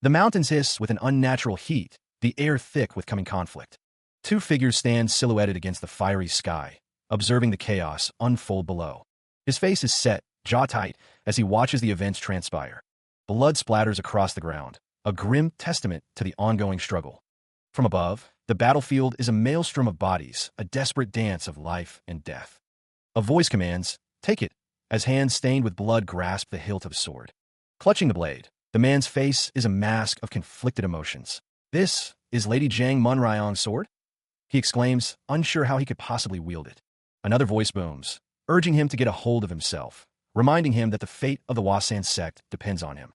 The mountains hiss with an unnatural heat, the air thick with coming conflict. Two figures stand silhouetted against the fiery sky, observing the chaos unfold below. His face is set, jaw tight, as he watches the events transpire. Blood splatters across the ground, a grim testament to the ongoing struggle. From above, the battlefield is a maelstrom of bodies, a desperate dance of life and death. A voice commands, "Take it," as hands stained with blood grasp the hilt of a sword. Clutching the blade, the man's face is a mask of conflicted emotions. "This is Lady Jiang Munryong's sword?" he exclaims, unsure how he could possibly wield it. Another voice booms, urging him to get a hold of himself, reminding him that the fate of the Wasan sect depends on him.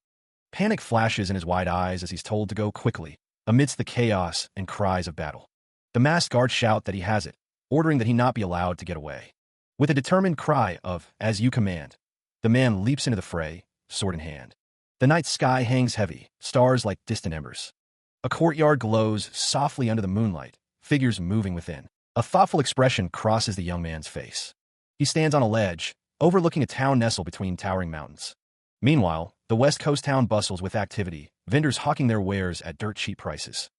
Panic flashes in his wide eyes as he's told to go quickly, amidst the chaos and cries of battle. The masked guards shout that he has it, ordering that he not be allowed to get away. With a determined cry of, "As you command," the man leaps into the fray, sword in hand. The night sky hangs heavy, stars like distant embers. A courtyard glows softly under the moonlight, figures moving within. A thoughtful expression crosses the young man's face. He stands on a ledge, overlooking a town nestled between towering mountains. Meanwhile, the West Coast town bustles with activity, vendors hawking their wares at dirt-cheap prices.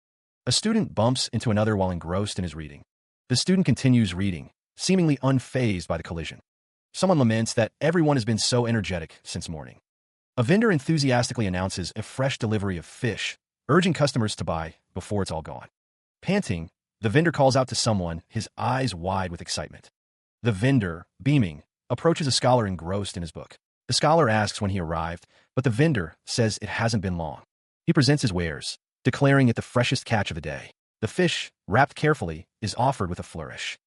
A student bumps into another while engrossed in his reading. The student continues reading, seemingly unfazed by the collision. Someone laments that everyone has been so energetic since morning. A vendor enthusiastically announces a fresh delivery of fish, urging customers to buy before it's all gone. Panting, the vendor calls out to someone, his eyes wide with excitement. The vendor, beaming, approaches a scholar engrossed in his book. The scholar asks when he arrived, but the vendor says it hasn't been long. He presents his wares, declaring it the freshest catch of the day. The fish, wrapped carefully, is offered with a flourish.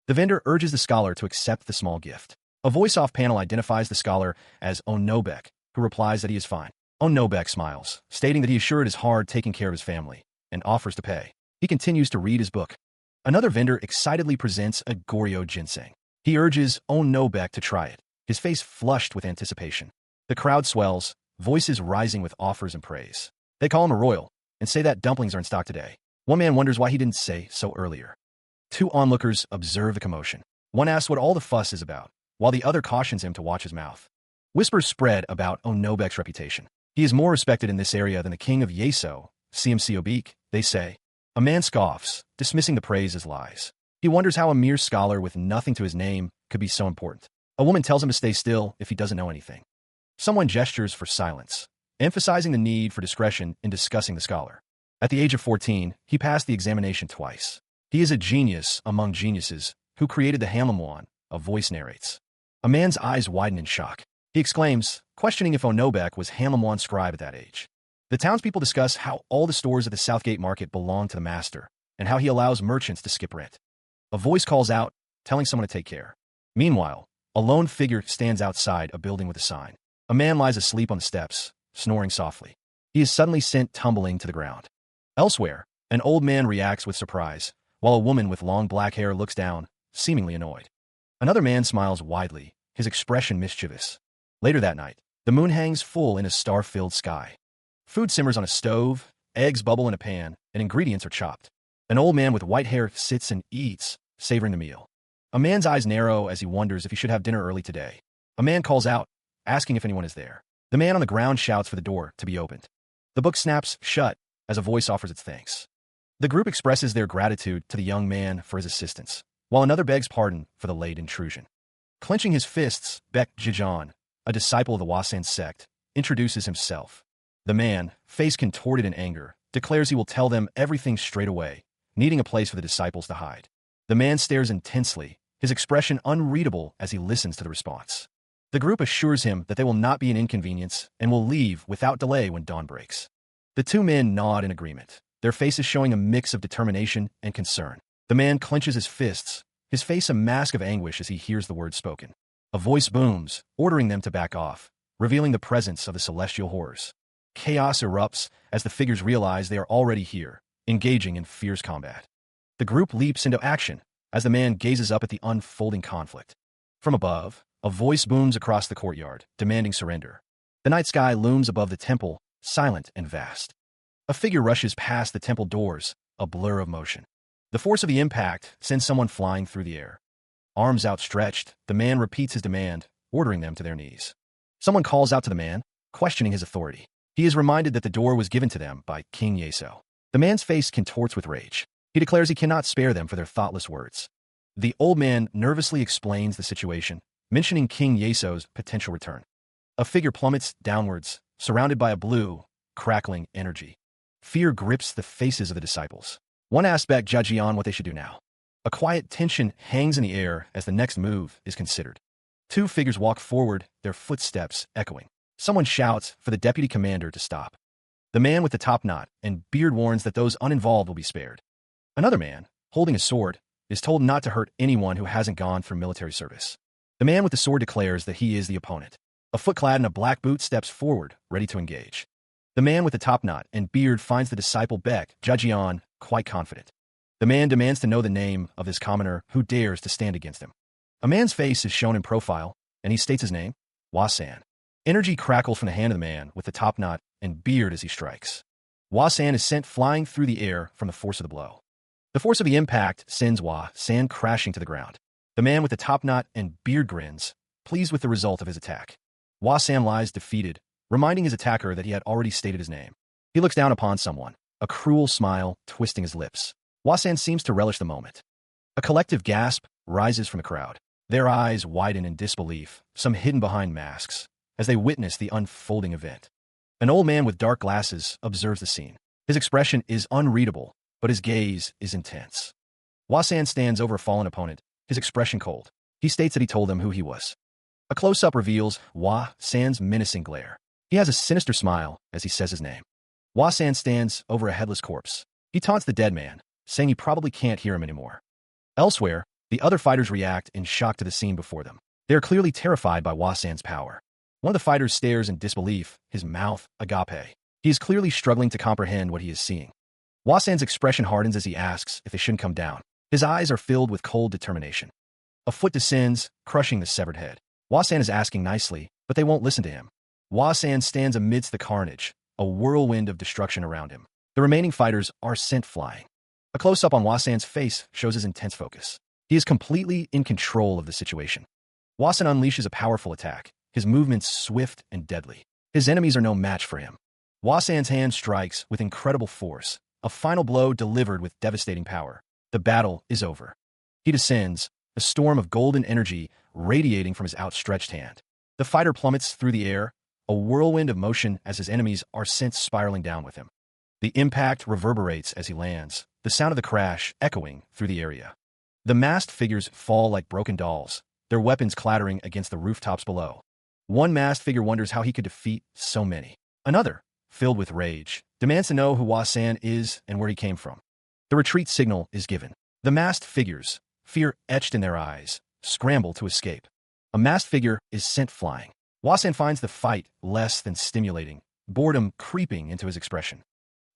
The vendor urges the scholar to accept the small gift. A voice off panel identifies the scholar as Onobek, who replies that he is fine. Onobek smiles, stating that he is sure it is hard taking care of his family, and offers to pay. He continues to read his book. Another vendor excitedly presents a Goryo ginseng. He urges Onobek to try it, his face flushed with anticipation. The crowd swells, voices rising with offers and praise. They call him a royal, and say that dumplings are in stock today. One man wonders why he didn't say so earlier. Two onlookers observe the commotion. One asks what all the fuss is about, while the other cautions him to watch his mouth. Whispers spread about Onobek's reputation. He is more respected in this area than the king of Yeso, CMC Obik, they say. A man scoffs, dismissing the praise as lies. He wonders how a mere scholar with nothing to his name could be so important. A woman tells him to stay still if he doesn't know anything. Someone gestures for silence, emphasizing the need for discretion in discussing the scholar. At the age of 14, he passed the examination twice. He is a genius among geniuses who created the Hamlamwan, a voice narrates. A man's eyes widen in shock. He exclaims, questioning if Onobek was Hamlamwan's scribe at that age. The townspeople discuss how all the stores at the Southgate Market belong to the master, and how he allows merchants to skip rent. A voice calls out, telling someone to take care. Meanwhile, a lone figure stands outside a building with a sign. A man lies asleep on the steps, snoring softly. He is suddenly sent tumbling to the ground. Elsewhere, an old man reacts with surprise, while a woman with long black hair looks down, seemingly annoyed. Another man smiles widely, his expression mischievous. Later that night, the moon hangs full in a star-filled sky. Food simmers on a stove, eggs bubble in a pan, and ingredients are chopped. An old man with white hair sits and eats, savoring the meal. A man's eyes narrow as he wonders if he should have dinner early today. A man calls out, asking if anyone is there. The man on the ground shouts for the door to be opened. The book snaps shut as a voice offers its thanks. The group expresses their gratitude to the young man for his assistance, while another begs pardon for the late intrusion. Clenching his fists, Baek Jijan, a disciple of the Wasan sect, introduces himself. The man, face contorted in anger, declares he will tell them everything straight away, needing a place for the disciples to hide. The man stares intensely, his expression unreadable as he listens to the response. The group assures him that they will not be an inconvenience and will leave without delay when dawn breaks. The two men nod in agreement, their faces showing a mix of determination and concern. The man clenches his fists, his face a mask of anguish as he hears the words spoken. A voice booms, ordering them to back off, revealing the presence of the celestial horrors. Chaos erupts as the figures realize they are already here, engaging in fierce combat. The group leaps into action as the man gazes up at the unfolding conflict. From above, a voice booms across the courtyard, demanding surrender. The night sky looms above the temple, silent and vast. A figure rushes past the temple doors, a blur of motion. The force of the impact sends someone flying through the air. Arms outstretched, the man repeats his demand, ordering them to their knees. Someone calls out to the man, questioning his authority. He is reminded that the door was given to them by King Yeso. The man's face contorts with rage. He declares he cannot spare them for their thoughtless words. The old man nervously explains the situation, mentioning King Yeso's potential return. A figure plummets downwards, surrounded by a blue, crackling energy. Fear grips the faces of the disciples. One aspect judging on what they should do now. A quiet tension hangs in the air as the next move is considered. Two figures walk forward, their footsteps echoing. Someone shouts for the deputy commander to stop. The man with the top knot and beard warns that those uninvolved will be spared. Another man, holding a sword, is told not to hurt anyone who hasn't gone through military service. The man with the sword declares that he is the opponent. A foot clad in a black boot steps forward, ready to engage. The man with the top knot and beard finds the disciple Beck, Jajian, quite confident. The man demands to know the name of this commoner who dares to stand against him. A man's face is shown in profile, and he states his name, Hwa-san. Energy crackles from the hand of the man with the top knot and beard as he strikes. Hwa-san is sent flying through the air from the force of the blow. The force of the impact sends Hwa-san crashing to the ground. The man with the top knot and beard grins, pleased with the result of his attack. Hwa-san lies defeated, reminding his attacker that he had already stated his name. He looks down upon someone, a cruel smile twisting his lips. Hwa-san seems to relish the moment. A collective gasp rises from the crowd. Their eyes widen in disbelief, some hidden behind masks, as they witness the unfolding event. An old man with dark glasses observes the scene. His expression is unreadable, but his gaze is intense. Hwa-san stands over a fallen opponent, his expression cold. He states that he told them who he was. A close-up reveals Hwa-san's menacing glare. He has a sinister smile as he says his name. Hwa-san stands over a headless corpse. He taunts the dead man, saying he probably can't hear him anymore. Elsewhere, the other fighters react in shock to the scene before them. They are clearly terrified by Hwa-san's power. One of the fighters stares in disbelief, his mouth agape. He is clearly struggling to comprehend what he is seeing. Hwa-san's expression hardens as he asks if they shouldn't come down. His eyes are filled with cold determination. A foot descends, crushing the severed head. Hwa-san is asking nicely, but they won't listen to him. Hwa-san stands amidst the carnage, a whirlwind of destruction around him. The remaining fighters are sent flying. A close-up on Hwa-san's face shows his intense focus. He is completely in control of the situation. Hwa-san unleashes a powerful attack, his movements swift and deadly. His enemies are no match for him. Hwa-san's hand strikes with incredible force, a final blow delivered with devastating power. The battle is over. He descends, a storm of golden energy radiating from his outstretched hand. The fighter plummets through the air, a whirlwind of motion as his enemies are sent spiraling down with him. The impact reverberates as he lands, the sound of the crash echoing through the area. The masked figures fall like broken dolls, their weapons clattering against the rooftops below. One masked figure wonders how he could defeat so many. Another, filled with rage, demands to know who Hwa-san is and where he came from. The retreat signal is given. The masked figures, fear etched in their eyes, scramble to escape. A masked figure is sent flying. Hwa-san finds the fight less than stimulating, boredom creeping into his expression.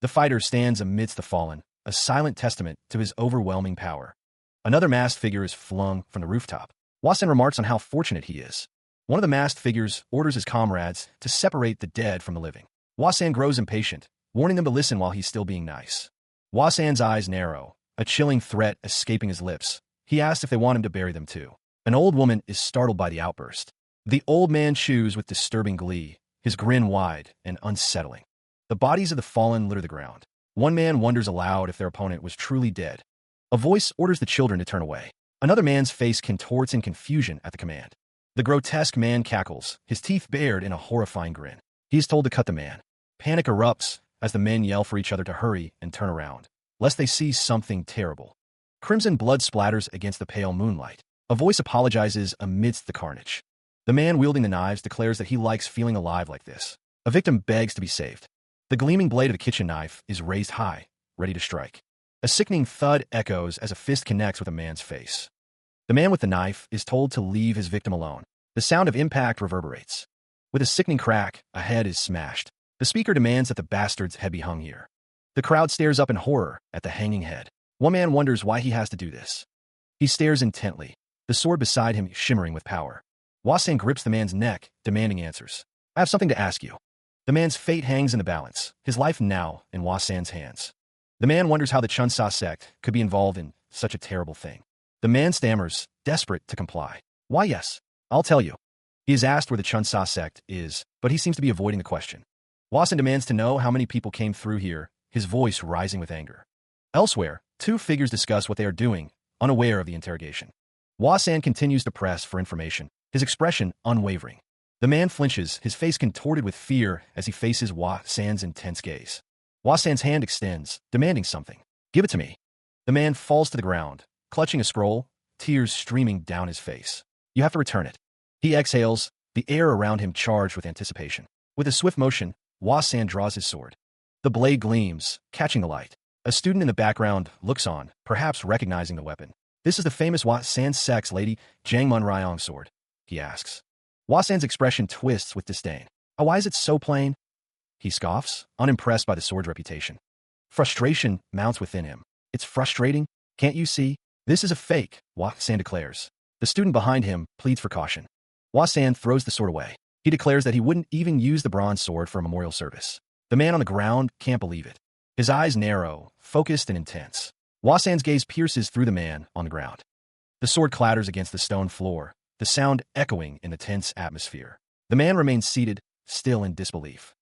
The fighter stands amidst the fallen, a silent testament to his overwhelming power. Another masked figure is flung from the rooftop. Hwa-san remarks on how fortunate he is. One of the masked figures orders his comrades to separate the dead from the living. Hwa-san grows impatient, warning them to listen while he's still being nice. Hwa-san's eyes narrow, a chilling threat escaping his lips. He asks if they want him to bury them too. An old woman is startled by the outburst. The old man chews with disturbing glee, his grin wide and unsettling. The bodies of the fallen litter the ground. One man wonders aloud if their opponent was truly dead. A voice orders the children to turn away. Another man's face contorts in confusion at the command. The grotesque man cackles, his teeth bared in a horrifying grin. He is told to cut the man. Panic erupts as the men yell for each other to hurry and turn around, lest they see something terrible. Crimson blood splatters against the pale moonlight. A voice apologizes amidst the carnage. The man wielding the knives declares that he likes feeling alive like this. A victim begs to be saved. The gleaming blade of the kitchen knife is raised high, ready to strike. A sickening thud echoes as a fist connects with a man's face. The man with the knife is told to leave his victim alone. The sound of impact reverberates. With a sickening crack, a head is smashed. The speaker demands that the bastard's head be hung here. The crowd stares up in horror at the hanging head. One man wonders why he has to do this. He stares intently, the sword beside him shimmering with power. Hwa-san grips the man's neck, demanding answers. I have something to ask you. The man's fate hangs in the balance, his life now in Hwa-san's hands. The man wonders how the Chunsa sect could be involved in such a terrible thing. The man stammers, desperate to comply. Why, yes, I'll tell you. He is asked where the Chunsa sect is, but he seems to be avoiding the question. Wasan demands to know how many people came through here, his voice rising with anger. Elsewhere, two figures discuss what they are doing, unaware of the interrogation. Wasan continues to press for information, his expression unwavering. The man flinches, his face contorted with fear as he faces Wasan's intense gaze. Wasan's hand extends, demanding something. Give it to me. The man falls to the ground, clutching a scroll, tears streaming down his face. You have to return it. He exhales, the air around him charged with anticipation. With a swift motion, Wasan draws his sword. The blade gleams, catching the light. A student in the background looks on, perhaps recognizing the weapon. This is the famous Wasan's SECT lady, Jang Munryong's sword, he asks. Wasan's expression twists with disdain. Why is it so plain? He scoffs, unimpressed by the sword's reputation. Frustration mounts within him. It's frustrating, can't you see? This is a fake, Wasan declares. The student behind him pleads for caution. Wasan throws the sword away. He declares that he wouldn't even use the bronze sword for a memorial service. The man on the ground can't believe it. His eyes narrow, focused and intense. Wasan's gaze pierces through the man on the ground. The sword clatters against the stone floor, the sound echoing in the tense atmosphere. The man remains seated, still in disbelief.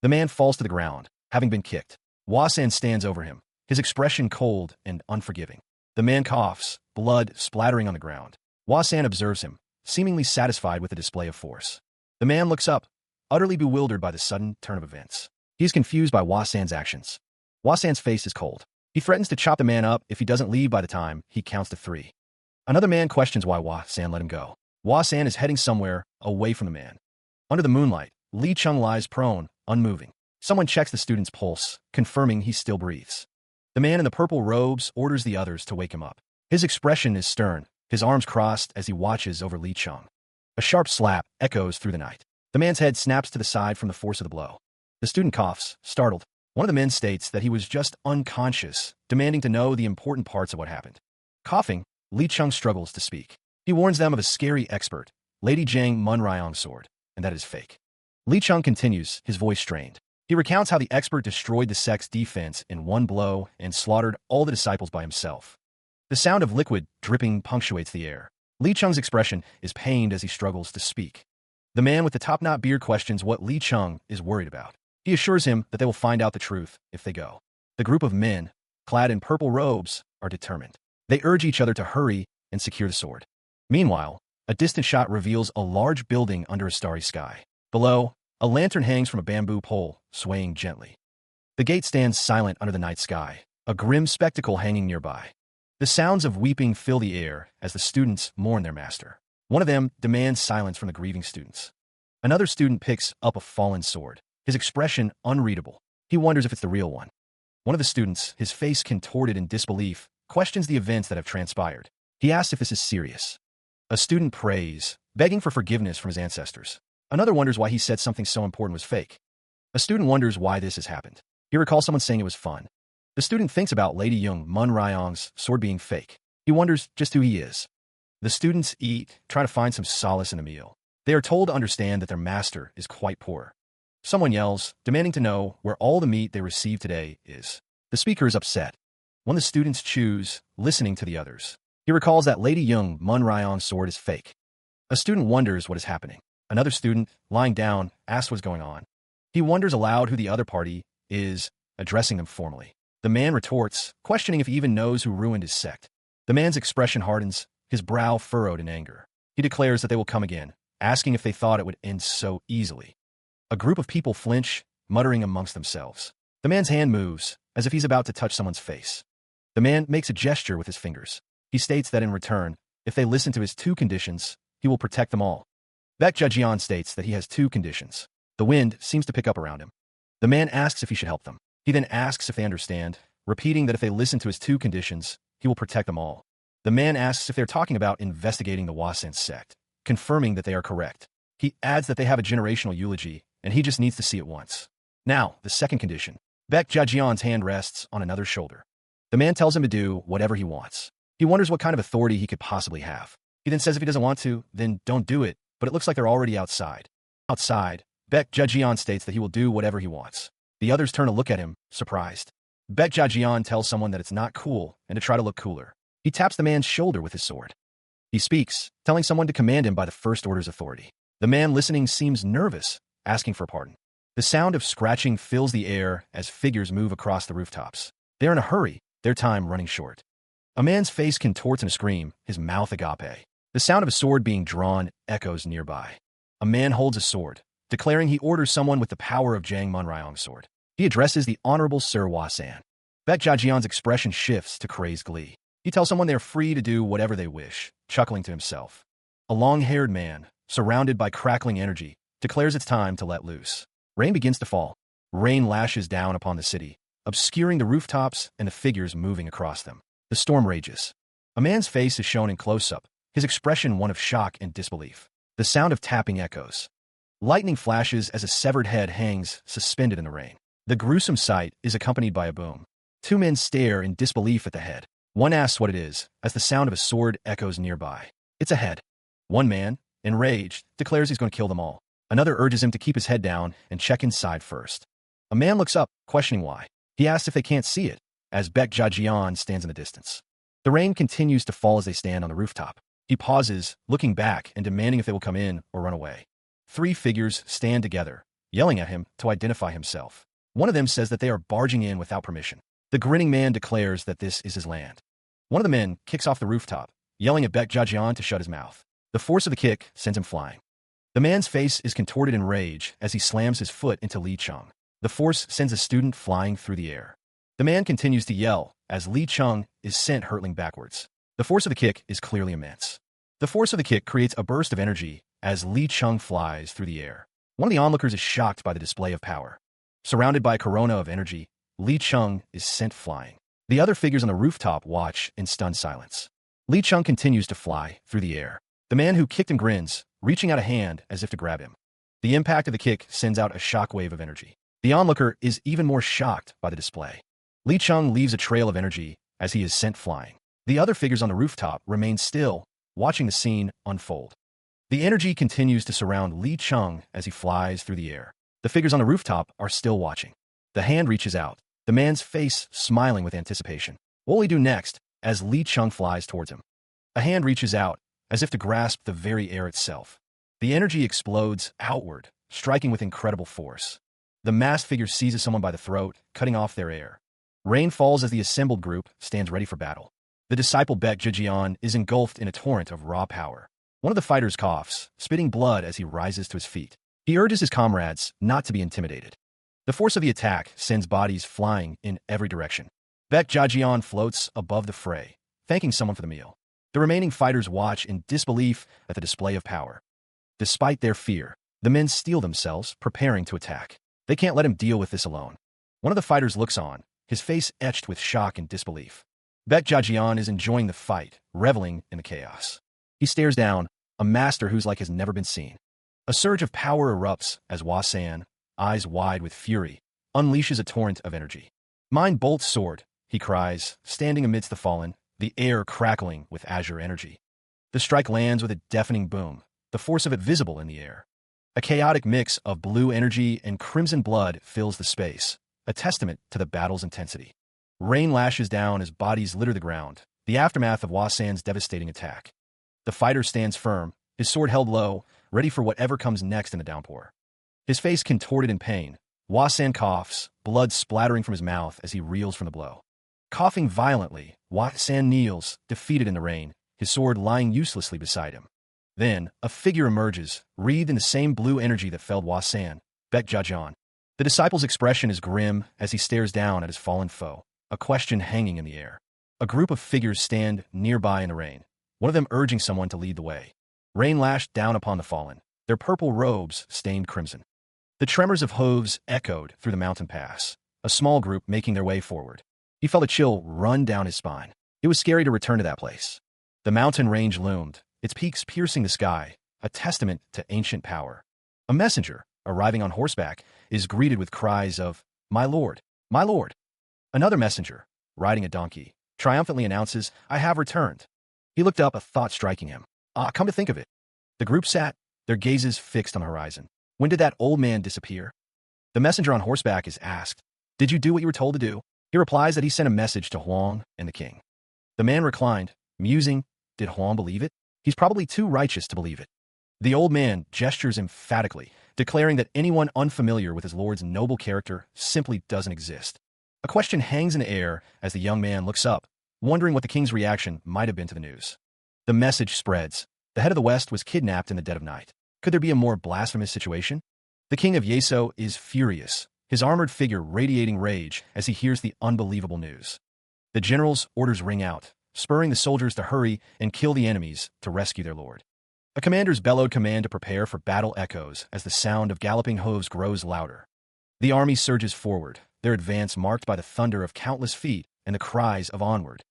The man falls to the ground, having been kicked. Wasan stands over him, his expression cold and unforgiving. The man coughs, blood splattering on the ground. Wasan observes him, seemingly satisfied with the display of force. The man looks up, utterly bewildered by the sudden turn of events. He is confused by Wasan's actions. Wasan's face is cold. He threatens to chop the man up if he doesn't leave by the time he counts to 3. Another man questions why Wasan let him go. Wasan is heading somewhere away from the man. Under the moonlight, Lee Chung lies prone, unmoving. Someone checks the student's pulse, confirming he still breathes. The man in the purple robes orders the others to wake him up. His expression is stern, his arms crossed as he watches over Lee Chung. A sharp slap echoes through the night. The man's head snaps to the side from the force of the blow. The student coughs, startled. One of the men states that he was just unconscious, demanding to know the important parts of what happened. Coughing, Lee Chung struggles to speak. He warns them of a scary expert, Lady Jang Munryong's sword, and that it is fake. Lee Chung continues, his voice strained. He recounts how the expert destroyed the SECT's defense in one blow and slaughtered all the disciples by himself. The sound of liquid dripping punctuates the air. Lee Chung's expression is pained as he struggles to speak. The man with the top-knot beard questions what Lee Chung is worried about. He assures him that they will find out the truth if they go. The group of men, clad in purple robes, are determined. They urge each other to hurry and secure the sword. Meanwhile, a distant shot reveals a large building under a starry sky. Below, a lantern hangs from a bamboo pole, swaying gently. The gate stands silent under the night sky, a grim spectacle hanging nearby. The sounds of weeping fill the air as the students mourn their master. One of them demands silence from the grieving students. Another student picks up a fallen sword, his expression unreadable. He wonders if it's the real one. One of the students, his face contorted in disbelief, questions the events that have transpired. He asks if this is serious. A student prays, begging for forgiveness from his ancestors. Another wonders why he said something so important was fake. A student wonders why this has happened. He recalls someone saying it was fun. The student thinks about Lady Jung Munryong's sword being fake. He wonders just who he is. The students eat, try to find some solace in the meal. They are told to understand that their master is quite poor. Someone yells, demanding to know where all the meat they received today is. The speaker is upset. One of the students chews, listening to the others. He recalls that Lady Jung Munryong's sword is fake. A student wonders what is happening. Another student, lying down, asks what's going on. He wonders aloud who the other party is, addressing them formally. The man retorts, questioning if he even knows who ruined his SECT. The man's expression hardens, his brow furrowed in anger. He declares that they will come again, asking if they thought it would end so easily. A group of people flinch, muttering amongst themselves. The man's hand moves, as if he's about to touch someone's face. The man makes a gesture with his fingers. He states that in return, if they listen to his 2 conditions, he will protect them all. Baek Jajian states that he has 2 conditions. The wind seems to pick up around him. The man asks if he should help them. He then asks if they understand, repeating that if they listen to his 2 conditions, he will protect them all. The man asks if they're talking about investigating the Wasan SECT, confirming that they are correct. He adds that they have a generational eulogy, and he just needs to see it once. Now, the 2nd condition. Baek Jajian's hand rests on another's shoulder. The man tells him to do whatever he wants. He wonders what kind of authority he could possibly have. He then says if he doesn't want to, then don't do it, but it looks like they're already outside. Outside, Baek Jajian states that he will do whatever he wants. The others turn to look at him, surprised. Baek Jajian tells someone that it's not cool and to try to look cooler. He taps the man's shoulder with his sword. He speaks, telling someone to command him by the first order's authority. The man listening seems nervous, asking for pardon. The sound of scratching fills the air as figures move across the rooftops. They're in a hurry, their time running short. A man's face contorts in a scream, his mouth agape. The sound of a sword being drawn echoes nearby. A man holds a sword, declaring he orders someone with the power of Jang Munryong's sword. He addresses the Honorable Sir Hwa-san. Baek Jajian's expression shifts to crazed glee. He tells someone they're free to do whatever they wish, chuckling to himself. A long-haired man, surrounded by crackling energy, declares it's time to let loose. Rain begins to fall. Rain lashes down upon the city, obscuring the rooftops and the figures moving across them. The storm rages. A man's face is shown in close-up, his expression one of shock and disbelief. The sound of tapping echoes. Lightning flashes as a severed head hangs, suspended in the rain. The gruesome sight is accompanied by a boom. Two men stare in disbelief at the head. One asks what it is, as the sound of a sword echoes nearby. It's a head. One man, enraged, declares he's going to kill them all. Another urges him to keep his head down and check inside first. A man looks up, questioning why. He asks if they can't see it, as Baek Jajian stands in the distance. The rain continues to fall as they stand on the rooftop. He pauses, looking back and demanding if they will come in or run away. Three figures stand together, yelling at him to identify himself. One of them says that they are barging in without permission. The grinning man declares that this is his land. One of the men kicks off the rooftop, yelling at Baek Jajian to shut his mouth. The force of the kick sends him flying. The man's face is contorted in rage as he slams his foot into Lee Chung. The force sends a student flying through the air. The man continues to yell as Lee Chung is sent hurtling backwards. The force of the kick is clearly immense. The force of the kick creates a burst of energy as Lee Chung flies through the air. One of the onlookers is shocked by the display of power. Surrounded by a corona of energy, Lee Chung is sent flying. The other figures on the rooftop watch in stunned silence. Lee Chung continues to fly through the air. The man who kicked him grins, reaching out a hand as if to grab him. The impact of the kick sends out a shockwave of energy. The onlooker is even more shocked by the display. Lee Chung leaves a trail of energy as he is sent flying. The other figures on the rooftop remain still, watching the scene unfold. The energy continues to surround Lee Chung as he flies through the air. The figures on the rooftop are still watching. The hand reaches out, the man's face smiling with anticipation. What will he do next as Lee Chung flies towards him? A hand reaches out, as if to grasp the very air itself. The energy explodes outward, striking with incredible force. The masked figure seizes someone by the throat, cutting off their air. Rain falls as the assembled group stands ready for battle. The disciple Baek Jajian is engulfed in a torrent of raw power. One of the fighters coughs, spitting blood as he rises to his feet. He urges his comrades not to be intimidated. The force of the attack sends bodies flying in every direction. Baek Jajian floats above the fray, thanking someone for the meal. The remaining fighters watch in disbelief at the display of power. Despite their fear, the men steel themselves, preparing to attack. They can't let him deal with this alone. One of the fighters looks on, his face etched with shock and disbelief. Baek Jajian is enjoying the fight, reveling in the chaos. He stares down, a master whose like has never been seen. A surge of power erupts as Hwa-san, eyes wide with fury, unleashes a torrent of energy. "Mine bolt sword," he cries, standing amidst the fallen, the air crackling with azure energy. The strike lands with a deafening boom, the force of it visible in the air. A chaotic mix of blue energy and crimson blood fills the space, a testament to the battle's intensity. Rain lashes down as bodies litter the ground, the aftermath of Hwa-san's devastating attack. The fighter stands firm, his sword held low, ready for whatever comes next in the downpour. His face contorted in pain, Hwa-san coughs, blood splattering from his mouth as he reels from the blow. Coughing violently, Hwa-san kneels, defeated in the rain, his sword lying uselessly beside him. Then, a figure emerges, wreathed in the same blue energy that felled Hwa-san, Baek Jajian. The disciple's expression is grim as he stares down at his fallen foe, a question hanging in the air. A group of figures stand nearby in the rain, one of them urging someone to lead the way. Rain lashed down upon the fallen, their purple robes stained crimson. The tremors of hooves echoed through the mountain pass, a small group making their way forward. He felt a chill run down his spine. It was scary to return to that place. The mountain range loomed, its peaks piercing the sky, a testament to ancient power. A messenger, arriving on horseback, is greeted with cries of, "My lord! My lord!" Another messenger, riding a donkey, triumphantly announces, "I have returned." He looked up, a thought striking him. Come to think of it. The group sat, their gazes fixed on the horizon. When did that old man disappear? The messenger on horseback is asked, "Did you do what you were told to do?" He replies that he sent a message to Huang and the king. The man reclined, musing, did Huang believe it? He's probably too righteous to believe it. The old man gestures emphatically, declaring that anyone unfamiliar with his lord's noble character simply doesn't exist. A question hangs in the air as the young man looks up, wondering what the king's reaction might have been to the news. The message spreads. The head of the West was kidnapped in the dead of night. Could there be a more blasphemous situation? The king of Yeso is furious, his armored figure radiating rage as he hears the unbelievable news. The general's orders ring out, spurring the soldiers to hurry and kill the enemies to rescue their lord. A commander's bellowed command to prepare for battle echoes as the sound of galloping hooves grows louder. The army surges forward, their advance marked by the thunder of countless feet and the cries of onward.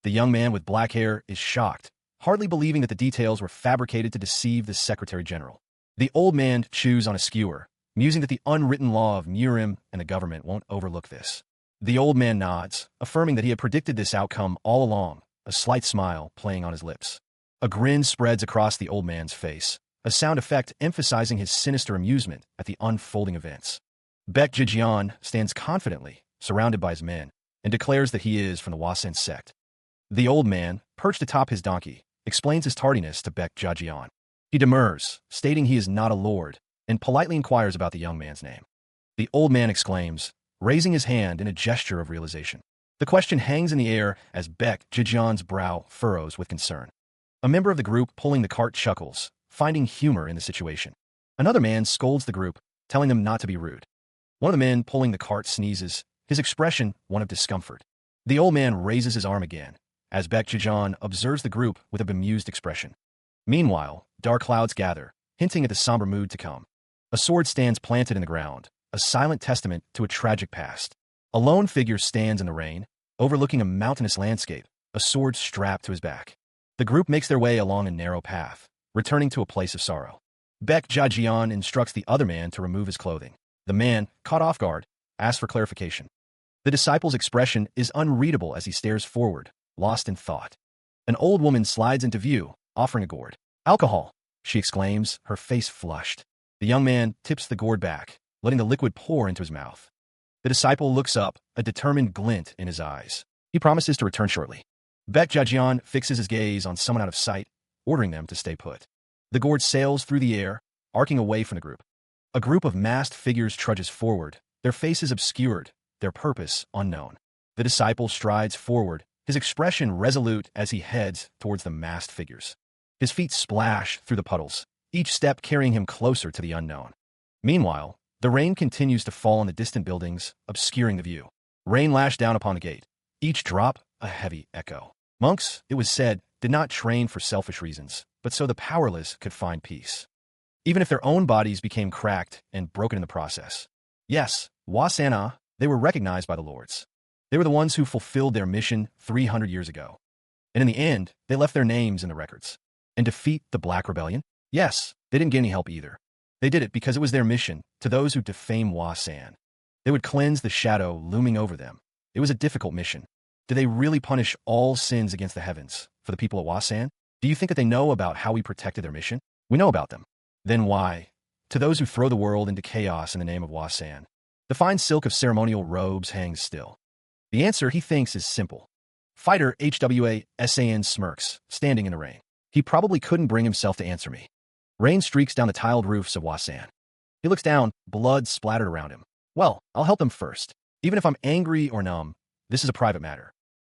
The young man with black hair is shocked, hardly believing that the details were fabricated to deceive the Secretary General. The old man chews on a skewer, musing that the unwritten law of Murim and the government won't overlook this. The old man nods, affirming that he had predicted this outcome all along, a slight smile playing on his lips. A grin spreads across the old man's face, a sound effect emphasizing his sinister amusement at the unfolding events. Baek Jijian stands confidently, surrounded by his men, and declares that he is from the Wasen sect. The old man, perched atop his donkey, explains his tardiness to Baek Jijian. He demurs, stating he is not a lord, and politely inquires about the young man's name. The old man exclaims, raising his hand in a gesture of realization. The question hangs in the air as Baek Jijian's brow furrows with concern. A member of the group pulling the cart chuckles, finding humor in the situation. Another man scolds the group, telling them not to be rude. One of the men pulling the cart sneezes, his expression one of discomfort. The old man raises his arm again, as Baek Jijian observes the group with a bemused expression. Meanwhile, dark clouds gather, hinting at the somber mood to come. A sword stands planted in the ground, a silent testament to a tragic past. A lone figure stands in the rain, overlooking a mountainous landscape, a sword strapped to his back. The group makes their way along a narrow path, returning to a place of sorrow. Baek Jijian instructs the other man to remove his clothing. The man, caught off guard, asks for clarification. The disciple's expression is unreadable as he stares forward, lost in thought. An old woman slides into view, offering a gourd. "Alcohol!" she exclaims, her face flushed. The young man tips the gourd back, letting the liquid pour into his mouth. The disciple looks up, a determined glint in his eyes. He promises to return shortly. Baek Jijian fixes his gaze on someone out of sight, ordering them to stay put. The gourd sails through the air, arcing away from the group. A group of masked figures trudges forward, their faces obscured, their purpose unknown. The disciple strides forward, his expression resolute as he heads towards the masked figures. His feet splash through the puddles, each step carrying him closer to the unknown. Meanwhile, the rain continues to fall on the distant buildings, obscuring the view. Rain lashed down upon the gate, each drop a heavy echo. Monks, it was said, did not train for selfish reasons, but so the powerless could find peace. Even if their own bodies became cracked and broken in the process. Yes, Wasana, they were recognized by the lords. They were the ones who fulfilled their mission 300 years ago. And in the end, they left their names in the records. And defeat the Black Rebellion? Yes, they didn't get any help either. They did it because it was their mission to those who defame Wasan. They would cleanse the shadow looming over them. It was a difficult mission. Did they really punish all sins against the heavens for the people of Wasan? Do you think that they know about how we protected their mission? We know about them. Then why? To those who throw the world into chaos in the name of Wasan, the fine silk of ceremonial robes hangs still. The answer, he thinks, is simple. Fighter HWA-SAN smirks, standing in the rain. He probably couldn't bring himself to answer me. Rain streaks down the tiled roofs of Wasan. He looks down, blood splattered around him. Well, I'll help them first. Even if I'm angry or numb, this is a private matter.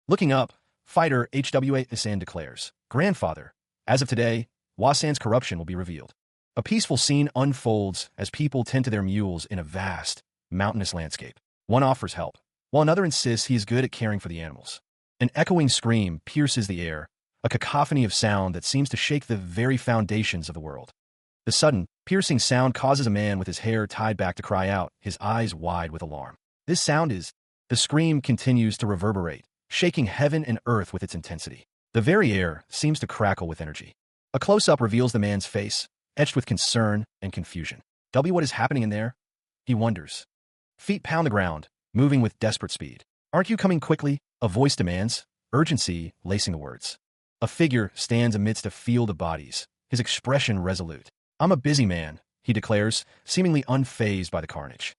Looking up, Fighter HWA-SAN declares, "Grandfather, as of today, Wasan's corruption will be revealed." A peaceful scene unfolds as people tend to their mules in a vast, mountainous landscape. One offers help, while another insists he is good at caring for the animals. An echoing scream pierces the air, a cacophony of sound that seems to shake the very foundations of the world. The sudden, piercing sound causes a man with his hair tied back to cry out, his eyes wide with alarm. This sound is... The scream continues to reverberate, shaking heaven and earth with its intensity. The very air seems to crackle with energy. A close-up reveals the man's face, etched with concern and confusion. What is happening in there? He wonders. Feet pound the ground, moving with desperate speed. "Aren't you coming quickly?" A voice demands, urgency lacing the words. A figure stands amidst a field of bodies, his expression resolute. "I'm a busy man," he declares, seemingly unfazed by the carnage.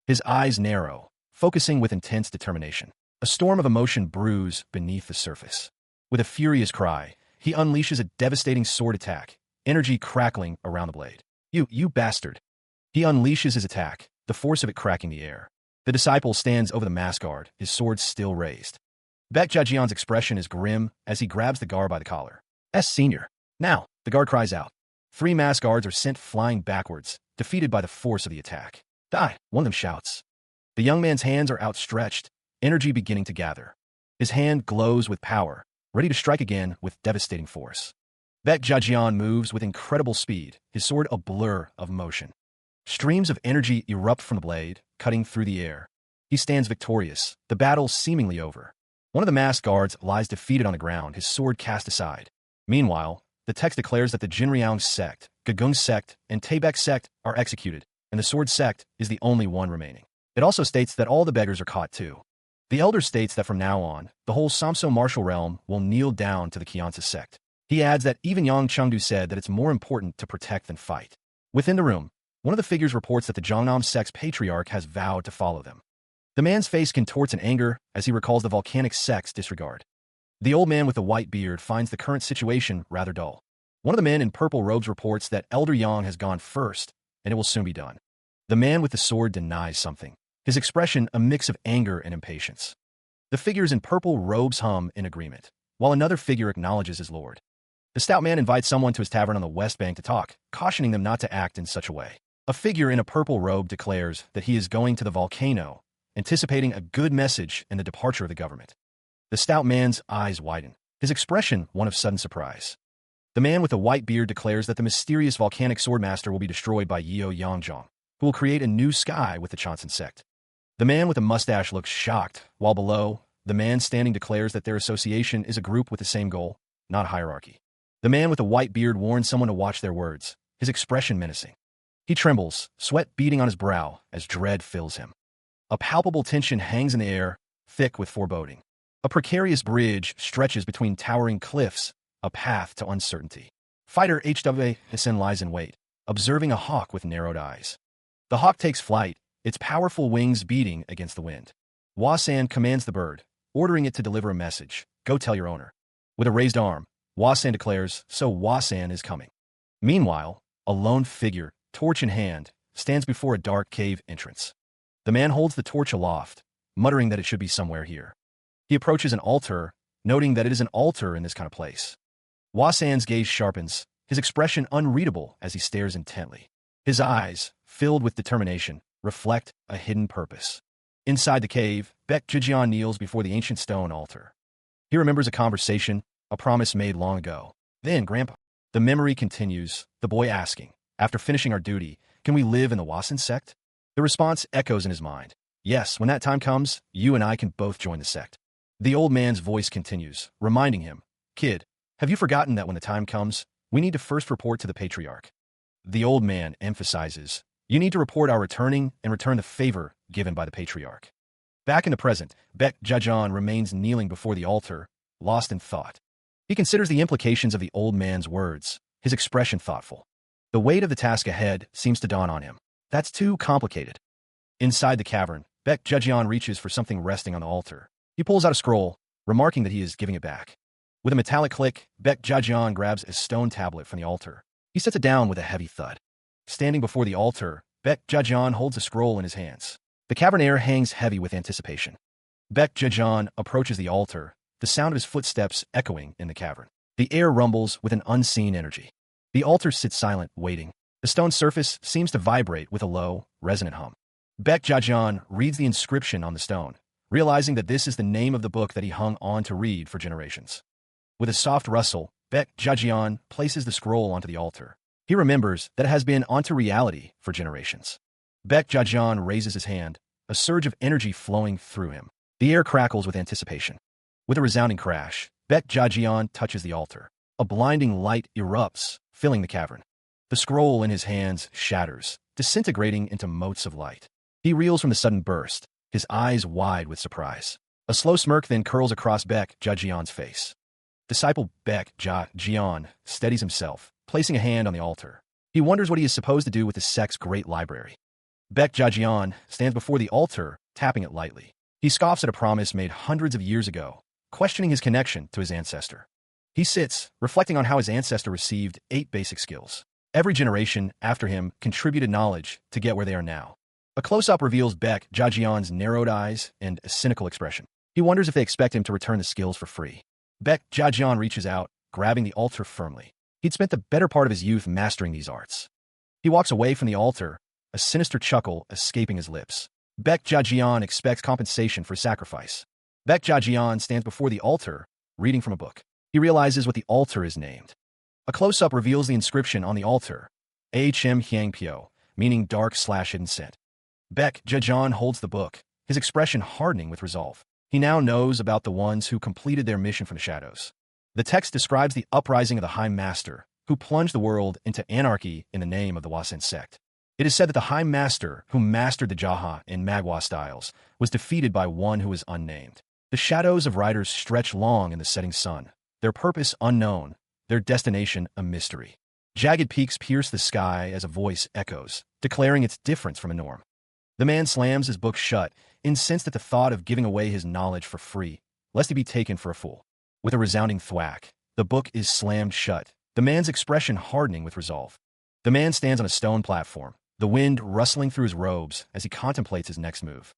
His eyes narrow, focusing with intense determination. A storm of emotion brews beneath the surface. With a furious cry, he unleashes a devastating sword attack, energy crackling around the blade. You bastard!" He unleashes his attack, the force of it cracking the air. The disciple stands over the mask guard, his sword still raised. Baek Jajian's expression is grim as he grabs the guard by the collar. Senior. Now, the guard cries out. 3 mask guards are sent flying backwards, defeated by the force of the attack. Die, one of them shouts. The young man's hands are outstretched, energy beginning to gather. His hand glows with power, ready to strike again with devastating force. Baek Jajian moves with incredible speed, his sword a blur of motion. Streams of energy erupt from the blade, cutting through the air. He stands victorious, the battle seemingly over. One of the masked guards lies defeated on the ground, his sword cast aside. Meanwhile, the text declares that the Jinryang sect, Gagung sect, and Taebaek sect are executed, and the sword sect is the only one remaining. It also states that all the beggars are caught too. The elder states that from now on, the whole Samso martial realm will kneel down to the Kyeonsa sect. He adds that even Yang Chengdu said that it's more important to protect than fight. Within the room, one of the figures reports that the Jeonnam sect's patriarch has vowed to follow them. The man's face contorts in anger as he recalls the volcanic sect's disregard. The old man with the white beard finds the current situation rather dull. One of the men in purple robes reports that Elder Yang has gone first, and it will soon be done. The man with the sword denies something, his expression a mix of anger and impatience. The figures in purple robes hum in agreement, while another figure acknowledges his lord. The stout man invites someone to his tavern on the west bank to talk, cautioning them not to act in such a way. A figure in a purple robe declares that he is going to the volcano, anticipating a good message in the departure of the government. The stout man's eyes widen, his expression one of sudden surprise. The man with the white beard declares that the mysterious volcanic swordmaster will be destroyed by Yeo Yangjong, who will create a new sky with the Chanson sect. The man with the mustache looks shocked, while below, the man standing declares that their association is a group with the same goal, not a hierarchy. The man with the white beard warns someone to watch their words, his expression menacing. He trembles, sweat beading on his brow as dread fills him. A palpable tension hangs in the air, thick with foreboding. A precarious bridge stretches between towering cliffs, a path to uncertainty. Fighter HW Hissen lies in wait, observing a hawk with narrowed eyes. The hawk takes flight, its powerful wings beating against the wind. Hwa-san commands the bird, ordering it to deliver a message. Go tell your owner. With a raised arm, Hwa-san declares, so Hwa-san is coming. Meanwhile, a lone figure, torch in hand, stands before a dark cave entrance. The man holds the torch aloft, muttering that it should be somewhere here. He approaches an altar, noting that it is an altar in this kind of place. Hwa-san's gaze sharpens, his expression unreadable as he stares intently. His eyes, filled with determination, reflect a hidden purpose. Inside the cave, Baek Jijian kneels before the ancient stone altar. He remembers a conversation, a promise made long ago. Then, Grandpa. The memory continues, the boy asking, after finishing our duty, can we live in the Hwa-san sect? The response echoes in his mind. Yes, when that time comes, you and I can both join the sect. The old man's voice continues, reminding him, Kid, have you forgotten that when the time comes, we need to first report to the patriarch? The old man emphasizes, you need to report our returning and return the favor given by the patriarch. Back in the present, Baek Jajian remains kneeling before the altar, lost in thought. He considers the implications of the old man's words, his expression thoughtful. The weight of the task ahead seems to dawn on him. That's too complicated. Inside the cavern, Baek Jajian reaches for something resting on the altar. He pulls out a scroll, remarking that he is giving it back. With a metallic click, Baek Jajian grabs a stone tablet from the altar. He sets it down with a heavy thud. Standing before the altar, Baek Jajian holds a scroll in his hands. The cavern air hangs heavy with anticipation. Baek Jajian approaches the altar, the sound of his footsteps echoing in the cavern. The air rumbles with an unseen energy. The altar sits silent, waiting. The stone surface seems to vibrate with a low, resonant hum. Baek Jajian reads the inscription on the stone, realizing that this is the name of the book that he hung on to read for generations. With a soft rustle, Baek Jajian places the scroll onto the altar. He remembers that it has been onto reality for generations. Baek Jajian raises his hand, a surge of energy flowing through him. The air crackles with anticipation. With a resounding crash, Baek Jajian touches the altar. A blinding light erupts, filling the cavern. The scroll in his hands shatters, disintegrating into motes of light. He reels from the sudden burst, his eyes wide with surprise. A slow smirk then curls across Baek Jajian's face. Disciple Baek Jajian steadies himself, placing a hand on the altar. He wonders what he is supposed to do with the sect's great library. Baek Jajian stands before the altar, tapping it lightly. He scoffs at a promise made hundreds of years ago, questioning his connection to his ancestor. He sits, reflecting on how his ancestor received 8 basic skills. Every generation after him contributed knowledge to get where they are now. A close-up reveals Baek Jajian's narrowed eyes and a cynical expression. He wonders if they expect him to return the skills for free. Baek Jajian reaches out, grabbing the altar firmly. He'd spent the better part of his youth mastering these arts. He walks away from the altar, a sinister chuckle escaping his lips. Baek Jajian expects compensation for sacrifice. Baek Jajian stands before the altar, reading from a book. He realizes what the altar is named. A close-up reveals the inscription on the altar, Hm Hyang Pyo, meaning dark/hidden scent. Baek Jajian holds the book, his expression hardening with resolve. He now knows about the ones who completed their mission from the shadows. The text describes the uprising of the High Master, who plunged the world into anarchy in the name of the Wasen sect. It is said that the High Master, who mastered the Jaha and Manhwa styles, was defeated by one who is unnamed. The shadows of riders stretch long in the setting sun, their purpose unknown, their destination a mystery. Jagged peaks pierce the sky as a voice echoes, declaring its difference from a norm. The man slams his book shut, incensed at the thought of giving away his knowledge for free, lest he be taken for a fool. With a resounding thwack, the book is slammed shut, the man's expression hardening with resolve. The man stands on a stone platform, the wind rustling through his robes as he contemplates his next move.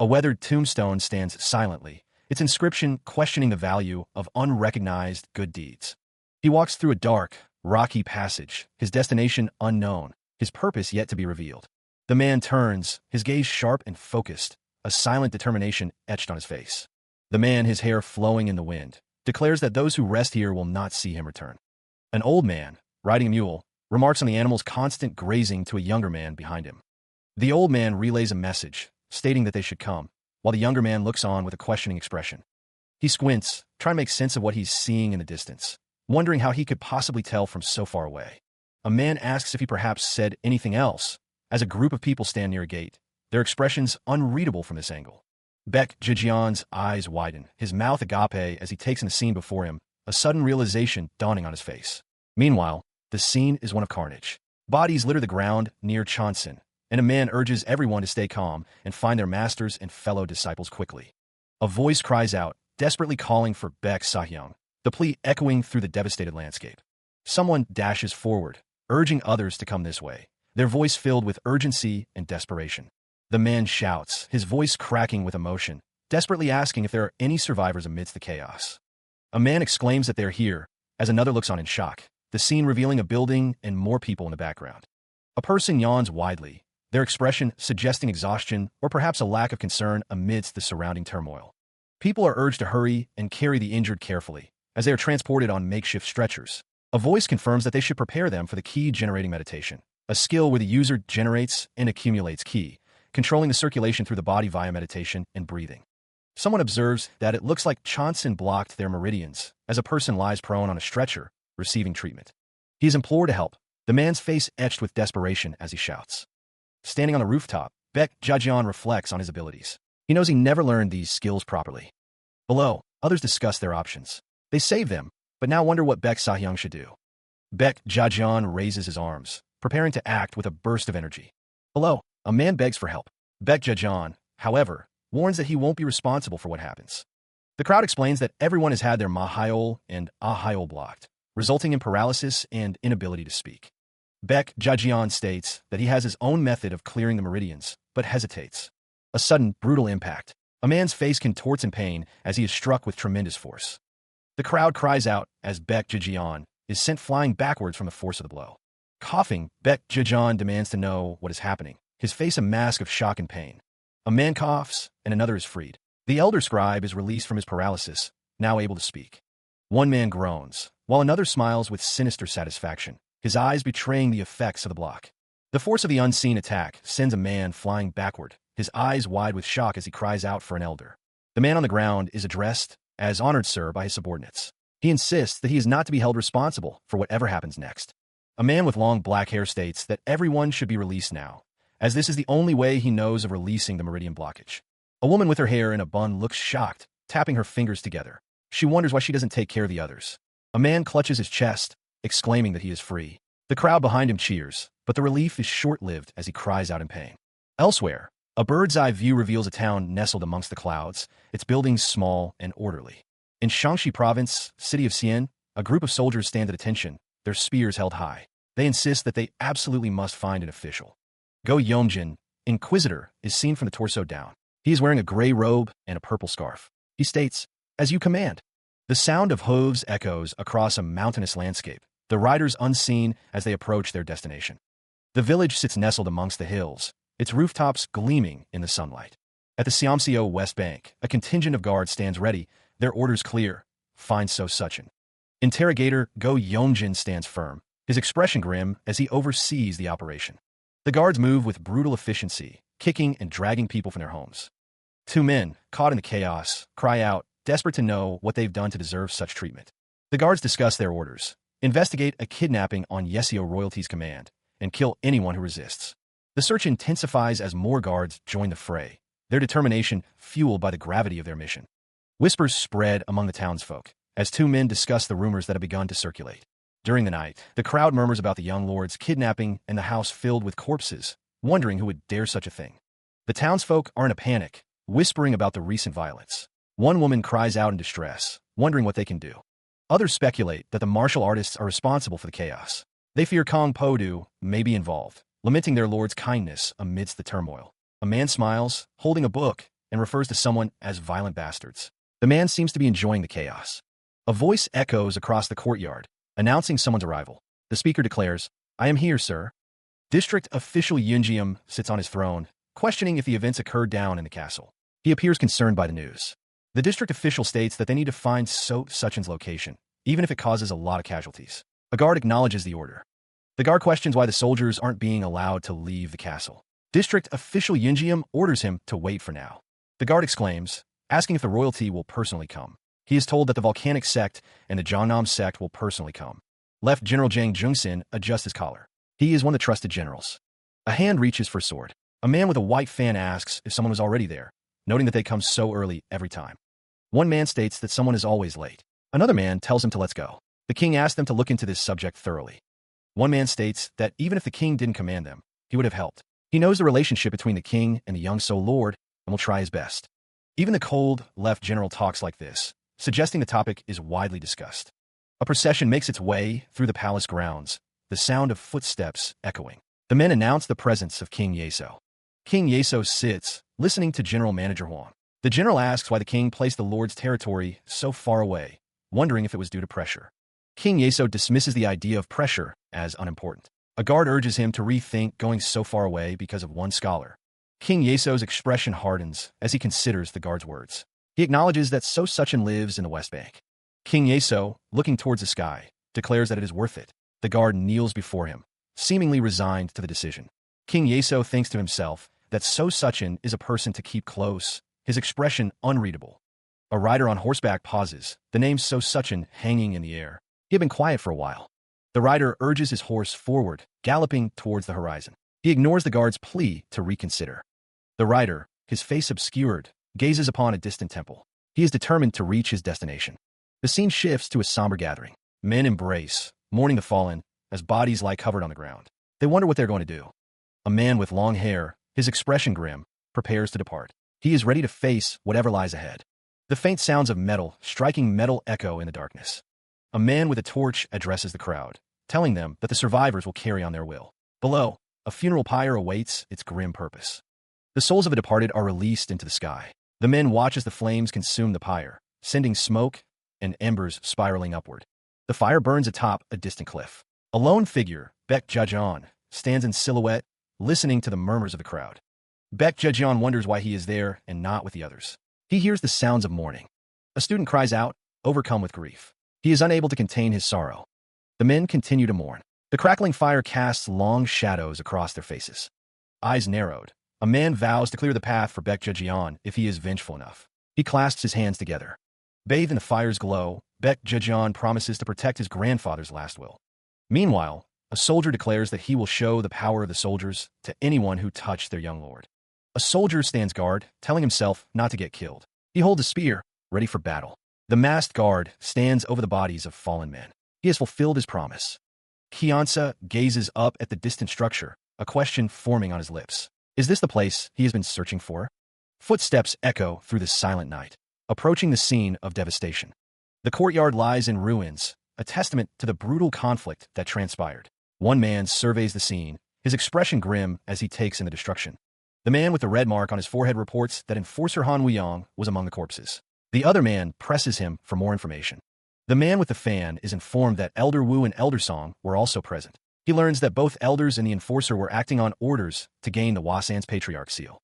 A weathered tombstone stands silently, its inscription questioning the value of unrecognized good deeds. He walks through a dark, rocky passage, his destination unknown, his purpose yet to be revealed. The man turns, his gaze sharp and focused, a silent determination etched on his face. The man, his hair flowing in the wind, declares that those who rest here will not see him return. An old man, riding a mule, remarks on the animal's constant grazing to a younger man behind him. The old man relays a message, stating that they should come, while the younger man looks on with a questioning expression. He squints, trying to make sense of what he's seeing in the distance, wondering how he could possibly tell from so far away. A man asks if he perhaps said anything else, as a group of people stand near a gate, their expressions unreadable from this angle. Baek Jajian's eyes widen, his mouth agape as he takes in the scene before him, a sudden realization dawning on his face. Meanwhile, the scene is one of carnage. Bodies litter the ground near Chonsen, and a man urges everyone to stay calm and find their masters and fellow disciples quickly. A voice cries out, desperately calling for Baek Sahyang, the plea echoing through the devastated landscape. Someone dashes forward, urging others to come this way, their voice filled with urgency and desperation. The man shouts, his voice cracking with emotion, desperately asking if there are any survivors amidst the chaos. A man exclaims that they're here, as another looks on in shock, the scene revealing a building and more people in the background. A person yawns widely, their expression suggesting exhaustion or perhaps a lack of concern amidst the surrounding turmoil. People are urged to hurry and carry the injured carefully, as they are transported on makeshift stretchers. A voice confirms that they should prepare them for the ki-generating meditation, a skill where the user generates and accumulates ki, controlling the circulation through the body via meditation and breathing. Someone observes that it looks like Chonsen blocked their meridians as a person lies prone on a stretcher, receiving treatment. He is implored to help, the man's face etched with desperation as he shouts. Standing on the rooftop, Baek Jajian reflects on his abilities. He knows he never learned these skills properly. Below, others discuss their options. They save them, but now wonder what Baek Sahyang should do. Baek Jajian raises his arms, preparing to act with a burst of energy. Below, a man begs for help. Baek Jajian, however, warns that he won't be responsible for what happens. The crowd explains that everyone has had their mahayol and ahayol blocked, resulting in paralysis and inability to speak. Baek Jajian states that he has his own method of clearing the meridians, but hesitates. A sudden, brutal impact. A man's face contorts in pain as he is struck with tremendous force. The crowd cries out as Baek Jajian is sent flying backwards from the force of the blow. Coughing, Baek Jajian demands to know what is happening, his face a mask of shock and pain. A man coughs, and another is freed. The elder scribe is released from his paralysis, now able to speak. One man groans, while another smiles with sinister satisfaction, his eyes betraying the effects of the block. The force of the unseen attack sends a man flying backward, his eyes wide with shock as he cries out for an elder. The man on the ground is addressed as honored sir by his subordinates. He insists that he is not to be held responsible for whatever happens next. A man with long black hair states that everyone should be released now, as this is the only way he knows of releasing the meridian blockage. A woman with her hair in a bun looks shocked, tapping her fingers together. She wonders why she doesn't take care of the others. A man clutches his chest, exclaiming that he is free. The crowd behind him cheers, but the relief is short-lived as he cries out in pain. Elsewhere, a bird's-eye view reveals a town nestled amongst the clouds, its buildings small and orderly. In Shaanxi Province, city of Xi'an, a group of soldiers stand at attention, their spears held high. They insist that they absolutely must find an official. Go Yeomjin, Inquisitor, is seen from the torso down. He is wearing a gray robe and a purple scarf. He states, "As you command." The sound of hooves echoes across a mountainous landscape, the riders unseen as they approach their destination. The village sits nestled amongst the hills, its rooftops gleaming in the sunlight. At the Seomseo West Bank, a contingent of guards stands ready, their orders clear. Find So Suchin. Interrogator Go Yeomjin stands firm, his expression grim as he oversees the operation. The guards move with brutal efficiency, kicking and dragging people from their homes. Two men, caught in the chaos, cry out, desperate to know what they've done to deserve such treatment. The guards discuss their orders, investigate a kidnapping on Yeseo royalty's command, and kill anyone who resists. The search intensifies as more guards join the fray, their determination fueled by the gravity of their mission. Whispers spread among the townsfolk as two men discuss the rumors that have begun to circulate. During the night, the crowd murmurs about the young lord's kidnapping and the house filled with corpses, wondering who would dare such a thing. The townsfolk are in a panic, whispering about the recent violence. One woman cries out in distress, wondering what they can do. Others speculate that the martial artists are responsible for the chaos. They fear Kong Podu may be involved, lamenting their lord's kindness amidst the turmoil. A man smiles, holding a book, and refers to someone as violent bastards. The man seems to be enjoying the chaos. A voice echoes across the courtyard, announcing someone's arrival. The speaker declares, "I am here, sir." District official Yunjium sits on his throne, questioning if the events occurred down in the castle. He appears concerned by the news. The district official states that they need to find So Suchin's location, even if it causes a lot of casualties. A guard acknowledges the order. The guard questions why the soldiers aren't being allowed to leave the castle. District official Yunjium orders him to wait for now. The guard exclaims, asking if the royalty will personally come. He is told that the volcanic sect and the Jeonnam sect will personally come. Left General Jang Jungsin adjusts his collar. He is one of the trusted generals. A hand reaches for sword. A man with a white fan asks if someone was already there, noting that they come so early every time. One man states that someone is always late. Another man tells him to let's go. The king asks them to look into this subject thoroughly. One man states that even if the king didn't command them, he would have helped. He knows the relationship between the king and the young So Lord and will try his best. Even the cold, left general talks like this, suggesting the topic is widely discussed. A procession makes its way through the palace grounds, the sound of footsteps echoing. The men announce the presence of King Yeso. King Yeso sits, listening to General Manager Huang. The general asks why the king placed the lord's territory so far away, wondering if it was due to pressure. King Yeso dismisses the idea of pressure as unimportant. A guard urges him to rethink going so far away because of one scholar. King Yeso's expression hardens as he considers the guard's words. He acknowledges that So Suchin lives in the West Bank. King Yeso, looking towards the sky, declares that it is worth it. The guard kneels before him, seemingly resigned to the decision. King Yeso thinks to himself that So Suchin is a person to keep close, his expression unreadable. A rider on horseback pauses, the name So Suchin hanging in the air. He had been quiet for a while. The rider urges his horse forward, galloping towards the horizon. He ignores the guard's plea to reconsider. The rider, his face obscured, gazes upon a distant temple. He is determined to reach his destination. The scene shifts to a somber gathering. Men embrace, mourning the fallen, as bodies lie covered on the ground. They wonder what they're going to do. A man with long hair, his expression grim, prepares to depart. He is ready to face whatever lies ahead. The faint sounds of metal striking metal echo in the darkness. A man with a torch addresses the crowd, telling them that the survivors will carry on their will. Below, a funeral pyre awaits its grim purpose. The souls of the departed are released into the sky. The men watch as the flames consume the pyre, sending smoke and embers spiraling upward. The fire burns atop a distant cliff. A lone figure, Baek Jajeon, stands in silhouette, listening to the murmurs of the crowd. Baek Jajeon wonders why he is there and not with the others. He hears the sounds of mourning. A student cries out, overcome with grief. He is unable to contain his sorrow. The men continue to mourn. The crackling fire casts long shadows across their faces. Eyes narrowed, a man vows to clear the path for Baek Jajeon if he is vengeful enough. He clasps his hands together. Bathed in the fire's glow, Baek Jajeon promises to protect his grandfather's last will. Meanwhile, a soldier declares that he will show the power of the soldiers to anyone who touched their young lord. A soldier stands guard, telling himself not to get killed. He holds a spear, ready for battle. The masked guard stands over the bodies of fallen men. He has fulfilled his promise. Kyansa gazes up at the distant structure, a question forming on his lips. Is this the place he has been searching for? Footsteps echo through the silent night, approaching the scene of devastation. The courtyard lies in ruins, a testament to the brutal conflict that transpired. One man surveys the scene, his expression grim as he takes in the destruction. The man with the red mark on his forehead reports that Enforcer Han Wuyong was among the corpses. The other man presses him for more information. The man with the fan is informed that Elder Wu and Elder Song were also present. He learns that both elders and the enforcer were acting on orders to gain the Wasan's patriarch seal.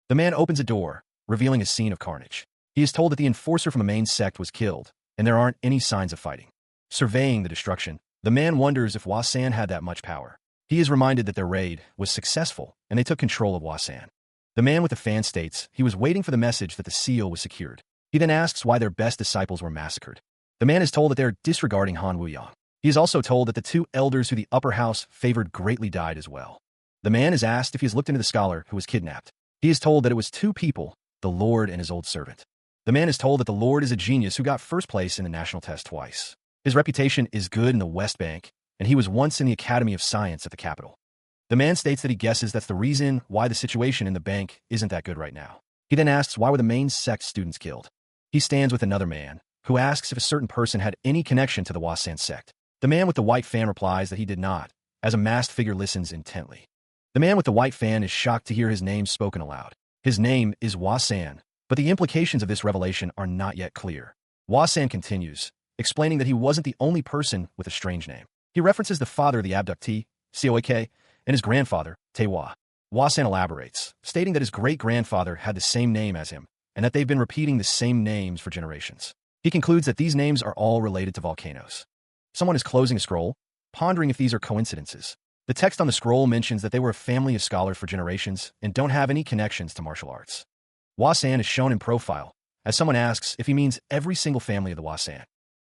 The man opens a door, revealing a scene of carnage. He is told that the enforcer from the main sect was killed, and there aren't any signs of fighting. Surveying the destruction, the man wonders if Wasan had that much power. He is reminded that their raid was successful, and they took control of Wasan. The man with the fan states he was waiting for the message that the seal was secured. He then asks why their best disciples were massacred. The man is told that they are disregarding Han Wuyang. He is also told that the two elders who the upper house favored greatly died as well. The man is asked if he has looked into the scholar who was kidnapped. He is told that it was two people, the Lord and his old servant. The man is told that the Lord is a genius who got first place in the national test twice. His reputation is good in the West Bank, and he was once in the Academy of Science at the capital. The man states that he guesses that's the reason why the situation in the bank isn't that good right now. He then asks why were the main sect students killed. He stands with another man, who asks if a certain person had any connection to the Wasan sect. The man with the white fan replies that he did not, as a masked figure listens intently. The man with the white fan is shocked to hear his name spoken aloud. His name is Wasan, but the implications of this revelation are not yet clear. Wasan continues, explaining that he wasn't the only person with a strange name. He references the father of the abductee, Coak, and his grandfather, Taewa. Wasan elaborates, stating that his great-grandfather had the same name as him, and that they've been repeating the same names for generations. He concludes that these names are all related to volcanoes. Someone is closing a scroll, pondering if these are coincidences. The text on the scroll mentions that they were a family of scholars for generations and don't have any connections to martial arts. Wasan is shown in profile, as someone asks if he means every single family of the Wasan.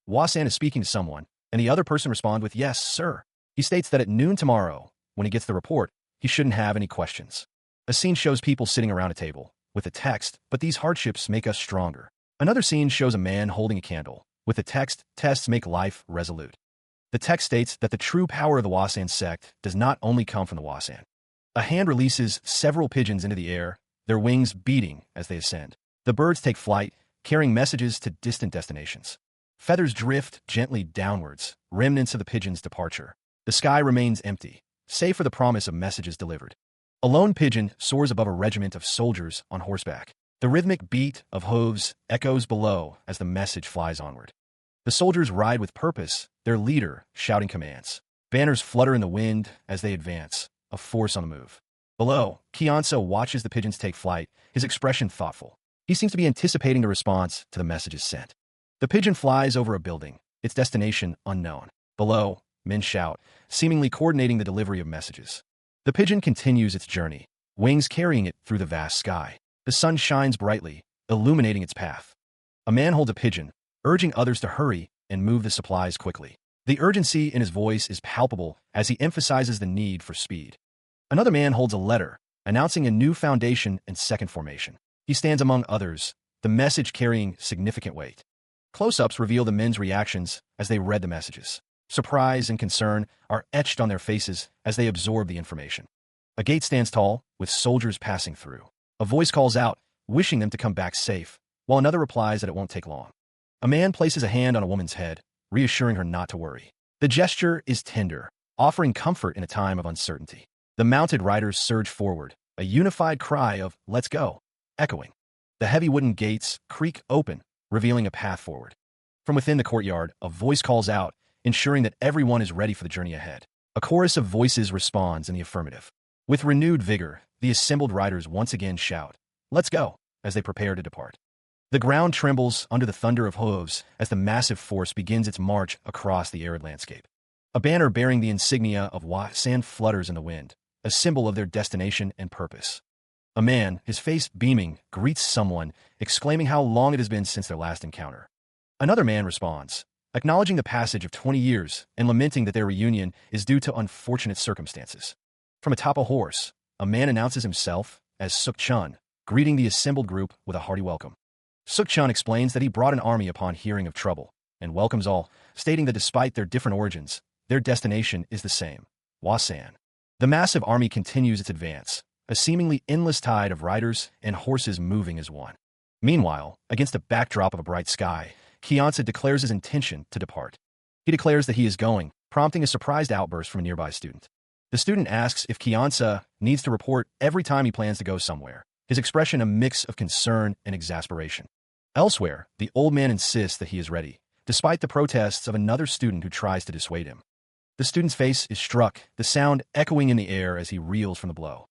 Wasan is speaking to someone, and the other person responds with, "Yes, sir." He states that at noon tomorrow, when he gets the report, he shouldn't have any questions. A scene shows people sitting around a table, with the text, "But these hardships make us stronger." Another scene shows a man holding a candle, with the text, "Tests make life resolute." The text states that the true power of the Wasan sect does not only come from the Wasan. A hand releases several pigeons into the air, their wings beating as they ascend. The birds take flight, carrying messages to distant destinations. Feathers drift gently downwards, remnants of the pigeon's departure. The sky remains empty, save for the promise of messages delivered. A lone pigeon soars above a regiment of soldiers on horseback. The rhythmic beat of hooves echoes below as the message flies onward. The soldiers ride with purpose, their leader shouting commands. Banners flutter in the wind as they advance, a force on the move. Below, Kianso watches the pigeons take flight, his expression thoughtful. He seems to be anticipating the response to the messages sent. The pigeon flies over a building, its destination unknown. Below, men shout, seemingly coordinating the delivery of messages. The pigeon continues its journey, wings carrying it through the vast sky. The sun shines brightly, illuminating its path. A man holds a pigeon, urging others to hurry and move the supplies quickly. The urgency in his voice is palpable as he emphasizes the need for speed. Another man holds a letter, announcing a new foundation and second formation. He stands among others, the message carrying significant weight. Close-ups reveal the men's reactions as they read the messages. Surprise and concern are etched on their faces as they absorb the information. A gate stands tall, with soldiers passing through. A voice calls out, wishing them to come back safe, while another replies that it won't take long. A man places a hand on a woman's head, reassuring her not to worry. The gesture is tender, offering comfort in a time of uncertainty. The mounted riders surge forward, a unified cry of, "Let's go," echoing. The heavy wooden gates creak open, revealing a path forward. From within the courtyard, a voice calls out, ensuring that everyone is ready for the journey ahead. A chorus of voices responds in the affirmative. With renewed vigor, the assembled riders once again shout, "Let's go," as they prepare to depart. The ground trembles under the thunder of hooves as the massive force begins its march across the arid landscape. A banner bearing the insignia of Wasan flutters in the wind, a symbol of their destination and purpose. A man, his face beaming, greets someone, exclaiming how long it has been since their last encounter. Another man responds, acknowledging the passage of 20 years and lamenting that their reunion is due to unfortunate circumstances. From atop a horse, a man announces himself as Suk-chun, greeting the assembled group with a hearty welcome. Suk-chun explains that he brought an army upon hearing of trouble, and welcomes all, stating that despite their different origins, their destination is the same, Wasan. The massive army continues its advance, a seemingly endless tide of riders and horses moving as one. Meanwhile, against a backdrop of a bright sky, Kiansa declares his intention to depart. He declares that he is going, prompting a surprised outburst from a nearby student. The student asks if Kiansa needs to report every time he plans to go somewhere, his expression a mix of concern and exasperation. Elsewhere, the old man insists that he is ready, despite the protests of another student who tries to dissuade him. The student's face is struck, the sound echoing in the air as he reels from the blow.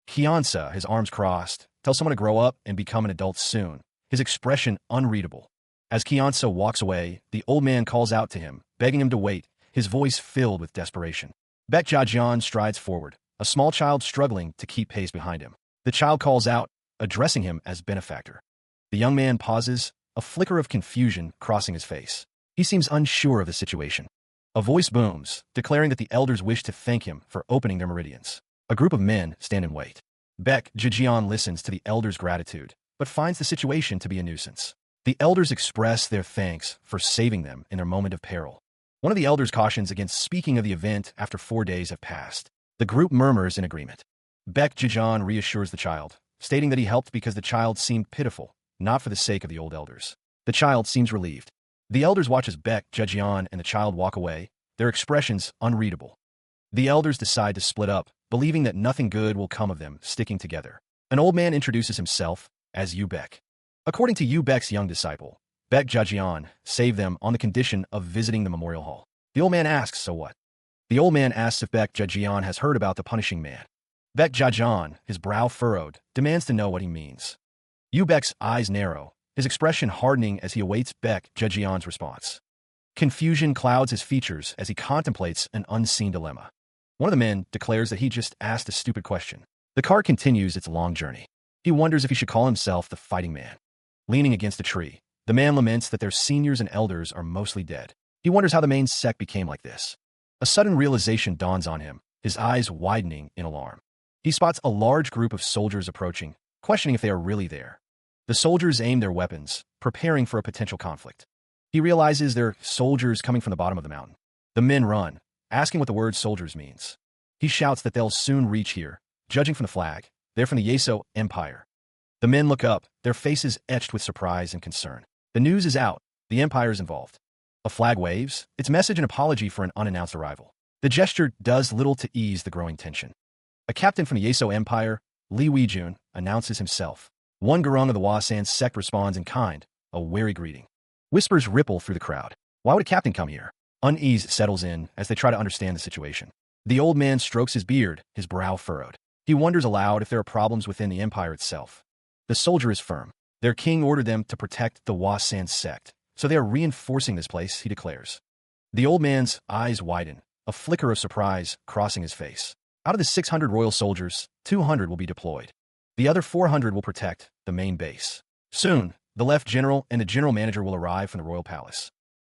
Kiansa, his arms crossed, tells someone to grow up and become an adult soon, his expression unreadable. As Kiansa walks away, the old man calls out to him, begging him to wait, his voice filled with desperation. Baek Jajian strides forward, a small child struggling to keep pace behind him. The child calls out, addressing him as benefactor. The young man pauses, a flicker of confusion crossing his face. He seems unsure of the situation. A voice booms, declaring that the elders wish to thank him for opening their meridians. A group of men stand in wait. Baek Jajian listens to the elders' gratitude, but finds the situation to be a nuisance. The elders express their thanks for saving them in their moment of peril. One of the elders cautions against speaking of the event after 4 days have passed. The group murmurs in agreement. Baek Jajian reassures the child, stating that he helped because the child seemed pitiful, not for the sake of the old elders. The child seems relieved. The elders watch as Baek Jajian and the child walk away, their expressions unreadable. The elders decide to split up, believing that nothing good will come of them sticking together. An old man introduces himself as Yu Baek. According to Yu Baek's young disciple, Baek Jajian saved them on the condition of visiting the memorial hall. The old man asks, so what? The old man asks if Baek Jajian has heard about the punishing man. Baek Jajian, his brow furrowed, demands to know what he means. Yu Baek's eyes narrow, his expression hardening as he awaits Baek Jajian's response. Confusion clouds his features as he contemplates an unseen dilemma. One of the men declares that he just asked a stupid question. The cart continues its long journey. He wonders if he should call himself the fighting man. Leaning against a tree, the man laments that their seniors and elders are mostly dead. He wonders how the main sect became like this. A sudden realization dawns on him, his eyes widening in alarm. He spots a large group of soldiers approaching, questioning if they are really there. The soldiers aim their weapons, preparing for a potential conflict. He realizes they're soldiers coming from the bottom of the mountain. The men run, asking what the word soldiers means. He shouts that they'll soon reach here. Judging from the flag, they're from the Yeso Empire. The men look up, their faces etched with surprise and concern. The news is out. The Empire's involved. A flag waves, its message an apology for an unannounced arrival. The gesture does little to ease the growing tension. A captain from the Yeso Empire, Li Weijun, announces himself. One Gurung of the Wasan sect responds in kind, a wary greeting. Whispers ripple through the crowd. Why would a captain come here? Unease settles in as they try to understand the situation. The old man strokes his beard, his brow furrowed. He wonders aloud if there are problems within the empire itself. The soldier is firm. Their king ordered them to protect the Wasan sect, so they are reinforcing this place, he declares. The old man's eyes widen, a flicker of surprise crossing his face. Out of the 600 royal soldiers, 200 will be deployed. The other 400 will protect the main base. Soon, the left general and the general manager will arrive from the royal palace.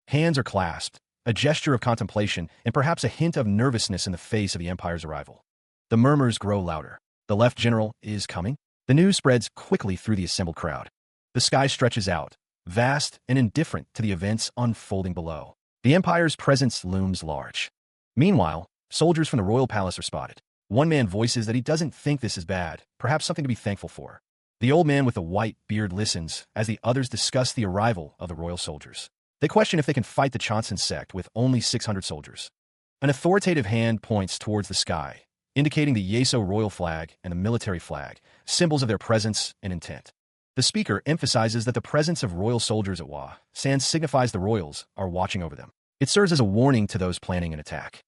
Hands are clasped, a gesture of contemplation and perhaps a hint of nervousness in the face of the empire's arrival. The murmurs grow louder. The left general is coming. The news spreads quickly through the assembled crowd. The sky stretches out, vast and indifferent to the events unfolding below. The empire's presence looms large. Meanwhile, soldiers from the royal palace are spotted. One man voices that he doesn't think this is bad, perhaps something to be thankful for. The old man with the white beard listens as the others discuss the arrival of the royal soldiers. They question if they can fight the Chanson sect with only 600 soldiers. An authoritative hand points towards the sky, indicating the Yeso royal flag and the military flag, symbols of their presence and intent. The speaker emphasizes that the presence of royal soldiers at San signifies the royals are watching over them. It serves as a warning to those planning an attack.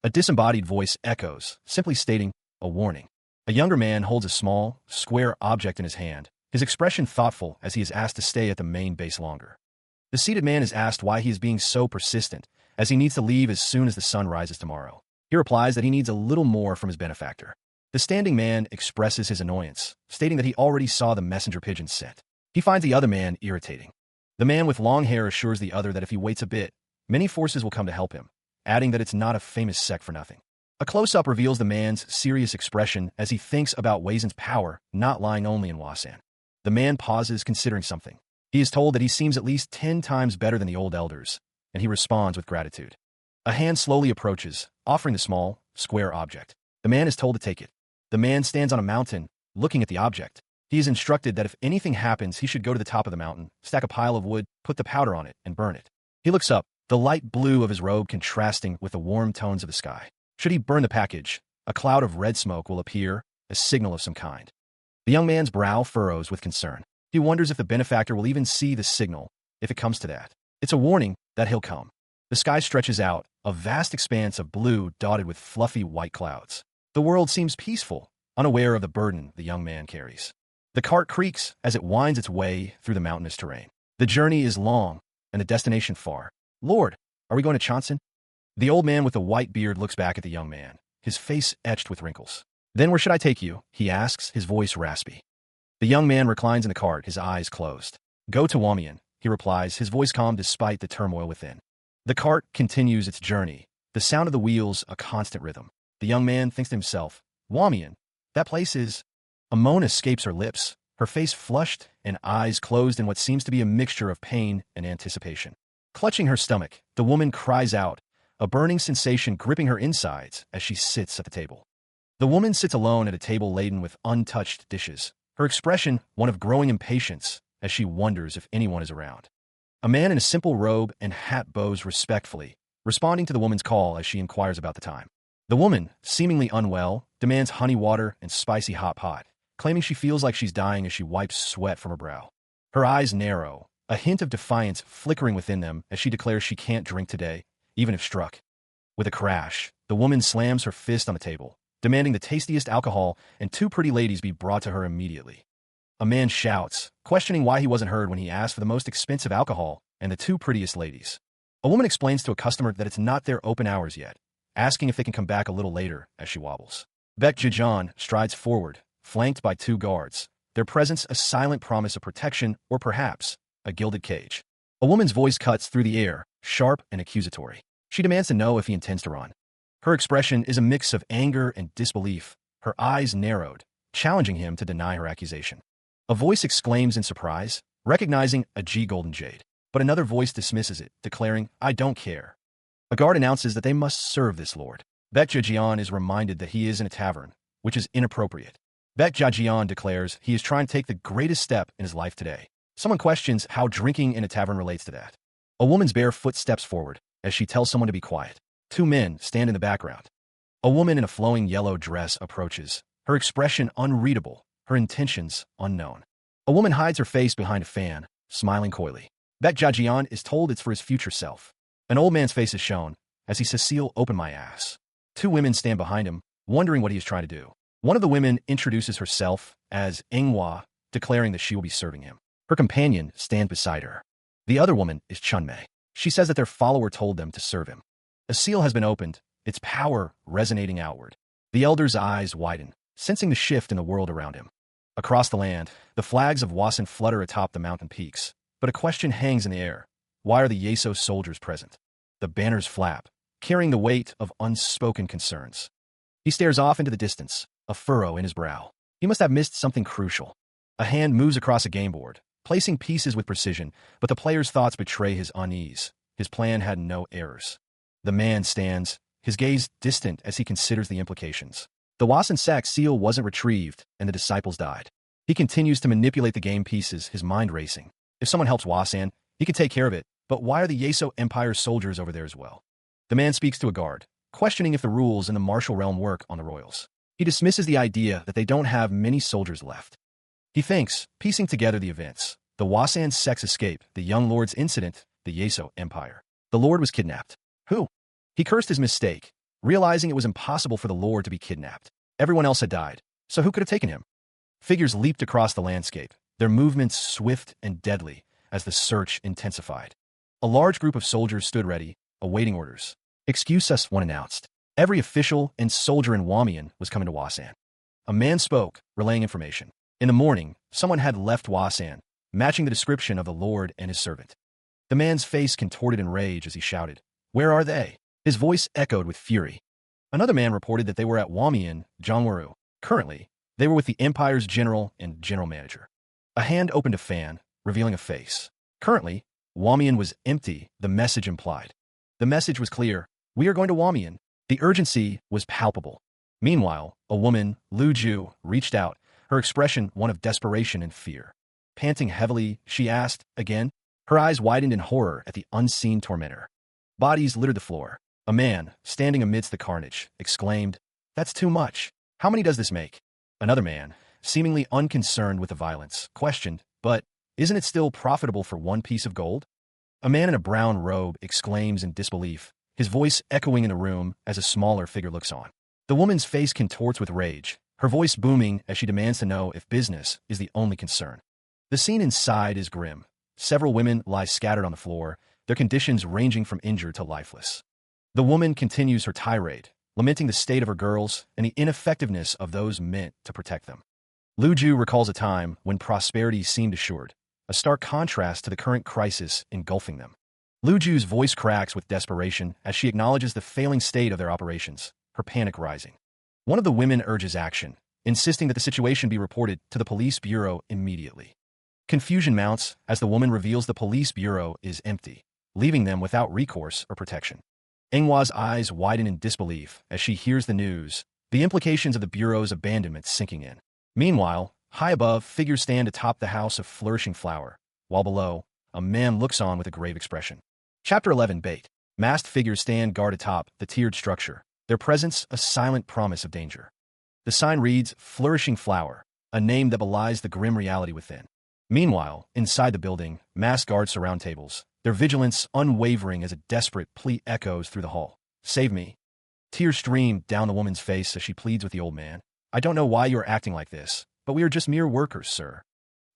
A disembodied voice echoes, simply stating, a warning. A younger man holds a small, square object in his hand, his expression thoughtful as he is asked to stay at the main base longer. The seated man is asked why he is being so persistent, as he needs to leave as soon as the sun rises tomorrow. He replies that he needs a little more from his benefactor. The standing man expresses his annoyance, stating that he already saw the messenger pigeon sent. He finds the other man irritating. The man with long hair assures the other that if he waits a bit, many forces will come to help him, adding that it's not a famous sect for nothing. A close-up reveals the man's serious expression as he thinks about Weizen's power not lying only in Wasan. The man pauses, considering something. He is told that he seems at least 10 times better than the old elders, and he responds with gratitude. A hand slowly approaches, offering the small, square object. The man is told to take it. The man stands on a mountain, looking at the object. He is instructed that if anything happens, he should go to the top of the mountain, stack a pile of wood, put the powder on it, and burn it. He looks up, the light blue of his robe contrasting with the warm tones of the sky. Should he burn the package, a cloud of red smoke will appear, a signal of some kind. The young man's brow furrows with concern. He wonders if the benefactor will even see the signal, if it comes to that. It's a warning that he'll come. The sky stretches out, a vast expanse of blue dotted with fluffy white clouds. The world seems peaceful, unaware of the burden the young man carries. The cart creaks as it winds its way through the mountainous terrain. The journey is long, and the destination far. Lord, are we going to Chonson? The old man with the white beard looks back at the young man, his face etched with wrinkles. Then where should I take you? He asks, his voice raspy. The young man reclines in the cart, his eyes closed. Go to Wamian, he replies, his voice calm despite the turmoil within. The cart continues its journey, the sound of the wheels a constant rhythm. The young man thinks to himself, Wamian, that place is... A moan escapes her lips, her face flushed and eyes closed in what seems to be a mixture of pain and anticipation. Clutching her stomach, the woman cries out, a burning sensation gripping her insides as she sits at the table. The woman sits alone at a table laden with untouched dishes, her expression one of growing impatience as she wonders if anyone is around. A man in a simple robe and hat bows respectfully, responding to the woman's call as she inquires about the time. The woman, seemingly unwell, demands honey water and spicy hot pot, claiming she feels like she's dying as she wipes sweat from her brow. Her eyes narrow, a hint of defiance flickering within them as she declares she can't drink today, even if struck. With a crash, the woman slams her fist on the table, demanding the tastiest alcohol and 2 pretty ladies be brought to her immediately. A man shouts, questioning why he wasn't heard when he asked for the most expensive alcohol and the 2 prettiest ladies. A woman explains to a customer that it's not their open hours yet, asking if they can come back a little later as she wobbles. Baek Jajan strides forward, flanked by 2 guards, their presence a silent promise of protection or perhaps a gilded cage. A woman's voice cuts through the air, sharp and accusatory. She demands to know if he intends to run. Her expression is a mix of anger and disbelief, her eyes narrowed, challenging him to deny her accusation. A voice exclaims in surprise, recognizing a G Golden Jade, but another voice dismisses it, declaring, I don't care. A guard announces that they must serve this lord. Baek Jajian is reminded that he is in a tavern, which is inappropriate. Baek Jajian declares he is trying to take the greatest step in his life today. Someone questions how drinking in a tavern relates to that. A woman's bare foot steps forward as she tells someone to be quiet. 2 men stand in the background. A woman in a flowing yellow dress approaches, her expression unreadable, her intentions unknown. A woman hides her face behind a fan, smiling coyly. Baek Jajian is told it's for his future self. An old man's face is shown as he says, Cecile, open my ass. 2 women stand behind him, wondering what he is trying to do. One of the women introduces herself as Manhwa, declaring that she will be serving him. Her companion stands beside her. The other woman is Chunmei. She says that their follower told them to serve him. A seal has been opened, its power resonating outward. The elder's eyes widen, sensing the shift in the world around him. Across the land, the flags of Wasan flutter atop the mountain peaks, but a question hangs in the air. Why are the Yeso soldiers present? The banners flap, carrying the weight of unspoken concerns. He stares off into the distance, a furrow in his brow. He must have missed something crucial. A hand moves across a game board, placing pieces with precision, but the player's thoughts betray his unease. His plan had no errors. The man stands, his gaze distant as he considers the implications. The Wasan sack seal wasn't retrieved, and the disciples died. He continues to manipulate the game pieces, his mind racing. If someone helps Wasan, he can take care of it, but why are the Yeso Empire soldiers over there as well? The man speaks to a guard, questioning if the rules in the martial realm work on the royals. He dismisses the idea that they don't have many soldiers left. He thinks, piecing together the events, the Wasan sex escape, the young lord's incident, the Yeso Empire. The lord was kidnapped. Who? He cursed his mistake, realizing it was impossible for the lord to be kidnapped. Everyone else had died, so who could have taken him? Figures leaped across the landscape, their movements swift and deadly as the search intensified. A large group of soldiers stood ready, awaiting orders. Excuse us, one announced. Every official and soldier in Wamian was coming to Wasan. A man spoke, relaying information. In the morning, someone had left Wasan, matching the description of the lord and his servant. The man's face contorted in rage as he shouted, Where are they? His voice echoed with fury. Another man reported that they were at Wamian, Jongwaru. Currently, they were with the Empire's general and general manager. A hand opened a fan, revealing a face. Currently, Wamian was empty, the message implied. The message was clear. We are going to Wamian. The urgency was palpable. Meanwhile, a woman, Lu Ju, reached out, her expression one of desperation and fear. Panting heavily, she asked, again. Her eyes widened in horror at the unseen tormentor. Bodies littered the floor. A man, standing amidst the carnage, exclaimed, "That's too much. How many does this make?" Another man, seemingly unconcerned with the violence, questioned, "But isn't it still profitable for one piece of gold?" A man in a brown robe exclaims in disbelief, his voice echoing in the room as a smaller figure looks on. The woman's face contorts with rage, her voice booming as she demands to know if business is the only concern. The scene inside is grim. Several women lie scattered on the floor, their conditions ranging from injured to lifeless. The woman continues her tirade, lamenting the state of her girls and the ineffectiveness of those meant to protect them. Luju recalls a time when prosperity seemed assured, a stark contrast to the current crisis engulfing them. Luju's voice cracks with desperation as she acknowledges the failing state of their operations, her panic rising. One of the women urges action, insisting that the situation be reported to the police bureau immediately. Confusion mounts as the woman reveals the police bureau is empty, leaving them without recourse or protection. Enghwa's eyes widen in disbelief as she hears the news, the implications of the bureau's abandonment sinking in. Meanwhile, high above, figures stand atop the house of flourishing flower, while below, a man looks on with a grave expression. Chapter 11 Bait. Masked figures stand guard atop the tiered structure, their presence a silent promise of danger. The sign reads, "Flourishing Flower," a name that belies the grim reality within. Meanwhile, inside the building, masked guards surround tables, their vigilance unwavering as a desperate plea echoes through the hall. "Save me." Tears stream down the woman's face as she pleads with the old man. "I don't know why you are acting like this, but we are just mere workers, sir."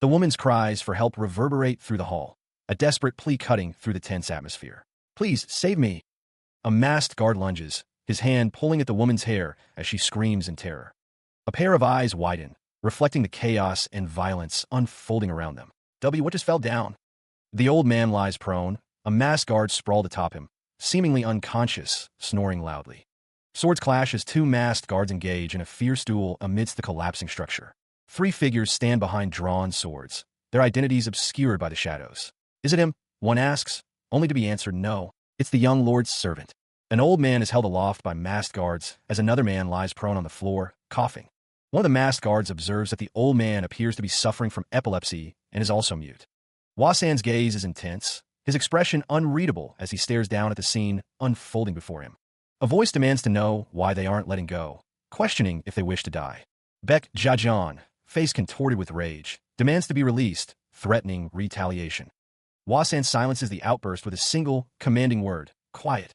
The woman's cries for help reverberate through the hall, a desperate plea cutting through the tense atmosphere. "Please, save me." A masked guard lunges, his hand pulling at the woman's hair as she screams in terror. A pair of eyes widen, reflecting the chaos and violence unfolding around them. What just fell down?" The old man lies prone, a masked guard sprawled atop him, seemingly unconscious, snoring loudly. Swords clash as two masked guards engage in a fierce duel amidst the collapsing structure. Three figures stand behind drawn swords, their identities obscured by the shadows. "Is it him?" one asks, only to be answered no. It's the young lord's servant. An old man is held aloft by masked guards as another man lies prone on the floor, coughing. One of the masked guards observes that the old man appears to be suffering from epilepsy and is also mute. Wasan's gaze is intense, his expression unreadable as he stares down at the scene unfolding before him. A voice demands to know why they aren't letting go, questioning if they wish to die. Baek Jajian, face contorted with rage, demands to be released, threatening retaliation. Wasan silences the outburst with a single, commanding word, "Quiet."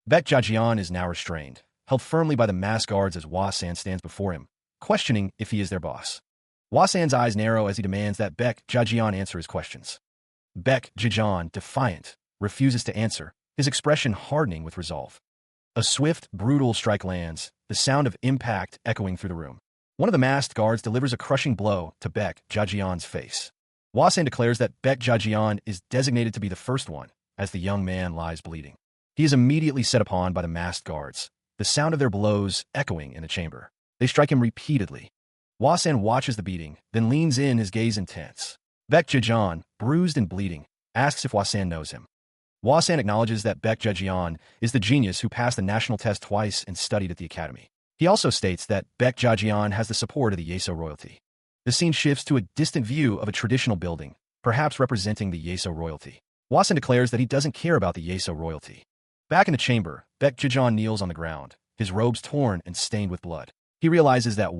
Baek Jajian is now restrained, held firmly by the masked guards as Wasan stands before him, questioning if he is their boss. Wasan's eyes narrow as he demands that Baek Jajian answer his questions. Baek Jajian, defiant, refuses to answer, his expression hardening with resolve. A swift, brutal strike lands, the sound of impact echoing through the room. One of the masked guards delivers a crushing blow to Baek Jajian's face. Wasan declares that Baek Jajian is designated to be the first one, as the young man lies bleeding. He is immediately set upon by the masked guards, the sound of their blows echoing in the chamber. They strike him repeatedly. Wasan watches the beating, then leans in, his gaze intense. Baek Jajian, bruised and bleeding, asks if Wasan knows him. Wasan acknowledges that Baek Jajian is the genius who passed the national test twice and studied at the academy. He also states that Baek Jajian has the support of the Yeso royalty. The scene shifts to a distant view of a traditional building, perhaps representing the Yeso royalty. Wasan declares that he doesn't care about the Yeso royalty. Back in the chamber, Baek Jajian kneels on the ground, his robes torn and stained with blood. He realizes that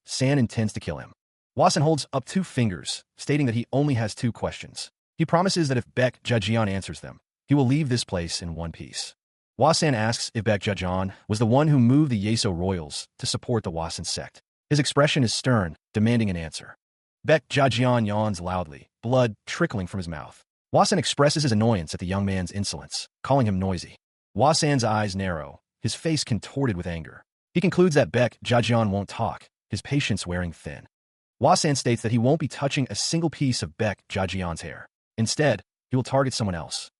San intends to kill him. Wasan holds up two fingers, stating that he only has two questions. He promises that if Baek Jajian answers them, he will leave this place in one piece. Wasan asks if Baek Jajian was the one who moved the Yeso royals to support the Wasan sect. His expression is stern, demanding an answer. Baek Jajian yawns loudly, blood trickling from his mouth. Wasan expresses his annoyance at the young man's insolence, calling him noisy. Wasan's eyes narrow, his face contorted with anger. He concludes that Baek Jajian won't talk, his patience wearing thin. Wasan states that he won't be touching a single piece of Baek Jajian's hair. Instead, he will target someone else.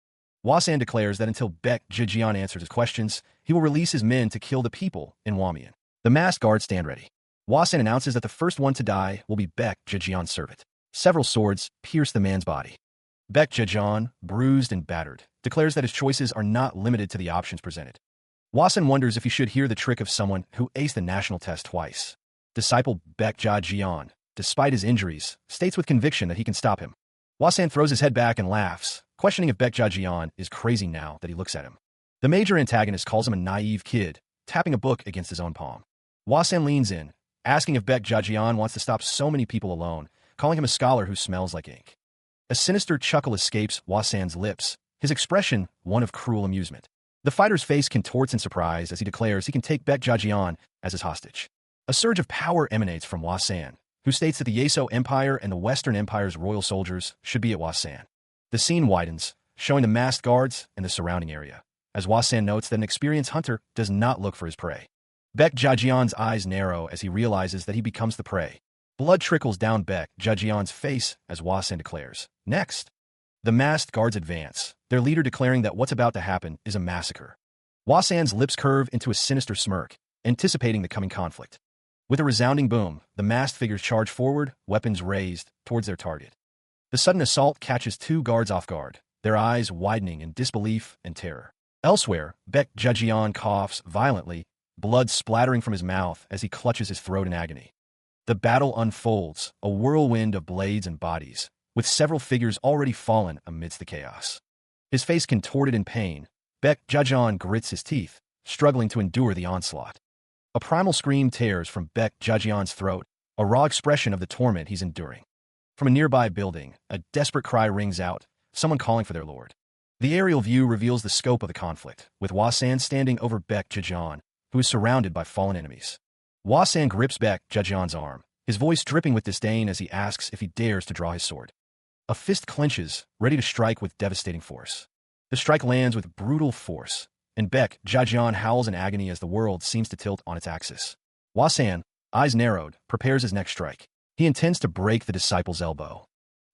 Wasan declares that until Baek Jajian answers his questions, he will release his men to kill the people in Wamian. The masked guards stand ready. Wasan announces that the first one to die will be Baek Jajian's servant. Several swords pierce the man's body. Baek Jajian, bruised and battered, declares that his choices are not limited to the options presented. Wasan wonders if he should hear the trick of someone who aced the national test twice. Disciple Baek Jajian, despite his injuries, states with conviction that he can stop him. Wasan throws his head back and laughs, questioning if Baek Jajian is crazy now that he looks at him. The major antagonist calls him a naive kid, tapping a book against his own palm. Hwa-san leans in, asking if Baek Jajian wants to stop so many people alone, calling him a scholar who smells like ink. A sinister chuckle escapes Hwa-san's lips, his expression one of cruel amusement. The fighter's face contorts in surprise as he declares he can take Baek Jajian as his hostage. A surge of power emanates from Hwa-san, who states that the Yeso Empire and the Western Empire's royal soldiers should be at Hwa-san. The scene widens, showing the masked guards and the surrounding area, as Hwa-san notes that an experienced hunter does not look for his prey. Baek Jajian's eyes narrow as he realizes that he becomes the prey. Blood trickles down Baek Jajian's face as Hwa-san declares, "Next." The masked guards advance, their leader declaring that what's about to happen is a massacre. Hwa-san's lips curve into a sinister smirk, anticipating the coming conflict. With a resounding boom, the masked figures charge forward, weapons raised, towards their target. The sudden assault catches two guards off guard, their eyes widening in disbelief and terror. Elsewhere, Baek Jajian coughs violently, blood splattering from his mouth as he clutches his throat in agony. The battle unfolds, a whirlwind of blades and bodies, with several figures already fallen amidst the chaos. His face contorted in pain, Baek Jajian grits his teeth, struggling to endure the onslaught. A primal scream tears from Baek Jajian's throat, a raw expression of the torment he's enduring. From a nearby building, a desperate cry rings out, someone calling for their lord. The aerial view reveals the scope of the conflict, with Hwa-san standing over Baek Jajian, who is surrounded by fallen enemies. Hwa-san grips Baek Jajian's arm, his voice dripping with disdain as he asks if he dares to draw his sword. A fist clenches, ready to strike with devastating force. The strike lands with brutal force, and Baek Jajian howls in agony as the world seems to tilt on its axis. Hwa-san, eyes narrowed, prepares his next strike. He intends to break the disciple's elbow.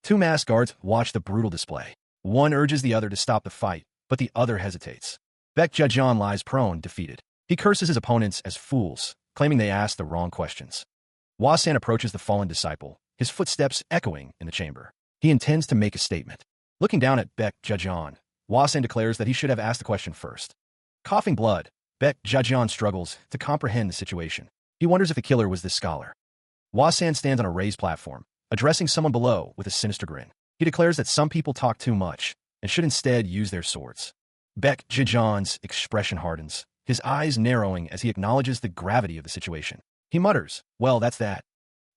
Two masked guards watch the brutal display. One urges the other to stop the fight, but the other hesitates. Baek Jajian lies prone, defeated. He curses his opponents as fools, claiming they asked the wrong questions. Hwa-san approaches the fallen disciple, his footsteps echoing in the chamber. He intends to make a statement. Looking down at Baek Jajian, Hwa-san declares that he should have asked the question first. Coughing blood, Baek Jajian struggles to comprehend the situation. He wonders if the killer was this scholar. Hwa-san stands on a raised platform, addressing someone below with a sinister grin. He declares that some people talk too much and should instead use their swords. Baek Jajian's expression hardens, his eyes narrowing as he acknowledges the gravity of the situation. He mutters, "Well, that's that."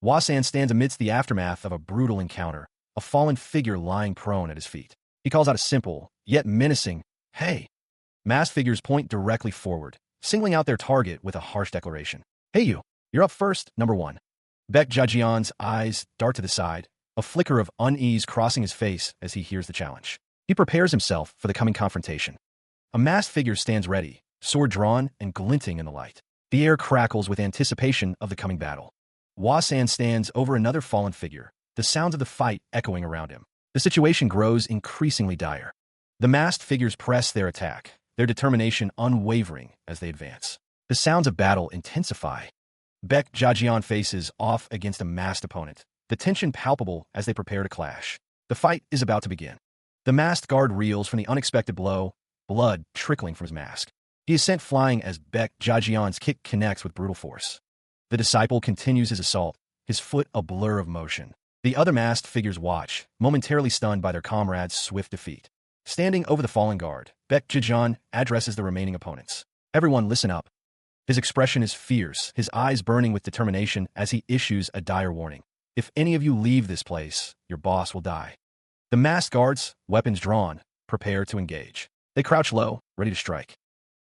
Hwa-san stands amidst the aftermath of a brutal encounter, a fallen figure lying prone at his feet. He calls out a simple, yet menacing, "Hey." Masked figures point directly forward, singling out their target with a harsh declaration. "Hey you, you're up first, number one." Baek Jajian's eyes dart to the side, a flicker of unease crossing his face as he hears the challenge. He prepares himself for the coming confrontation. A masked figure stands ready, sword drawn and glinting in the light. The air crackles with anticipation of the coming battle. Hwa-san stands over another fallen figure, the sounds of the fight echoing around him. The situation grows increasingly dire. The masked figures press their attack, their determination unwavering as they advance. The sounds of battle intensify. Baek Jajian faces off against a masked opponent, the tension palpable as they prepare to clash. The fight is about to begin. The masked guard reels from the unexpected blow, blood trickling from his mask. He is sent flying as Baek Jajian's kick connects with brutal force. The disciple continues his assault, his foot a blur of motion. The other masked figures watch, momentarily stunned by their comrade's swift defeat. Standing over the fallen guard, Baek Jajian addresses the remaining opponents. "Everyone listen up." His expression is fierce, his eyes burning with determination as he issues a dire warning. "If any of you leave this place, your boss will die." The masked guards, weapons drawn, prepare to engage. They crouch low, ready to strike.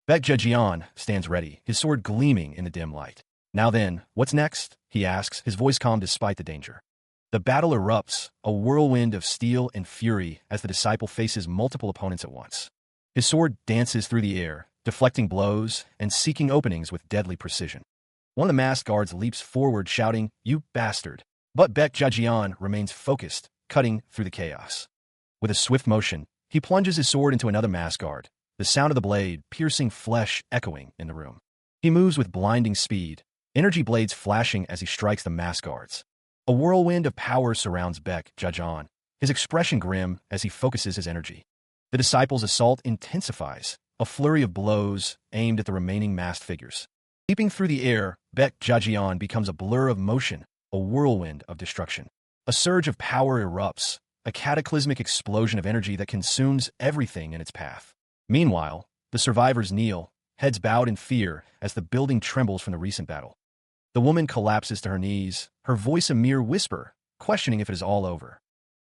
Baek Jajian stands ready, his sword gleaming in the dim light. "Now then, what's next?" he asks, his voice calm despite the danger. The battle erupts, a whirlwind of steel and fury as the disciple faces multiple opponents at once. His sword dances through the air, deflecting blows and seeking openings with deadly precision. One of the masked guards leaps forward, shouting, "You bastard!" But Baek Jajian remains focused, cutting through the chaos. With a swift motion, he plunges his sword into another masked guard, the sound of the blade piercing flesh echoing in the room. He moves with blinding speed, energy blades flashing as he strikes the masked guards. A whirlwind of power surrounds Baek Jajian, his expression grim as he focuses his energy. The disciple's assault intensifies, a flurry of blows aimed at the remaining masked figures. Leaping through the air, Baek Jajian becomes a blur of motion, a whirlwind of destruction. A surge of power erupts, a cataclysmic explosion of energy that consumes everything in its path. Meanwhile, The survivors kneel, heads bowed in fear as the building trembles from the recent battle. The woman collapses to her knees, her voice a mere whisper, questioning if it is all over.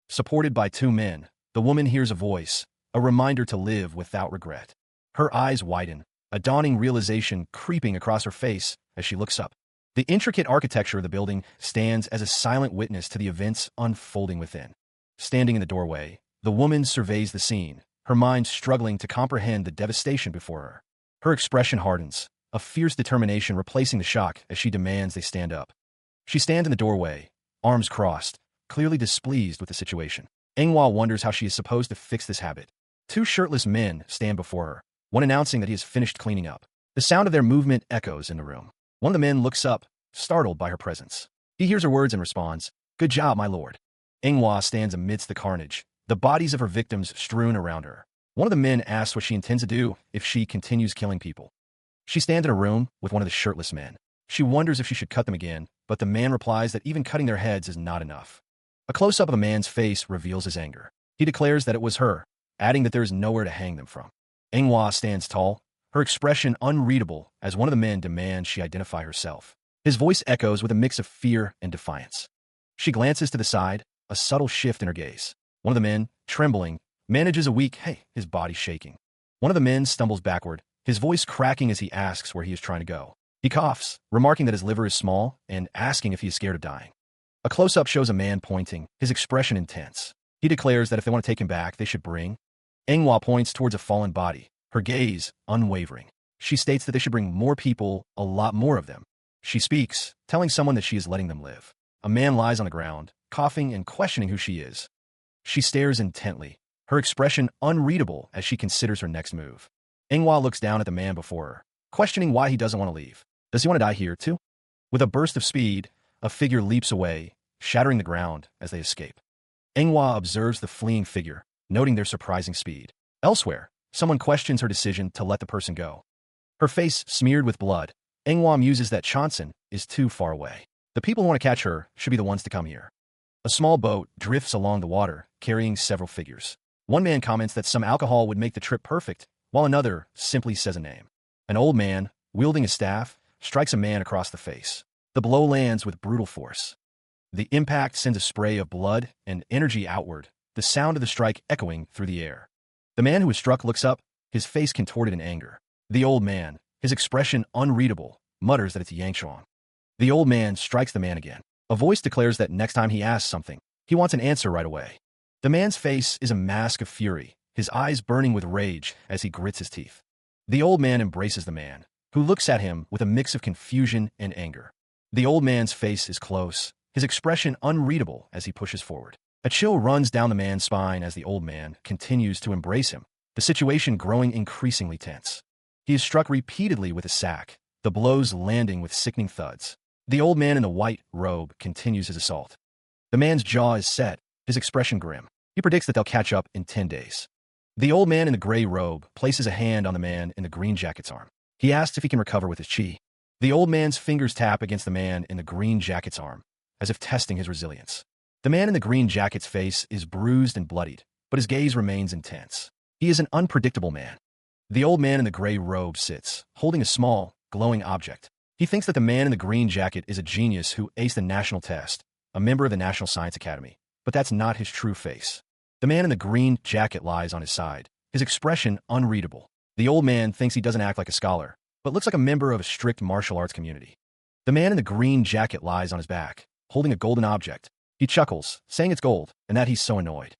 Supported by two men, the woman hears a voice, a reminder to live without regret. Her eyes widen, a dawning realization creeping across her face as she looks up. The intricate architecture of the building stands as a silent witness to the events unfolding within. Standing in the doorway, the woman surveys the scene, her mind struggling to comprehend the devastation before her. Her expression hardens, a fierce determination replacing the shock as she demands they stand up. She stands in the doorway, arms crossed, clearly displeased with the situation. Manhwa wonders how she is supposed to fix this habit. Two shirtless men stand before her, one announcing that he has finished cleaning up. The sound of their movement echoes in the room. One of the men looks up, startled by her presence. He hears her words and responds, "Good job, my lord." Manhwa stands amidst the carnage, the bodies of her victims strewn around her. One of the men asks what she intends to do if she continues killing people. She stands in a room with one of the shirtless men. She wonders if she should cut them again, but the man replies that even cutting their heads is not enough. A close-up of a man's face reveals his anger. He declares that it was her, adding that there is nowhere to hang them from. Manhwa stands tall, her expression unreadable as one of the men demands she identify herself. His voice echoes with a mix of fear and defiance. She glances to the side, a subtle shift in her gaze. One of the men, trembling, manages a weak "hey," his body shaking. One of the men stumbles backward, his voice cracking as he asks where he is trying to go. He coughs, remarking that his liver is small and asking if he is scared of dying. A close-up shows a man pointing, his expression intense. He declares that if they want to take him back, they should bring. Manhwa points towards a fallen body, her gaze unwavering. She states that they should bring more people, a lot more of them. She speaks, telling someone that she is letting them live. A man lies on the ground, coughing and questioning who she is. She stares intently, her expression unreadable as she considers her next move. Manhwa looks down at the man before her, questioning why he doesn't want to leave. Does he want to die here, too? With a burst of speed, a figure leaps away, shattering the ground as they escape. Manhwa observes the fleeing figure, noting their surprising speed. Elsewhere, someone questions her decision to let the person go. Her face smeared with blood, Manhwa muses that Chanson is too far away. The people who want to catch her should be the ones to come here. A small boat drifts along the water, carrying several figures. One man comments that some alcohol would make the trip perfect, while another simply says a name. An old man, wielding a staff, strikes a man across the face. The blow lands with brutal force. The impact sends a spray of blood and energy outward, the sound of the strike echoing through the air. The man who was struck looks up, his face contorted in anger. The old man, his expression unreadable, mutters that it's Yangchuan. The old man strikes the man again. A voice declares that next time he asks something, he wants an answer right away. The man's face is a mask of fury, his eyes burning with rage as he grits his teeth. The old man embraces the man, who looks at him with a mix of confusion and anger. The old man's face is close, his expression unreadable as he pushes forward. A chill runs down the man's spine as the old man continues to embrace him, the situation growing increasingly tense. He is struck repeatedly with a sack, the blows landing with sickening thuds. The old man in the white robe continues his assault. The man's jaw is set, his expression grim. He predicts that they'll catch up in 10 days. The old man in the gray robe places a hand on the man in the green jacket's arm. He asks if he can recover with his chi. The old man's fingers tap against the man in the green jacket's arm, as if testing his resilience. The man in the green jacket's face is bruised and bloodied, but his gaze remains intense. He is an unpredictable man. The old man in the gray robe sits, holding a small, glowing object. He thinks that the man in the green jacket is a genius who aced the national test, a member of the National Science Academy, but that's not his true face. The man in the green jacket lies on his side, his expression unreadable. The old man thinks he doesn't act like a scholar, but looks like a member of a strict martial arts community. The man in the green jacket lies on his back, holding a golden object. He chuckles, saying it's gold, and that he's so annoyed.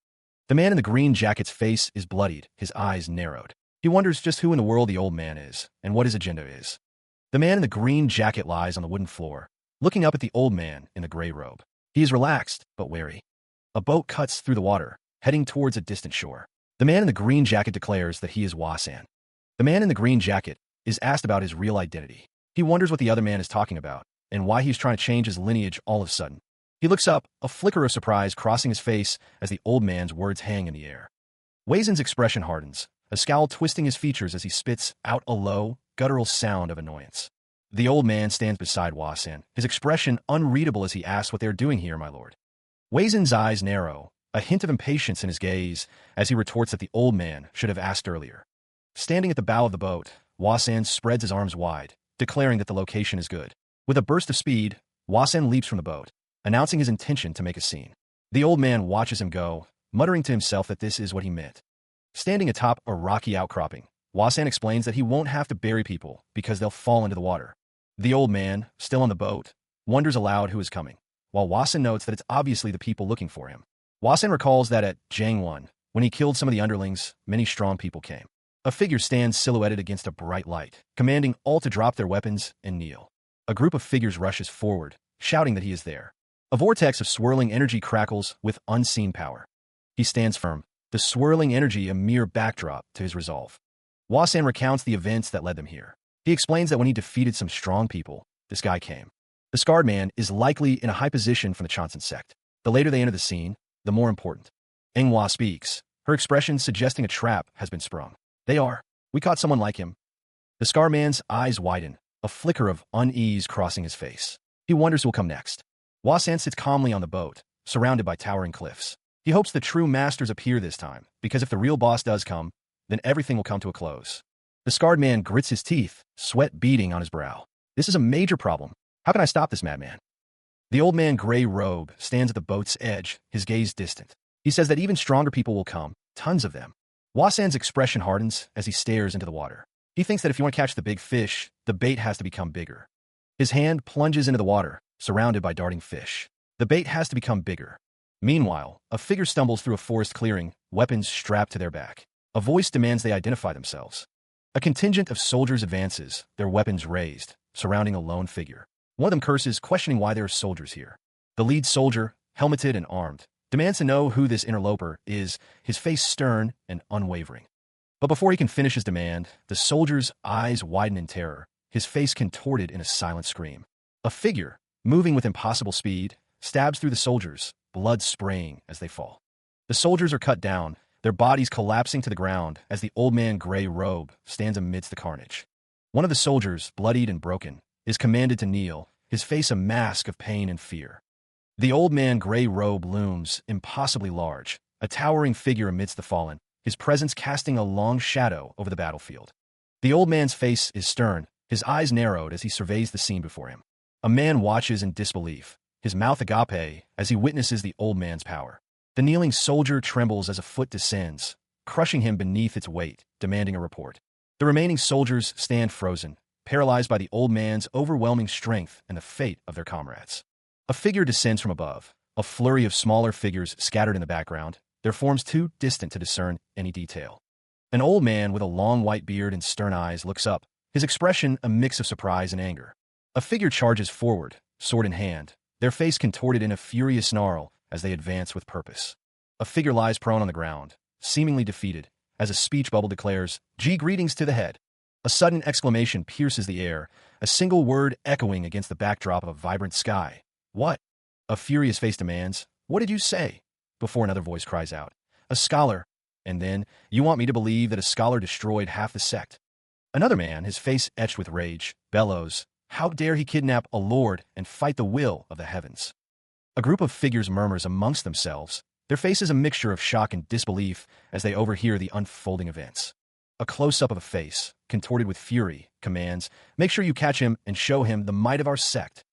The man in the green jacket's face is bloodied, his eyes narrowed. He wonders just who in the world the old man is, and what his agenda is. The man in the green jacket lies on the wooden floor, looking up at the old man in the gray robe. He is relaxed, but wary. A boat cuts through the water, heading towards a distant shore. The man in the green jacket declares that he is Wasan. The man in the green jacket is asked about his real identity. He wonders what the other man is talking about, and why he's trying to change his lineage all of a sudden. He looks up, a flicker of surprise crossing his face as the old man's words hang in the air. Wasan's expression hardens, a scowl twisting his features as he spits out a low, guttural sound of annoyance. The old man stands beside Wasan, his expression unreadable as he asks what they're doing here, my lord. Wasan's eyes narrow, a hint of impatience in his gaze as he retorts that the old man should have asked earlier. Standing at the bow of the boat, Wasan spreads his arms wide, declaring that the location is good. With a burst of speed, Wasan leaps from the boat, announcing his intention to make a scene. The old man watches him go, muttering to himself that this is what he meant. Standing atop a rocky outcropping, Wasan explains that he won't have to bury people because they'll fall into the water. The old man, still on the boat, wonders aloud who is coming, while Wasan notes that it's obviously the people looking for him. Wasan recalls that at Jangwon, when he killed some of the underlings, many strong people came. A figure stands silhouetted against a bright light, commanding all to drop their weapons and kneel. A group of figures rushes forward, shouting that he is there. A vortex of swirling energy crackles with unseen power. He stands firm, the swirling energy a mere backdrop to his resolve. Wasan recounts the events that led them here. He explains that when he defeated some strong people, this guy came. The scarred man is likely in a high position from the Chanson sect. The later they enter the scene, the more important. Manhwa speaks, her expression suggesting a trap has been sprung. We caught someone like him. The scarred man's eyes widen, a flicker of unease crossing his face. He wonders who will come next. Wasan sits calmly on the boat, surrounded by towering cliffs. He hopes the true masters appear this time, because if the real boss does come, then everything will come to a close. The scarred man grits his teeth, sweat beading on his brow. This is a major problem. How can I stop this madman? The old man gray robe stands at the boat's edge, his gaze distant. He says that even stronger people will come, tons of them. Wasan's expression hardens as he stares into the water. He thinks that if you want to catch the big fish, the bait has to become bigger. His hand plunges into the water, surrounded by darting fish. The bait has to become bigger. Meanwhile, a figure stumbles through a forest clearing, weapons strapped to their back. A voice demands they identify themselves. A contingent of soldiers advances, their weapons raised, surrounding a lone figure. One of them curses, questioning why there are soldiers here. The lead soldier, helmeted and armed, demands to know who this interloper is, his face stern and unwavering. But before he can finish his demand, the soldier's eyes widen in terror, his face contorted in a silent scream. A figure, moving with impossible speed, stabs through the soldiers, blood spraying as they fall. The soldiers are cut down, their bodies collapsing to the ground as the old man gray robe stands amidst the carnage. One of the soldiers, bloodied and broken, is commanded to kneel, his face a mask of pain and fear. The old man gray robe looms, impossibly large, a towering figure amidst the fallen, his presence casting a long shadow over the battlefield. The old man's face is stern, his eyes narrowed as he surveys the scene before him. A man watches in disbelief, his mouth agape as he witnesses the old man's power. The kneeling soldier trembles as a foot descends, crushing him beneath its weight, demanding a report. The remaining soldiers stand frozen, paralyzed by the old man's overwhelming strength and the fate of their comrades. A figure descends from above, a flurry of smaller figures scattered in the background, their forms too distant to discern any detail. An old man with a long white beard and stern eyes looks up, his expression a mix of surprise and anger. A figure charges forward, sword in hand, their face contorted in a furious snarl as they advance with purpose. A figure lies prone on the ground, seemingly defeated, as a speech bubble declares, Greetings to the head." A sudden exclamation pierces the air, a single word echoing against the backdrop of a vibrant sky. "What?" A furious face demands, "What did you say?" Before another voice cries out, "A scholar." And then, "You want me to believe that a scholar destroyed half the sect?" Another man, his face etched with rage, bellows, "How dare he kidnap a lord and fight the will of the heavens?" A group of figures murmurs amongst themselves, their faces a mixture of shock and disbelief as they overhear the unfolding events. A close-up of a face, contorted with fury, commands, "Make sure you catch him and show him the might of our sect."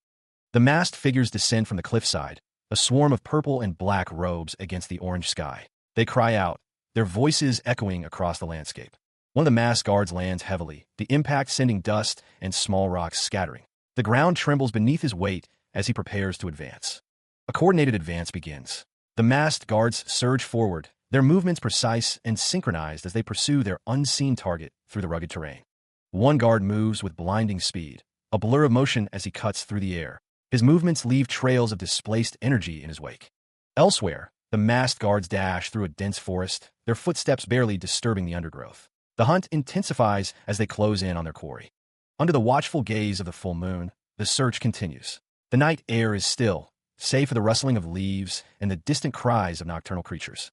The masked figures descend from the cliffside, a swarm of purple and black robes against the orange sky. They cry out, their voices echoing across the landscape. One of the masked guards lands heavily, the impact sending dust and small rocks scattering. The ground trembles beneath his weight as he prepares to advance. A coordinated advance begins. The masked guards surge forward, their movements precise and synchronized as they pursue their unseen target through the rugged terrain. One guard moves with blinding speed, a blur of motion as he cuts through the air. His movements leave trails of displaced energy in his wake. Elsewhere, the masked guards dash through a dense forest, their footsteps barely disturbing the undergrowth. The hunt intensifies as they close in on their quarry. Under the watchful gaze of the full moon, the search continues. The night air is still, save for the rustling of leaves and the distant cries of nocturnal creatures.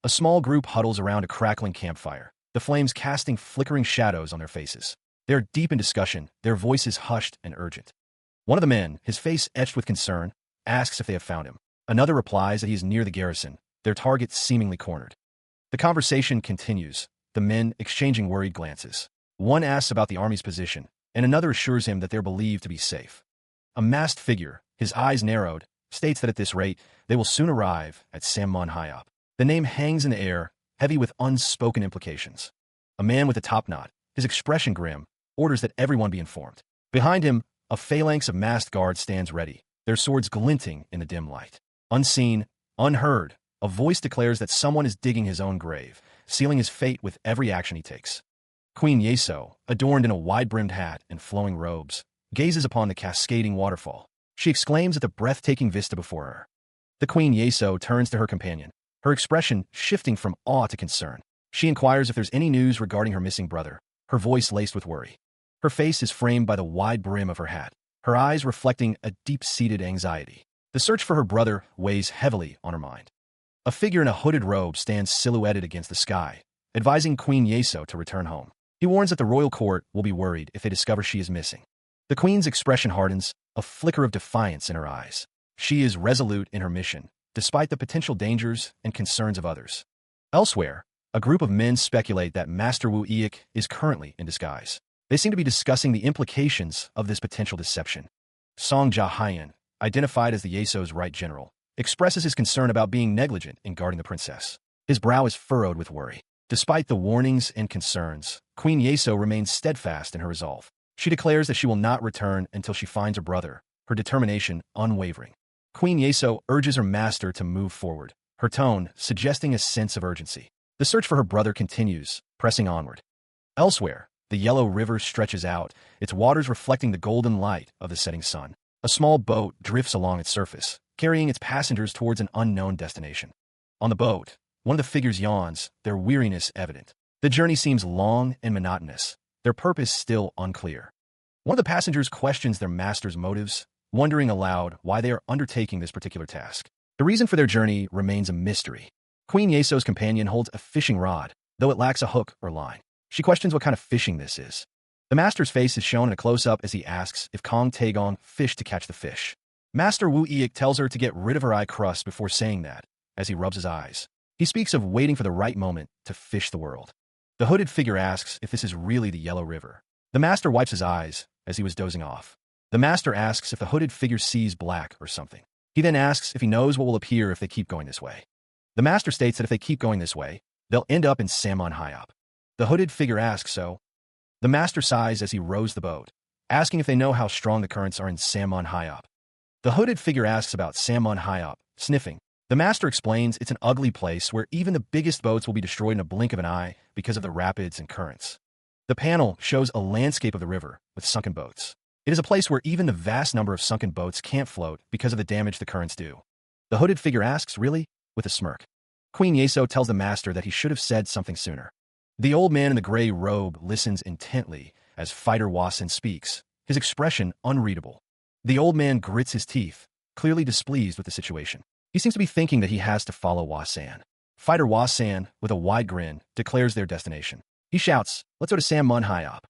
A small group huddles around a crackling campfire, the flames casting flickering shadows on their faces. They are deep in discussion, their voices hushed and urgent. One of the men, his face etched with concern, asks if they have found him. Another replies that he is near the garrison, their target seemingly cornered. The conversation continues, the men exchanging worried glances. One asks about the army's position, and another assures him that they're believed to be safe. A masked figure, his eyes narrowed, states that at this rate, they will soon arrive at Sammonhyop. The name hangs in the air, heavy with unspoken implications. A man with a top knot, his expression grim, orders that everyone be informed. Behind him, a phalanx of masked guards stands ready, their swords glinting in the dim light. Unseen, unheard, a voice declares that someone is digging his own grave, sealing his fate with every action he takes. Queen Yeso, adorned in a wide-brimmed hat and flowing robes, gazes upon the cascading waterfall. She exclaims at the breathtaking vista before her. The Queen Yeso turns to her companion, her expression shifting from awe to concern. She inquires if there's any news regarding her missing brother, her voice laced with worry. Her face is framed by the wide brim of her hat, her eyes reflecting a deep-seated anxiety. The search for her brother weighs heavily on her mind. A figure in a hooded robe stands silhouetted against the sky, advising Queen Yeso to return home. He warns that the royal court will be worried if they discover she is missing. The queen's expression hardens, a flicker of defiance in her eyes. She is resolute in her mission, despite the potential dangers and concerns of others. Elsewhere, a group of men speculate that Master Wu Eek is currently in disguise. They seem to be discussing the implications of this potential deception. Song Ja-hyen, identified as the Yeso's right general, expresses his concern about being negligent in guarding the princess. His brow is furrowed with worry. Despite the warnings and concerns, Queen Yeso remains steadfast in her resolve. She declares that she will not return until she finds her brother, her determination unwavering. Queen Yeso urges her master to move forward, her tone suggesting a sense of urgency. The search for her brother continues, pressing onward. Elsewhere, the yellow river stretches out, its waters reflecting the golden light of the setting sun. A small boat drifts along its surface, carrying its passengers towards an unknown destination. On the boat, one of the figures yawns, their weariness evident. The journey seems long and monotonous, their purpose still unclear. One of the passengers questions their master's motives, wondering aloud why they are undertaking this particular task. The reason for their journey remains a mystery. Queen Yeso's companion holds a fishing rod, though it lacks a hook or line. She questions what kind of fishing this is. The master's face is shown in a close-up as he asks if Kong Taegong fished to catch the fish. Master Wu Eek tells her to get rid of her eye crust before saying that, as he rubs his eyes. He speaks of waiting for the right moment to fish the world. The hooded figure asks if this is really the Yellow River. The master wipes his eyes as he was dozing off. The master asks if the hooded figure sees black or something. He then asks if he knows what will appear if they keep going this way. The master states that if they keep going this way, they'll end up in Sammonhyop. The hooded figure asks so. The master sighs as he rows the boat, asking if they know how strong the currents are in Sammonhyop. The hooded figure asks about Sammonhyop, sniffing. The master explains it's an ugly place where even the biggest boats will be destroyed in a blink of an eye because of the rapids and currents. The panel shows a landscape of the river with sunken boats. It is a place where even the vast number of sunken boats can't float because of the damage the currents do. The hooded figure asks, really? With a smirk. Queen Yeso tells the master that he should have said something sooner. The old man in the gray robe listens intently as Fighter Wasen speaks, his expression unreadable. The old man grits his teeth, clearly displeased with the situation. He seems to be thinking that he has to follow Wasan. Fighter Wasan, with a wide grin, declares their destination. He shouts, "Let's go to Sammonhyop."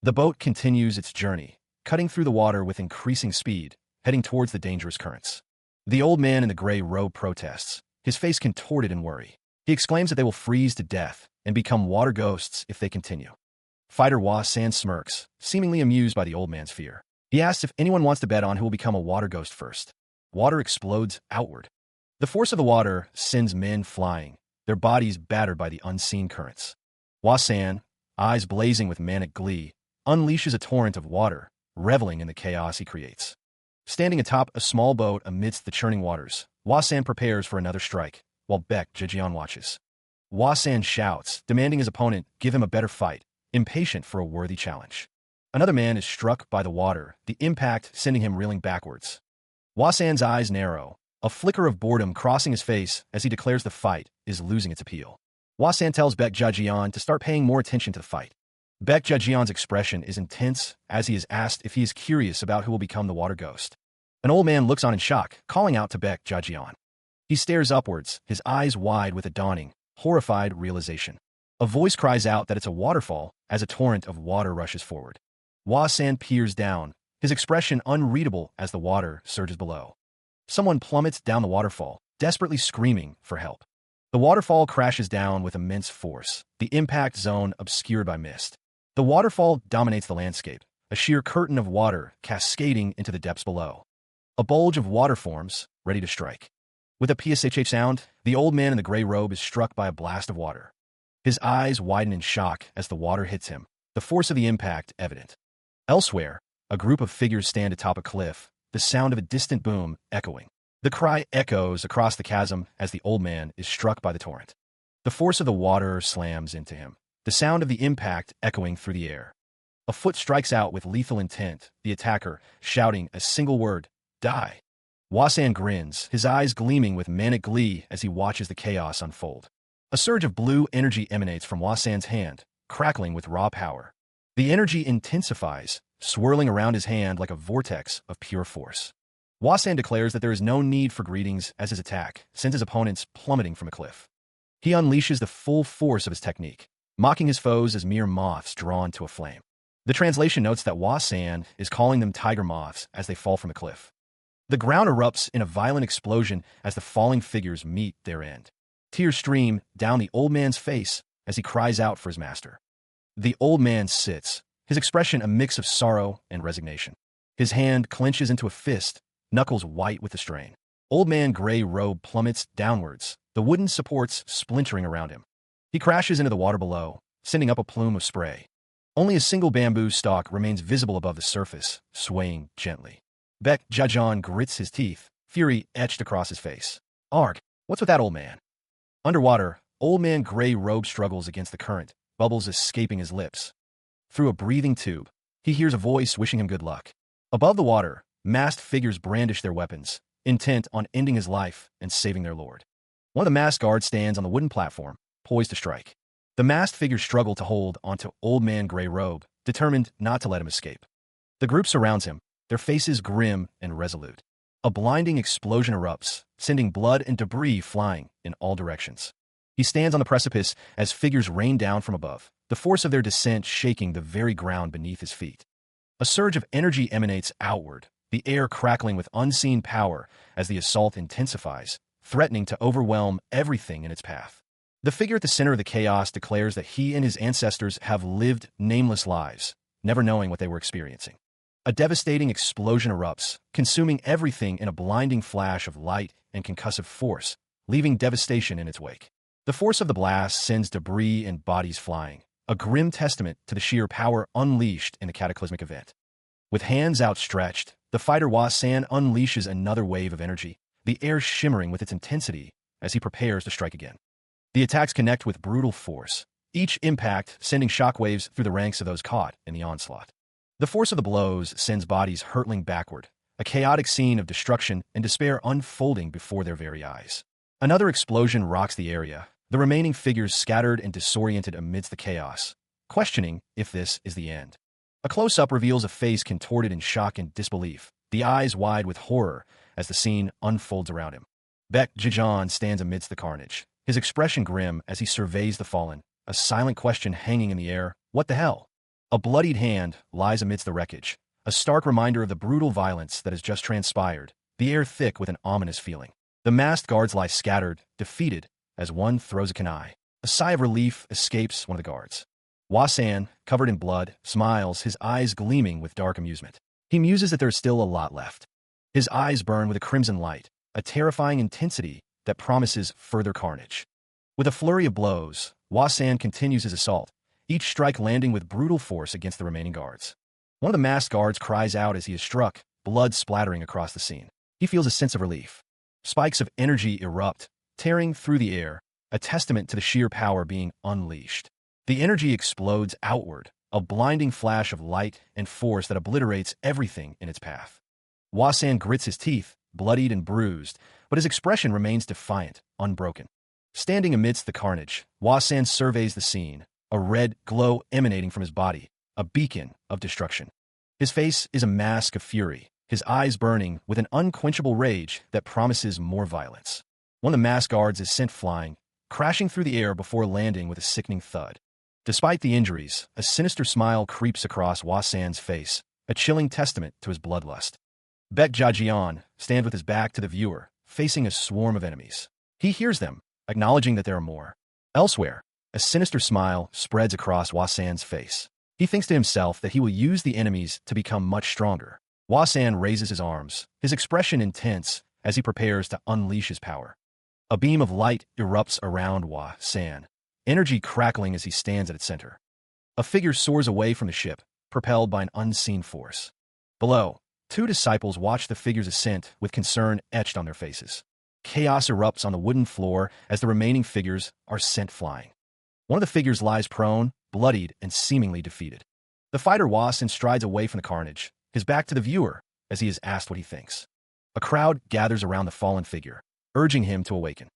The boat continues its journey, cutting through the water with increasing speed, heading towards the dangerous currents. The old man in the gray robe protests, his face contorted in worry. He exclaims that they will freeze to death and become water ghosts if they continue. Fighter Wasan smirks, seemingly amused by the old man's fear. He asks if anyone wants to bet on who will become a water ghost first. Water explodes outward. The force of the water sends men flying, their bodies battered by the unseen currents. Wasan, eyes blazing with manic glee, unleashes a torrent of water, reveling in the chaos he creates. Standing atop a small boat amidst the churning waters, Wasan prepares for another strike, while Baek Jejeon watches. Wasan shouts, demanding his opponent give him a better fight, impatient for a worthy challenge. Another man is struck by the water, the impact sending him reeling backwards. Wasan's eyes narrow, a flicker of boredom crossing his face as he declares the fight is losing its appeal. Wasan tells Baek Jejeon to start paying more attention to the fight. Baek Jejeon's expression is intense as he is asked if he is curious about who will become the water ghost. An old man looks on in shock, calling out to Baek Jejeon. He stares upwards, his eyes wide with a dawning, horrified realization. A voice cries out that it's a waterfall as a torrent of water rushes forward. Wasan peers down, his expression unreadable as the water surges below. Someone plummets down the waterfall, desperately screaming for help. The waterfall crashes down with immense force, the impact zone obscured by mist. The waterfall dominates the landscape, a sheer curtain of water cascading into the depths below. A bulge of water forms, ready to strike. With a PSHH sound, the old man in the gray robe is struck by a blast of water. His eyes widen in shock as the water hits him, the force of the impact evident. Elsewhere, a group of figures stand atop a cliff, the sound of a distant boom echoing. The cry echoes across the chasm as the old man is struck by the torrent. The force of the water slams into him, the sound of the impact echoing through the air. A foot strikes out with lethal intent, the attacker shouting a single word, "Die." Wasan grins, his eyes gleaming with manic glee as he watches the chaos unfold. A surge of blue energy emanates from Wasan's hand, crackling with raw power. The energy intensifies, swirling around his hand like a vortex of pure force. Wasan declares that there is no need for greetings as his attack sends his opponents plummeting from a cliff. He unleashes the full force of his technique, mocking his foes as mere moths drawn to a flame. The translation notes that Wasan is calling them tiger moths as they fall from the cliff. The ground erupts in a violent explosion as the falling figures meet their end. Tears stream down the old man's face as he cries out for his master. The old man sits, his expression a mix of sorrow and resignation. His hand clenches into a fist, knuckles white with the strain. Old man gray robe plummets downwards, the wooden supports splintering around him. He crashes into the water below, sending up a plume of spray. Only a single bamboo stalk remains visible above the surface, swaying gently. Baek Jajan grits his teeth, fury etched across his face. "Arg, what's with that old man?" Underwater, old man gray robe struggles against the current, bubbles escaping his lips. Through a breathing tube, he hears a voice wishing him good luck. Above the water, masked figures brandish their weapons, intent on ending his life and saving their lord. One of the masked guards stands on the wooden platform, poised to strike. The masked figures struggle to hold onto old man gray robe, determined not to let him escape. The group surrounds him, their faces grim and resolute. A blinding explosion erupts, sending blood and debris flying in all directions. He stands on the precipice as figures rain down from above, the force of their descent shaking the very ground beneath his feet. A surge of energy emanates outward, the air crackling with unseen power as the assault intensifies, threatening to overwhelm everything in its path. The figure at the center of the chaos declares that he and his ancestors have lived nameless lives, never knowing what they were experiencing. A devastating explosion erupts, consuming everything in a blinding flash of light and concussive force, leaving devastation in its wake. The force of the blast sends debris and bodies flying, a grim testament to the sheer power unleashed in the cataclysmic event. With hands outstretched, the fighter Wasan unleashes another wave of energy, the air shimmering with its intensity as he prepares to strike again. The attacks connect with brutal force, each impact sending shockwaves through the ranks of those caught in the onslaught. The force of the blows sends bodies hurtling backward, a chaotic scene of destruction and despair unfolding before their very eyes. Another explosion rocks the area, the remaining figures scattered and disoriented amidst the chaos, questioning if this is the end. A close-up reveals a face contorted in shock and disbelief, the eyes wide with horror as the scene unfolds around him. Baek Jajan stands amidst the carnage, his expression grim as he surveys the fallen, a silent question hanging in the air, "What the hell?" A bloodied hand lies amidst the wreckage, a stark reminder of the brutal violence that has just transpired, the air thick with an ominous feeling. The masked guards lie scattered, defeated, as one throws a kunai. A sigh of relief escapes one of the guards. Wasan, covered in blood, smiles, his eyes gleaming with dark amusement. He muses that there is still a lot left. His eyes burn with a crimson light, a terrifying intensity that promises further carnage. With a flurry of blows, Wasan continues his assault, each strike landing with brutal force against the remaining guards. One of the masked guards cries out as he is struck, blood splattering across the scene. He feels a sense of relief. Spikes of energy erupt, tearing through the air, a testament to the sheer power being unleashed. The energy explodes outward, a blinding flash of light and force that obliterates everything in its path. Wasan grits his teeth, bloodied and bruised, but his expression remains defiant, unbroken. Standing amidst the carnage, Wasan surveys the scene, a red glow emanating from his body, a beacon of destruction. His face is a mask of fury, his eyes burning with an unquenchable rage that promises more violence. One of the masked guards is sent flying, crashing through the air before landing with a sickening thud. Despite the injuries, a sinister smile creeps across Wasan's face, a chilling testament to his bloodlust. Baek Jajian stands with his back to the viewer, facing a swarm of enemies. He hears them, acknowledging that there are more. Elsewhere, a sinister smile spreads across Wasan's face. He thinks to himself that he will use the enemies to become much stronger. Wasan raises his arms, his expression intense as he prepares to unleash his power. A beam of light erupts around Wasan, energy crackling as he stands at its center. A figure soars away from the ship, propelled by an unseen force. Below, two disciples watch the figure's ascent with concern etched on their faces. Chaos erupts on the wooden floor as the remaining figures are sent flying. One of the figures lies prone, bloodied, and seemingly defeated. The fighter Wasan strides away from the carnage, his back to the viewer, as he is asked what he thinks. A crowd gathers around the fallen figure, urging him to awaken.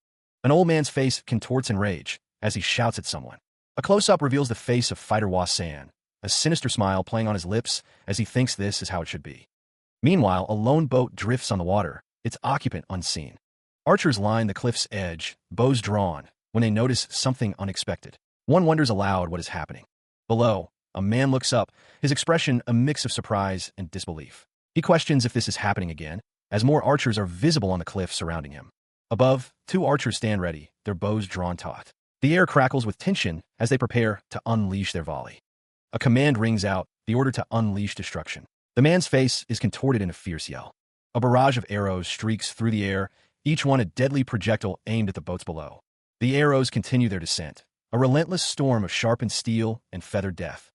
An old man's face contorts in rage as he shouts at someone. A close-up reveals the face of fighter Wasan, a sinister smile playing on his lips as he thinks this is how it should be. Meanwhile, a lone boat drifts on the water, its occupant unseen. Archers line the cliff's edge, bows drawn, when they notice something unexpected. One wonders aloud what is happening. Below, a man looks up, his expression a mix of surprise and disbelief. He questions if this is happening again, as more archers are visible on the cliff surrounding him. Above, two archers stand ready, their bows drawn taut. The air crackles with tension as they prepare to unleash their volley. A command rings out, the order to unleash destruction. The man's face is contorted in a fierce yell. A barrage of arrows streaks through the air, each one a deadly projectile aimed at the boats below. The arrows continue their descent, a relentless storm of sharpened steel and feathered death.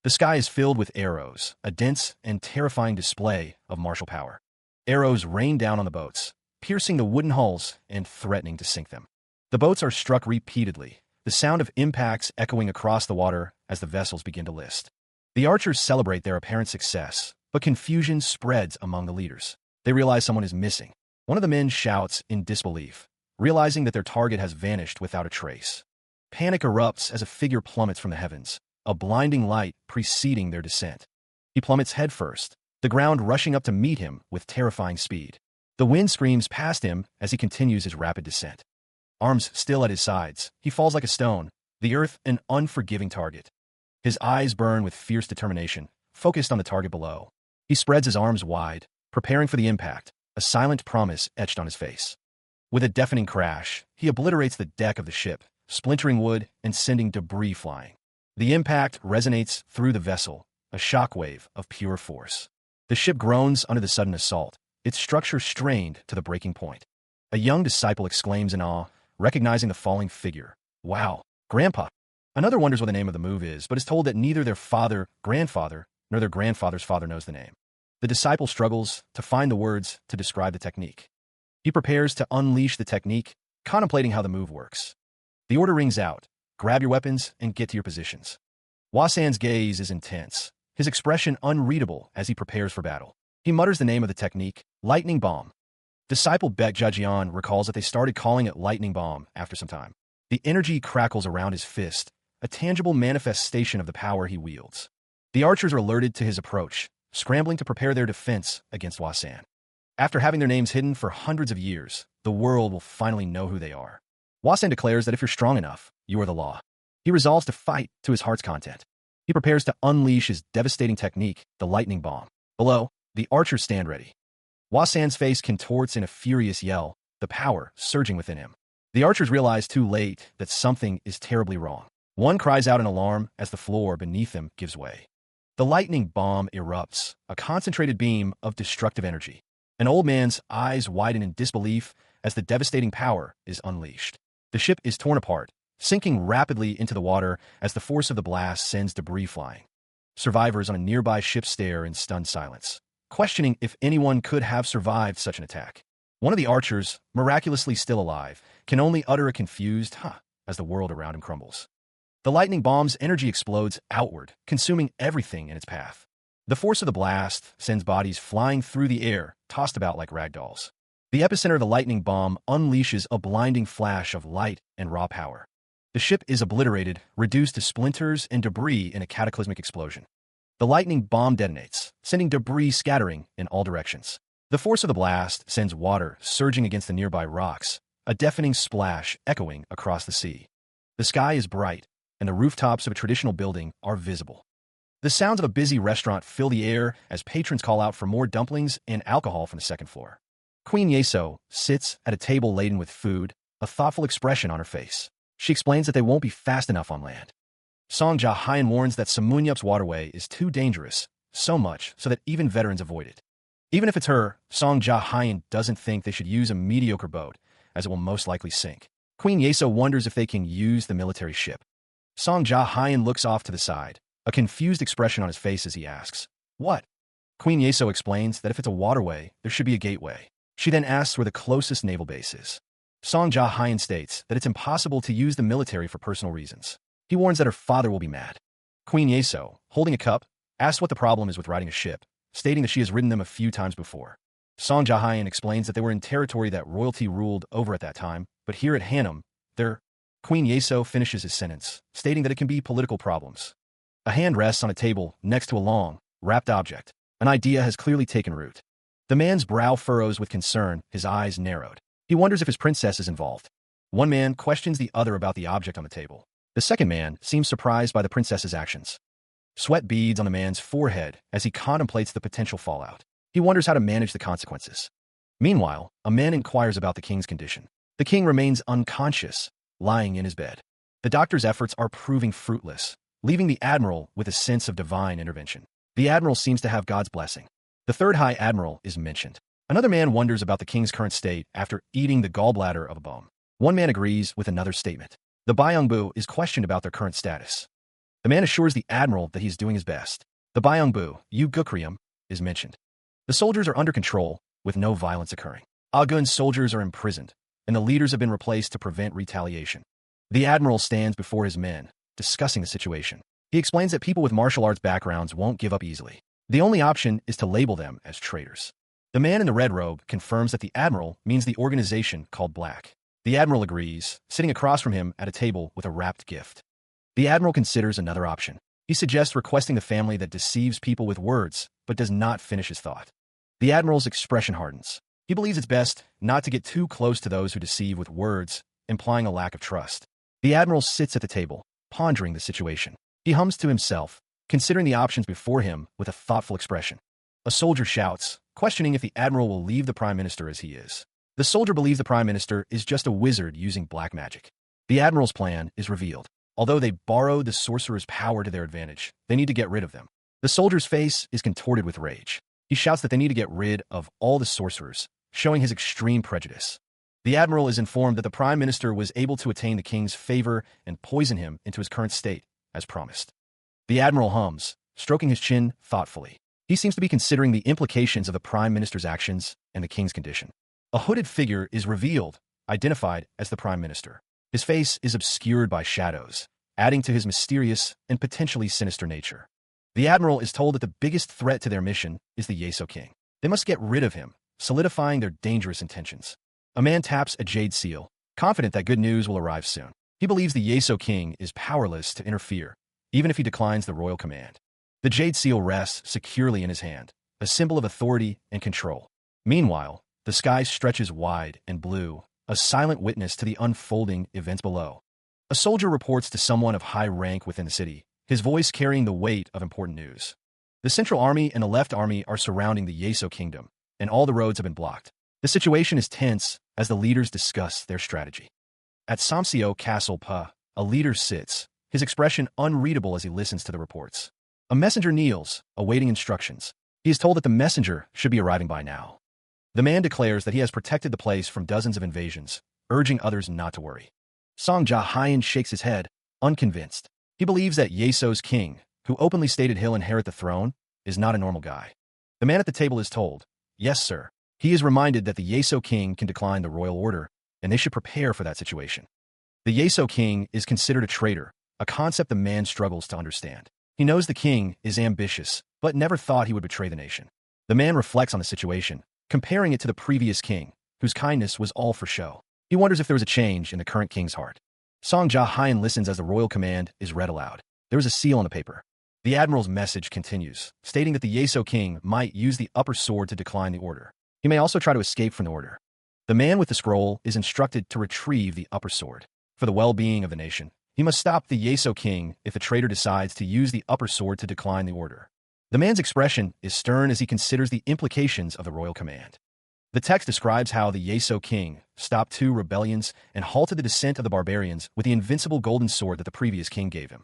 The sky is filled with arrows, a dense and terrifying display of martial power. Arrows rain down on the boats, piercing the wooden hulls and threatening to sink them. The boats are struck repeatedly, the sound of impacts echoing across the water as the vessels begin to list. The archers celebrate their apparent success, but confusion spreads among the leaders. They realize someone is missing. One of the men shouts in disbelief, realizing that their target has vanished without a trace. Panic erupts as a figure plummets from the heavens, a blinding light preceding their descent. He plummets headfirst, the ground rushing up to meet him with terrifying speed. The wind screams past him as he continues his rapid descent. Arms still at his sides, he falls like a stone, the earth an unforgiving target. His eyes burn with fierce determination, focused on the target below. He spreads his arms wide, preparing for the impact, a silent promise etched on his face. With a deafening crash, he obliterates the deck of the ship, splintering wood and sending debris flying. The impact resonates through the vessel, a shockwave of pure force. The ship groans under the sudden assault, its structure strained to the breaking point. A young disciple exclaims in awe, recognizing the falling figure. "Wow, Grandpa!" Another wonders what the name of the move is, but is told that neither their father, grandfather, nor their grandfather's father knows the name. The disciple struggles to find the words to describe the technique. He prepares to unleash the technique, contemplating how the move works. The order rings out, grab your weapons and get to your positions. Wasan's gaze is intense, his expression unreadable as he prepares for battle. He mutters the name of the technique, lightning bomb. Disciple Baek Jajian recalls that they started calling it lightning bomb after some time. The energy crackles around his fist, a tangible manifestation of the power he wields. The archers are alerted to his approach, scrambling to prepare their defense against Wasan. After having their names hidden for hundreds of years, the world will finally know who they are. Wasan declares that if you're strong enough, you are the law. He resolves to fight to his heart's content. He prepares to unleash his devastating technique, the lightning bomb. Below, the archers stand ready. Wasan's face contorts in a furious yell, the power surging within him. The archers realize too late that something is terribly wrong. One cries out in alarm as the floor beneath them gives way. The lightning bomb erupts, a concentrated beam of destructive energy. An old man's eyes widen in disbelief as the devastating power is unleashed. The ship is torn apart, sinking rapidly into the water as the force of the blast sends debris flying. Survivors on a nearby ship stare in stunned silence, questioning if anyone could have survived such an attack. One of the archers, miraculously still alive, can only utter a confused "huh" as the world around him crumbles. The lightning bomb's energy explodes outward, consuming everything in its path. The force of the blast sends bodies flying through the air, tossed about like rag dolls. The epicenter of the lightning bomb unleashes a blinding flash of light and raw power. The ship is obliterated, reduced to splinters and debris in a cataclysmic explosion. The lightning bomb detonates, sending debris scattering in all directions. The force of the blast sends water surging against the nearby rocks, a deafening splash echoing across the sea. The sky is bright, and the rooftops of a traditional building are visible. The sounds of a busy restaurant fill the air as patrons call out for more dumplings and alcohol from the second floor. Queen Yeso sits at a table laden with food, a thoughtful expression on her face. She explains that they won't be fast enough on land. Song Ja-hyun warns that Samunyup's waterway is too dangerous, so much so that even veterans avoid it. Even if it's her, Song Ja-hyun doesn't think they should use a mediocre boat, as it will most likely sink. Queen Yeso wonders if they can use the military ship. Song Ja-hyun looks off to the side, a confused expression on his face as he asks, "What?" Queen Yeso explains that if it's a waterway, there should be a gateway. She then asks where the closest naval base is. Song Ja-hyun states that it's impossible to use the military for personal reasons. He warns that her father will be mad. Queen Yeso, holding a cup, asks what the problem is with riding a ship, stating that she has ridden them a few times before. Song Ja-hyun explains that they were in territory that royalty ruled over at that time, but here at Hanum, they're... Queen Yeso finishes his sentence, stating that it can be political problems. A hand rests on a table next to a long, wrapped object. An idea has clearly taken root. The man's brow furrows with concern, his eyes narrowed. He wonders if his princess is involved. One man questions the other about the object on the table. The second man seems surprised by the princess's actions. Sweat beads on the man's forehead as he contemplates the potential fallout. He wonders how to manage the consequences. Meanwhile, a man inquires about the king's condition. The king remains unconscious, lying in his bed. The doctor's efforts are proving fruitless, leaving the admiral with a sense of divine intervention. The admiral seems to have God's blessing. The third high admiral is mentioned. Another man wonders about the king's current state after eating the gallbladder of a bone. One man agrees with another statement. The Byungbu is questioned about their current status. The man assures the admiral that he is doing his best. The Byungbu, Yu Gukrium, is mentioned. The soldiers are under control, with no violence occurring. Agun's soldiers are imprisoned, and the leaders have been replaced to prevent retaliation. The admiral stands before his men, discussing the situation. He explains that people with martial arts backgrounds won't give up easily. The only option is to label them as traitors. The man in the red robe confirms that the admiral means the organization called Black. The admiral agrees, sitting across from him at a table with a wrapped gift. The admiral considers another option. He suggests requesting the family that deceives people with words, but does not finish his thought. The admiral's expression hardens. He believes it's best not to get too close to those who deceive with words, implying a lack of trust. The admiral sits at the table, pondering the situation. He hums to himself, considering the options before him with a thoughtful expression. A soldier shouts, questioning if the admiral will leave the prime minister as he is. The soldier believes the prime minister is just a wizard using black magic. The admiral's plan is revealed. Although they borrowed the sorcerer's power to their advantage, they need to get rid of them. The soldier's face is contorted with rage. He shouts that they need to get rid of all the sorcerers, showing his extreme prejudice. The admiral is informed that the prime minister was able to attain the king's favor and poison him into his current state, as promised. The admiral hums, stroking his chin thoughtfully. He seems to be considering the implications of the prime minister's actions and the king's condition. A hooded figure is revealed, identified as the prime minister. His face is obscured by shadows, adding to his mysterious and potentially sinister nature. The admiral is told that the biggest threat to their mission is the Yeso king. They must get rid of him, solidifying their dangerous intentions. A man taps a jade seal, confident that good news will arrive soon. He believes the Yeso king is powerless to interfere, even if he declines the royal command. The jade seal rests securely in his hand, a symbol of authority and control. Meanwhile, the sky stretches wide and blue, a silent witness to the unfolding events below. A soldier reports to someone of high rank within the city, his voice carrying the weight of important news. The Central Army and the Left Army are surrounding the Yeso kingdom, and all the roads have been blocked. The situation is tense as the leaders discuss their strategy. At Samseo Castle Pa, a leader sits, his expression unreadable as he listens to the reports. A messenger kneels, awaiting instructions. He is told that the messenger should be arriving by now. The man declares that he has protected the place from dozens of invasions, urging others not to worry. Song Ja-hyun shakes his head, unconvinced. He believes that Yeso's king, who openly stated he'll inherit the throne, is not a normal guy. The man at the table is told, "Yes, sir." He is reminded that the Yeso king can decline the royal order, and they should prepare for that situation. The Yeso king is considered a traitor, a concept the man struggles to understand. He knows the king is ambitious, but never thought he would betray the nation. The man reflects on the situation, comparing it to the previous king, whose kindness was all for show. He wonders if there was a change in the current king's heart. Song Ja-hyun listens as the royal command is read aloud. There is a seal on the paper. The admiral's message continues, stating that the Yeso king might use the upper sword to decline the order. He may also try to escape from the order. The man with the scroll is instructed to retrieve the upper sword. For the well-being of the nation, he must stop the Yeso king if the traitor decides to use the upper sword to decline the order. The man's expression is stern as he considers the implications of the royal command. The text describes how the Yeso king stopped 2 rebellions and halted the descent of the barbarians with the invincible golden sword that the previous king gave him.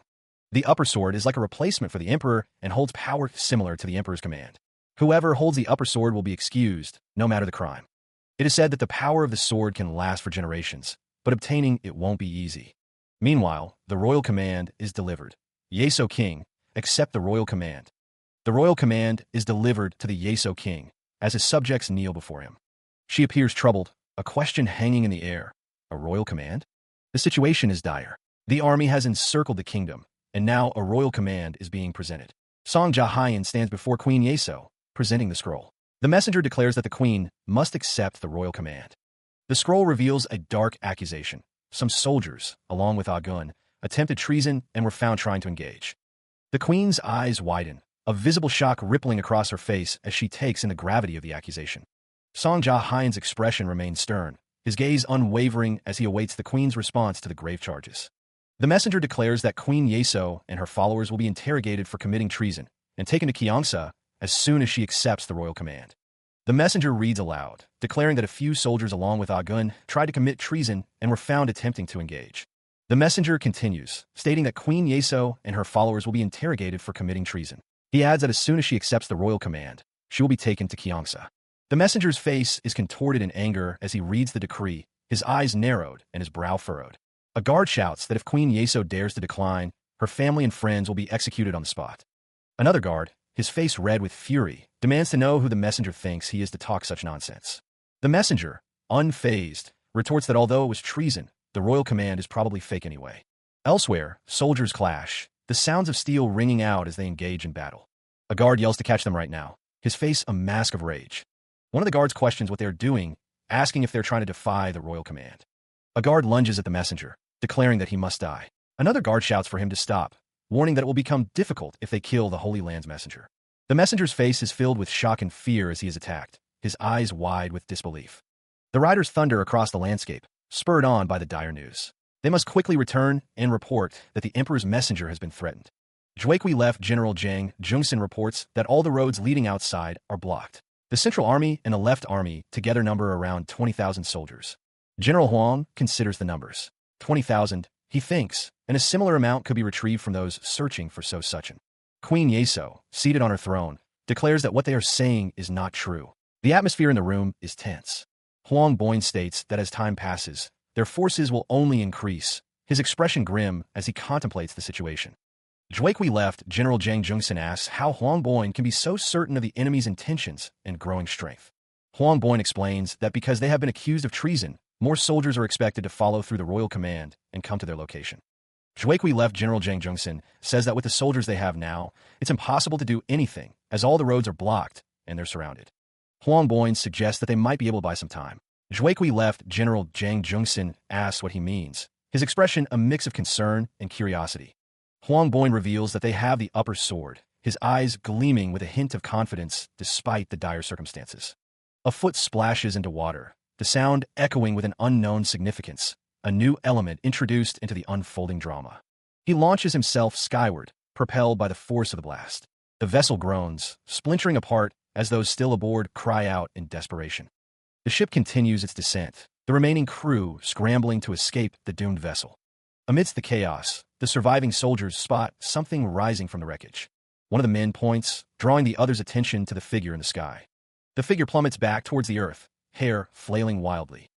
The upper sword is like a replacement for the emperor and holds power similar to the emperor's command. Whoever holds the upper sword will be excused, no matter the crime. It is said that the power of the sword can last for generations, but obtaining it won't be easy. Meanwhile, the royal command is delivered. Yeso king, accept the royal command. The royal command is delivered to the Yeso king, as his subjects kneel before him. She appears troubled, a question hanging in the air. A royal command? The situation is dire. The army has encircled the kingdom, and now a royal command is being presented. Song Jahayan stands before Queen Yeso, presenting the scroll. The messenger declares that the queen must accept the royal command. The scroll reveals a dark accusation. Some soldiers, along with Agun, attempted treason and were found trying to engage. The queen's eyes widen, a visible shock rippling across her face as she takes in the gravity of the accusation. Song Jahayan's expression remains stern, his gaze unwavering as he awaits the queen's response to the grave charges. The messenger declares that Queen Yeso and her followers will be interrogated for committing treason and taken to Gyeongsa as soon as she accepts the royal command. The messenger reads aloud, declaring that a few soldiers along with Agun tried to commit treason and were found attempting to engage. The messenger continues, stating that Queen Yeso and her followers will be interrogated for committing treason. He adds that as soon as she accepts the royal command, she will be taken to Gyeongsa. The messenger's face is contorted in anger as he reads the decree, his eyes narrowed and his brow furrowed. A guard shouts that if Queen Yeso dares to decline, her family and friends will be executed on the spot. Another guard, his face red with fury, demands to know who the messenger thinks he is to talk such nonsense. The messenger, unfazed, retorts that although it was treason, the royal command is probably fake anyway. Elsewhere, soldiers clash, the sounds of steel ringing out as they engage in battle. A guard yells to catch them right now, his face a mask of rage. One of the guards questions what they're doing, asking if they're trying to defy the royal command. A guard lunges at the messenger, declaring that he must die. Another guard shouts for him to stop, warning that it will become difficult if they kill the Holy Land's messenger. The messenger's face is filled with shock and fear as he is attacked, his eyes wide with disbelief. The riders thunder across the landscape, spurred on by the dire news. They must quickly return and report that the emperor's messenger has been threatened. Juekui Left General Jang Jungsin reports that all the roads leading outside are blocked. The Central Army and the Left Army together number around 20,000 soldiers. General Huang considers the numbers. 20,000, he thinks, and a similar amount could be retrieved from those searching for So Suchin. Queen Yeso, seated on her throne, declares that what they are saying is not true. The atmosphere in the room is tense. Huang Boin states that as time passes, their forces will only increase, his expression grim as he contemplates the situation. Juekui Left General Jang Jungsin asks how Huang Boin can be so certain of the enemy's intentions and growing strength. Huang Boin explains that because they have been accused of treason, more soldiers are expected to follow through the royal command and come to their location. Juekui Left General Jang Jungsin says that with the soldiers they have now, it's impossible to do anything, as all the roads are blocked and they're surrounded. Huang Boin suggests that they might be able to buy some time. Juekui Left General Jang Jungsin asks what he means, his expression a mix of concern and curiosity. Huang Boin reveals that they have the upper sword, his eyes gleaming with a hint of confidence despite the dire circumstances. A foot splashes into water, the sound echoing with an unknown significance, a new element introduced into the unfolding drama. He launches himself skyward, propelled by the force of the blast. The vessel groans, splintering apart as those still aboard cry out in desperation. The ship continues its descent, the remaining crew scrambling to escape the doomed vessel. Amidst the chaos, the surviving soldiers spot something rising from the wreckage. One of the men points, drawing the other's attention to the figure in the sky. The figure plummets back towards the earth, hair flailing wildly.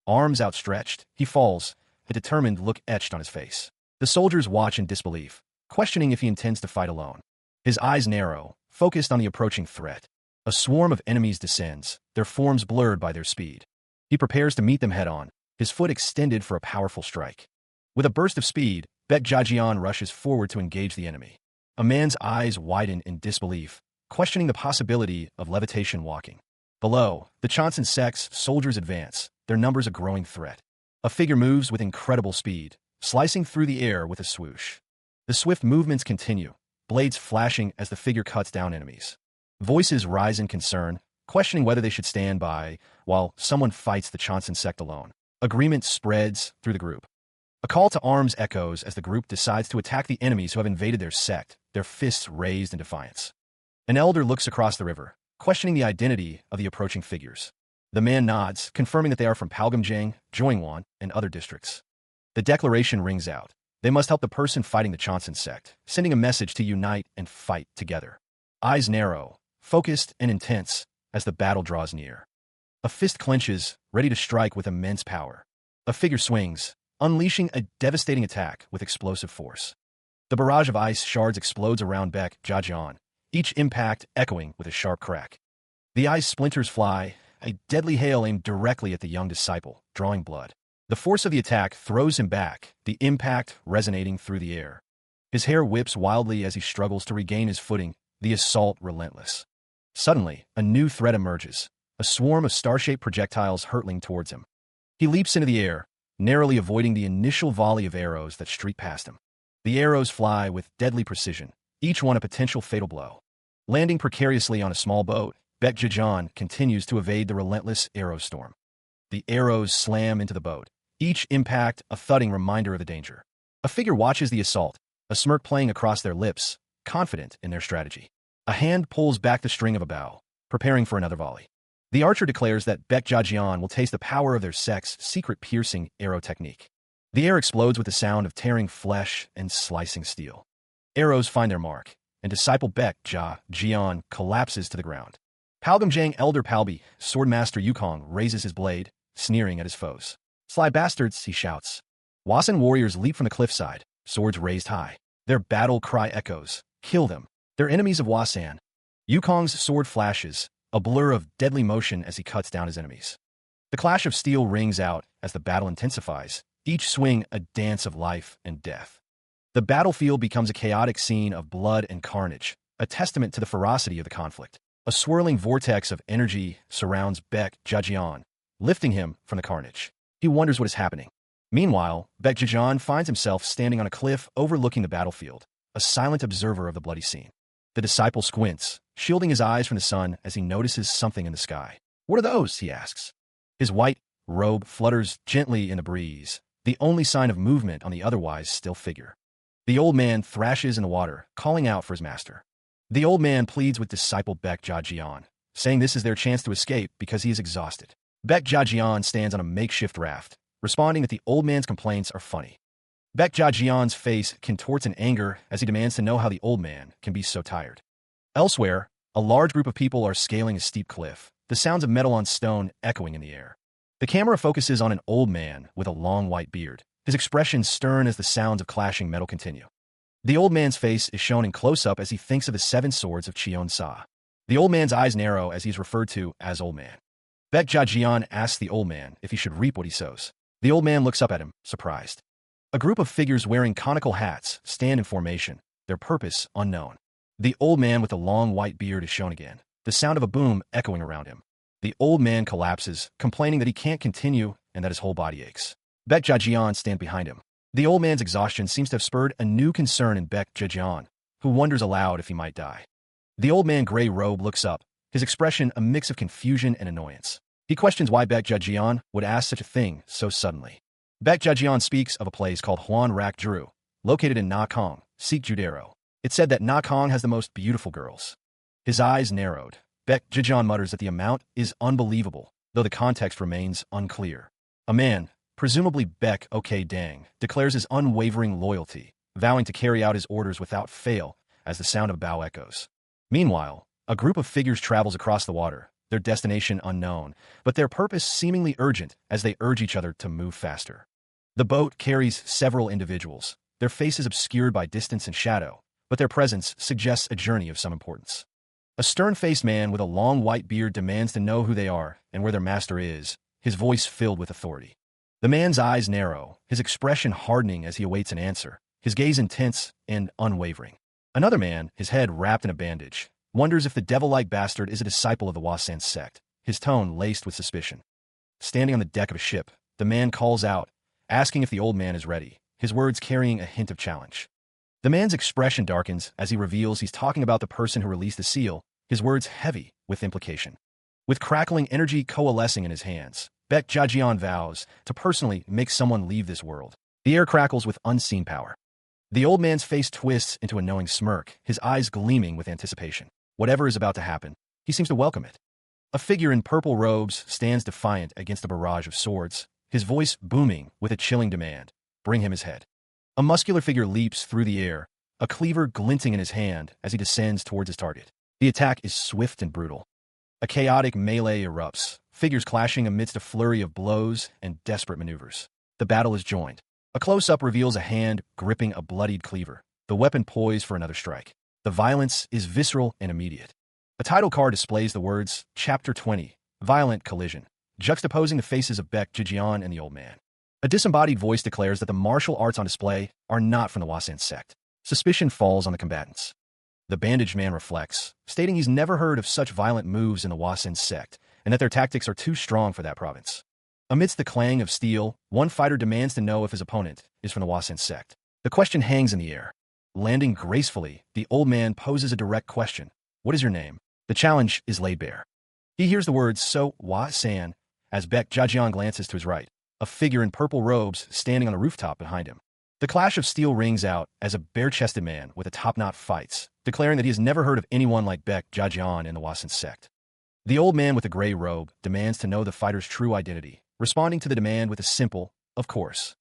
Arms outstretched, he falls, a determined look etched on his face. The soldiers watch in disbelief, questioning if he intends to fight alone. His eyes narrow, focused on the approaching threat. A swarm of enemies descends, their forms blurred by their speed. He prepares to meet them head-on, his foot extended for a powerful strike. With a burst of speed, Baek Jajian rushes forward to engage the enemy. A man's eyes widen in disbelief, questioning the possibility of levitation walking. Below, the Chanson sect's soldiers advance, their numbers a growing threat. A figure moves with incredible speed, slicing through the air with a swoosh. The swift movements continue, blades flashing as the figure cuts down enemies. Voices rise in concern, questioning whether they should stand by while someone fights the Chanson sect alone. Agreement spreads through the group. A call to arms echoes as the group decides to attack the enemies who have invaded their sect, their fists raised in defiance. An elder looks across the river, questioning the identity of the approaching figures. The man nods, confirming that they are from Palgamjang, Joingwan, and other districts. The declaration rings out. They must help the person fighting the Chanson sect, sending a message to unite and fight together. Eyes narrow, focused and intense as the battle draws near. A fist clenches, ready to strike with immense power. A figure swings, unleashing a devastating attack with explosive force. The barrage of ice shards explodes around Baek Jajian, each impact echoing with a sharp crack. The ice splinters fly, a deadly hail aimed directly at the young disciple, drawing blood. The force of the attack throws him back, the impact resonating through the air. His hair whips wildly as he struggles to regain his footing, the assault relentless. Suddenly, a new threat emerges, a swarm of star-shaped projectiles hurtling towards him. He leaps into the air, narrowly avoiding the initial volley of arrows that streak past him. The arrows fly with deadly precision, each one a potential fatal blow. Landing precariously on a small boat, Baek Jajian continues to evade the relentless arrow storm. The arrows slam into the boat, each impact a thudding reminder of the danger. A figure watches the assault, a smirk playing across their lips, confident in their strategy. A hand pulls back the string of a bow, preparing for another volley. The archer declares that Baek Jajian will taste the power of their sect's secret piercing arrow technique. The air explodes with the sound of tearing flesh and slicing steel. Arrows find their mark, and disciple Baek Jajian collapses to the ground. Palgamjang Elder Palbi, Swordmaster Yukong, raises his blade, sneering at his foes. "Sly bastards," he shouts. Wasan warriors leap from the cliffside, swords raised high. Their battle cry echoes. "Kill them. They're enemies of Wasan." Yukong's sword flashes, a blur of deadly motion as he cuts down his enemies. The clash of steel rings out as the battle intensifies, each swing a dance of life and death. The battlefield becomes a chaotic scene of blood and carnage, a testament to the ferocity of the conflict. A swirling vortex of energy surrounds Baek Jajian, lifting him from the carnage. He wonders what is happening. Meanwhile, Baek Jajian finds himself standing on a cliff overlooking the battlefield, a silent observer of the bloody scene. The disciple squints, shielding his eyes from the sun as he notices something in the sky. "What are those?" he asks. His white robe flutters gently in the breeze, the only sign of movement on the otherwise still figure. The old man thrashes in the water, calling out for his master. The old man pleads with disciple Baek Jajian, saying this is their chance to escape because he is exhausted. Baek Jajian stands on a makeshift raft, responding that the old man's complaints are funny. Baek Jajian's face contorts in anger as he demands to know how the old man can be so tired. Elsewhere, a large group of people are scaling a steep cliff, the sounds of metal on stone echoing in the air. The camera focuses on an old man with a long white beard, his expression stern as the sounds of clashing metal continue. The old man's face is shown in close-up as he thinks of the 7 swords of Cheon-sa. The old man's eyes narrow as he is referred to as Old Man. Baek Jajian asks the old man if he should reap what he sows. The old man looks up at him, surprised. A group of figures wearing conical hats stand in formation, their purpose unknown. The old man with the long white beard is shown again, the sound of a boom echoing around him. The old man collapses, complaining that he can't continue and that his whole body aches. Baek Jajian stands behind him. The old man's exhaustion seems to have spurred a new concern in Baek Jajian, who wonders aloud if he might die. The old man gray robe looks up, his expression a mix of confusion and annoyance. He questions why Baek Jajian would ask such a thing so suddenly. Baek Jajian speaks of a place called Huan Rak Dru, located in Na Kong, SECT Judero. It's said that Na Kong has the most beautiful girls. His eyes narrowed. Baek Jajian mutters that the amount is unbelievable, though the context remains unclear. A man, presumably Baek Ok Dang, declares his unwavering loyalty, vowing to carry out his orders without fail as the sound of a bow echoes. Meanwhile, a group of figures travels across the water, their destination unknown, but their purpose seemingly urgent as they urge each other to move faster. The boat carries several individuals, their faces obscured by distance and shadow, but their presence suggests a journey of some importance. A stern-faced man with a long white beard demands to know who they are and where their master is, his voice filled with authority. The man's eyes narrow, his expression hardening as he awaits an answer, his gaze intense and unwavering. Another man, his head wrapped in a bandage, wonders if the devil-like bastard is a disciple of the Wasan sect, his tone laced with suspicion. Standing on the deck of a ship, the man calls out, asking if the old man is ready, his words carrying a hint of challenge. The man's expression darkens as he reveals he's talking about the person who released the seal, his words heavy with implication. With crackling energy coalescing in his hands, Baek Jajian vows to personally make someone leave this world. The air crackles with unseen power. The old man's face twists into a knowing smirk, his eyes gleaming with anticipation. Whatever is about to happen, he seems to welcome it. A figure in purple robes stands defiant against a barrage of swords, his voice booming with a chilling demand. Bring him his head. A muscular figure leaps through the air, a cleaver glinting in his hand as he descends towards his target. The attack is swift and brutal. A chaotic melee erupts, figures clashing amidst a flurry of blows and desperate maneuvers. The battle is joined. A close-up reveals a hand gripping a bloodied cleaver, the weapon poised for another strike. The violence is visceral and immediate. A title card displays the words, Chapter 20, Violent Collision, juxtaposing the faces of Baek Jijeon and the old man. A disembodied voice declares that the martial arts on display are not from the Hwasan sect. Suspicion falls on the combatants. The bandaged man reflects, stating he's never heard of such violent moves in the Hwasan sect, and that their tactics are too strong for that province. Amidst the clang of steel, one fighter demands to know if his opponent is from the Hwasan sect. The question hangs in the air. Landing gracefully, the old man poses a direct question. What is your name? The challenge is laid bare. He hears the words, So, Hwasan, as Baek Jijeon glances to his right, a figure in purple robes standing on the rooftop behind him. The clash of steel rings out as a bare-chested man with a top-knot fights, declaring that he has never heard of anyone like Baek Jijeon in the Hwasan sect. The old man with the gray robe demands to know the fighter's true identity, responding to the demand with a simple, of course.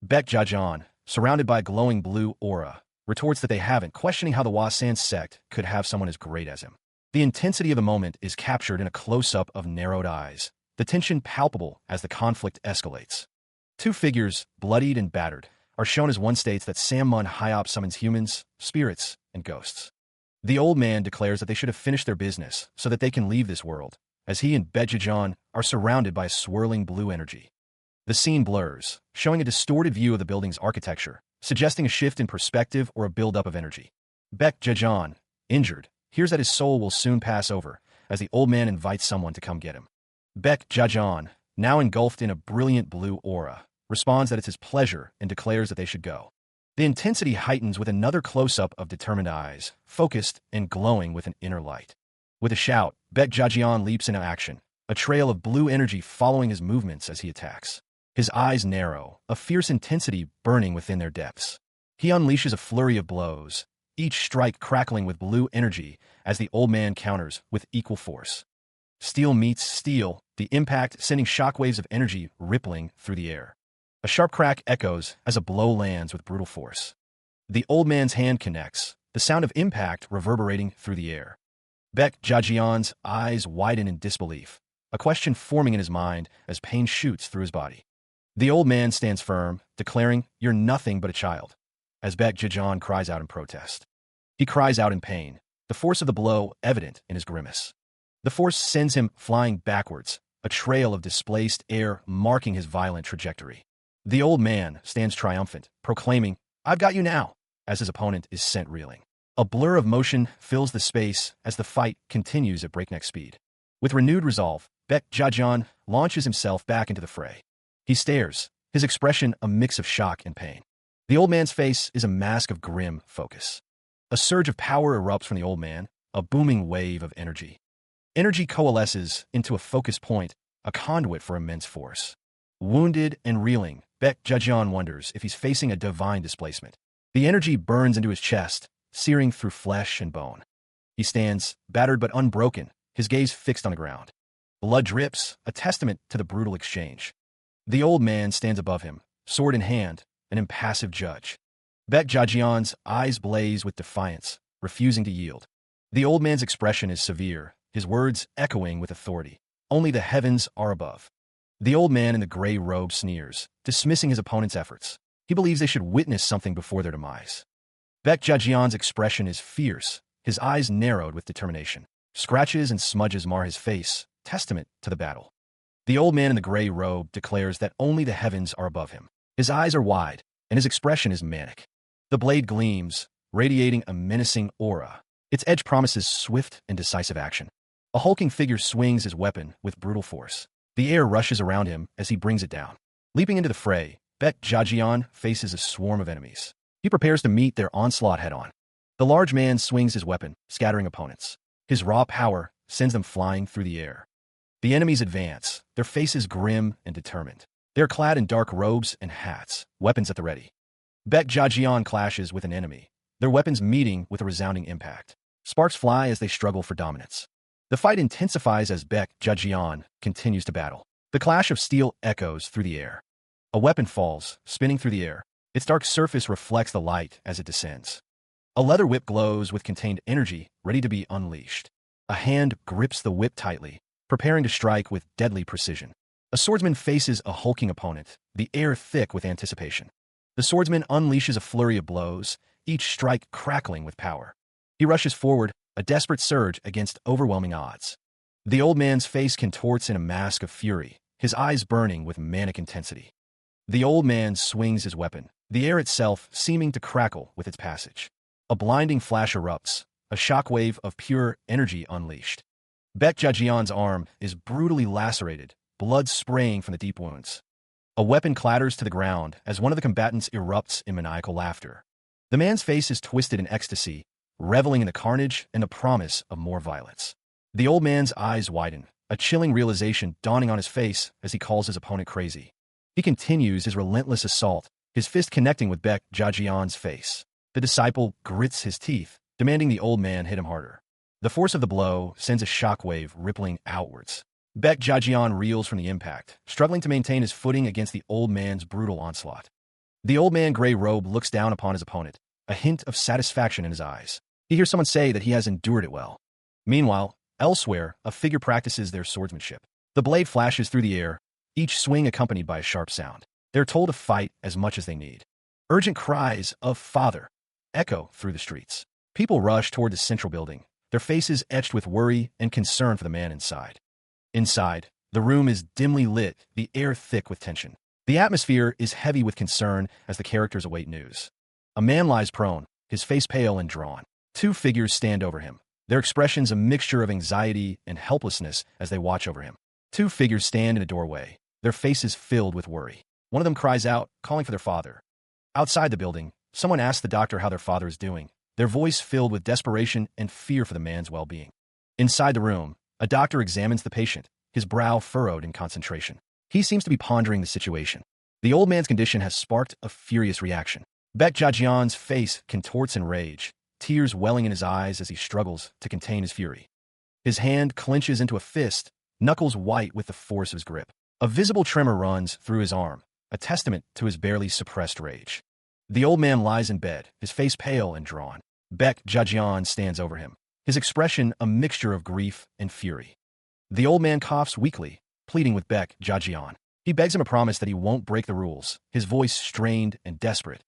Baek Jijeon, surrounded by a glowing blue aura, retorts that they haven't, questioning how the Hwasan sect could have someone as great as him. The intensity of the moment is captured in a close-up of narrowed eyes, the tension palpable as the conflict escalates. Two figures, bloodied and battered, are shown as one states that Sammun Hyop summons humans, spirits, and ghosts. The old man declares that they should have finished their business so that they can leave this world, as he and Baek Jijeon are surrounded by a swirling blue energy. The scene blurs, showing a distorted view of the building's architecture, suggesting a shift in perspective or a buildup of energy. Baek Jijeon, injured, hears that his soul will soon pass over, as the old man invites someone to come get him. Baek Jijeon, now engulfed in a brilliant blue aura, responds that it's his pleasure and declares that they should go. The intensity heightens with another close-up of determined eyes, focused and glowing with an inner light. With a shout, Baek Jijeon leaps into action, a trail of blue energy following his movements as he attacks. His eyes narrow, a fierce intensity burning within their depths. He unleashes a flurry of blows, each strike crackling with blue energy as the old man counters with equal force. Steel meets steel, the impact sending shockwaves of energy rippling through the air. A sharp crack echoes as a blow lands with brutal force. The old man's hand connects, the sound of impact reverberating through the air. Baek Jijeon's eyes widen in disbelief, a question forming in his mind as pain shoots through his body. The old man stands firm, declaring, You're nothing but a child, as Baek Jijeon cries out in protest. He cries out in pain, the force of the blow evident in his grimace. The force sends him flying backwards, a trail of displaced air marking his violent trajectory. The old man stands triumphant, proclaiming, I've got you now, as his opponent is sent reeling. A blur of motion fills the space as the fight continues at breakneck speed. With renewed resolve, Baek Jijeon launches himself back into the fray. He stares, his expression a mix of shock and pain. The old man's face is a mask of grim focus. A surge of power erupts from the old man, a booming wave of energy. Energy coalesces into a focus point, a conduit for immense force. Wounded and reeling, Baek Jijeon wonders if he's facing a divine displacement. The energy burns into his chest, searing through flesh and bone. He stands, battered but unbroken, his gaze fixed on the ground. Blood drips, a testament to the brutal exchange. The old man stands above him, sword in hand, an impassive judge. Baek Jijeon's eyes blaze with defiance, refusing to yield. The old man's expression is severe, his words echoing with authority. Only the heavens are above. The old man in the gray robe sneers, dismissing his opponent's efforts. He believes they should witness something before their demise. Baek Jijeon's expression is fierce, his eyes narrowed with determination. Scratches and smudges mar his face, testament to the battle. The old man in the gray robe declares that only the heavens are above him. His eyes are wide, and his expression is manic. The blade gleams, radiating a menacing aura. Its edge promises swift and decisive action. A hulking figure swings his weapon with brutal force. The air rushes around him as he brings it down. Leaping into the fray, Baek Jijeon faces a swarm of enemies. He prepares to meet their onslaught head-on. The large man swings his weapon, scattering opponents. His raw power sends them flying through the air. The enemies advance, their faces grim and determined. They are clad in dark robes and hats, weapons at the ready. Baek Jijeon clashes with an enemy, their weapons meeting with a resounding impact. Sparks fly as they struggle for dominance. The fight intensifies as Baek Jajian continues to battle. The clash of steel echoes through the air. A weapon falls, spinning through the air. Its dark surface reflects the light as it descends. A leather whip glows with contained energy, ready to be unleashed. A hand grips the whip tightly, preparing to strike with deadly precision. A swordsman faces a hulking opponent, the air thick with anticipation. The swordsman unleashes a flurry of blows, each strike crackling with power. He rushes forward, a desperate surge against overwhelming odds. The old man's face contorts in a mask of fury, his eyes burning with manic intensity. The old man swings his weapon, the air itself seeming to crackle with its passage. A blinding flash erupts, a shockwave of pure energy unleashed. Baek Jajian's arm is brutally lacerated, blood spraying from the deep wounds. A weapon clatters to the ground as one of the combatants erupts in maniacal laughter. The man's face is twisted in ecstasy, reveling in the carnage and the promise of more violence. The old man's eyes widen, a chilling realization dawning on his face as he calls his opponent crazy. He continues his relentless assault, his fist connecting with Baek Jajian's face. The disciple grits his teeth, demanding the old man hit him harder. The force of the blow sends a shockwave rippling outwards. Baek Jajian reels from the impact, struggling to maintain his footing against the old man's brutal onslaught. The old man gray robe looks down upon his opponent, a hint of satisfaction in his eyes. He hears someone say that he has endured it well. Meanwhile, elsewhere, a figure practices their swordsmanship. The blade flashes through the air, each swing accompanied by a sharp sound. They're told to fight as much as they need. Urgent cries of "Father" echo through the streets. People rush toward the central building, their faces etched with worry and concern for the man inside. Inside, the room is dimly lit, the air thick with tension. The atmosphere is heavy with concern as the characters await news. A man lies prone, his face pale and drawn. Two figures stand over him, their expressions a mixture of anxiety and helplessness as they watch over him. Two figures stand in a doorway, their faces filled with worry. One of them cries out, calling for their father. Outside the building, someone asks the doctor how their father is doing, their voice filled with desperation and fear for the man's well-being. Inside the room, a doctor examines the patient, his brow furrowed in concentration. He seems to be pondering the situation. The old man's condition has sparked a furious reaction. Baek Jajian's face contorts in rage, tears welling in his eyes as he struggles to contain his fury. His hand clenches into a fist, knuckles white with the force of his grip. A visible tremor runs through his arm, a testament to his barely suppressed rage. The old man lies in bed, his face pale and drawn. Baek Jajian stands over him, his expression a mixture of grief and fury. The old man coughs weakly, pleading with Baek Jajian. He begs him a promise that he won't break the rules, his voice strained and desperate.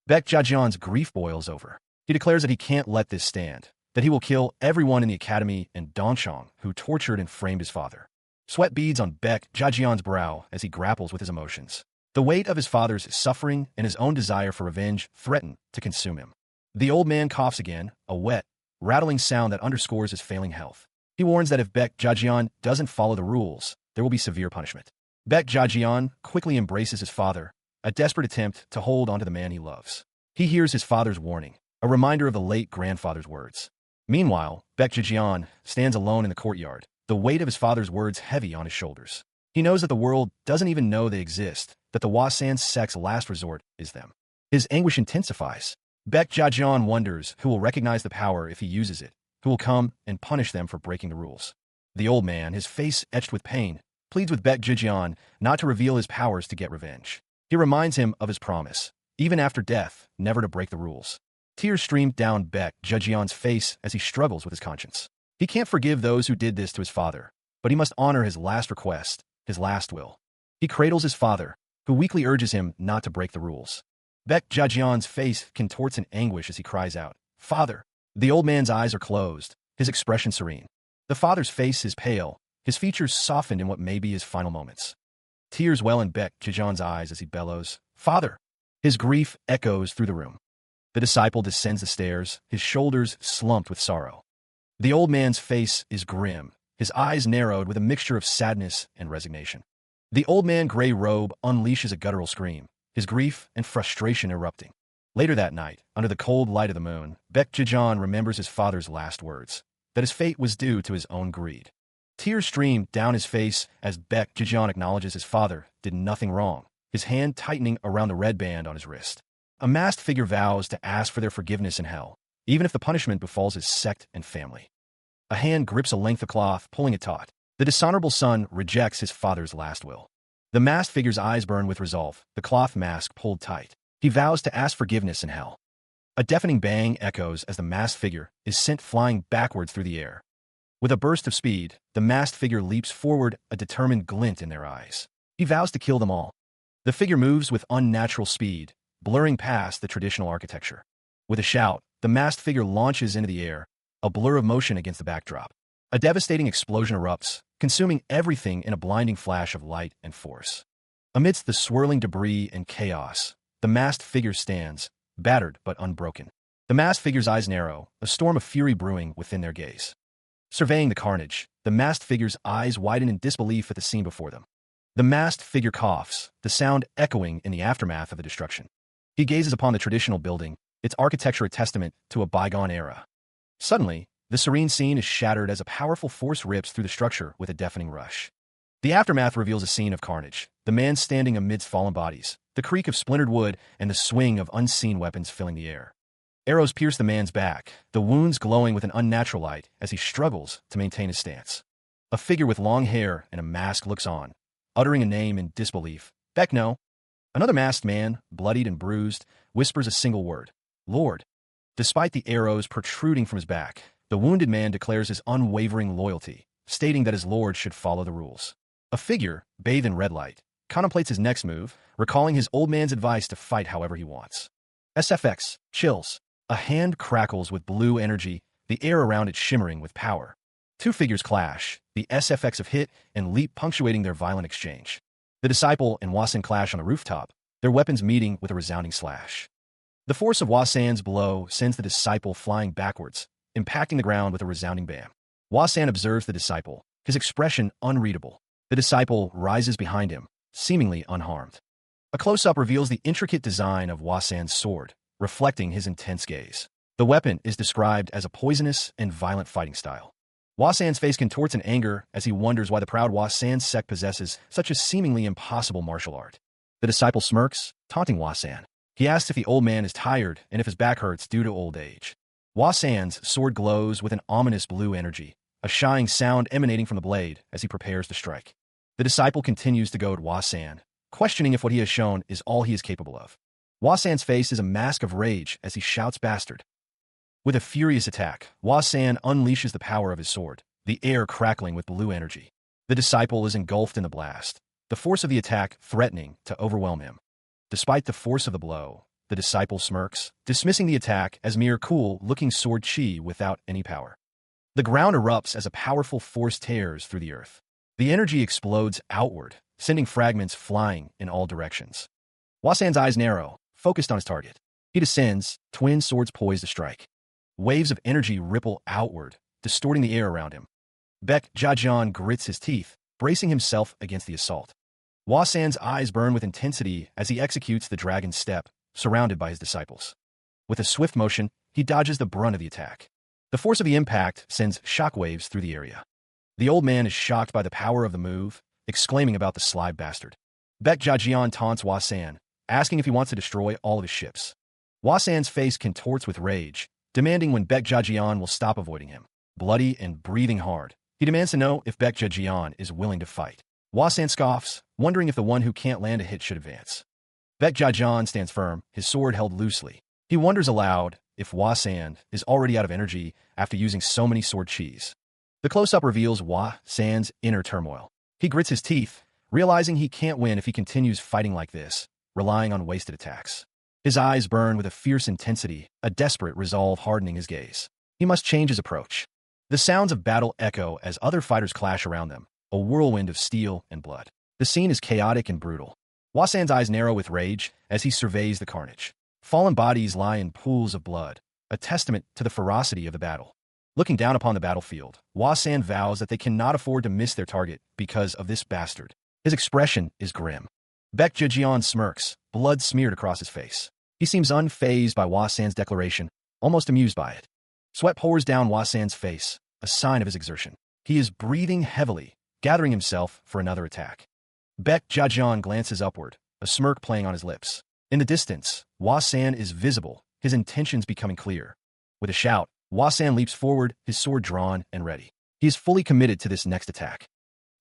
Baek Jajian's grief boils over. He declares that he can't let this stand, that he will kill everyone in the academy and Dongchong who tortured and framed his father. Sweat beads on Baek Jajian's brow as he grapples with his emotions. The weight of his father's suffering and his own desire for revenge threaten to consume him. The old man coughs again, a wet, rattling sound that underscores his failing health. He warns that if Baek Jajian doesn't follow the rules, there will be severe punishment. Baek Jajian quickly embraces his father, a desperate attempt to hold onto the man he loves. He hears his father's warning, a reminder of the late grandfather's words. Meanwhile, Baek Jajian stands alone in the courtyard, the weight of his father's words heavy on his shoulders. He knows that the world doesn't even know they exist, that the Wasan sect's last resort is them. His anguish intensifies. Baek Jajian wonders who will recognize the power if he uses it, who will come and punish them for breaking the rules. The old man, his face etched with pain, pleads with Baek Jajian not to reveal his powers to get revenge. He reminds him of his promise, even after death, never to break the rules. Tears stream down Baek Jajian's face as he struggles with his conscience. He can't forgive those who did this to his father, but he must honor his last request, his last will. He cradles his father, who weakly urges him not to break the rules. Baek Jajian's face contorts in anguish as he cries out, "Father!" The old man's eyes are closed, his expression serene. The father's face is pale, his features softened in what may be his final moments. Tears well in Baek Jajian's eyes as he bellows, "Father!" His grief echoes through the room. The disciple descends the stairs, his shoulders slumped with sorrow. The old man's face is grim, his eyes narrowed with a mixture of sadness and resignation. The old man gray robe unleashes a guttural scream, his grief and frustration erupting. Later that night, under the cold light of the moon, Baek Jajian remembers his father's last words, that his fate was due to his own greed. Tears stream down his face as Baek Jajian acknowledges his father did nothing wrong, his hand tightening around the red band on his wrist. A masked figure vows to ask for their forgiveness in hell, even if the punishment befalls his sect and family. A hand grips a length of cloth, pulling it taut. The dishonorable son rejects his father's last will. The masked figure's eyes burn with resolve, the cloth mask pulled tight. He vows to ask forgiveness in hell. A deafening bang echoes as the masked figure is sent flying backwards through the air. With a burst of speed, the masked figure leaps forward, a determined glint in their eyes. He vows to kill them all. The figure moves with unnatural speed, blurring past the traditional architecture. With a shout, the masked figure launches into the air, a blur of motion against the backdrop. A devastating explosion erupts, consuming everything in a blinding flash of light and force. Amidst the swirling debris and chaos, the masked figure stands, battered but unbroken. The masked figure's eyes narrow, a storm of fury brewing within their gaze. Surveying the carnage, the masked figure's eyes widen in disbelief at the scene before them. The masked figure coughs, the sound echoing in the aftermath of the destruction. He gazes upon the traditional building, its architecture a testament to a bygone era. Suddenly, the serene scene is shattered as a powerful force rips through the structure with a deafening rush. The aftermath reveals a scene of carnage, the man standing amidst fallen bodies, the creak of splintered wood, and the swing of unseen weapons filling the air. Arrows pierce the man's back, the wounds glowing with an unnatural light as he struggles to maintain his stance. A figure with long hair and a mask looks on, uttering a name in disbelief. Beckno. Another masked man, bloodied and bruised, whispers a single word. Lord. Despite the arrows protruding from his back, the wounded man declares his unwavering loyalty, stating that his lord should follow the rules. A figure, bathed in red light, contemplates his next move, recalling his old man's advice to fight however he wants. SFX, chills. A hand crackles with blue energy, the air around it shimmering with power. Two figures clash, the SFX of hit and leap punctuating their violent exchange. The disciple and Wasan clash on the rooftop, their weapons meeting with a resounding slash. The force of Wasan's blow sends the disciple flying backwards, impacting the ground with a resounding bam. Wasan observes the disciple, his expression unreadable. The disciple rises behind him, seemingly unharmed. A close-up reveals the intricate design of Wasan's sword, reflecting his intense gaze. The weapon is described as a poisonous and violent fighting style. Wasan's face contorts in anger as he wonders why the proud Wasan sect possesses such a seemingly impossible martial art. The disciple smirks, taunting Wasan. He asks if the old man is tired and if his back hurts due to old age. Wasan's sword glows with an ominous blue energy, a shying sound emanating from the blade as he prepares to strike. The disciple continues to goad Wasan, questioning if what he has shown is all he is capable of. Wasan's face is a mask of rage as he shouts bastard. With a furious attack, Wasan unleashes the power of his sword, the air crackling with blue energy. The disciple is engulfed in the blast, the force of the attack threatening to overwhelm him. Despite the force of the blow, the disciple smirks, dismissing the attack as mere cool-looking sword chi without any power. The ground erupts as a powerful force tears through the earth. The energy explodes outward, sending fragments flying in all directions. Wasan's eyes narrow, focused on his target. He descends, twin swords poised to strike. Waves of energy ripple outward, distorting the air around him. Baek Jajian grits his teeth, bracing himself against the assault. Wasan's eyes burn with intensity as he executes the dragon's step, surrounded by his disciples. With a swift motion, he dodges the brunt of the attack. The force of the impact sends shockwaves through the area. The old man is shocked by the power of the move, exclaiming about the sly bastard. Baek Jajian taunts Wasan, asking if he wants to destroy all of his ships. Wasan's face contorts with rage, demanding when Baek Jajian will stop avoiding him. Bloody and breathing hard, he demands to know if Baek Jajian is willing to fight. Wasan scoffs, wondering if the one who can't land a hit should advance. Baek Jajian stands firm, his sword held loosely. He wonders aloud if Wasan is already out of energy after using so many sword chis. The close-up reveals Wasan's inner turmoil. He grits his teeth, realizing he can't win if he continues fighting like this, relying on wasted attacks. His eyes burn with a fierce intensity, a desperate resolve hardening his gaze. He must change his approach. The sounds of battle echo as other fighters clash around them, a whirlwind of steel and blood. The scene is chaotic and brutal. Wasan's eyes narrow with rage as he surveys the carnage. Fallen bodies lie in pools of blood, a testament to the ferocity of the battle. Looking down upon the battlefield, Wasan vows that they cannot afford to miss their target because of this bastard. His expression is grim. Baek Jajian smirks, blood smeared across his face. He seems unfazed by Wasan's declaration, almost amused by it. Sweat pours down Wasan's face, a sign of his exertion. He is breathing heavily, gathering himself for another attack. Baek Jajian glances upward, a smirk playing on his lips. In the distance, Wasan is visible, his intentions becoming clear. With a shout, Hua-san leaps forward, his sword drawn and ready. He is fully committed to this next attack.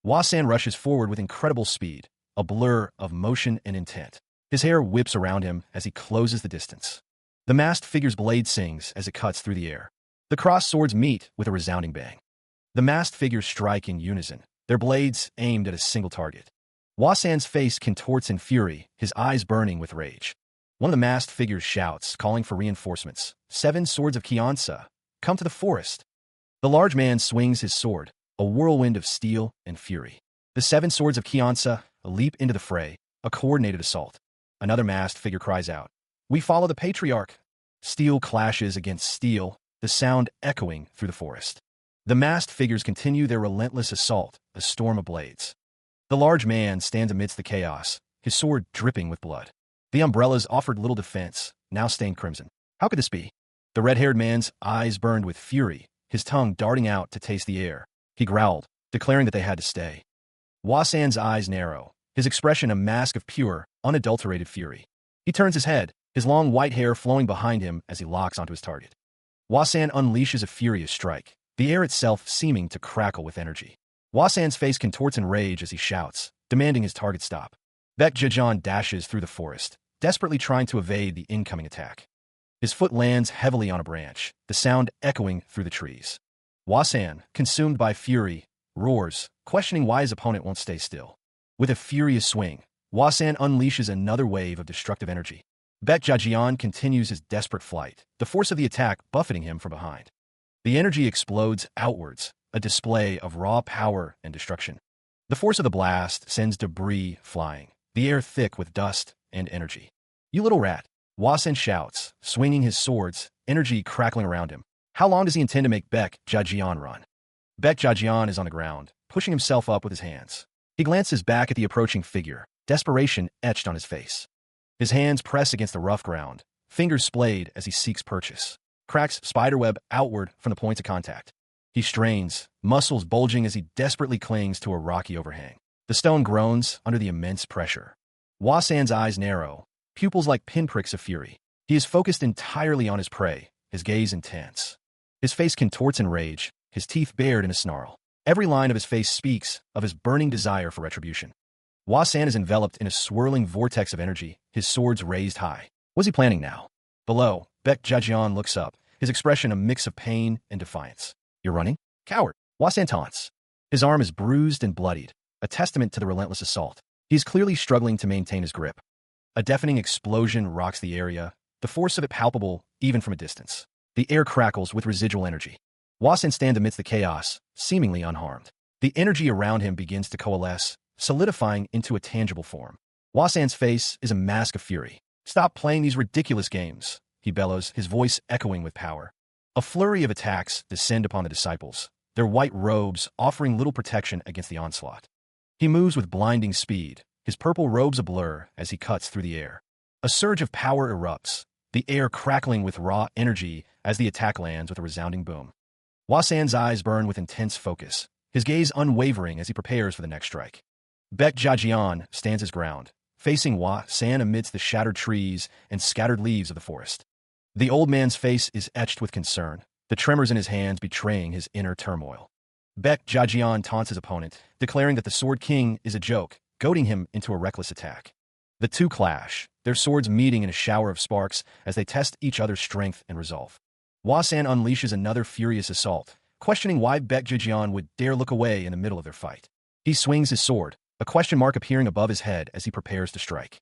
Hua-san rushes forward with incredible speed, a blur of motion and intent. His hair whips around him as he closes the distance. The masked figure's blade sings as it cuts through the air. The crossed swords meet with a resounding bang. The masked figures strike in unison, their blades aimed at a single target. Hua-san's face contorts in fury, his eyes burning with rage. One of the masked figures shouts, calling for reinforcements. 7 swords of Kiansa, come to the forest. The large man swings his sword, a whirlwind of steel and fury. The 7 swords of Kiansa leap into the fray, a coordinated assault. Another masked figure cries out, "We follow the patriarch." Steel clashes against steel, the sound echoing through the forest. The masked figures continue their relentless assault, a storm of blades. The large man stands amidst the chaos, his sword dripping with blood. The umbrellas offered little defense, now stained crimson. How could this be? The red-haired man's eyes burned with fury, his tongue darting out to taste the air. He growled, declaring that they had to stay. Hua-san's eyes narrow, his expression a mask of pure, unadulterated fury. He turns his head, his long white hair flowing behind him as he locks onto his target. Hua-san unleashes a furious strike, the air itself seeming to crackle with energy. Hua-san's face contorts in rage as he shouts, demanding his target stop. Baek Jejeon dashes through the forest, desperately trying to evade the incoming attack. His foot lands heavily on a branch, the sound echoing through the trees. Hua-san, consumed by fury, roars, questioning why his opponent won't stay still. With a furious swing, Hua-san unleashes another wave of destructive energy. Baek Jejeon continues his desperate flight, the force of the attack buffeting him from behind. The energy explodes outwards, a display of raw power and destruction. The force of the blast sends debris flying, the air thick with dust and energy. "You little rat," Hua-san shouts, swinging his swords, energy crackling around him. How long does he intend to make Baek Jejeon run? Baek Jejeon is on the ground, pushing himself up with his hands. He glances back at the approaching figure, desperation etched on his face. His hands press against the rough ground, fingers splayed as he seeks purchase. Cracks spiderweb outward from the points of contact. He strains, muscles bulging as he desperately clings to a rocky overhang. The stone groans under the immense pressure. Hua-san's eyes narrow, pupils like pinpricks of fury. He is focused entirely on his prey, his gaze intense. His face contorts in rage, his teeth bared in a snarl. Every line of his face speaks of his burning desire for retribution. Hua-san is enveloped in a swirling vortex of energy, his swords raised high. What is he planning now? Below, Baek Jejeon looks up, his expression a mix of pain and defiance. "You're running? Coward!" Hua-san taunts. His arm is bruised and bloodied, a testament to the relentless assault. He is clearly struggling to maintain his grip. A deafening explosion rocks the area, the force of it palpable even from a distance. The air crackles with residual energy. Hua-san stands amidst the chaos, seemingly unharmed. The energy around him begins to coalesce, solidifying into a tangible form. Hua-san's face is a mask of fury. "Stop playing these ridiculous games," he bellows, his voice echoing with power. A flurry of attacks descend upon the disciples, their white robes offering little protection against the onslaught. He moves with blinding speed, his purple robes a blur as he cuts through the air. A surge of power erupts, the air crackling with raw energy as the attack lands with a resounding boom. Hua-san's eyes burn with intense focus, his gaze unwavering as he prepares for the next strike. Baek Jejeon stands his ground, facing Hua-san amidst the shattered trees and scattered leaves of the forest. The old man's face is etched with concern, the tremors in his hands betraying his inner turmoil. Baek Jejeon taunts his opponent, declaring that the Sword King is a joke, goading him into a reckless attack. The two clash, their swords meeting in a shower of sparks as they test each other's strength and resolve. Hua-san unleashes another furious assault, questioning why Baek Jejeon would dare look away in the middle of their fight. He swings his sword, a question mark appearing above his head as he prepares to strike.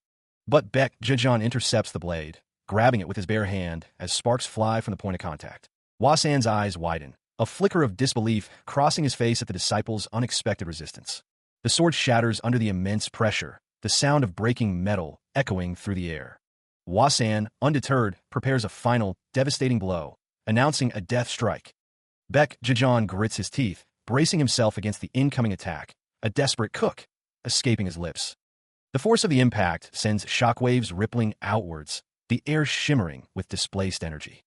But Baek Jejeon intercepts the blade, grabbing it with his bare hand as sparks fly from the point of contact. Hua-san's eyes widen, a flicker of disbelief crossing his face at the disciples' unexpected resistance. The sword shatters under the immense pressure, the sound of breaking metal echoing through the air. Hua-san, undeterred, prepares a final, devastating blow, announcing a death strike. Baek Jejeon grits his teeth, bracing himself against the incoming attack, a desperate "cook" escaping his lips. The force of the impact sends shockwaves rippling outwards, the air shimmering with displaced energy.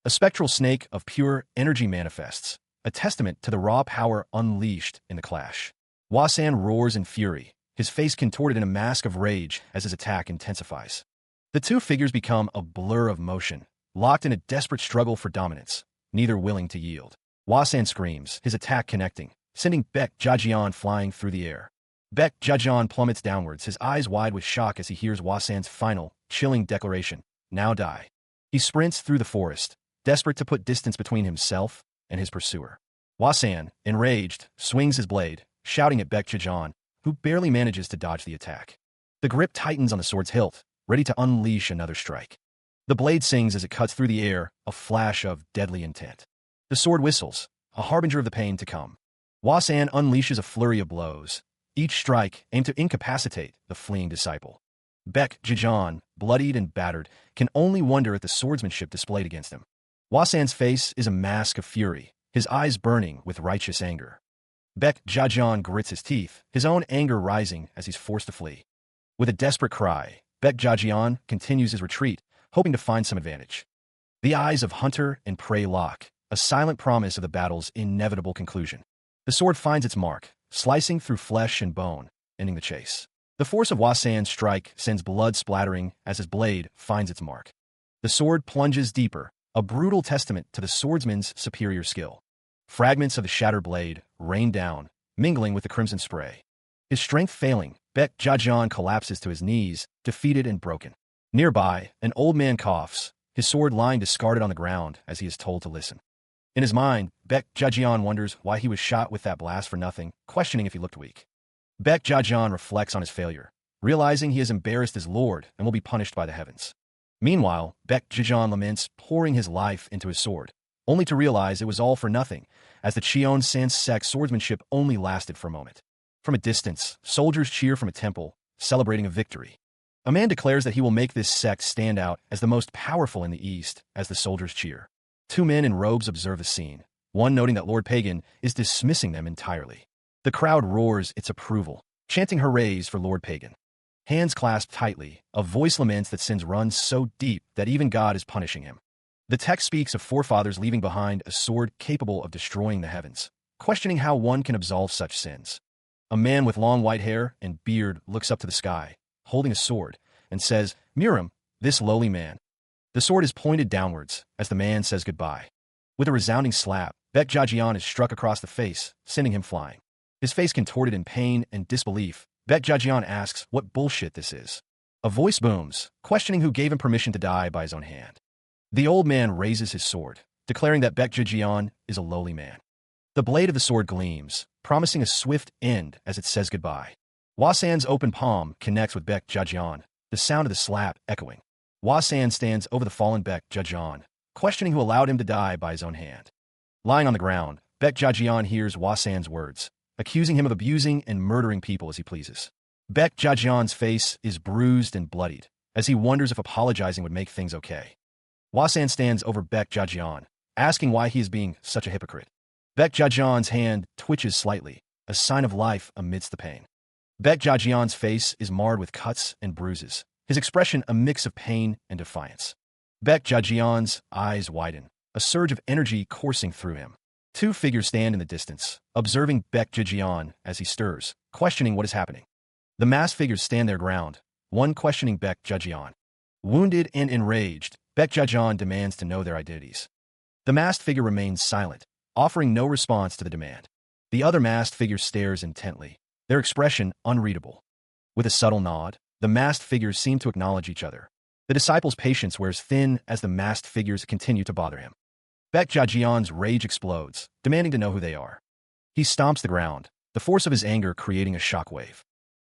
A spectral snake of pure energy manifests, a testament to the raw power unleashed in the clash. Hua-san roars in fury, his face contorted in a mask of rage as his attack intensifies. The two figures become a blur of motion, locked in a desperate struggle for dominance, neither willing to yield. Wasan screams, his attack connecting, sending Baek Jajian flying through the air. Baek Jajian plummets downwards, his eyes wide with shock as he hears Wasan's final, chilling declaration, "Now die." He sprints through the forest, desperate to put distance between himself and his pursuer. Wasan, enraged, swings his blade, shouting at Baek Jajian, who barely manages to dodge the attack. The grip tightens on the sword's hilt, ready to unleash another strike. The blade sings as it cuts through the air, a flash of deadly intent. The sword whistles, a harbinger of the pain to come. Wasan unleashes a flurry of blows, each strike aimed to incapacitate the fleeing disciple. Baek Jajian, bloodied and battered, can only wonder at the swordsmanship displayed against him. Wasan's face is a mask of fury, his eyes burning with righteous anger. Baek Jajian grits his teeth, his own anger rising as he's forced to flee. With a desperate cry, Baek Jajian continues his retreat, hoping to find some advantage. The eyes of hunter and prey lock, a silent promise of the battle's inevitable conclusion. The sword finds its mark, slicing through flesh and bone, ending the chase. The force of Wasan's strike sends blood splattering as his blade finds its mark. The sword plunges deeper, a brutal testament to the swordsman's superior skill. Fragments of the shattered blade rain down, mingling with the crimson spray. His strength failing, Baek Jajian collapses to his knees, defeated and broken. Nearby, an old man coughs, his sword lying discarded on the ground as he is told to listen. In his mind, Baek Jajian wonders why he was shot with that blast for nothing, questioning if he looked weak. Baek Jajian reflects on his failure, realizing he has embarrassed his lord and will be punished by the heavens. Meanwhile, Baek Jajian laments, pouring his life into his sword, only to realize it was all for nothing, as the Cheon San SECT swordsmanship only lasted for a moment. From a distance, soldiers cheer from a temple, celebrating a victory. A man declares that he will make this sect stand out as the most powerful in the East as the soldiers cheer. Two men in robes observe the scene, one noting that Lord Pagan is dismissing them entirely. The crowd roars its approval, chanting hoorays for Lord Pagan. Hands clasped tightly, a voice laments that sins runs so deep that even God is punishing him. The text speaks of forefathers leaving behind a sword capable of destroying the heavens, questioning how one can absolve such sins. A man with long white hair and beard looks up to the sky, holding a sword, and says, "Miram, this lowly man." The sword is pointed downwards as the man says goodbye. With a resounding slap, Baek Jajian is struck across the face, sending him flying. His face contorted in pain and disbelief, Baek Jajian asks what bullshit this is. A voice booms, questioning who gave him permission to die by his own hand. The old man raises his sword, declaring that Baek Jajian is a lowly man. The blade of the sword gleams, promising a swift end as it says goodbye. Wasan's open palm connects with Baek Jajian, the sound of the slap echoing. Wasan stands over the fallen Baek Jajian, questioning who allowed him to die by his own hand. Lying on the ground, Baek Jajian hears Wasan's words, accusing him of abusing and murdering people as he pleases. Baek Jajian's face is bruised and bloodied, as he wonders if apologizing would make things okay. Wasan stands over Baek Jajian, asking why he is being such a hypocrite. Baek Jajian's hand twitches slightly, a sign of life amidst the pain. Baek Jajian's face is marred with cuts and bruises, his expression a mix of pain and defiance. Baek Jajian's eyes widen, a surge of energy coursing through him. Two figures stand in the distance, observing Baek Jajian as he stirs, questioning what is happening. The masked figures stand their ground, one questioning Baek Jajian. Wounded and enraged, Baek Jajian demands to know their identities. The masked figure remains silent, offering no response to the demand. The other masked figure stares intently, their expression unreadable. With a subtle nod, the masked figures seem to acknowledge each other. The disciple's patience wears thin as the masked figures continue to bother him. Baek Jajian's rage explodes, demanding to know who they are. He stomps the ground, the force of his anger creating a shockwave.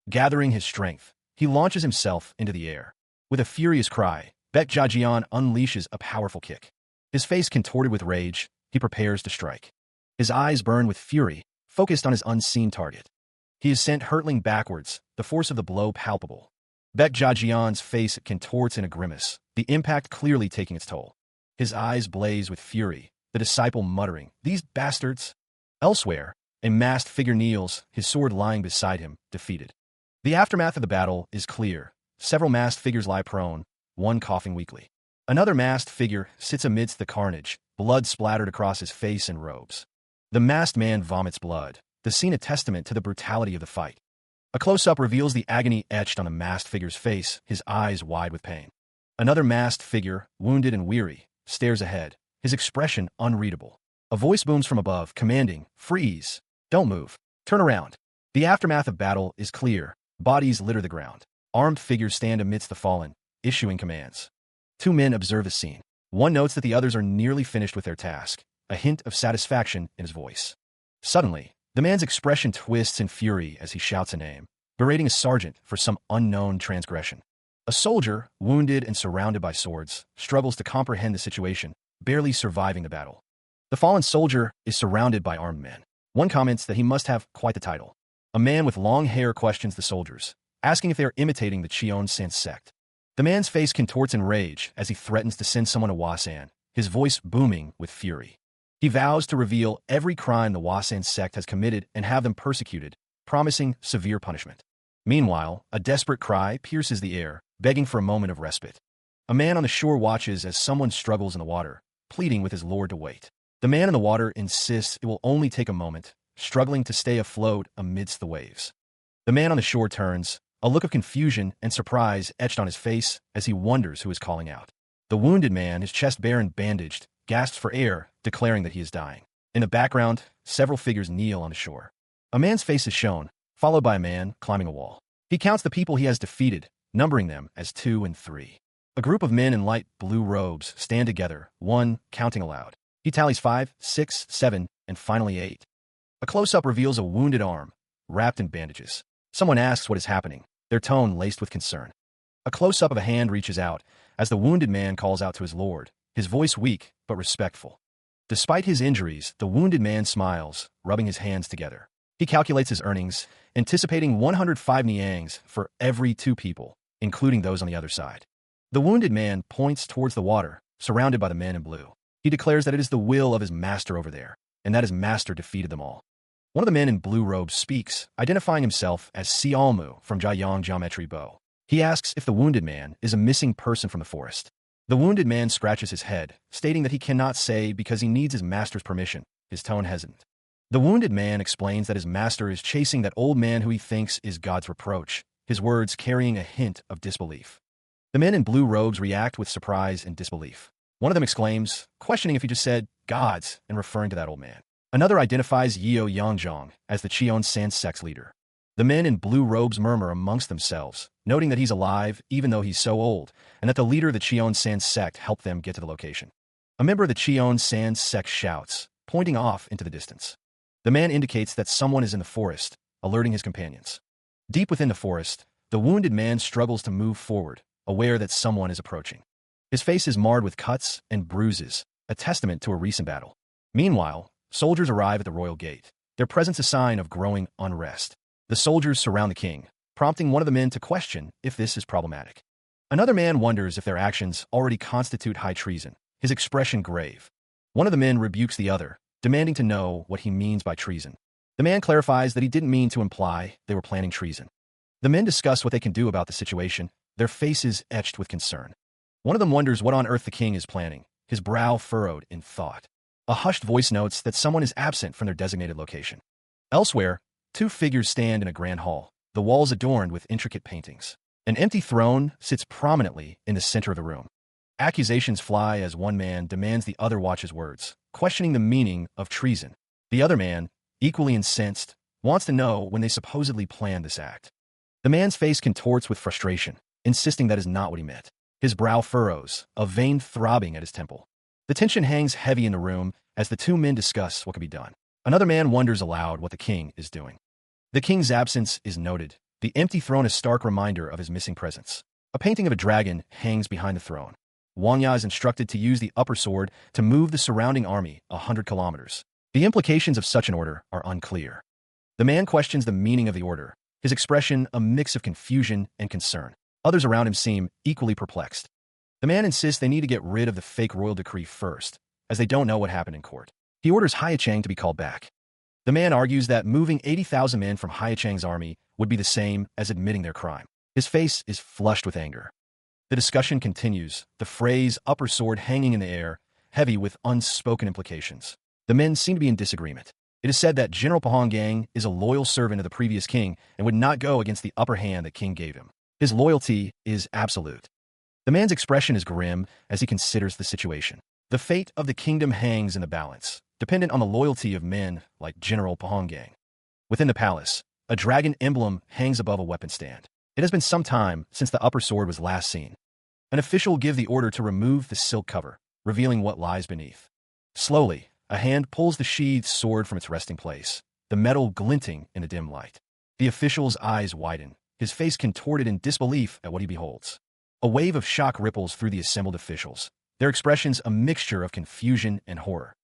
Gathering his strength, he launches himself into the air. With a furious cry, Baek Jajian unleashes a powerful kick. His face contorted with rage, he prepares to strike. His eyes burn with fury, focused on his unseen target. He is sent hurtling backwards, the force of the blow palpable. Baek Jajian's face contorts in a grimace, the impact clearly taking its toll. His eyes blaze with fury, the disciple muttering, "These bastards!" Elsewhere, a masked figure kneels, his sword lying beside him, defeated. The aftermath of the battle is clear. Several masked figures lie prone, one coughing weakly. Another masked figure sits amidst the carnage, blood splattered across his face and robes. The masked man vomits blood, the scene a testament to the brutality of the fight. A close-up reveals the agony etched on the masked figure's face, his eyes wide with pain. Another masked figure, wounded and weary, stares ahead, his expression unreadable. A voice booms from above, commanding, "Freeze! Don't move! Turn around!" The aftermath of battle is clear. Bodies litter the ground. Armed figures stand amidst the fallen, issuing commands. Two men observe the scene. One notes that the others are nearly finished with their task, a hint of satisfaction in his voice. Suddenly, the man's expression twists in fury as he shouts a name, berating a sergeant for some unknown transgression. A soldier, wounded and surrounded by swords, struggles to comprehend the situation, barely surviving the battle. The fallen soldier is surrounded by armed men. One comments that he must have quite the title. A man with long hair questions the soldiers, asking if they are imitating the Cheon-san sect. The man's face contorts in rage as he threatens to send someone to Wasan, his voice booming with fury. He vows to reveal every crime the Wasan sect has committed and have them persecuted, promising severe punishment. Meanwhile, a desperate cry pierces the air, begging for a moment of respite. A man on the shore watches as someone struggles in the water, pleading with his lord to wait. The man in the water insists it will only take a moment, struggling to stay afloat amidst the waves. The man on the shore turns, a look of confusion and surprise etched on his face as he wonders who is calling out. The wounded man, his chest bare and bandaged, gasps for air, declaring that he is dying. In the background, several figures kneel on the shore. A man's face is shown, followed by a man climbing a wall. He counts the people he has defeated, numbering them as 2 and 3. A group of men in light blue robes stand together, one counting aloud. He tallies 5, 6, 7, and finally 8. A close-up reveals a wounded arm, wrapped in bandages. Someone asks what is happening, their tone laced with concern. A close-up of a hand reaches out, as the wounded man calls out to his lord, his voice weak but respectful. Despite his injuries, the wounded man smiles, rubbing his hands together. He calculates his earnings, anticipating 105 niangs for every 2 people, including those on the other side. The wounded man points towards the water, surrounded by the men in blue. He declares that it is the will of his master over there, and that his master defeated them all. One of the men in blue robes speaks, identifying himself as Sialmu from Jiayang Geometry Bow. He asks if the wounded man is a missing person from the forest. The wounded man scratches his head, stating that he cannot say because he needs his master's permission, his tone hesitant. The wounded man explains that his master is chasing that old man who he thinks is God's reproach, his words carrying a hint of disbelief. The men in blue robes react with surprise and disbelief. One of them exclaims, questioning if he just said, "Gods," and referring to that old man. Another identifies Yeo Yangjong as the Cheon-san sect's leader. The men in blue robes murmur amongst themselves, noting that he's alive even though he's so old, and that the leader of the Cheon-san sect helped them get to the location. A member of the Cheon-san sect shouts, pointing off into the distance. The man indicates that someone is in the forest, alerting his companions. Deep within the forest, the wounded man struggles to move forward, aware that someone is approaching. His face is marred with cuts and bruises, a testament to a recent battle. Meanwhile, soldiers arrive at the royal gate, their presence a sign of growing unrest. The soldiers surround the king, prompting one of the men to question if this is problematic. Another man wonders if their actions already constitute high treason, his expression grave. One of the men rebukes the other, demanding to know what he means by treason. The man clarifies that he didn't mean to imply they were planning treason. The men discuss what they can do about the situation, their faces etched with concern. One of them wonders what on earth the king is planning, his brow furrowed in thought. A hushed voice notes that someone is absent from their designated location. Elsewhere, 2 figures stand in a grand hall, the walls adorned with intricate paintings. An empty throne sits prominently in the center of the room. Accusations fly as one man demands the other watch his words, questioning the meaning of treason. The other man, equally incensed, wants to know when they supposedly planned this act. The man's face contorts with frustration, insisting that is not what he meant. His brow furrows, a vein throbbing at his temple. The tension hangs heavy in the room as the 2 men discuss what can be done. Another man wonders aloud what the king is doing. The king's absence is noted, the empty throne a stark reminder of his missing presence. A painting of a dragon hangs behind the throne. Wang Ya is instructed to use the upper sword to move the surrounding army 100 kilometers. The implications of such an order are unclear. The man questions the meaning of the order, his expression a mix of confusion and concern. Others around him seem equally perplexed. The man insists they need to get rid of the fake royal decree first, as they don't know what happened in court. He orders Haichang to be called back. The man argues that moving 80,000 men from Haichang's army would be the same as admitting their crime. His face is flushed with anger. The discussion continues, the phrase upper sword hanging in the air, heavy with unspoken implications. The men seem to be in disagreement. It is said that General Pahang is a loyal servant of the previous king and would not go against the upper hand the king gave him. His loyalty is absolute. The man's expression is grim as he considers the situation. The fate of the kingdom hangs in the balance, dependent on the loyalty of men like General Pahonggang. Within the palace, a dragon emblem hangs above a weapon stand. It has been some time since the upper sword was last seen. An official gives the order to remove the silk cover, revealing what lies beneath. Slowly, a hand pulls the sheathed sword from its resting place, the metal glinting in the dim light. The official's eyes widen, his face contorted in disbelief at what he beholds. A wave of shock ripples through the assembled officials, their expressions a mixture of confusion and horror.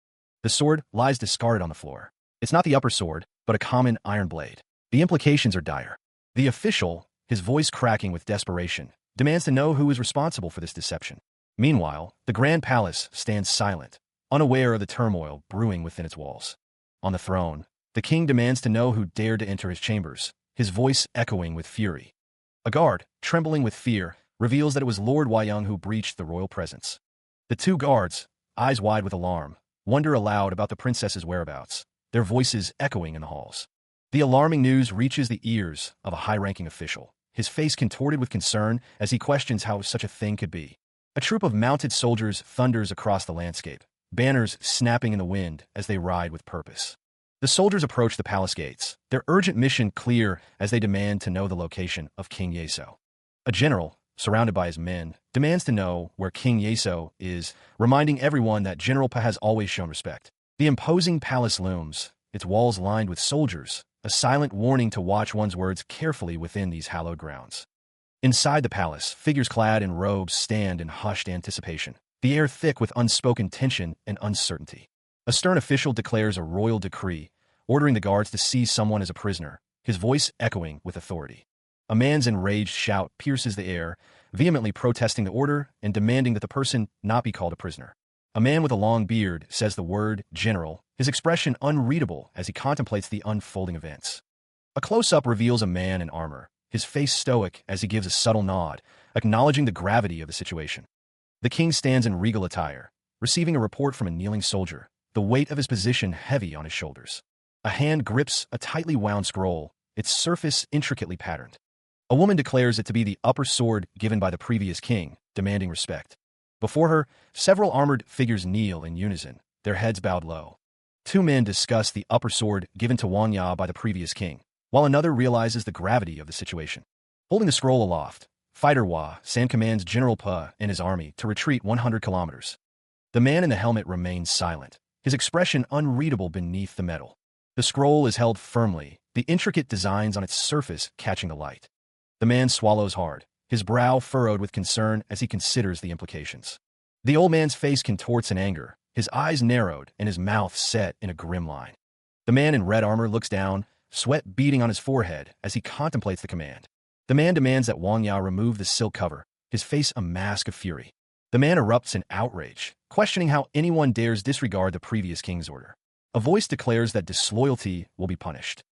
The sword lies discarded on the floor. It's not the upper sword, but a common iron blade. The implications are dire. The official, his voice cracking with desperation, demands to know who is responsible for this deception. Meanwhile, the Grand Palace stands silent, unaware of the turmoil brewing within its walls. On the throne, the king demands to know who dared to enter his chambers, his voice echoing with fury. A guard, trembling with fear, reveals that it was Lord Wayang who breached the royal presence. The two guards, eyes wide with alarm, wonder aloud about the princess's whereabouts, their voices echoing in the halls. The alarming news reaches the ears of a high-ranking official, his face contorted with concern as he questions how such a thing could be. A troop of mounted soldiers thunders across the landscape, banners snapping in the wind as they ride with purpose. The soldiers approach the palace gates, their urgent mission clear as they demand to know the location of King Yeso. A general, surrounded by his men, demands to know where King Yeso is, reminding everyone that General Pa has always shown respect. The imposing palace looms, its walls lined with soldiers, a silent warning to watch one's words carefully within these hallowed grounds. Inside the palace, figures clad in robes stand in hushed anticipation, the air thick with unspoken tension and uncertainty. A stern official declares a royal decree, ordering the guards to seize someone as a prisoner, his voice echoing with authority. A man's enraged shout pierces the air, vehemently protesting the order and demanding that the person not be called a prisoner. A man with a long beard says the word general, his expression unreadable as he contemplates the unfolding events. A close-up reveals a man in armor, his face stoic as he gives a subtle nod, acknowledging the gravity of the situation. The king stands in regal attire, receiving a report from a kneeling soldier, the weight of his position heavy on his shoulders. A hand grips a tightly wound scroll, its surface intricately patterned. A woman declares it to be the upper sword given by the previous king, demanding respect. Before her, several armored figures kneel in unison, their heads bowed low. Two men discuss the upper sword given to Wang Ya by the previous king, while another realizes the gravity of the situation. Holding the scroll aloft, Fighter Wa San commands General Pa and his army to retreat 100 kilometers. The man in the helmet remains silent, his expression unreadable beneath the metal. The scroll is held firmly, the intricate designs on its surface catching the light. The man swallows hard, his brow furrowed with concern as he considers the implications. The old man's face contorts in anger, his eyes narrowed and his mouth set in a grim line. The man in red armor looks down, sweat beading on his forehead as he contemplates the command. The man demands that Wang Ya remove the silk cover, his face a mask of fury. The man erupts in outrage, questioning how anyone dares disregard the previous king's order. A voice declares that disloyalty will be punished.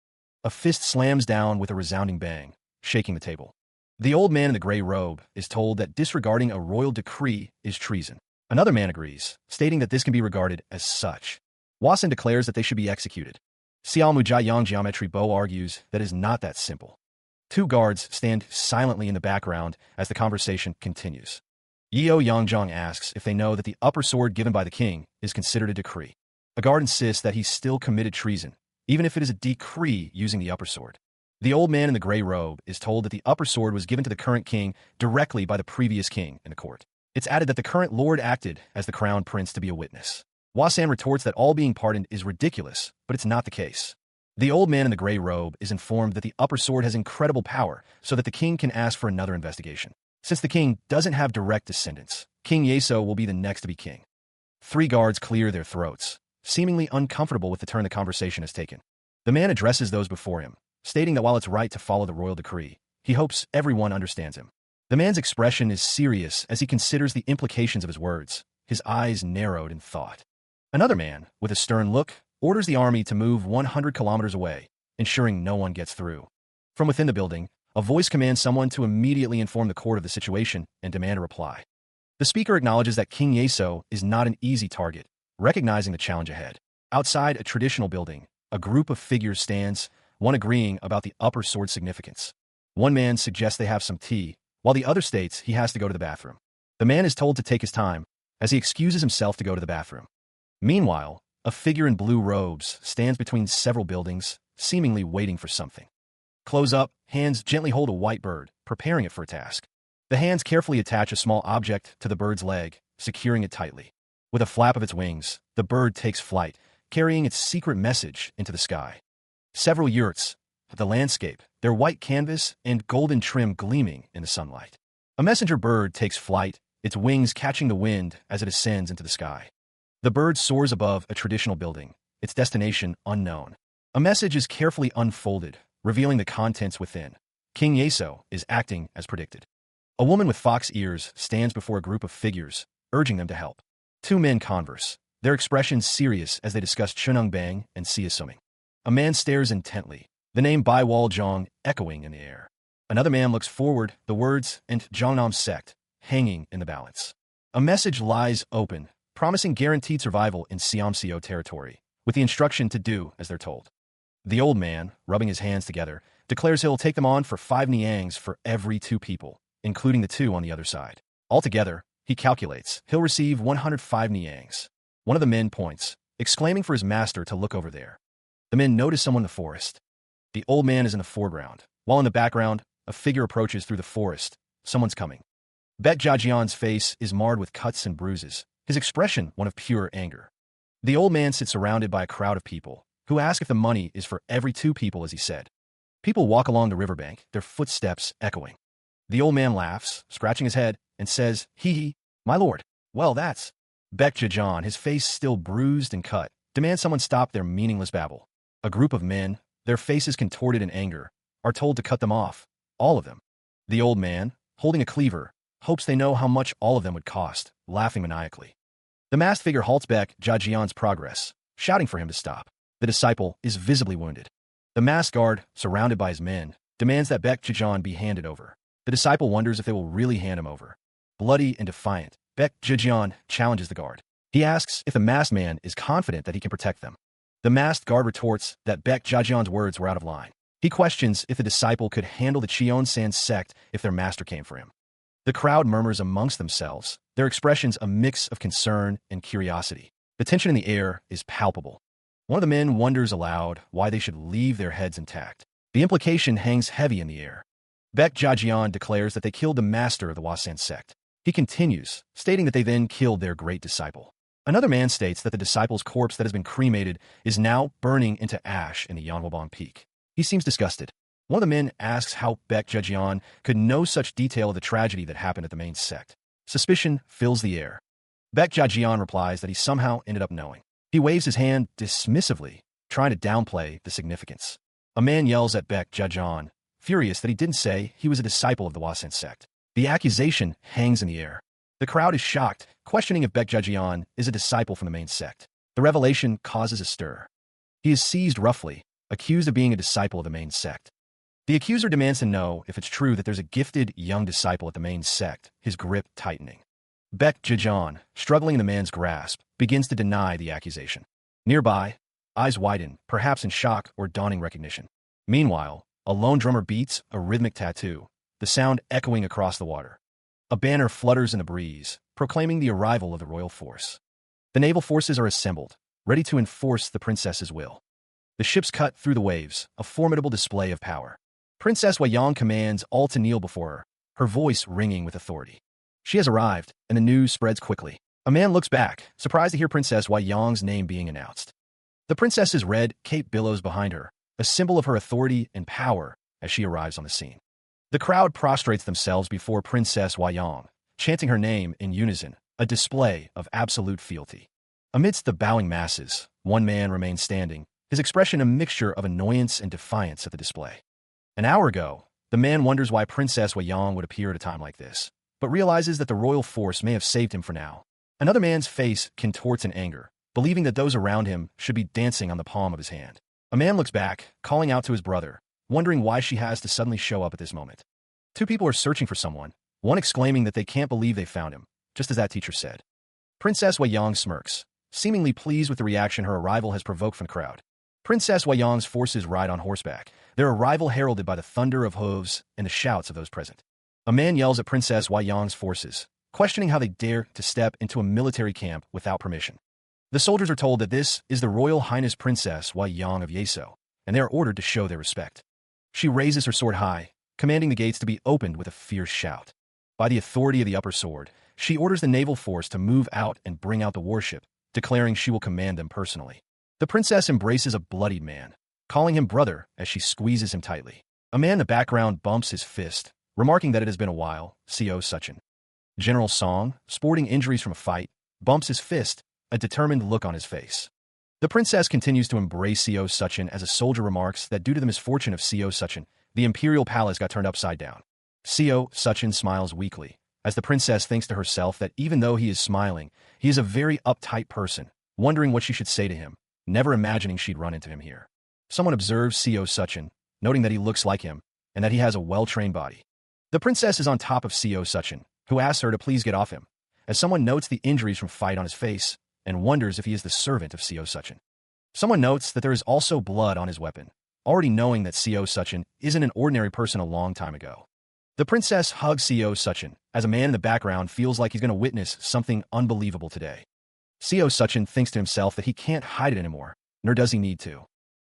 A fist slams down with a resounding bang, shaking the table. The old man in the gray robe is told that disregarding a royal decree is treason. Another man agrees, stating that this can be regarded as such. Wasan declares that they should be executed. Xiao Mujia Geometry Bo argues that it is not that simple. Two guards stand silently in the background as the conversation continues. Yeo Yangzhong asks if they know that the upper sword given by the king is considered a decree. A guard insists that he still committed treason, even if it is a decree using the upper sword. The old man in the gray robe is told that the upper sword was given to the current king directly by the previous king in the court. It's added that the current lord acted as the crown prince to be a witness. Wasan retorts that all being pardoned is ridiculous, but it's not the case. The old man in the gray robe is informed that the upper sword has incredible power so that the king can ask for another investigation. Since the king doesn't have direct descendants, King Yeso will be the next to be king. Three guards clear their throats, seemingly uncomfortable with the turn the conversation has taken. The man addresses those before him, stating that while it's right to follow the royal decree, he hopes everyone understands him. The man's expression is serious as he considers the implications of his words, his eyes narrowed in thought. Another man, with a stern look, orders the army to move 100 kilometers away, ensuring no one gets through. From within the building, a voice commands someone to immediately inform the court of the situation and demand a reply. The speaker acknowledges that King Yeso is not an easy target, recognizing the challenge ahead. Outside a traditional building, a group of figures stands, one agreeing about the upper sword's significance. One man suggests they have some tea, while the other states he has to go to the bathroom. The man is told to take his time, as he excuses himself to go to the bathroom. Meanwhile, a figure in blue robes stands between several buildings, seemingly waiting for something. Close up, hands gently hold a white bird, preparing it for a task. The hands carefully attach a small object to the bird's leg, securing it tightly. With a flap of its wings, the bird takes flight, carrying its secret message into the sky. Several yurts, the landscape, their white canvas and golden trim gleaming in the sunlight. A messenger bird takes flight, its wings catching the wind as it ascends into the sky. The bird soars above a traditional building, its destination unknown. A message is carefully unfolded, revealing the contents within. King Yeso is acting as predicted. A woman with fox ears stands before a group of figures, urging them to help. Two men converse, their expressions serious as they discuss Chunung Bang and Siasuming. A man stares intently, the name Bai Wal Zhong echoing in the air. Another man looks forward, the words and Zhongnam SECT hanging in the balance. A message lies open, promising guaranteed survival in Siamsio territory, with the instruction to do as they're told. The old man, rubbing his hands together, declares he'll take them on for 5 niangs for every 2 people, including the 2 on the other side. Altogether, he calculates, he'll receive 105 niangs. One of the men points, exclaiming for his master to look over there. The men notice someone in the forest. The old man is in the foreground, while in the background, a figure approaches through the forest. Someone's coming. Baek Jajian's face is marred with cuts and bruises, his expression one of pure anger. The old man sits surrounded by a crowd of people, who ask if the money is for every 2 people as he said. People walk along the riverbank, their footsteps echoing. The old man laughs, scratching his head, and says, "Hee, my lord. Well, that's..." Baek Jajian, his face still bruised and cut, demands someone stop their meaningless babble. A group of men, their faces contorted in anger, are told to cut them off, all of them. The old man, holding a cleaver, hopes they know how much all of them would cost, laughing maniacally. The masked figure halts Baek Jajian's progress, shouting for him to stop. The disciple is visibly wounded. The masked guard, surrounded by his men, demands that Baek Jajian be handed over. The disciple wonders if they will really hand him over. Bloody and defiant, Baek Jajian challenges the guard. He asks if the masked man is confident that he can protect them. The masked guard retorts that Baek Jajian's words were out of line. He questions if the disciple could handle the Cheonsan sect if their master came for him. The crowd murmurs amongst themselves, their expressions a mix of concern and curiosity. The tension in the air is palpable. One of the men wonders aloud why they should leave their heads intact. The implication hangs heavy in the air. Baek Jajian declares that they killed the master of the Wasan sect. He continues, stating that they then killed their great disciple. Another man states that the disciple's corpse that has been cremated is now burning into ash in the Yanwabong Peak. He seems disgusted. One of the men asks how Baek Jajian could know such detail of the tragedy that happened at the main sect. Suspicion fills the air. Baek Jajian replies that he somehow ended up knowing. He waves his hand dismissively, trying to downplay the significance. A man yells at Baek Jajian, furious that he didn't say he was a disciple of the Wasan sect. The accusation hangs in the air. The crowd is shocked, questioning if Baek Jajian is a disciple from the main sect. The revelation causes a stir. He is seized roughly, accused of being a disciple of the main sect. The accuser demands to know if it's true that there's a gifted young disciple at the main sect, his grip tightening. Baek Jajian, struggling in the man's grasp, begins to deny the accusation. Nearby, eyes widen, perhaps in shock or dawning recognition. Meanwhile, a lone drummer beats a rhythmic tattoo, the sound echoing across the water. A banner flutters in the breeze, proclaiming the arrival of the royal force. The naval forces are assembled, ready to enforce the princess's will. The ships cut through the waves, a formidable display of power. Princess Wayang commands all to kneel before her, her voice ringing with authority. She has arrived, and the news spreads quickly. A man looks back, surprised to hear Princess Wayang's name being announced. The princess's red cape billows behind her, a symbol of her authority and power as she arrives on the scene. The crowd prostrates themselves before Princess Wayang, chanting her name in unison, a display of absolute fealty. Amidst the bowing masses, one man remains standing, his expression a mixture of annoyance and defiance at the display. An hour ago, the man wonders why Princess Wayang would appear at a time like this, but realizes that the royal force may have saved him for now. Another man's face contorts in anger, believing that those around him should be dancing on the palm of his hand. A man looks back, calling out to his brother, wondering why she has to suddenly show up at this moment. 2 people are searching for someone, one exclaiming that they can't believe they found him, just as that teacher said. Princess Wayang smirks, seemingly pleased with the reaction her arrival has provoked from the crowd. Princess Wayang's forces ride on horseback, their arrival heralded by the thunder of hooves and the shouts of those present. A man yells at Princess Wayang's forces, questioning how they dare to step into a military camp without permission. The soldiers are told that this is the Royal Highness Princess Wei Yang of Yeso, and they are ordered to show their respect. She raises her sword high, commanding the gates to be opened with a fierce shout. By the authority of the upper sword, she orders the naval force to move out and bring out the warship, declaring she will command them personally. The princess embraces a bloodied man, calling him brother as she squeezes him tightly. A man in the background bumps his fist, remarking that it has been a while. Co. Suchin. General Song, sporting injuries from a fight, bumps his fist, a determined look on his face. The princess continues to embrace Co. Suchin as a soldier remarks that due to the misfortune of Co. Suchin, the imperial palace got turned upside down. Co. Suchin smiles weakly, as the princess thinks to herself that even though he is smiling, he is a very uptight person, wondering what she should say to him, never imagining she'd run into him here. Someone observes Co. Suchin, noting that he looks like him, and that he has a well-trained body. The princess is on top of Co. Suchin, who asks her to please get off him, as someone notes the injuries from fight on his face, and wonders if he is the servant of Co. Suchin. Someone notes that there is also blood on his weapon, already knowing that Co. Suchin isn't an ordinary person a long time ago. The princess hugs Co. Suchin, as a man in the background feels like he's going to witness something unbelievable today. Co. Suchin thinks to himself that he can't hide it anymore, nor does he need to.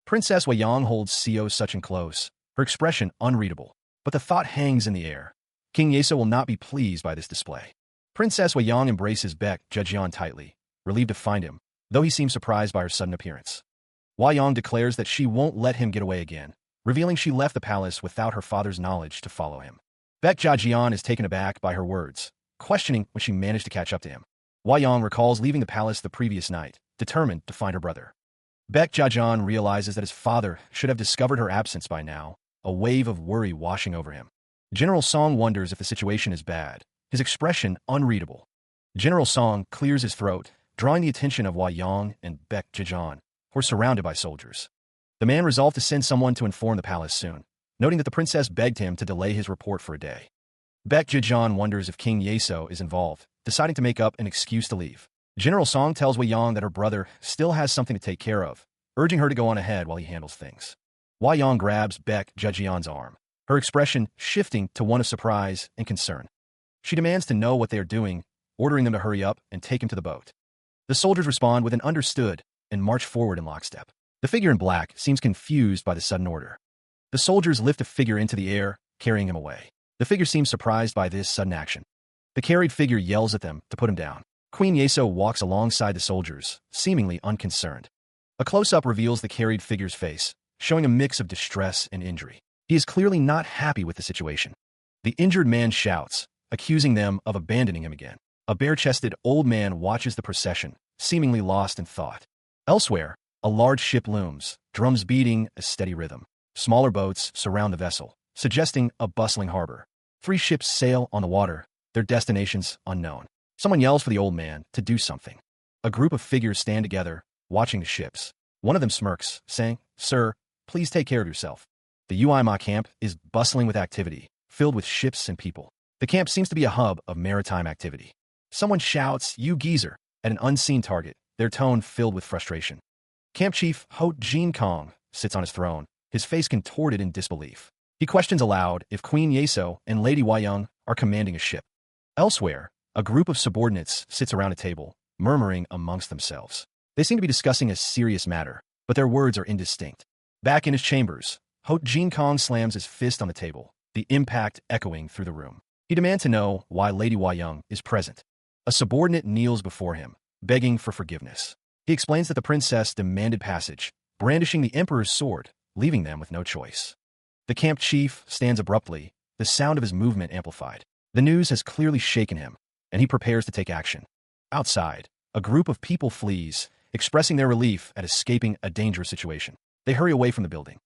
Princess Wei Yang holds Co. Suchin close, her expression unreadable, but the thought hangs in the air. King Yeso will not be pleased by this display. Princess Wei Yang embraces Baek Jejian tightly, relieved to find him, though he seems surprised by her sudden appearance. Wei Yang declares that she won't let him get away again, revealing she left the palace without her father's knowledge to follow him. Baek Jejian is taken aback by her words, questioning when she managed to catch up to him. Wei Yang recalls leaving the palace the previous night, determined to find her brother. Baek Jejian realizes that his father should have discovered her absence by now, a wave of worry washing over him. General Song wonders if the situation is bad, his expression unreadable. General Song clears his throat, drawing the attention of Wei Yang and Baek Jejian, who are surrounded by soldiers. The man resolved to send someone to inform the palace soon, noting that the princess begged him to delay his report for a day. Baek Jejian wonders if King Yeso is involved, deciding to make up an excuse to leave. General Song tells Wei Yang that her brother still has something to take care of, urging her to go on ahead while he handles things. Wei Yang grabs Baek Jejian's arm, her expression shifting to one of surprise and concern. She demands to know what they are doing, ordering them to hurry up and take him to the boat. The soldiers respond with an understood and march forward in lockstep. The figure in black seems confused by the sudden order. The soldiers lift a figure into the air, carrying him away. The figure seems surprised by this sudden action. The carried figure yells at them to put him down. Queen Yeso walks alongside the soldiers, seemingly unconcerned. A close-up reveals the carried figure's face, showing a mix of distress and injury. He is clearly not happy with the situation. The injured man shouts, accusing them of abandoning him again. A bare-chested old man watches the procession, seemingly lost in thought. Elsewhere, a large ship looms, drums beating a steady rhythm. Smaller boats surround the vessel, suggesting a bustling harbor. 3 ships sail on the water, their destinations unknown. Someone yells for the old man to do something. A group of figures stand together, watching the ships. One of them smirks, saying, "Sir, please take care of yourself." The Uima camp is bustling with activity, filled with ships and people. The camp seems to be a hub of maritime activity. Someone shouts, "You geezer," at an unseen target, their tone filled with frustration. Camp Chief Ho Jin Kong sits on his throne, his face contorted in disbelief. He questions aloud if Queen Yeso and Lady Wei Yang are commanding a ship. Elsewhere, a group of subordinates sits around a table, murmuring amongst themselves. They seem to be discussing a serious matter, but their words are indistinct. Back in his chambers, Ho Jin Kong slams his fist on the table, the impact echoing through the room. He demands to know why Lady Wei Yang is present. A subordinate kneels before him, begging for forgiveness. He explains that the princess demanded passage, brandishing the emperor's sword, leaving them with no choice. The camp chief stands abruptly, the sound of his movement amplified. The news has clearly shaken him, and he prepares to take action. Outside, a group of people flees, expressing their relief at escaping a dangerous situation. They hurry away from the building.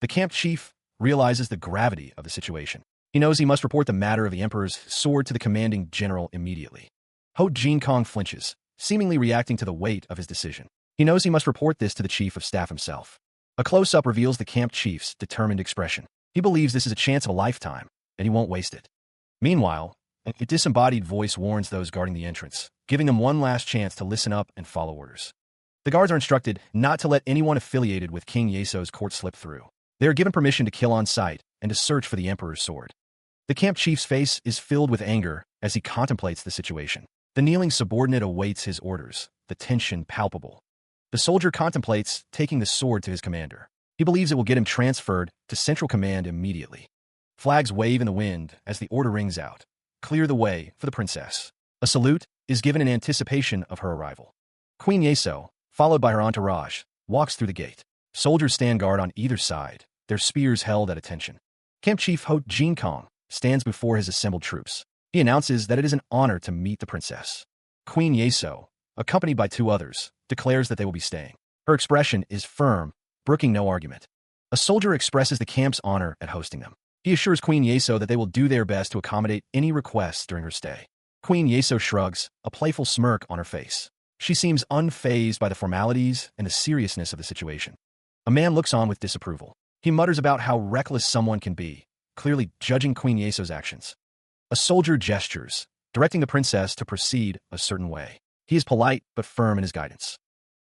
The camp chief realizes the gravity of the situation. He knows he must report the matter of the emperor's sword to the commanding general immediately. Ho Jin Kong flinches, seemingly reacting to the weight of his decision. He knows he must report this to the chief of staff himself. A close-up reveals the camp chief's determined expression. He believes this is a chance of a lifetime, and he won't waste it. Meanwhile, a disembodied voice warns those guarding the entrance, giving them one last chance to listen up and follow orders. The guards are instructed not to let anyone affiliated with King Yeso's court slip through. They are given permission to kill on sight and to search for the emperor's sword. The camp chief's face is filled with anger as he contemplates the situation. The kneeling subordinate awaits his orders, the tension palpable. The soldier contemplates taking the sword to his commander. He believes it will get him transferred to Central Command immediately. Flags wave in the wind as the order rings out. Clear the way for the princess. A salute is given in anticipation of her arrival. Queen Yeso, followed by her entourage, walks through the gate. Soldiers stand guard on either side, their spears held at attention. Camp Chief Ho Jin Kong stands before his assembled troops. He announces that it is an honor to meet the princess. Queen Yeso, accompanied by 2 others, declares that they will be staying. Her expression is firm, brooking no argument. A soldier expresses the camp's honor at hosting them. He assures Queen Yeso that they will do their best to accommodate any requests during her stay. Queen Yeso shrugs, a playful smirk on her face. She seems unfazed by the formalities and the seriousness of the situation. A man looks on with disapproval. He mutters about how reckless someone can be, clearly judging Queen Yeso's actions. A soldier gestures, directing the princess to proceed a certain way. He is polite but firm in his guidance.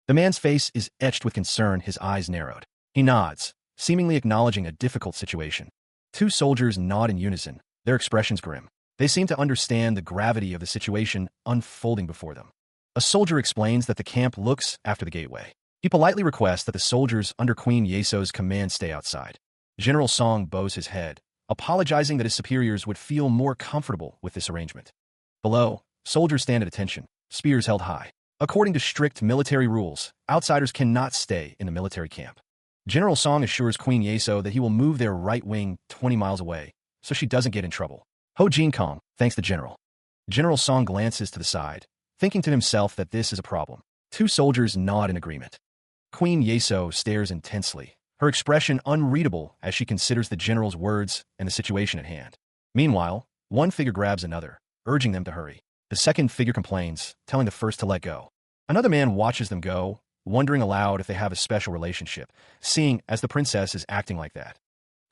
The man's face is etched with concern, his eyes narrowed. He nods, seemingly acknowledging a difficult situation. 2 soldiers nod in unison, their expressions grim. They seem to understand the gravity of the situation unfolding before them. A soldier explains that the camp looks after the gateway. He politely requests that the soldiers under Queen Yeso's command stay outside. General Song bows his head, apologizing that his superiors would feel more comfortable with this arrangement. Below, soldiers stand at attention, spears held high. According to strict military rules, outsiders cannot stay in the military camp. General Song assures Queen Yeso that he will move their right wing 20 miles away, so she doesn't get in trouble. Ho Jin Kong thanks the general. General Song glances to the side, thinking to himself that this is a problem. 2 soldiers nod in agreement. Queen Yeso stares intensely, her expression unreadable as she considers the general's words and the situation at hand. Meanwhile, one figure grabs another, urging them to hurry. The second figure complains, telling the first to let go. Another man watches them go, wondering aloud if they have a special relationship, seeing as the princess is acting like that.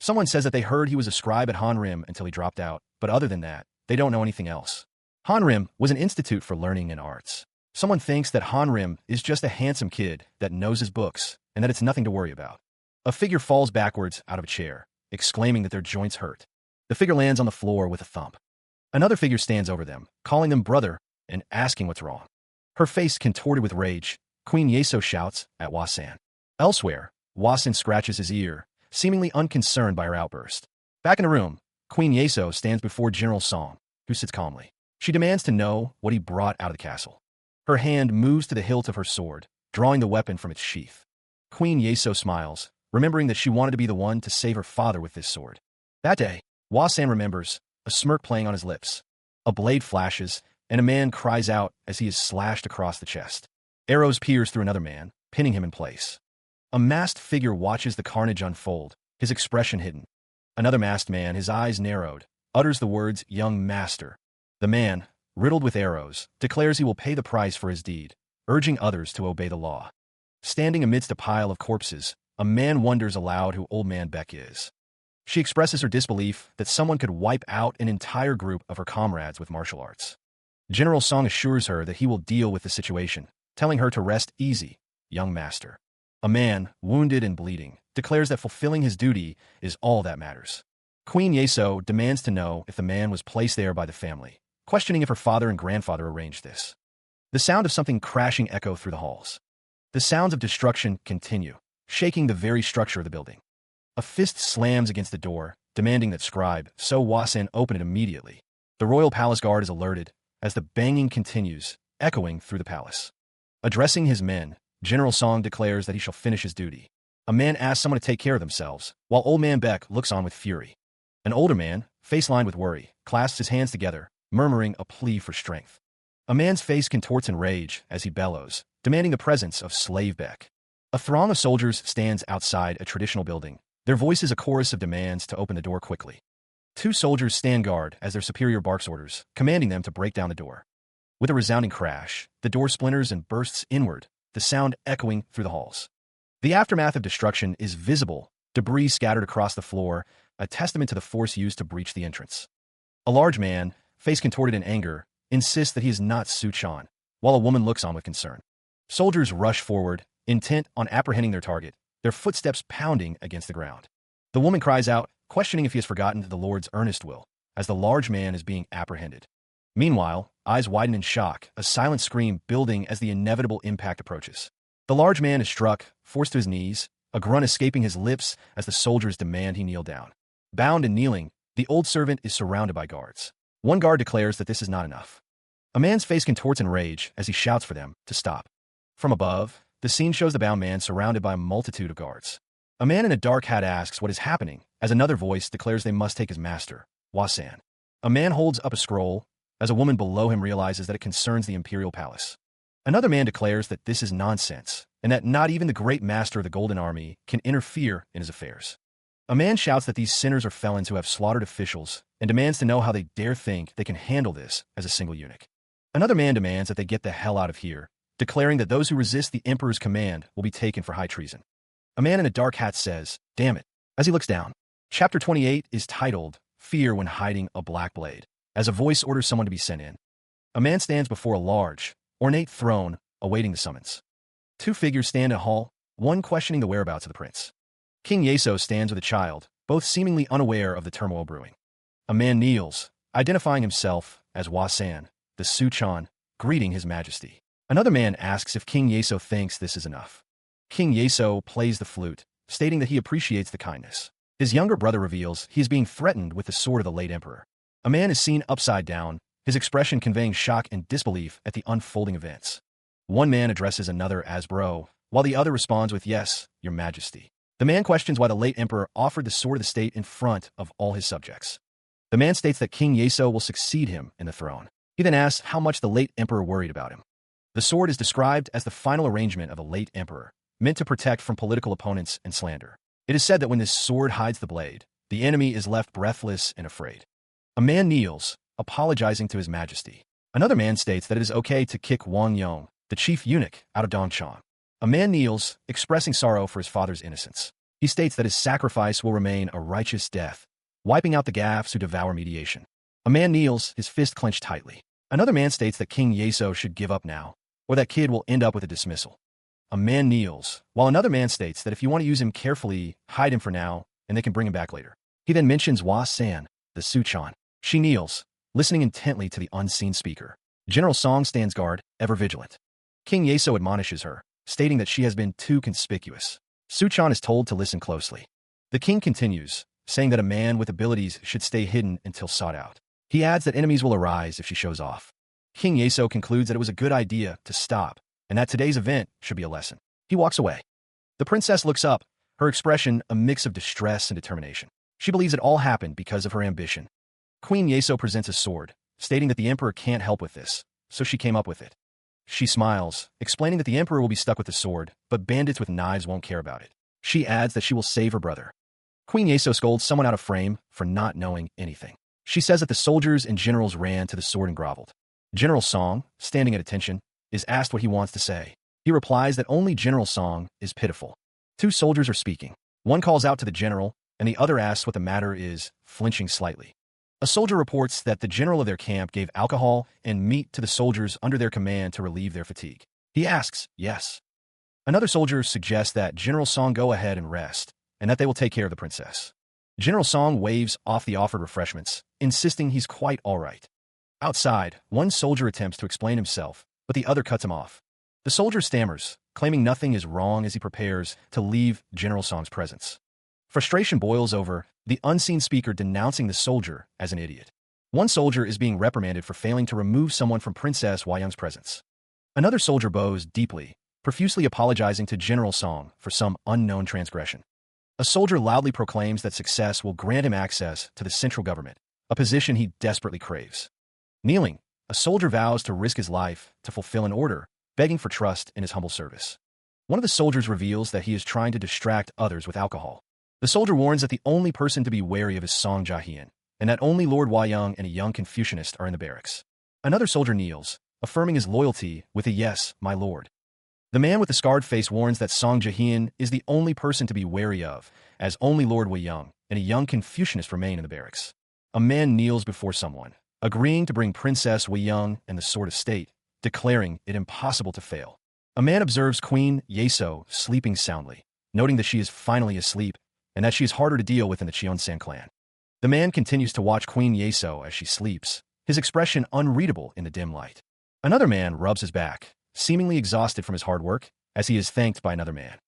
Someone says that they heard he was a scribe at Hanrim until he dropped out, but other than that, they don't know anything else. Hanrim was an institute for learning and arts. Someone thinks that Hanrim is just a handsome kid that knows his books and that it's nothing to worry about. A figure falls backwards out of a chair, exclaiming that their joints hurt. The figure lands on the floor with a thump. Another figure stands over them, calling them brother and asking what's wrong. Her face contorted with rage, Queen Yeso shouts at Wasan. Elsewhere, Wasan scratches his ear, seemingly unconcerned by her outburst. Back in the room, Queen Yeso stands before General Song, who sits calmly. She demands to know what he brought out of the castle. Her hand moves to the hilt of her sword, drawing the weapon from its sheath. Queen Yeso smiles, remembering that she wanted to be the one to save her father with this sword. That day, Wasan remembers, a smirk playing on his lips. A blade flashes, and a man cries out as he is slashed across the chest. Arrows pierce through another man, pinning him in place. A masked figure watches the carnage unfold, his expression hidden. Another masked man, his eyes narrowed, utters the words, "Young master." The man, riddled with arrows, declares he will pay the price for his deed, urging others to obey the law. Standing amidst a pile of corpses, a man wonders aloud who Old Man Beck is. She expresses her disbelief that someone could wipe out an entire group of her comrades with martial arts. General Song assures her that he will deal with the situation, telling her to rest easy, young master. A man, wounded and bleeding, declares that fulfilling his duty is all that matters. Queen Yeso demands to know if the man was placed there by the family, questioning if her father and grandfather arranged this. The sound of something crashing echo through the halls. The sounds of destruction continue, shaking the very structure of the building. A fist slams against the door, demanding that scribe So Wasan open it immediately. The royal palace guard is alerted as the banging continues, echoing through the palace. Addressing his men, General Song declares that he shall finish his duty. A man asks someone to take care of themselves, while Old Man Beck looks on with fury. An older man, face lined with worry, clasps his hands together, murmuring a plea for strength. A man's face contorts in rage as he bellows, demanding the presence of Slave Beck. A throng of soldiers stands outside a traditional building, their voices a chorus of demands to open the door quickly. 2 soldiers stand guard as their superior barks orders, commanding them to break down the door. With a resounding crash, the door splinters and bursts inward, the sound echoing through the halls. The aftermath of destruction is visible, debris scattered across the floor, a testament to the force used to breach the entrance. A large man, face contorted in anger, insists that he is not Su Chan, while a woman looks on with concern. Soldiers rush forward, intent on apprehending their target, their footsteps pounding against the ground. The woman cries out, questioning if he has forgotten the Lord's earnest will. as the large man is being apprehended. Meanwhile, eyes widen in shock, a silent scream building as the inevitable impact approaches. The large man is struck, forced to his knees, a grunt escaping his lips as the soldiers demand he kneel down. Bound and kneeling, the old servant is surrounded by guards. One guard declares that this is not enough. A man's face contorts in rage as he shouts for them to stop. From above, the scene shows the bound man surrounded by a multitude of guards. A man in a dark hat asks what is happening, as another voice declares they must take his master, Wasan. A man holds up a scroll, as a woman below him realizes that it concerns the imperial palace. Another man declares that this is nonsense, and that not even the great master of the Golden Army can interfere in his affairs. A man shouts that these sinners are felons who have slaughtered officials, and demands to know how they dare think they can handle this as a single eunuch. Another man demands that they get the hell out of here, declaring that those who resist the emperor's command will be taken for high treason. A man in a dark hat says, "Damn it," as he looks down. Chapter 28 is titled, Fear When Hiding a Black Blade, as a voice orders someone to be sent in. A man stands before a large, ornate throne, awaiting the summons. Two figures stand in a hall, one questioning the whereabouts of the prince. King Yeso stands with a child, both seemingly unaware of the turmoil brewing. A man kneels, identifying himself as Wasan, the Suchan, greeting his majesty. Another man asks if King Yeso thinks this is enough. King Yeso plays the flute, stating that he appreciates the kindness. His younger brother reveals he is being threatened with the sword of the late emperor. A man is seen upside down, his expression conveying shock and disbelief at the unfolding events. One man addresses another as bro, while the other responds with yes, your majesty. The man questions why the late emperor offered the sword of the state in front of all his subjects. The man states that King Yeso will succeed him in the throne. He then asks how much the late emperor worried about him. The sword is described as the final arrangement of the late emperor, meant to protect from political opponents and slander. It is said that when this sword hides the blade, the enemy is left breathless and afraid. A man kneels, apologizing to his majesty. Another man states that it is okay to kick Wang Yong, the chief eunuch, out of Dongchang. A man kneels, expressing sorrow for his father's innocence. He states that his sacrifice will remain a righteous death, wiping out the gaffes who devour mediation. A man kneels, his fist clenched tightly. Another man states that King Yeso should give up now, or that kid will end up with a dismissal. A man kneels, while another man states that if you want to use him carefully, hide him for now, and they can bring him back later. He then mentions Wa-san, the Suchan. She kneels, listening intently to the unseen speaker. General Song stands guard, ever vigilant. King Yeso admonishes her, stating that she has been too conspicuous. Suchan is told to listen closely. The king continues, saying that a man with abilities should stay hidden until sought out. He adds that enemies will arise if she shows off. King Yeso concludes that it was a good idea to stop, and that today's event should be a lesson. He walks away. The princess looks up, her expression a mix of distress and determination. She believes it all happened because of her ambition. Queen Yeso presents a sword, stating that the emperor can't help with this, so she came up with it. She smiles, explaining that the emperor will be stuck with the sword, but bandits with knives won't care about it. She adds that she will save her brother. Queen Yeso scolds someone out of frame for not knowing anything. She says that the soldiers and generals ran to the sword and groveled. General Song, standing at attention, is asked what he wants to say. He replies that only General Song is pitiful. Two soldiers are speaking. One calls out to the general, and the other asks what the matter is, flinching slightly. A soldier reports that the general of their camp gave alcohol and meat to the soldiers under their command to relieve their fatigue. He asks, yes. Another soldier suggests that General Song go ahead and rest, and that they will take care of the princess. General Song waves off the offered refreshments, insisting he's quite all right. Outside, one soldier attempts to explain himself, but the other cuts him off. The soldier stammers, claiming nothing is wrong as he prepares to leave General Song's presence. Frustration boils over, the unseen speaker denouncing the soldier as an idiot. One soldier is being reprimanded for failing to remove someone from Princess Huayang's presence. Another soldier bows deeply, profusely apologizing to General Song for some unknown transgression. A soldier loudly proclaims that success will grant him access to the central government, a position he desperately craves. Kneeling, a soldier vows to risk his life to fulfill an order, begging for trust in his humble service. One of the soldiers reveals that he is trying to distract others with alcohol. The soldier warns that the only person to be wary of is Song Jahian, and that only Lord Huayang and a young Confucianist are in the barracks. Another soldier kneels, affirming his loyalty with a yes, my lord. The man with the scarred face warns that Song Jahian is the only person to be wary of, as only Lord Huayang and a young Confucianist remain in the barracks. A man kneels before someone, agreeing to bring Princess Huayang and the Sword of State, declaring it impossible to fail. A man observes Queen Yeso sleeping soundly, noting that she is finally asleep, and that she is harder to deal with in the Cheonsan clan. The man continues to watch Queen Yeso as she sleeps, his expression unreadable in the dim light. Another man rubs his back, seemingly exhausted from his hard work, as he is thanked by another man.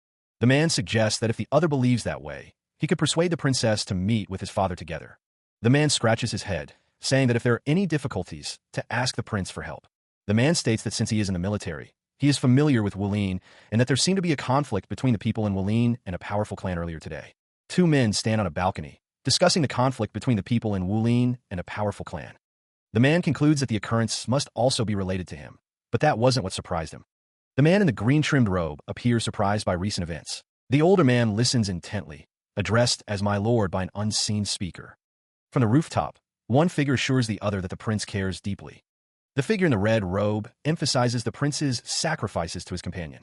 The man suggests that if the other believes that way, he could persuade the princess to meet with his father together. The man scratches his head, saying that if there are any difficulties, to ask the prince for help. The man states that since he is in the military, he is familiar with Wulin, and that there seemed to be a conflict between the people in Wulin and a powerful clan earlier today. Two men stand on a balcony, discussing the conflict between the people in Wulin and a powerful clan. The man concludes that the occurrence must also be related to him, but that wasn't what surprised him. The man in the green-trimmed robe appears surprised by recent events. The older man listens intently, addressed as my lord by an unseen speaker. From the rooftop, one figure assures the other that the prince cares deeply. The figure in the red robe emphasizes the prince's sacrifices to his companion.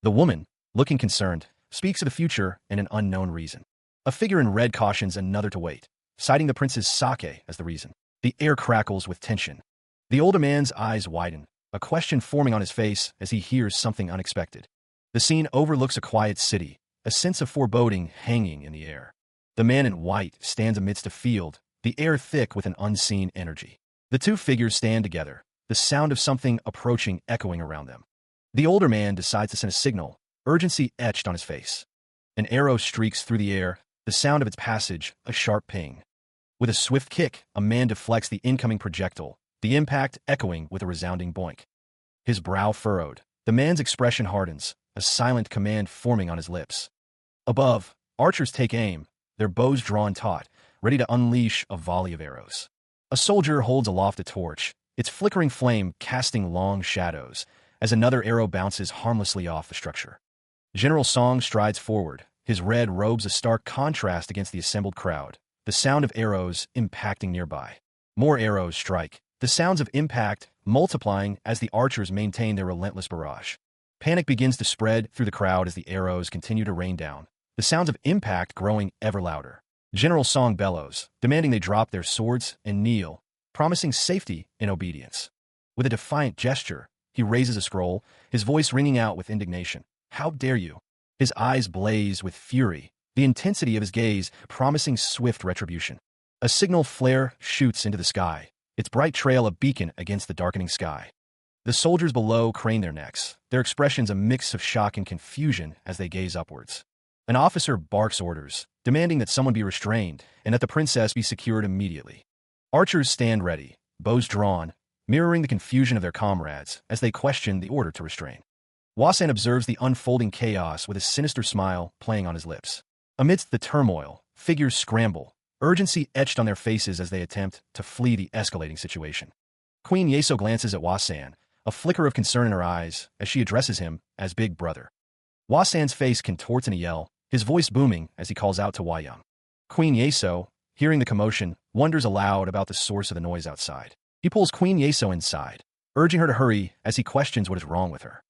The woman, looking concerned, speaks of the future and an unknown reason. A figure in red cautions another to wait, citing the prince's sake as the reason. The air crackles with tension. The older man's eyes widen, a question forming on his face as he hears something unexpected. The scene overlooks a quiet city, a sense of foreboding hanging in the air. The man in white stands amidst a field, the air thick with an unseen energy. The two figures stand together, the sound of something approaching echoing around them. The older man decides to send a signal, urgency etched on his face. An arrow streaks through the air, the sound of its passage, a sharp ping. With a swift kick, a man deflects the incoming projectile, the impact echoing with a resounding boink. His brow furrowed, the man's expression hardens, a silent command forming on his lips. Above, archers take aim, their bows drawn taut, ready to unleash a volley of arrows. A soldier holds aloft a torch, its flickering flame casting long shadows, as another arrow bounces harmlessly off the structure. General Song strides forward, his red robes a stark contrast against the assembled crowd, the sound of arrows impacting nearby. More arrows strike, the sounds of impact multiplying as the archers maintain their relentless barrage. Panic begins to spread through the crowd as the arrows continue to rain down, the sounds of impact growing ever louder. General Song bellows, demanding they drop their swords and kneel, promising safety and obedience. With a defiant gesture, he raises a scroll, his voice ringing out with indignation. How dare you? His eyes blaze with fury, the intensity of his gaze promising swift retribution. A signal flare shoots into the sky, its bright trail a beacon against the darkening sky. The soldiers below crane their necks, their expressions a mix of shock and confusion as they gaze upwards. An officer barks orders, demanding that someone be restrained and that the princess be secured immediately. Archers stand ready, bows drawn, mirroring the confusion of their comrades as they question the order to restrain. Wasan observes the unfolding chaos with a sinister smile playing on his lips. Amidst the turmoil, figures scramble, urgency etched on their faces as they attempt to flee the escalating situation. Queen Yeso glances at Wasan, a flicker of concern in her eyes as she addresses him as Big Brother. Wasan's face contorts in a yell, his voice booming as he calls out to Wayang. Queen Yeso, hearing the commotion, wonders aloud about the source of the noise outside. He pulls Queen Yeso inside, urging her to hurry as he questions what is wrong with her.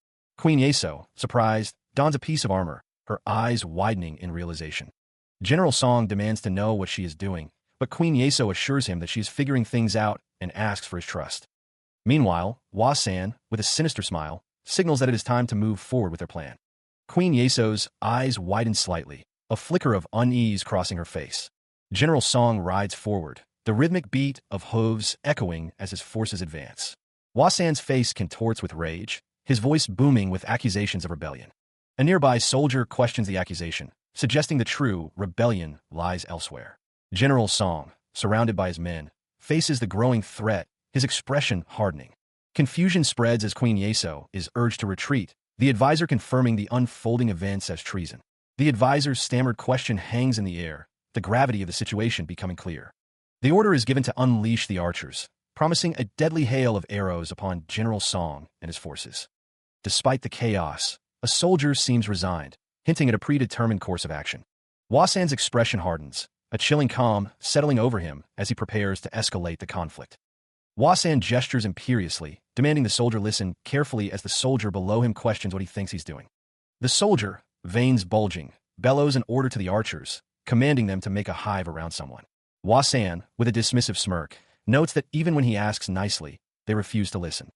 Queen Yeso, surprised, dons a piece of armor, her eyes widening in realization. General Song demands to know what she is doing, but Queen Yeso assures him that she is figuring things out and asks for his trust. Meanwhile, Wasan, with a sinister smile, signals that it is time to move forward with their plan. Queen Yeso's eyes widen slightly, a flicker of unease crossing her face. General Song rides forward, the rhythmic beat of hooves echoing as his forces advance. Wasan's face contorts with rage, his voice booming with accusations of rebellion. A nearby soldier questions the accusation, suggesting the true rebellion lies elsewhere. General Song, surrounded by his men, faces the growing threat, his expression hardening. Confusion spreads as Queen Yeso is urged to retreat, the advisor confirming the unfolding events as treason. The advisor's stammered question hangs in the air, the gravity of the situation becoming clear. The order is given to unleash the archers, promising a deadly hail of arrows upon General Song and his forces. Despite the chaos, a soldier seems resigned, hinting at a predetermined course of action. Wasan's expression hardens, a chilling calm settling over him as he prepares to escalate the conflict. Wasan gestures imperiously, demanding the soldier listen carefully as the soldier below him questions what he thinks he's doing. The soldier, veins bulging, bellows an order to the archers, commanding them to make a hive around someone. Wasan, with a dismissive smirk, notes that even when he asks nicely, they refuse to listen.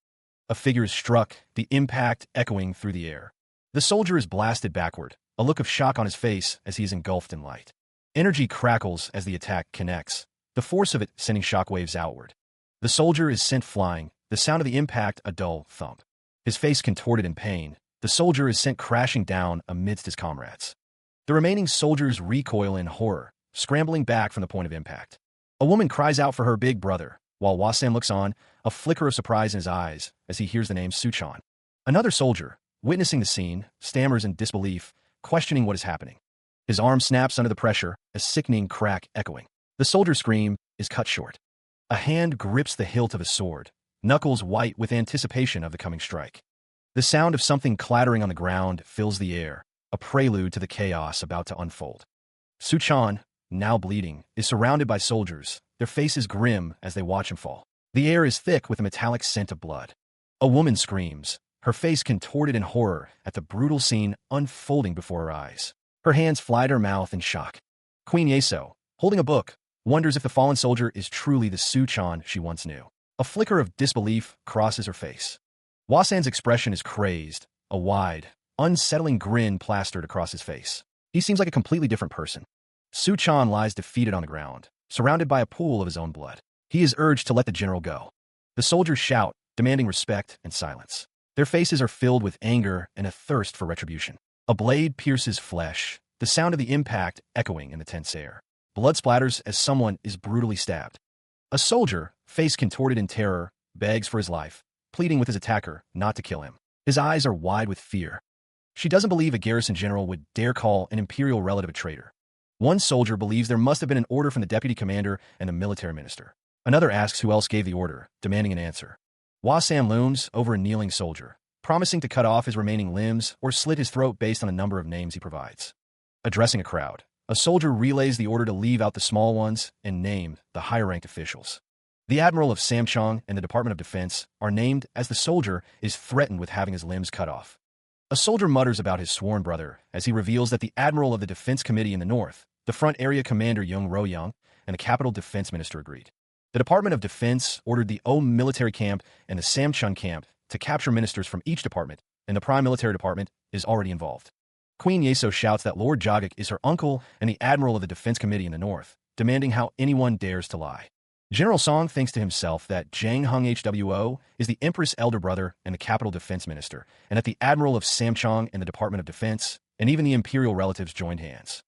A figure is struck, the impact echoing through the air. The soldier is blasted backward, a look of shock on his face as he is engulfed in light. Energy crackles as the attack connects, the force of it sending shockwaves outward. The soldier is sent flying, the sound of the impact a dull thump. His face contorted in pain, the soldier is sent crashing down amidst his comrades. The remaining soldiers recoil in horror, scrambling back from the point of impact. A woman cries out for her big brother, while Wasan looks on, a flicker of surprise in his eyes as he hears the name Suchan. Another soldier, witnessing the scene, stammers in disbelief, questioning what is happening. His arm snaps under the pressure, a sickening crack echoing. The soldier's scream is cut short. A hand grips the hilt of a sword, knuckles white with anticipation of the coming strike. The sound of something clattering on the ground fills the air, a prelude to the chaos about to unfold. Suchan, now bleeding, is surrounded by soldiers, their faces grim as they watch him fall. The air is thick with a metallic scent of blood. A woman screams, her face contorted in horror at the brutal scene unfolding before her eyes. Her hands fly to her mouth in shock. Queen Yeso, holding a book, wonders if the fallen soldier is truly the Suchan she once knew. A flicker of disbelief crosses her face. Wasan's expression is crazed, a wide, unsettling grin plastered across his face. He seems like a completely different person. Suchan lies defeated on the ground, surrounded by a pool of his own blood. He is urged to let the general go. The soldiers shout, demanding respect and silence. Their faces are filled with anger and a thirst for retribution. A blade pierces flesh, the sound of the impact echoing in the tense air. Blood splatters as someone is brutally stabbed. A soldier, face contorted in terror, begs for his life, pleading with his attacker not to kill him. His eyes are wide with fear. She doesn't believe a garrison general would dare call an imperial relative a traitor. One soldier believes there must have been an order from the deputy commander and the military minister. Another asks who else gave the order, demanding an answer. Wasan looms over a kneeling soldier, promising to cut off his remaining limbs or slit his throat based on the number of names he provides. Addressing a crowd, a soldier relays the order to leave out the small ones and name the higher-ranked officials. The Admiral of Samchong and the Department of Defense are named as the soldier is threatened with having his limbs cut off. A soldier mutters about his sworn brother as he reveals that the Admiral of the Defense Committee in the North, the Front Area Commander Young Royang, and the Capital Defense Minister agreed. The Department of Defense ordered the O military camp and the Samchung camp to capture ministers from each department, and the Prime Military Department is already involved. Queen Yeso shouts that Lord Jagik is her uncle and the Admiral of the Defense Committee in the North, demanding how anyone dares to lie. General Song thinks to himself that Jang Hung Hwo is the Empress' elder brother and the Capital Defense Minister, and that the Admiral of Samchong and the Department of Defense, and even the imperial relatives joined hands.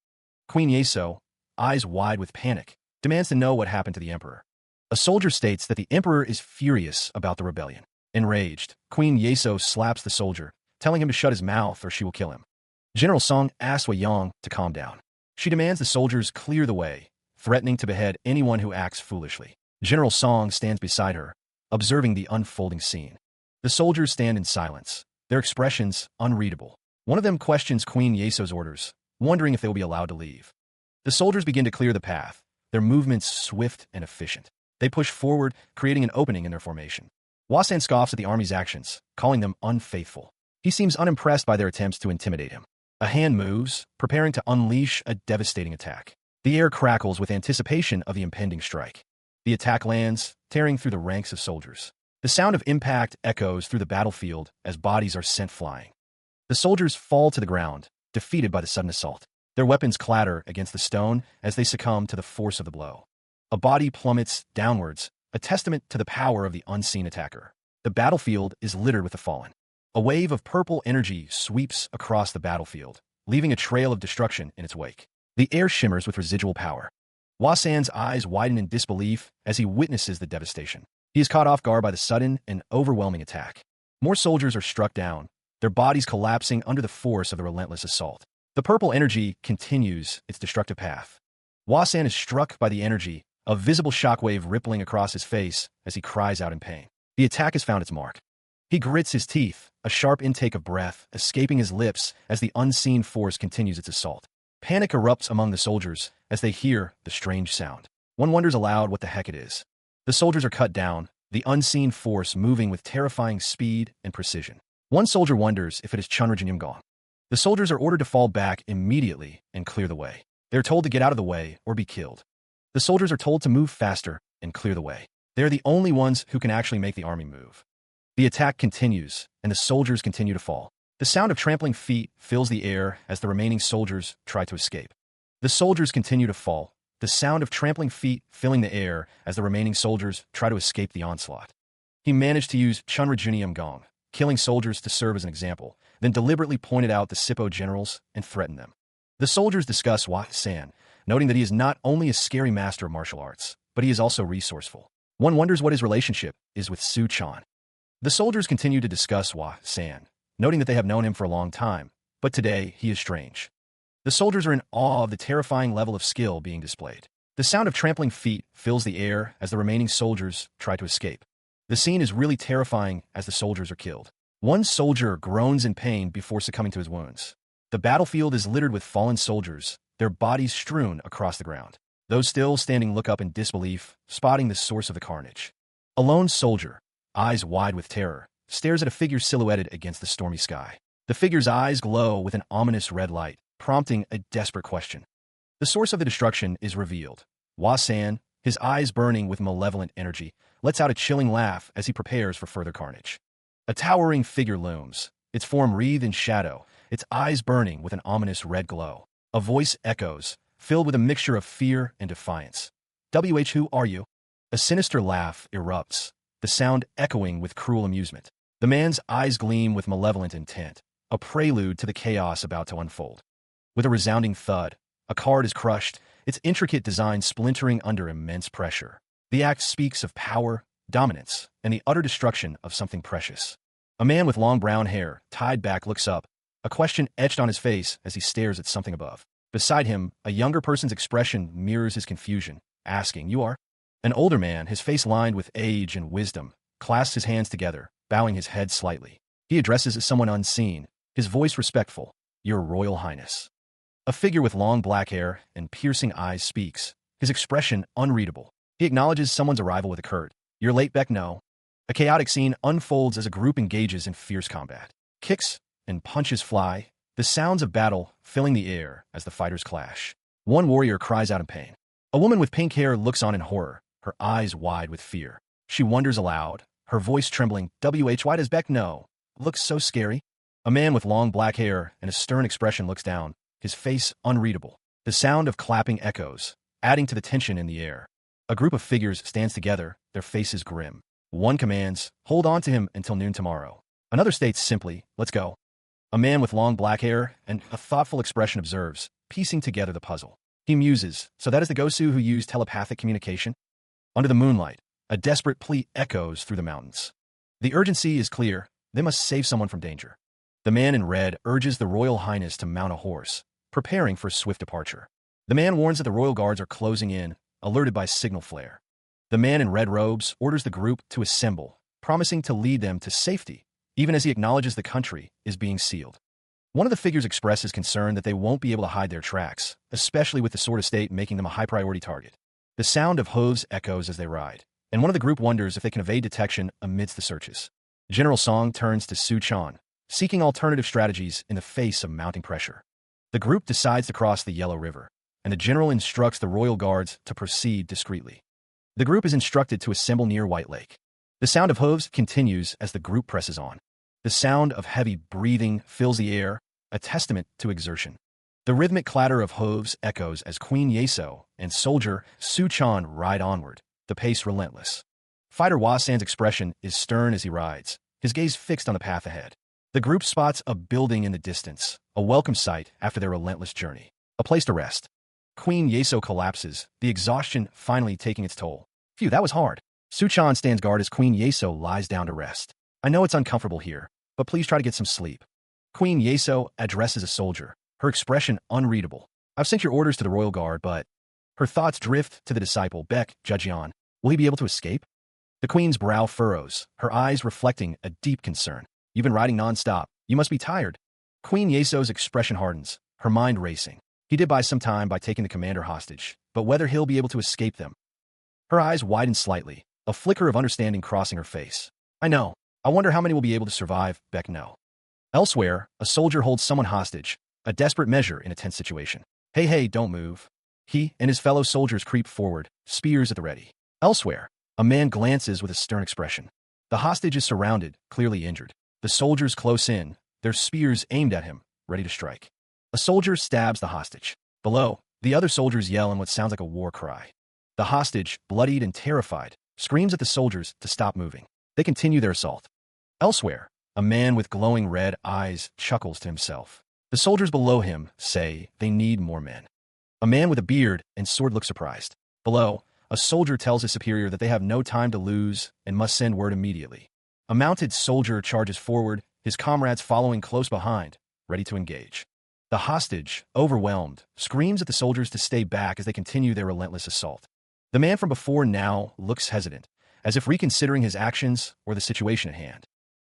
Queen Yeso, eyes wide with panic, demands to know what happened to the Emperor. A soldier states that the Emperor is furious about the rebellion. Enraged, Queen Yeso slaps the soldier, telling him to shut his mouth or she will kill him. General Song asks Wei Yang to calm down. She demands the soldiers clear the way, threatening to behead anyone who acts foolishly. General Song stands beside her, observing the unfolding scene. The soldiers stand in silence, their expressions unreadable. One of them questions Queen Yeso's orders, wondering if they will be allowed to leave. The soldiers begin to clear the path, their movements swift and efficient. They push forward, creating an opening in their formation. Wasan scoffs at the army's actions, calling them unfaithful. He seems unimpressed by their attempts to intimidate him. A hand moves, preparing to unleash a devastating attack. The air crackles with anticipation of the impending strike. The attack lands, tearing through the ranks of soldiers. The sound of impact echoes through the battlefield as bodies are sent flying. The soldiers fall to the ground, defeated by the sudden assault. Their weapons clatter against the stone as they succumb to the force of the blow. A body plummets downwards, a testament to the power of the unseen attacker. The battlefield is littered with the fallen. A wave of purple energy sweeps across the battlefield, leaving a trail of destruction in its wake. The air shimmers with residual power. Wasan's eyes widen in disbelief as he witnesses the devastation. He is caught off guard by the sudden and overwhelming attack. More soldiers are struck down, their bodies collapsing under the force of the relentless assault. The purple energy continues its destructive path. Wasan is struck by the energy, a visible shockwave rippling across his face as he cries out in pain. The attack has found its mark. He grits his teeth, a sharp intake of breath escaping his lips as the unseen force continues its assault. Panic erupts among the soldiers as they hear the strange sound. One wonders aloud what the heck it is. The soldiers are cut down, the unseen force moving with terrifying speed and precision. One soldier wonders if it is Chunrajin Yimgong. The soldiers are ordered to fall back immediately and clear the way. They are told to get out of the way or be killed. The soldiers are told to move faster and clear the way. They are the only ones who can actually make the army move. The attack continues, and the soldiers continue to fall. The sound of trampling feet fills the air as the remaining soldiers try to escape. The soldiers continue to fall, the sound of trampling feet filling the air as the remaining soldiers try to escape the onslaught. He managed to use Chunrajunium Gong, killing soldiers to serve as an example, then deliberately pointed out the Sippo generals and threatened them. The soldiers discuss Hua San, noting that he is not only a scary master of martial arts, but he is also resourceful. One wonders what his relationship is with Su Chan. The soldiers continue to discuss Hua San, noting that they have known him for a long time, but today he is strange. The soldiers are in awe of the terrifying level of skill being displayed. The sound of trampling feet fills the air as the remaining soldiers try to escape. The scene is really terrifying as the soldiers are killed. One soldier groans in pain before succumbing to his wounds. The battlefield is littered with fallen soldiers, their bodies strewn across the ground. Those still standing look up in disbelief, spotting the source of the carnage. A lone soldier, eyes wide with terror, stares at a figure silhouetted against the stormy sky. The figure's eyes glow with an ominous red light, prompting a desperate question. The source of the destruction is revealed. Hua San, his eyes burning with malevolent energy, lets out a chilling laugh as he prepares for further carnage. A towering figure looms, its form wreathed in shadow, its eyes burning with an ominous red glow. A voice echoes, filled with a mixture of fear and defiance. Who are you? A sinister laugh erupts, the sound echoing with cruel amusement. The man's eyes gleam with malevolent intent, a prelude to the chaos about to unfold. With a resounding thud, a card is crushed, its intricate design splintering under immense pressure. The act speaks of power, dominance, and the utter destruction of something precious. A man with long brown hair, tied back, looks up, a question etched on his face as he stares at something above. Beside him, a younger person's expression mirrors his confusion, asking, "You are?" An older man, his face lined with age and wisdom, clasps his hands together, bowing his head slightly. He addresses someone unseen, his voice respectful, "Your Royal Highness." A figure with long black hair and piercing eyes speaks, his expression unreadable. He acknowledges someone's arrival with a curt, "You're late, Beck, no." A chaotic scene unfolds as a group engages in fierce combat. Kicks and punches fly, the sounds of battle filling the air as the fighters clash. One warrior cries out in pain. A woman with pink hair looks on in horror, her eyes wide with fear. She wonders aloud, her voice trembling, "Why does Beck know? Looks so scary." A man with long black hair and a stern expression looks down, his face unreadable. The sound of clapping echoes, adding to the tension in the air. A group of figures stands together, their faces grim. One commands, "Hold on to him until noon tomorrow." Another states simply, "Let's go." A man with long black hair and a thoughtful expression observes, piecing together the puzzle. He muses, "So that is the Gosu who used telepathic communication?" Under the moonlight, a desperate plea echoes through the mountains. The urgency is clear, they must save someone from danger. The man in red urges the Royal Highness to mount a horse, preparing for swift departure. The man warns that the royal guards are closing in, alerted by signal flare. The man in red robes orders the group to assemble, promising to lead them to safety, even as he acknowledges the country is being sealed. One of the figures expresses concern that they won't be able to hide their tracks, especially with the Sword Estate making them a high-priority target. The sound of hooves echoes as they ride, and one of the group wonders if they can evade detection amidst the searches. General Song turns to Su Chan, seeking alternative strategies in the face of mounting pressure. The group decides to cross the Yellow River, and the general instructs the royal guards to proceed discreetly. The group is instructed to assemble near White Lake. The sound of hooves continues as the group presses on. The sound of heavy breathing fills the air, a testament to exertion. The rhythmic clatter of hooves echoes as Queen Yeso and soldier Su Chan ride onward, the pace relentless. Fighter Hua San's expression is stern as he rides, his gaze fixed on the path ahead. The group spots a building in the distance, a welcome sight after their relentless journey. A place to rest. Queen Yeso collapses, the exhaustion finally taking its toll. Phew, that was hard. Su Chan stands guard as Queen Yeso lies down to rest. "I know it's uncomfortable here, but please try to get some sleep." Queen Yeso addresses a soldier, her expression unreadable. "I've sent your orders to the royal guard, but..." Her thoughts drift to the disciple, Beck Jujian. Will he be able to escape? The queen's brow furrows, her eyes reflecting a deep concern. "You've been riding non-stop. You must be tired." Queen Yeso's expression hardens, her mind racing. He did buy some time by taking the commander hostage, but whether he'll be able to escape them. Her eyes widen slightly, a flicker of understanding crossing her face. "I know. I wonder how many will be able to survive, Beck no." Elsewhere, a soldier holds someone hostage, a desperate measure in a tense situation. Hey, don't move." He and his fellow soldiers creep forward, spears at the ready. Elsewhere, a man glances with a stern expression. The hostage is surrounded, clearly injured. The soldiers close in, their spears aimed at him, ready to strike. A soldier stabs the hostage. Below, The other soldiers yell in what sounds like a war cry. The hostage, bloodied and terrified, screams at the soldiers to stop moving. They continue their assault. Elsewhere, a man with glowing red eyes chuckles to himself. The soldiers below him say they need more men. A man with a beard and sword looks surprised. Below, a soldier tells his superior that they have no time to lose and must send word immediately. A mounted soldier charges forward, his comrades following close behind, ready to engage. The hostage, overwhelmed, screams at the soldiers to stay back as they continue their relentless assault. The man from before now looks hesitant, as if reconsidering his actions or the situation at hand.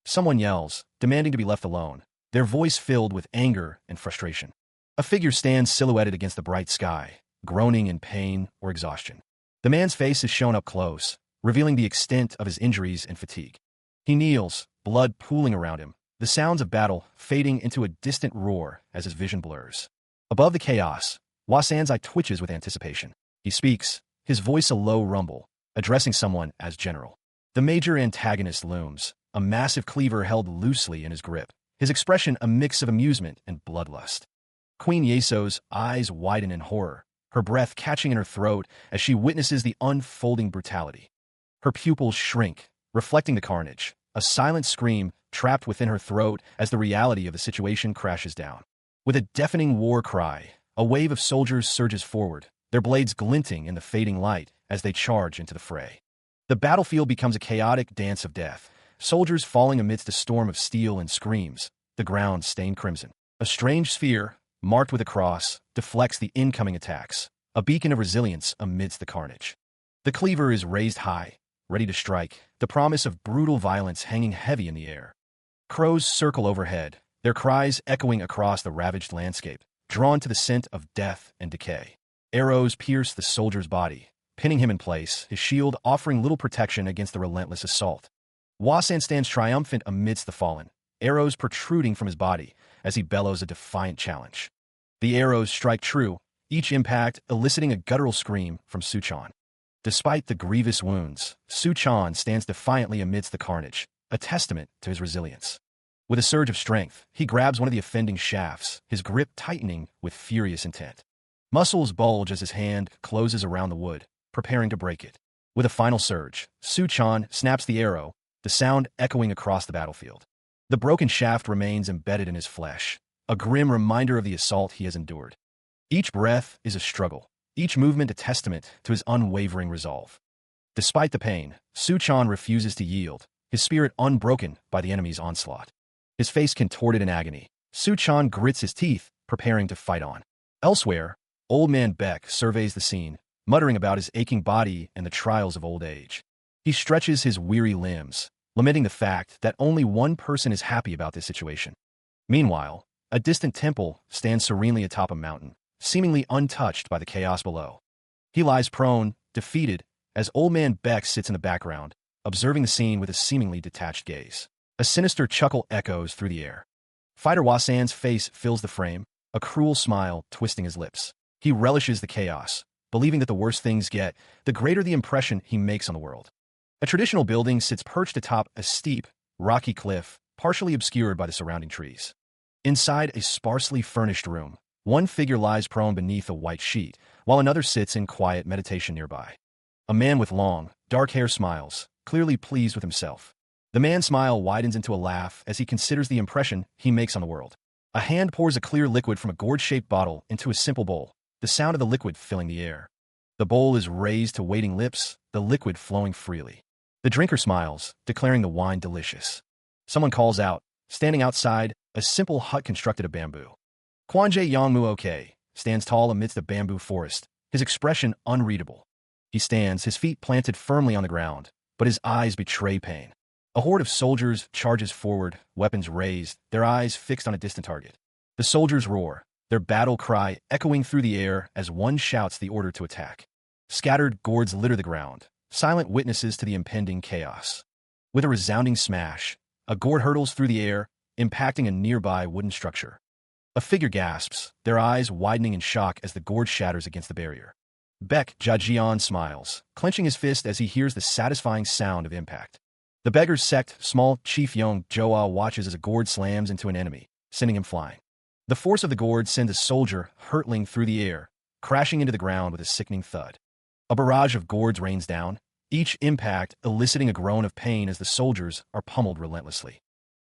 Someone yells, demanding to be left alone, their voice filled with anger and frustration. A figure stands silhouetted against the bright sky, groaning in pain or exhaustion. The man's face is shown up close, revealing the extent of his injuries and fatigue. He kneels, blood pooling around him, the sounds of battle fading into a distant roar as his vision blurs. Above the chaos, Wasan's eye twitches with anticipation. He speaks, his voice a low rumble, addressing someone as general. The major antagonist looms, a massive cleaver held loosely in his grip, his expression a mix of amusement and bloodlust. Queen Yeso's eyes widen in horror, her breath catching in her throat as she witnesses the unfolding brutality. Her pupils shrink, reflecting the carnage, a silent scream trapped within her throat as the reality of the situation crashes down. With a deafening war cry, a wave of soldiers surges forward, their blades glinting in the fading light as they charge into the fray. The battlefield becomes a chaotic dance of death, soldiers falling amidst a storm of steel and screams, the ground stained crimson. A strange sphere, marked with a cross, deflects the incoming attacks, a beacon of resilience amidst the carnage. The cleaver is raised high, ready to strike, the promise of brutal violence hanging heavy in the air. Crows circle overhead, their cries echoing across the ravaged landscape, drawn to the scent of death and decay. Arrows pierce the soldier's body, pinning him in place, his shield offering little protection against the relentless assault. Wasan stands triumphant amidst the fallen, arrows protruding from his body as he bellows a defiant challenge. The arrows strike true, each impact eliciting a guttural scream from Suchan. Despite the grievous wounds, Suchan stands defiantly amidst the carnage, a testament to his resilience. With a surge of strength, he grabs one of the offending shafts, his grip tightening with furious intent. Muscles bulge as his hand closes around the wood, preparing to break it. With a final surge, Suchan snaps the arrow, the sound echoing across the battlefield. The broken shaft remains embedded in his flesh, a grim reminder of the assault he has endured. Each breath is a struggle, each movement a testament to his unwavering resolve. Despite the pain, Suchan refuses to yield, his spirit unbroken by the enemy's onslaught. His face contorted in agony, Suchan grits his teeth, preparing to fight on. Elsewhere, Old Man Beck surveys the scene, muttering about his aching body and the trials of old age. He stretches his weary limbs, lamenting the fact that only one person is happy about this situation. Meanwhile, a distant temple stands serenely atop a mountain, seemingly untouched by the chaos below. He lies prone, defeated, as Old Man Beck sits in the background, observing the scene with a seemingly detached gaze. A sinister chuckle echoes through the air. Fighter Wasan's face fills the frame, a cruel smile twisting his lips. He relishes the chaos, believing that the worse things get, the greater the impression he makes on the world. A traditional building sits perched atop a steep, rocky cliff, partially obscured by the surrounding trees. Inside a sparsely furnished room, one figure lies prone beneath a white sheet, while another sits in quiet meditation nearby. A man with long, dark hair smiles, clearly pleased with himself. The man's smile widens into a laugh as he considers the impression he makes on the world. A hand pours a clear liquid from a gourd-shaped bottle into a simple bowl, the sound of the liquid filling the air. The bowl is raised to waiting lips, the liquid flowing freely. The drinker smiles, declaring the wine delicious. Someone calls out, standing outside, a simple hut constructed of bamboo. Kwanje Yongmuoke stands tall amidst a bamboo forest, his expression unreadable. He stands, his feet planted firmly on the ground, but his eyes betray pain. A horde of soldiers charges forward, weapons raised, their eyes fixed on a distant target. The soldiers roar, their battle cry echoing through the air as one shouts the order to attack. Scattered gourds litter the ground, silent witnesses to the impending chaos. With a resounding smash, a gourd hurtles through the air, impacting a nearby wooden structure. A figure gasps, their eyes widening in shock as the gourd shatters against the barrier. Beck Jajian smiles, clenching his fist as he hears the satisfying sound of impact. The beggar's sect, small Chief Yong Joa watches as a gourd slams into an enemy, sending him flying. The force of the gourd sends a soldier hurtling through the air, crashing into the ground with a sickening thud. A barrage of gourds rains down, each impact eliciting a groan of pain as the soldiers are pummeled relentlessly.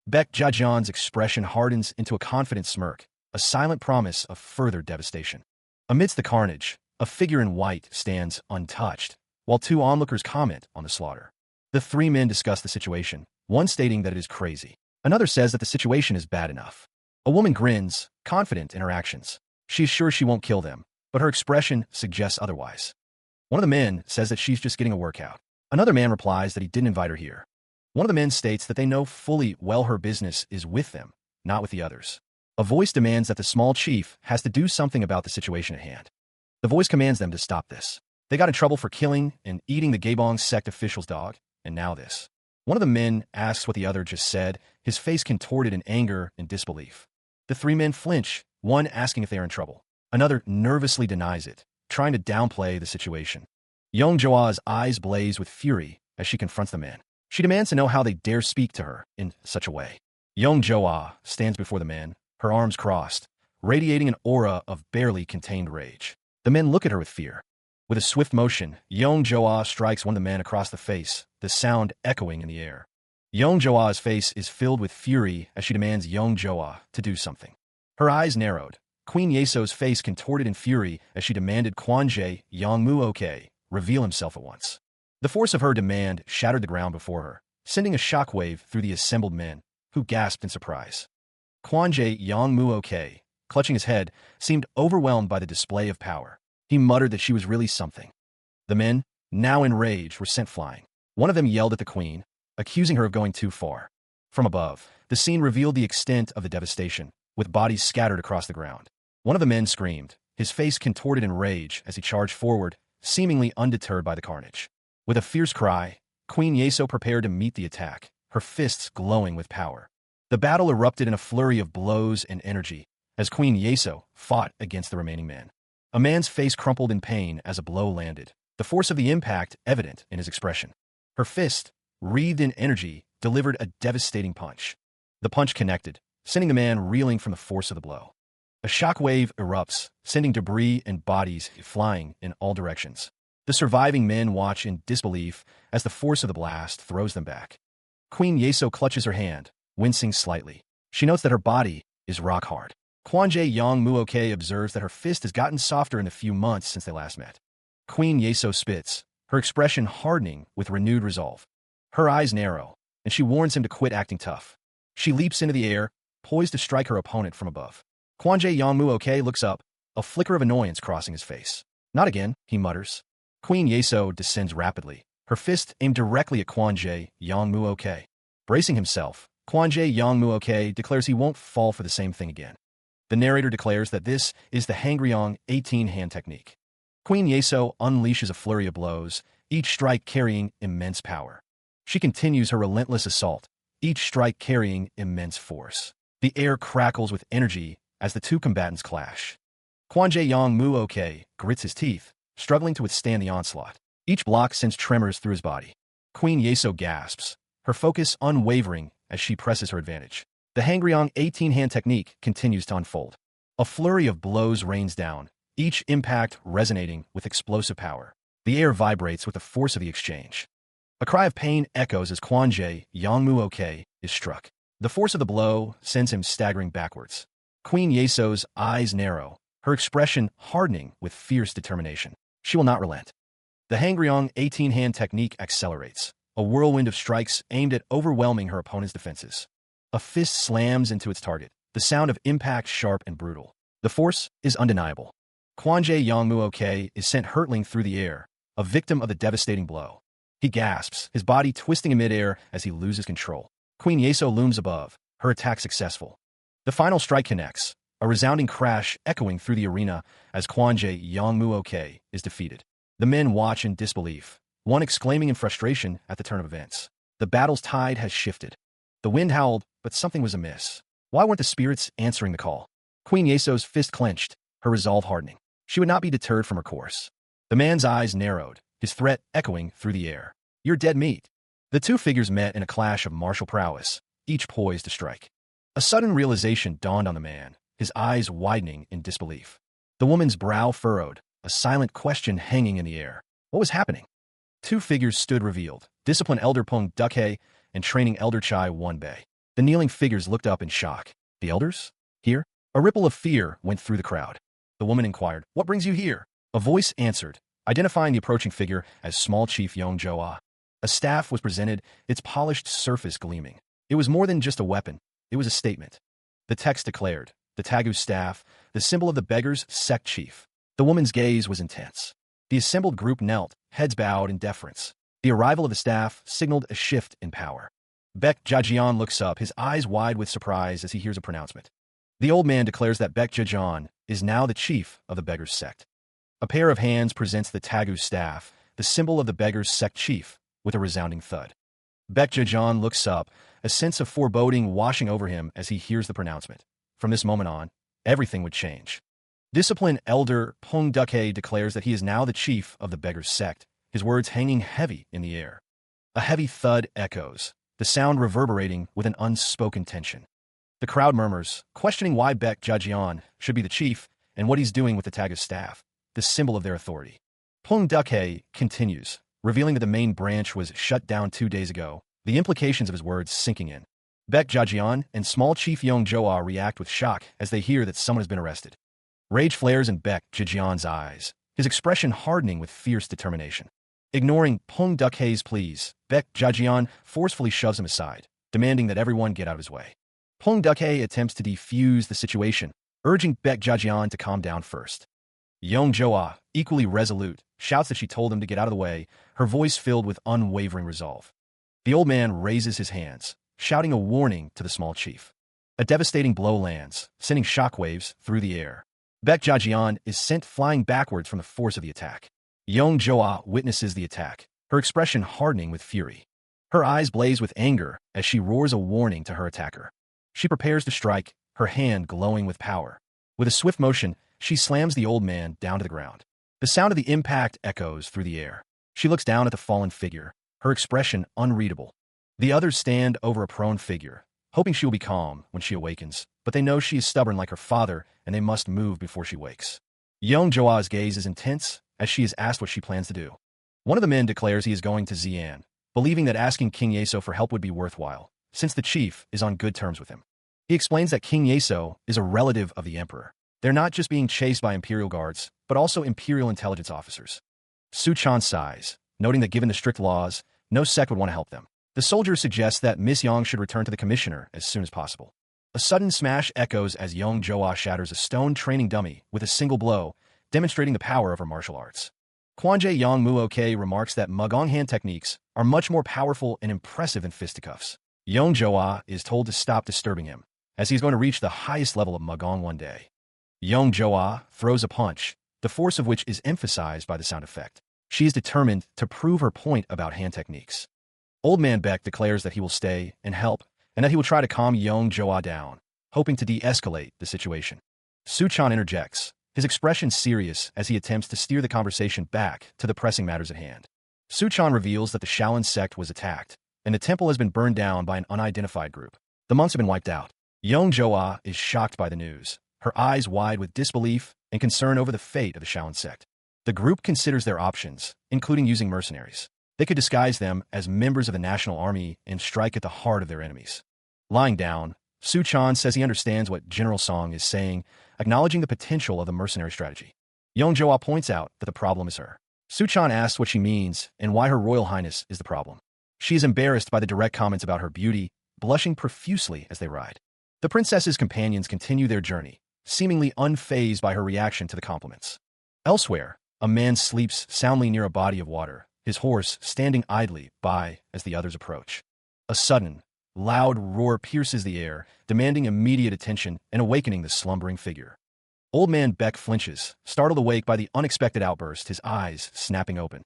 Baek Jajan's expression hardens into a confident smirk, a silent promise of further devastation. Amidst the carnage, a figure in white stands untouched, while two onlookers comment on the slaughter. The three men discuss the situation, one stating that it is crazy. Another says that the situation is bad enough. A woman grins, confident in her actions. She is sure she won't kill them, but her expression suggests otherwise. One of the men says that she's just getting a workout. Another man replies that he didn't invite her here. One of the men states that they know fully well her business is with them, not with the others. A voice demands that the small chief has to do something about the situation at hand. The voice commands them to stop this. They got in trouble for killing and eating the Gaebong sect official's dog, and now this. One of the men asks what the other just said, his face contorted in anger and disbelief. The three men flinch, one asking if they are in trouble. Another nervously denies it, trying to downplay the situation. Young Joa's eyes blaze with fury as she confronts the men. She demands to know how they dare speak to her in such a way. Young Joa stands before the men, her arms crossed, radiating an aura of barely contained rage. The men look at her with fear. With a swift motion, Young Joa strikes one of the men across the face, the sound echoing in the air. Young Joa's face is filled with fury as she demands Young Joa to do something. Her eyes narrowed. Queen Yeso's face contorted in fury as she demanded Kwanje Yongmuoke reveal himself at once. The force of her demand shattered the ground before her, sending a shockwave through the assembled men, who gasped in surprise. Kwanje Yongmuoke, clutching his head, seemed overwhelmed by the display of power. He muttered that she was really something. The men, now enraged, were sent flying. One of them yelled at the queen, accusing her of going too far. From above, the scene revealed the extent of the devastation, with bodies scattered across the ground. One of the men screamed, his face contorted in rage as he charged forward, seemingly undeterred by the carnage. With a fierce cry, Queen Yeso prepared to meet the attack, her fists glowing with power. The battle erupted in a flurry of blows and energy, as Queen Yeso fought against the remaining men. A man's face crumpled in pain as a blow landed, the force of the impact evident in his expression. Her fist, wreathed in energy, delivered a devastating punch. The punch connected, sending the man reeling from the force of the blow. A shockwave erupts, sending debris and bodies flying in all directions. The surviving men watch in disbelief as the force of the blast throws them back. Queen Yeso clutches her hand, wincing slightly. She notes that her body is rock hard. Kwanje Yongmuoke observes that her fist has gotten softer in the few months since they last met. Queen Yeso spits, her expression hardening with renewed resolve. Her eyes narrow, and she warns him to quit acting tough. She leaps into the air, poised to strike her opponent from above. Kwanje Yongmuoke looks up, a flicker of annoyance crossing his face. Not again, he mutters. Queen Yeso descends rapidly, her fist aimed directly at Kwanje Yongmuoke. Bracing himself, Kwanje Yongmuoke declares he won't fall for the same thing again. The narrator declares that this is the Hangryong 18-hand technique. Queen Yeso unleashes a flurry of blows, each strike carrying immense power. She continues her relentless assault, each strike carrying immense force. The air crackles with energy as the two combatants clash. Kwanje Yongmuoke grits his teeth, struggling to withstand the onslaught. Each block sends tremors through his body. Queen Yeso gasps, her focus unwavering as she presses her advantage. The Hangryong 18-hand technique continues to unfold. A flurry of blows rains down, each impact resonating with explosive power. The air vibrates with the force of the exchange. A cry of pain echoes as Kwanje Yongmuoke is struck. The force of the blow sends him staggering backwards. Queen Yeso's eyes narrow, her expression hardening with fierce determination. She will not relent. The Hangryong 18-hand technique accelerates, a whirlwind of strikes aimed at overwhelming her opponent's defenses. A fist slams into its target, the sound of impact sharp and brutal. The force is undeniable. Kwanje Yongmuoke is sent hurtling through the air, a victim of the devastating blow. He gasps, his body twisting in midair as he loses control. Queen Yeso looms above, her attack successful. The final strike connects, a resounding crash echoing through the arena as Kwanje Yongmuoke is defeated. The men watch in disbelief, one exclaiming in frustration at the turn of events. The battle's tide has shifted. The wind howled, but something was amiss. Why weren't the spirits answering the call? Queen Yeso's fist clenched, her resolve hardening. She would not be deterred from her course. The man's eyes narrowed, his threat echoing through the air. You're dead meat. The two figures met in a clash of martial prowess, each poised to strike. A sudden realization dawned on the man, his eyes widening in disbelief. The woman's brow furrowed, a silent question hanging in the air. What was happening? Two figures stood revealed, disciplined elder Pung Dukhe and training elder Chai Wonbei. The kneeling figures looked up in shock. The elders? Here? A ripple of fear went through the crowd. The woman inquired, "What brings you here?" A voice answered, identifying the approaching figure as small chief Yong Joa. A staff was presented, its polished surface gleaming. It was more than just a weapon. It was a statement. The text declared, the Tagu staff, the symbol of the beggar's SECT chief. The woman's gaze was intense. The assembled group knelt, heads bowed in deference. The arrival of the staff signaled a shift in power. Baek Jajian looks up, his eyes wide with surprise as he hears a pronouncement. The old man declares that Baek Jajian is now the chief of the beggar's sect. A pair of hands presents the Tagu staff, the symbol of the beggar's sect chief, with a resounding thud. Baek Jajian looks up, a sense of foreboding washing over him as he hears the pronouncement. From this moment on, everything would change. Disciplined elder Pung Dukhe declares that he is now the chief of the beggar's sect, his words hanging heavy in the air. A heavy thud echoes, the sound reverberating with an unspoken tension. The crowd murmurs, questioning why Baek Jajian should be the chief and what he's doing with the Tagu staff, the symbol of their authority. Pung Dukhe continues, revealing that the main branch was shut down 2 days ago, the implications of his words sinking in. Baek Jajian and small chief Yong Joa react with shock as they hear that someone has been arrested. Rage flares in Baek Jajian's eyes, his expression hardening with fierce determination. Ignoring Pung Dukhe's pleas, Baek Jajian forcefully shoves him aside, demanding that everyone get out of his way. Pung Dukhe attempts to defuse the situation, urging Baek Jajian to calm down first. Yong Joa, equally resolute, shouts that she told him to get out of the way, her voice filled with unwavering resolve. The old man raises his hands, shouting a warning to the small chief. A devastating blow lands, sending shockwaves through the air. Baek Jajian is sent flying backwards from the force of the attack. Yong Joa witnesses the attack, her expression hardening with fury. Her eyes blaze with anger as she roars a warning to her attacker. She prepares to strike, her hand glowing with power. With a swift motion, she slams the old man down to the ground. The sound of the impact echoes through the air. She looks down at the fallen figure, her expression unreadable. The others stand over a prone figure, hoping she will be calm when she awakens, but they know she is stubborn like her father and they must move before she wakes. Yong Joa's gaze is intense as she is asked what she plans to do. One of the men declares he is going to Xi'an, believing that asking King Yeso for help would be worthwhile, since the chief is on good terms with him. He explains that King Yeso is a relative of the emperor. They're not just being chased by imperial guards, but also imperial intelligence officers. Su Chan sighs, noting that given the strict laws, no sect would want to help them. The soldier suggests that Miss Yang should return to the commissioner as soon as possible. A sudden smash echoes as Yong Joa shatters a stone training dummy with a single blow, demonstrating the power of her martial arts. Kwanje Yang Muoke remarks that Magong hand techniques are much more powerful and impressive than fisticuffs. Yong Joa is told to stop disturbing him, as he's going to reach the highest level of Magong one day. Yong Joa throws a punch, the force of which is emphasized by the sound effect. She is determined to prove her point about hand techniques. Old Man Baek declares that he will stay and help, and that he will try to calm Yong Joa down, hoping to de-escalate the situation. Su Chan interjects, his expression serious as he attempts to steer the conversation back to the pressing matters at hand. Su Chan reveals that the Shaolin sect was attacked, and the temple has been burned down by an unidentified group. The monks have been wiped out. Yong Joa is shocked by the news, her eyes wide with disbelief and concern over the fate of the Shaolin sect. The group considers their options, including using mercenaries. They could disguise them as members of the national army and strike at the heart of their enemies. Lying down, Su Chan says he understands what General Song is saying, acknowledging the potential of the mercenary strategy. Yong Joa points out that the problem is her. Su Chan asks what she means and why Her Royal Highness is the problem. She is embarrassed by the direct comments about her beauty, blushing profusely as they ride. The princess's companions continue their journey, seemingly unfazed by her reaction to the compliments. Elsewhere, a man sleeps soundly near a body of water, his horse standing idly by as the others approach. A sudden, loud roar pierces the air, demanding immediate attention and awakening the slumbering figure. Old Man Baek flinches, startled awake by the unexpected outburst, his eyes snapping open.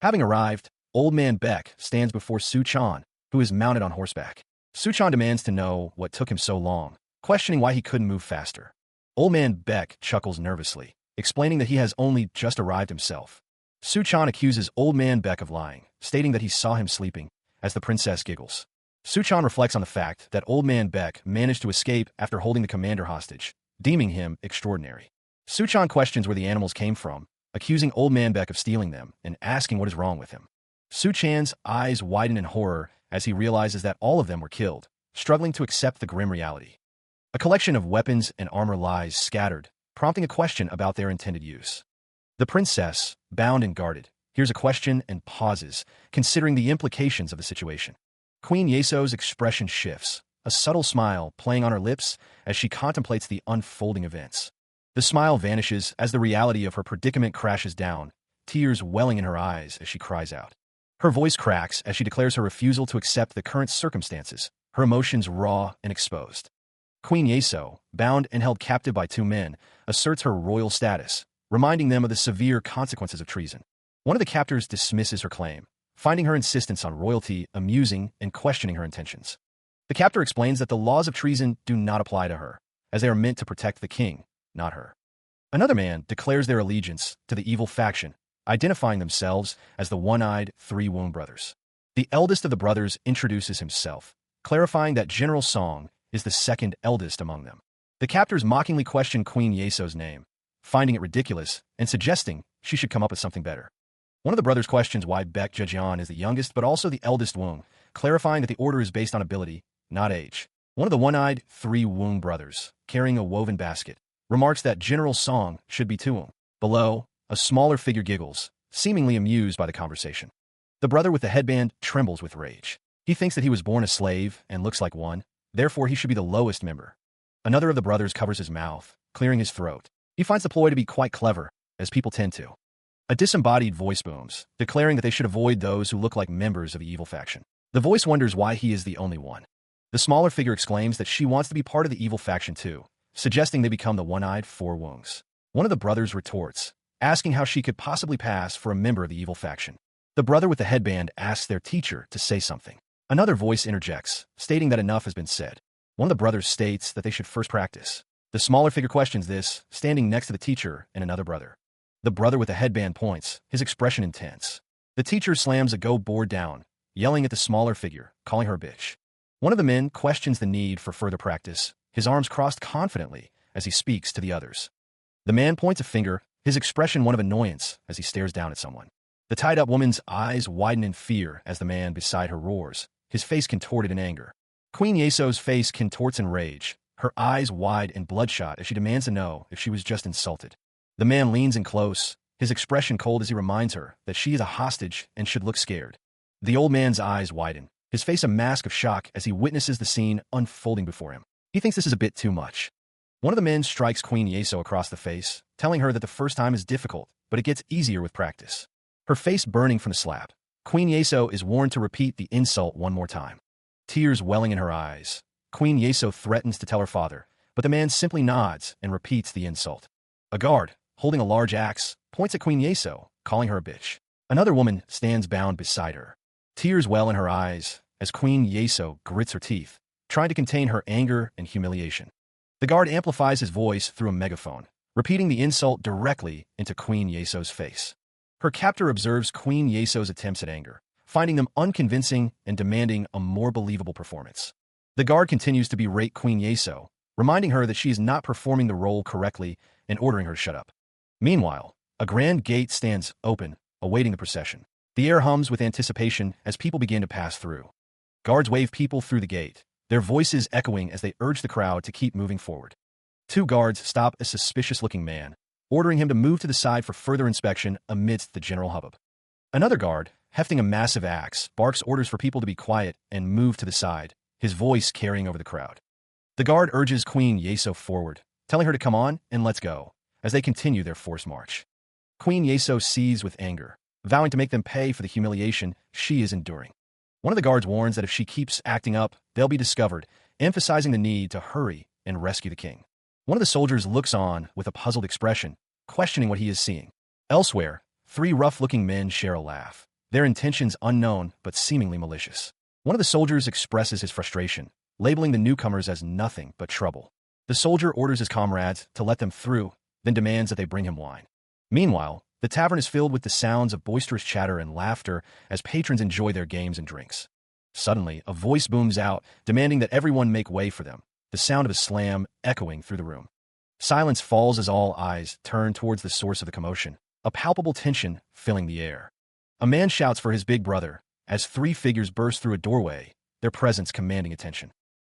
Having arrived, Old Man Baek stands before Su Chan, who is mounted on horseback. Su Chan demands to know what took him so long, questioning why he couldn't move faster. Old Man Baek chuckles nervously, explaining that he has only just arrived himself. Su Chan accuses Old Man Baek of lying, stating that he saw him sleeping, as the princess giggles. Su Chan reflects on the fact that Old Man Baek managed to escape after holding the commander hostage, deeming him extraordinary. Su Chan questions where the animals came from, accusing Old Man Beck of stealing them and asking what is wrong with him. Su Chan's eyes widen in horror as he realizes that all of them were killed, struggling to accept the grim reality. A collection of weapons and armor lies scattered, prompting a question about their intended use. The princess, bound and guarded, hears a question and pauses, considering the implications of the situation. Queen Yeso's expression shifts, a subtle smile playing on her lips as she contemplates the unfolding events. The smile vanishes as the reality of her predicament crashes down, tears welling in her eyes as she cries out. Her voice cracks as she declares her refusal to accept the current circumstances, her emotions raw and exposed. Queen Yeso, bound and held captive by two men, asserts her royal status, reminding them of the severe consequences of treason. One of the captors dismisses her claim, finding her insistence on royalty amusing and questioning her intentions. The captor explains that the laws of treason do not apply to her, as they are meant to protect the king, not her. Another man declares their allegiance to the evil faction, identifying themselves as the One-Eyed Three-Wound Brothers. The eldest of the brothers introduces himself, clarifying that General Song is the second eldest among them. The captors mockingly question Queen Yeso's name, finding it ridiculous and suggesting she should come up with something better. One of the brothers questions why Baek Jejeon is the youngest but also the eldest Woong, clarifying that the order is based on ability, not age. One of the One-Eyed Three-Woong Brothers, carrying a woven basket, remarks that General Song should be two Woong. Below, a smaller figure giggles, seemingly amused by the conversation. The brother with the headband trembles with rage. He thinks that he was born a slave and looks like one, therefore he should be the lowest member. Another of the brothers covers his mouth, clearing his throat. He finds the ploy to be quite clever, as people tend to. A disembodied voice booms, declaring that they should avoid those who look like members of the evil faction. The voice wonders why he is the only one. The smaller figure exclaims that she wants to be part of the evil faction too, suggesting they become the One-Eyed Four Woongs. One of the brothers retorts, asking how she could possibly pass for a member of the evil faction. The brother with the headband asks their teacher to say something. Another voice interjects, stating that enough has been said. One of the brothers states that they should first practice. The smaller figure questions this, standing next to the teacher and another brother. The brother with the headband points, his expression intense. The teacher slams a Go board down, yelling at the smaller figure, calling her a bitch. One of the men questions the need for further practice, his arms crossed confidently as he speaks to the others. The man points a finger, his expression one of annoyance as he stares down at someone. The tied-up woman's eyes widen in fear as the man beside her roars, his face contorted in anger. Queen Yeso's face contorts in rage, her eyes wide and bloodshot as she demands to know if she was just insulted. The man leans in close, his expression cold as he reminds her that she is a hostage and should look scared. The old man's eyes widen, his face a mask of shock as he witnesses the scene unfolding before him. He thinks this is a bit too much. One of the men strikes Queen Yeso across the face, telling her that the first time is difficult, but it gets easier with practice. Her face burning from the slap, Queen Yeso is warned to repeat the insult one more time. Tears welling in her eyes, Queen Yeso threatens to tell her father, but the man simply nods and repeats the insult. A guard, holding a large axe, points at Queen Yeso, calling her a bitch. Another woman stands bound beside her. Tears well in her eyes as Queen Yeso grits her teeth, trying to contain her anger and humiliation. The guard amplifies his voice through a megaphone, repeating the insult directly into Queen Yeso's face. Her captor observes Queen Yeso's attempts at anger, finding them unconvincing and demanding a more believable performance. The guard continues to berate Queen Yeso, reminding her that she is not performing the role correctly and ordering her to shut up. Meanwhile, a grand gate stands open, awaiting the procession. The air hums with anticipation as people begin to pass through. Guards wave people through the gate, their voices echoing as they urge the crowd to keep moving forward. Two guards stop a suspicious-looking man, ordering him to move to the side for further inspection amidst the general hubbub. Another guard, hefting a massive axe, barks orders for people to be quiet and move to the side, his voice carrying over the crowd. The guard urges Queen Yeso forward, telling her to come on and let's go, as they continue their forced march. Queen Yeso seethes with anger, vowing to make them pay for the humiliation she is enduring. One of the guards warns that if she keeps acting up, they'll be discovered, emphasizing the need to hurry and rescue the king. One of the soldiers looks on with a puzzled expression, questioning what he is seeing. Elsewhere, three rough-looking men share a laugh, their intentions unknown but seemingly malicious. One of the soldiers expresses his frustration, labeling the newcomers as nothing but trouble. The soldier orders his comrades to let them through, then demands that they bring him wine. Meanwhile, the tavern is filled with the sounds of boisterous chatter and laughter as patrons enjoy their games and drinks. Suddenly, a voice booms out, demanding that everyone make way for them, the sound of a slam echoing through the room. Silence falls as all eyes turn towards the source of the commotion, a palpable tension filling the air. A man shouts for his big brother as three figures burst through a doorway, their presence commanding attention.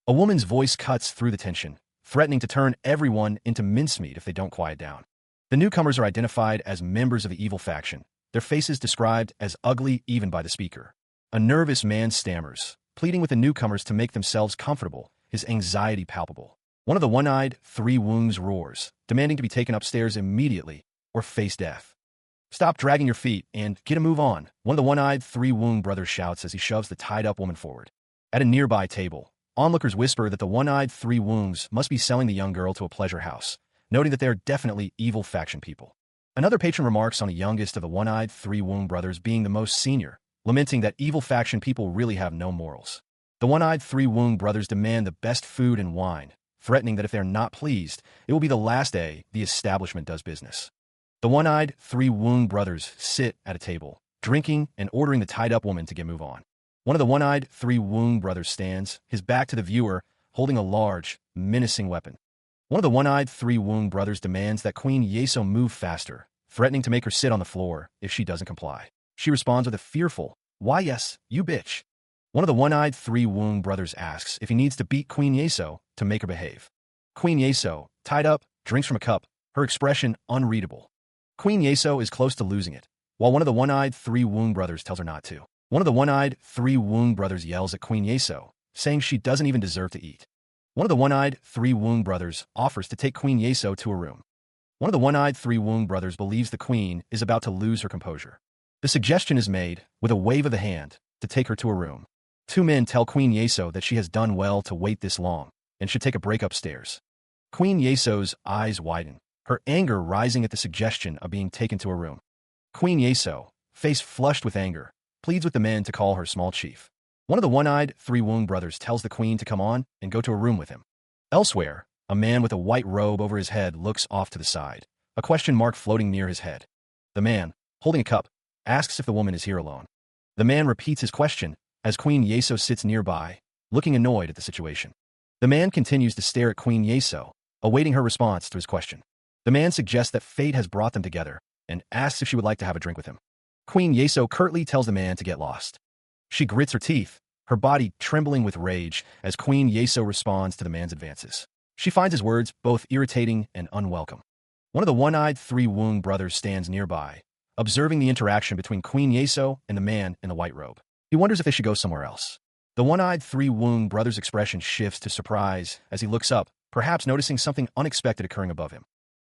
A woman's voice cuts through the tension, threatening to turn everyone into mincemeat if they don't quiet down. The newcomers are identified as members of the evil faction, their faces described as ugly even by the speaker. A nervous man stammers, pleading with the newcomers to make themselves comfortable, his anxiety palpable. One of the one-eyed three woungs roars, demanding to be taken upstairs immediately or face death. Stop dragging your feet and get a move on, one of the one-eyed three woung brothers shouts as he shoves the tied-up woman forward. At a nearby table, onlookers whisper that the one-eyed three woungs must be selling the young girl to a pleasure house, noting that they are definitely evil faction people. Another patron remarks on the youngest of the one-eyed three woung brothers being the most senior, lamenting that evil faction people really have no morals. The one-eyed three woung brothers demand the best food and wine, threatening that if they're not pleased, it will be the last day the establishment does business. The one-eyed three woung brothers sit at a table, drinking and ordering the tied-up woman to move on. One of the one-eyed three woung brothers stands, his back to the viewer, holding a large, menacing weapon. One of the one-eyed three woung brothers demands that Queen Yeso move faster, threatening to make her sit on the floor if she doesn't comply. She responds with a fearful, "Why yes, you bitch." One of the one-eyed three woung brothers asks if he needs to beat Queen Yeso to make her behave. Queen Yeso, tied up, drinks from a cup, her expression unreadable. Queen Yeso is close to losing it, while one of the one-eyed three woung brothers tells her not to. One of the one-eyed three woung brothers yells at Queen Yeso, saying she doesn't even deserve to eat. One of the one-eyed three woung brothers offers to take Queen Yeso to a room. One of the one-eyed three woung brothers believes the queen is about to lose her composure. The suggestion is made, with a wave of the hand, to take her to a room. Two men tell Queen Yeso that she has done well to wait this long, and should take a break upstairs. Queen Yeso's eyes widen, her anger rising at the suggestion of being taken to a room. Queen Yeso, face flushed with anger, pleads with the men to call her small chief. One of the one-eyed three woung brothers tells the queen to come on and go to a room with him. Elsewhere, a man with a white robe over his head looks off to the side, a question mark floating near his head. The man, holding a cup, asks if the woman is here alone. The man repeats his question as Queen Yeso sits nearby, looking annoyed at the situation. The man continues to stare at Queen Yeso, awaiting her response to his question. The man suggests that fate has brought them together and asks if she would like to have a drink with him. Queen Yeso curtly tells the man to get lost. She grits her teeth, her body trembling with rage as Queen Yeso responds to the man's advances. She finds his words both irritating and unwelcome. One of the one-eyed three woung brothers stands nearby, observing the interaction between Queen Yeso and the man in the white robe. He wonders if they should go somewhere else. The one-eyed three woung brother's expression shifts to surprise as he looks up, perhaps noticing something unexpected occurring above him.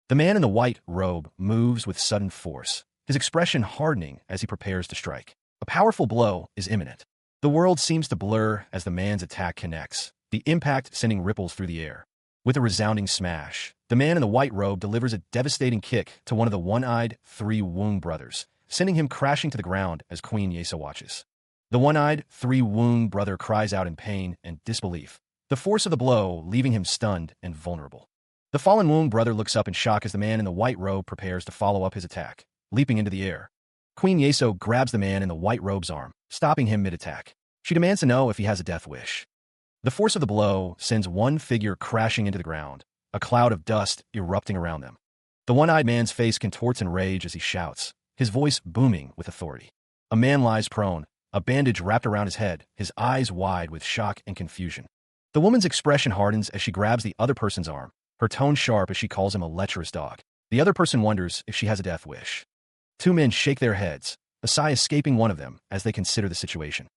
The man in the white robe moves with sudden force, his expression hardening as he prepares to strike. A powerful blow is imminent. The world seems to blur as the man's attack connects, the impact sending ripples through the air. With a resounding smash, the man in the white robe delivers a devastating kick to one of the one-eyed three woung brothers, sending him crashing to the ground as Queen Yeso watches. The one-eyed three woung brother cries out in pain and disbelief, the force of the blow leaving him stunned and vulnerable. The fallen woung brother looks up in shock as the man in the white robe prepares to follow up his attack, leaping into the air. Queen Yeso grabs the man in the white robe's arm, stopping him mid-attack. She demands to know if he has a death wish. The force of the blow sends one figure crashing into the ground, a cloud of dust erupting around them. The one-eyed man's face contorts in rage as he shouts, his voice booming with authority. A man lies prone, a bandage wrapped around his head, his eyes wide with shock and confusion. The woman's expression hardens as she grabs the other person's arm, her tone sharp as she calls him a lecherous dog. The other person wonders if she has a death wish. Two men shake their heads, a sigh escaping one of them as they consider the situation.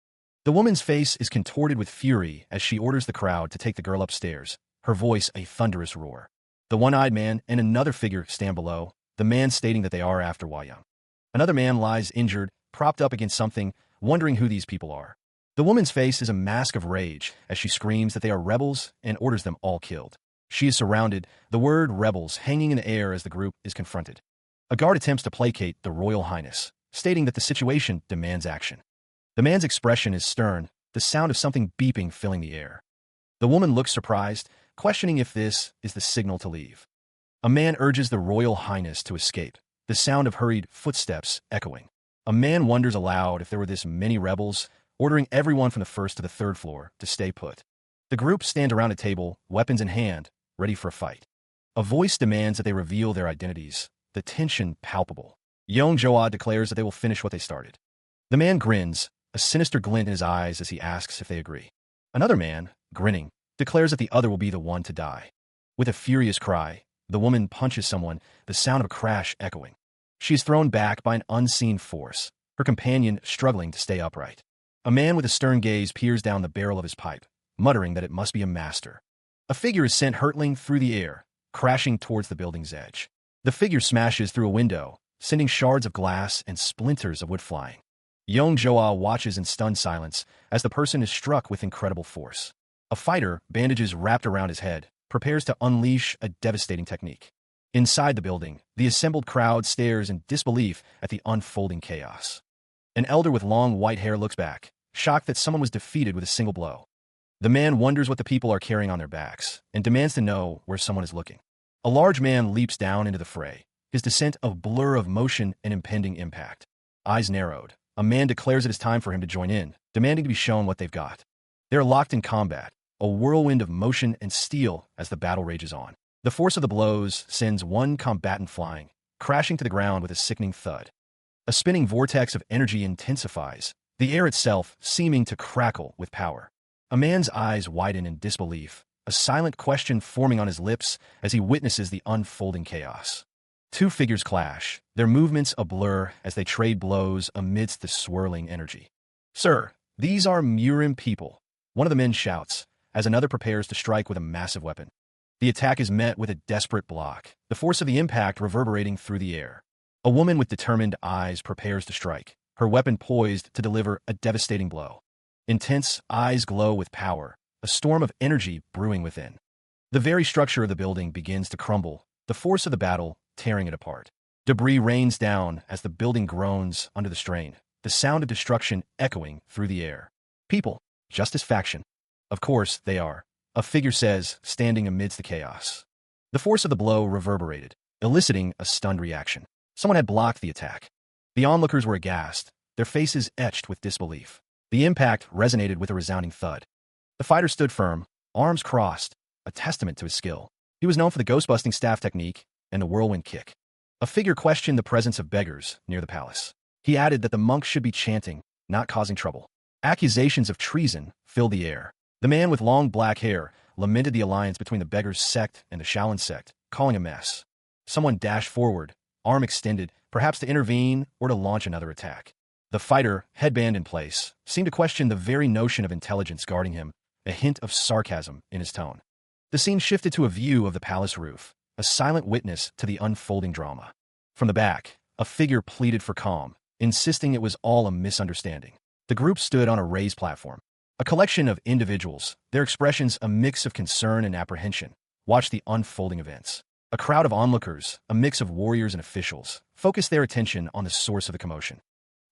The woman's face is contorted with fury as she orders the crowd to take the girl upstairs, her voice a thunderous roar. The one-eyed man and another figure stand below, the man stating that they are after Wayang. Another man lies injured, propped up against something, wondering who these people are. The woman's face is a mask of rage as she screams that they are rebels and orders them all killed. She is surrounded, the word rebels hanging in the air as the group is confronted. A guard attempts to placate the Royal Highness, stating that the situation demands action. The man's expression is stern, the sound of something beeping filling the air. The woman looks surprised, questioning if this is the signal to leave. A man urges the Royal Highness to escape, the sound of hurried footsteps echoing. A man wonders aloud if there were this many rebels, ordering everyone from the first to the third floor to stay put. The group stand around a table, weapons in hand, ready for a fight. A voice demands that they reveal their identities, the tension palpable. Yong Joa declares that they will finish what they started. The man grins, a sinister glint in his eyes as he asks if they agree. Another man, grinning, declares that the other will be the one to die. With a furious cry, the woman punches someone, the sound of a crash echoing. She is thrown back by an unseen force, her companion struggling to stay upright. A man with a stern gaze peers down the barrel of his pipe, muttering that it must be a master. A figure is sent hurtling through the air, crashing towards the building's edge. The figure smashes through a window, sending shards of glass and splinters of wood flying. Yong Joa watches in stunned silence as the person is struck with incredible force. A fighter, bandages wrapped around his head, prepares to unleash a devastating technique. Inside the building, the assembled crowd stares in disbelief at the unfolding chaos. An elder with long white hair looks back, shocked that someone was defeated with a single blow. The man wonders what the people are carrying on their backs and demands to know where someone is looking. A large man leaps down into the fray, his descent a blur of motion and impending impact. Eyes narrowed, a man declares it is time for him to join in, demanding to be shown what they've got. They are locked in combat, a whirlwind of motion and steel as the battle rages on. The force of the blows sends one combatant flying, crashing to the ground with a sickening thud. A spinning vortex of energy intensifies, the air itself seeming to crackle with power. A man's eyes widen in disbelief, a silent question forming on his lips as he witnesses the unfolding chaos. Two figures clash, their movements a blur as they trade blows amidst the swirling energy. "Sir, these are Murim people," one of the men shouts, as another prepares to strike with a massive weapon. The attack is met with a desperate block, the force of the impact reverberating through the air. A woman with determined eyes prepares to strike, her weapon poised to deliver a devastating blow. Intense eyes glow with power, a storm of energy brewing within. The very structure of the building begins to crumble, the force of the battle tearing it apart. Debris rains down as the building groans under the strain, the sound of destruction echoing through the air. "People, just as faction." "Of course they are," a figure says, standing amidst the chaos. The force of the blow reverberated, eliciting a stunned reaction. Someone had blocked the attack. The onlookers were aghast, their faces etched with disbelief. The impact resonated with a resounding thud. The fighter stood firm, arms crossed, a testament to his skill. He was known for the ghost-busting staff technique and the whirlwind kick. A figure questioned the presence of beggars near the palace. He added that the monks should be chanting, not causing trouble. Accusations of treason filled the air. The man with long black hair lamented the alliance between the beggars' sect and the Shaolin sect, calling a mess. Someone dashed forward, arm extended, perhaps to intervene or to launch another attack. The fighter, headband in place, seemed to question the very notion of intelligence guarding him, a hint of sarcasm in his tone. The scene shifted to a view of the palace roof, a silent witness to the unfolding drama. From the back, a figure pleaded for calm, insisting it was all a misunderstanding. The group stood on a raised platform. A collection of individuals, their expressions a mix of concern and apprehension, watched the unfolding events. A crowd of onlookers, a mix of warriors and officials, focused their attention on the source of the commotion.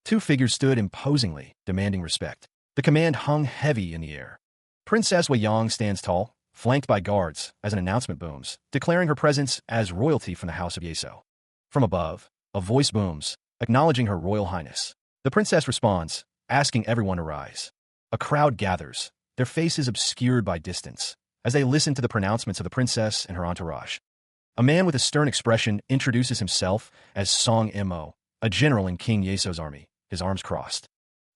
Two figures stood imposingly, demanding respect. The command hung heavy in the air. Princess Wayang stands tall, flanked by guards, as an announcement booms, declaring her presence as royalty from the House of Yeso. From above, a voice booms, acknowledging her royal highness. The princess responds, asking everyone to rise. A crowd gathers, their faces obscured by distance, as they listen to the pronouncements of the princess and her entourage. A man with a stern expression introduces himself as Song Mo, a general in King Yeso's army, his arms crossed.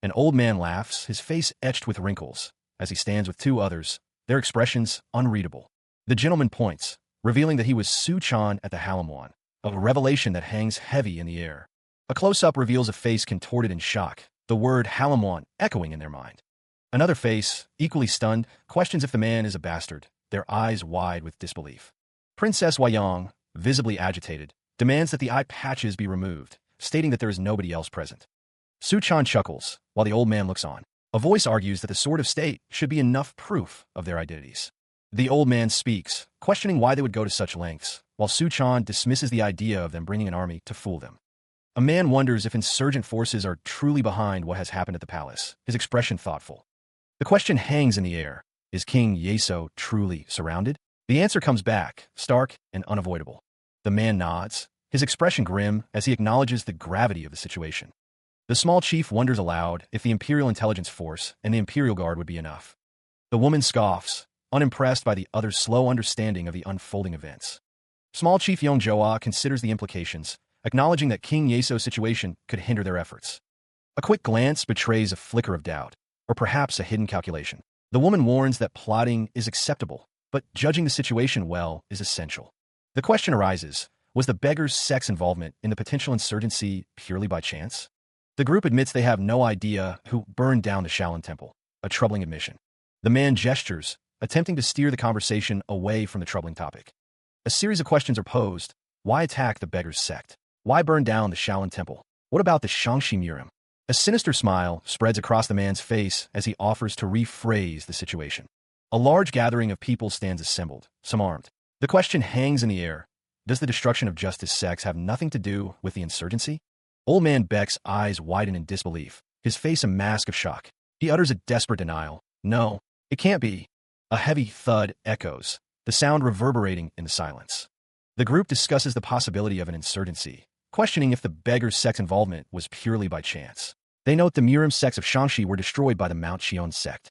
An old man laughs, his face etched with wrinkles, as he stands with two others, their expressions unreadable. The gentleman points, revealing that he was Su Chan at the Halamwan, a revelation that hangs heavy in the air. A close-up reveals a face contorted in shock, the word Halamwan echoing in their mind. Another face, equally stunned, questions if the man is a bastard, their eyes wide with disbelief. Princess Wayang, visibly agitated, demands that the eye patches be removed, stating that there is nobody else present. Su Chan chuckles, while the old man looks on. A voice argues that the sword of state should be enough proof of their identities. The old man speaks, questioning why they would go to such lengths, while Su Chan dismisses the idea of them bringing an army to fool them. A man wonders if insurgent forces are truly behind what has happened at the palace, his expression thoughtful. The question hangs in the air. Is King Yeso truly surrounded? The answer comes back, stark and unavoidable. The man nods, his expression grim as he acknowledges the gravity of the situation. The small chief wonders aloud if the Imperial Intelligence Force and the Imperial Guard would be enough. The woman scoffs, unimpressed by the other's slow understanding of the unfolding events. Small Chief Yong Joa considers the implications, acknowledging that King Yeso's situation could hinder their efforts. A quick glance betrays a flicker of doubt, or perhaps a hidden calculation. The woman warns that plotting is acceptable, but judging the situation well is essential. The question arises, was the beggar's sex involvement in the potential insurgency purely by chance? The group admits they have no idea who burned down the Shaolin Temple, a troubling admission. The man gestures, attempting to steer the conversation away from the troubling topic. A series of questions are posed. Why attack the beggar's sect? Why burn down the Shaolin Temple? What about the Shangxi Murim? A sinister smile spreads across the man's face as he offers to rephrase the situation. A large gathering of people stands assembled, some armed. The question hangs in the air. Does the destruction of Justice Sects have nothing to do with the insurgency? Old man Beck's eyes widen in disbelief, his face a mask of shock. He utters a desperate denial. No, it can't be. A heavy thud echoes, the sound reverberating in the silence. The group discusses the possibility of an insurgency, questioning if the beggar's sex involvement was purely by chance. They note the Murim sects of Shangxi were destroyed by the Mount Qion sect.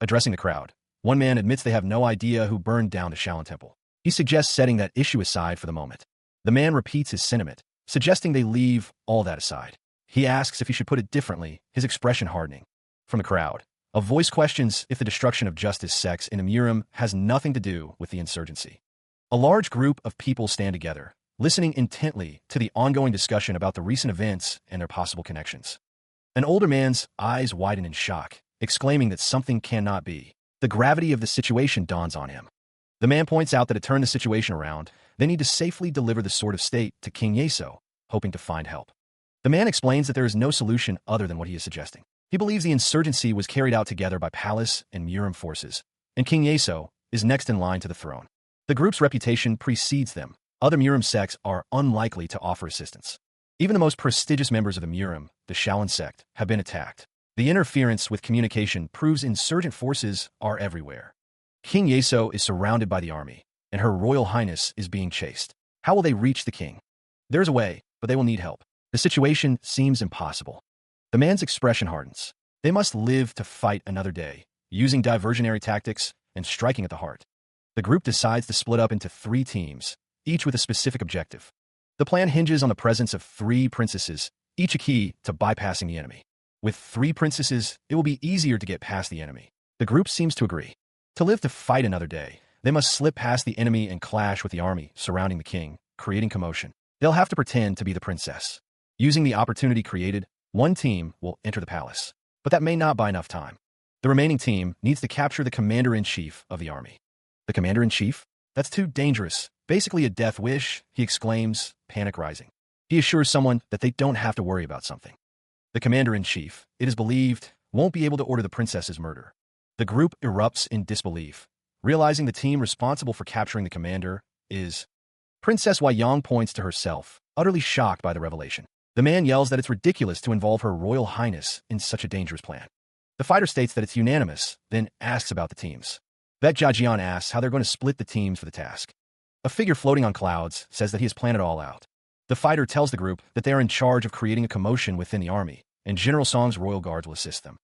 Addressing the crowd, one man admits they have no idea who burned down the Shaolin Temple. He suggests setting that issue aside for the moment. The man repeats his sentiment, suggesting they leave all that aside. He asks if he should put it differently, his expression hardening. From the crowd, a voice questions if the destruction of Justice sects in Murim has nothing to do with the insurgency. A large group of people stand together, listening intently to the ongoing discussion about the recent events and their possible connections. An older man's eyes widen in shock, exclaiming that something cannot be. The gravity of the situation dawns on him. The man points out that to turn the situation around, they need to safely deliver the Sword of State to King Yeso, hoping to find help. The man explains that there is no solution other than what he is suggesting. He believes the insurgency was carried out together by Palace and Murim forces, and King Yeso is next in line to the throne. The group's reputation precedes them. Other Murim sects are unlikely to offer assistance. Even the most prestigious members of the Murim, the Shaolin sect, have been attacked. The interference with communication proves insurgent forces are everywhere. King Yeso is surrounded by the army, and Her Royal Highness is being chased. How will they reach the king? There's a way, but they will need help. The situation seems impossible. The man's expression hardens. They must live to fight another day, using diversionary tactics and striking at the heart. The group decides to split up into 3 teams, each with a specific objective. The plan hinges on the presence of 3 princesses, each a key to bypassing the enemy. With 3 princesses, it will be easier to get past the enemy. The group seems to agree. To live to fight another day, they must slip past the enemy and clash with the army surrounding the king, creating commotion. They'll have to pretend to be the princess. Using the opportunity created, one team will enter the palace. But that may not buy enough time. The remaining team needs to capture the commander-in-chief of the army. The commander-in-chief? That's too dangerous. Basically a death wish, he exclaims, panic rising. He assures someone that they don't have to worry about something. The commander-in-chief, it is believed, won't be able to order the princess's murder. The group erupts in disbelief, realizing the team responsible for capturing the commander is... Princess Huayang points to herself, utterly shocked by the revelation. The man yells that it's ridiculous to involve Her Royal Highness in such a dangerous plan. The fighter states that it's unanimous, then asks about the teams. Baek Jiajian asks how they're going to split the teams for the task. A figure floating on clouds says that he has planned it all out. The fighter tells the group that they are in charge of creating a commotion within the army, and General Song's royal guards will assist them.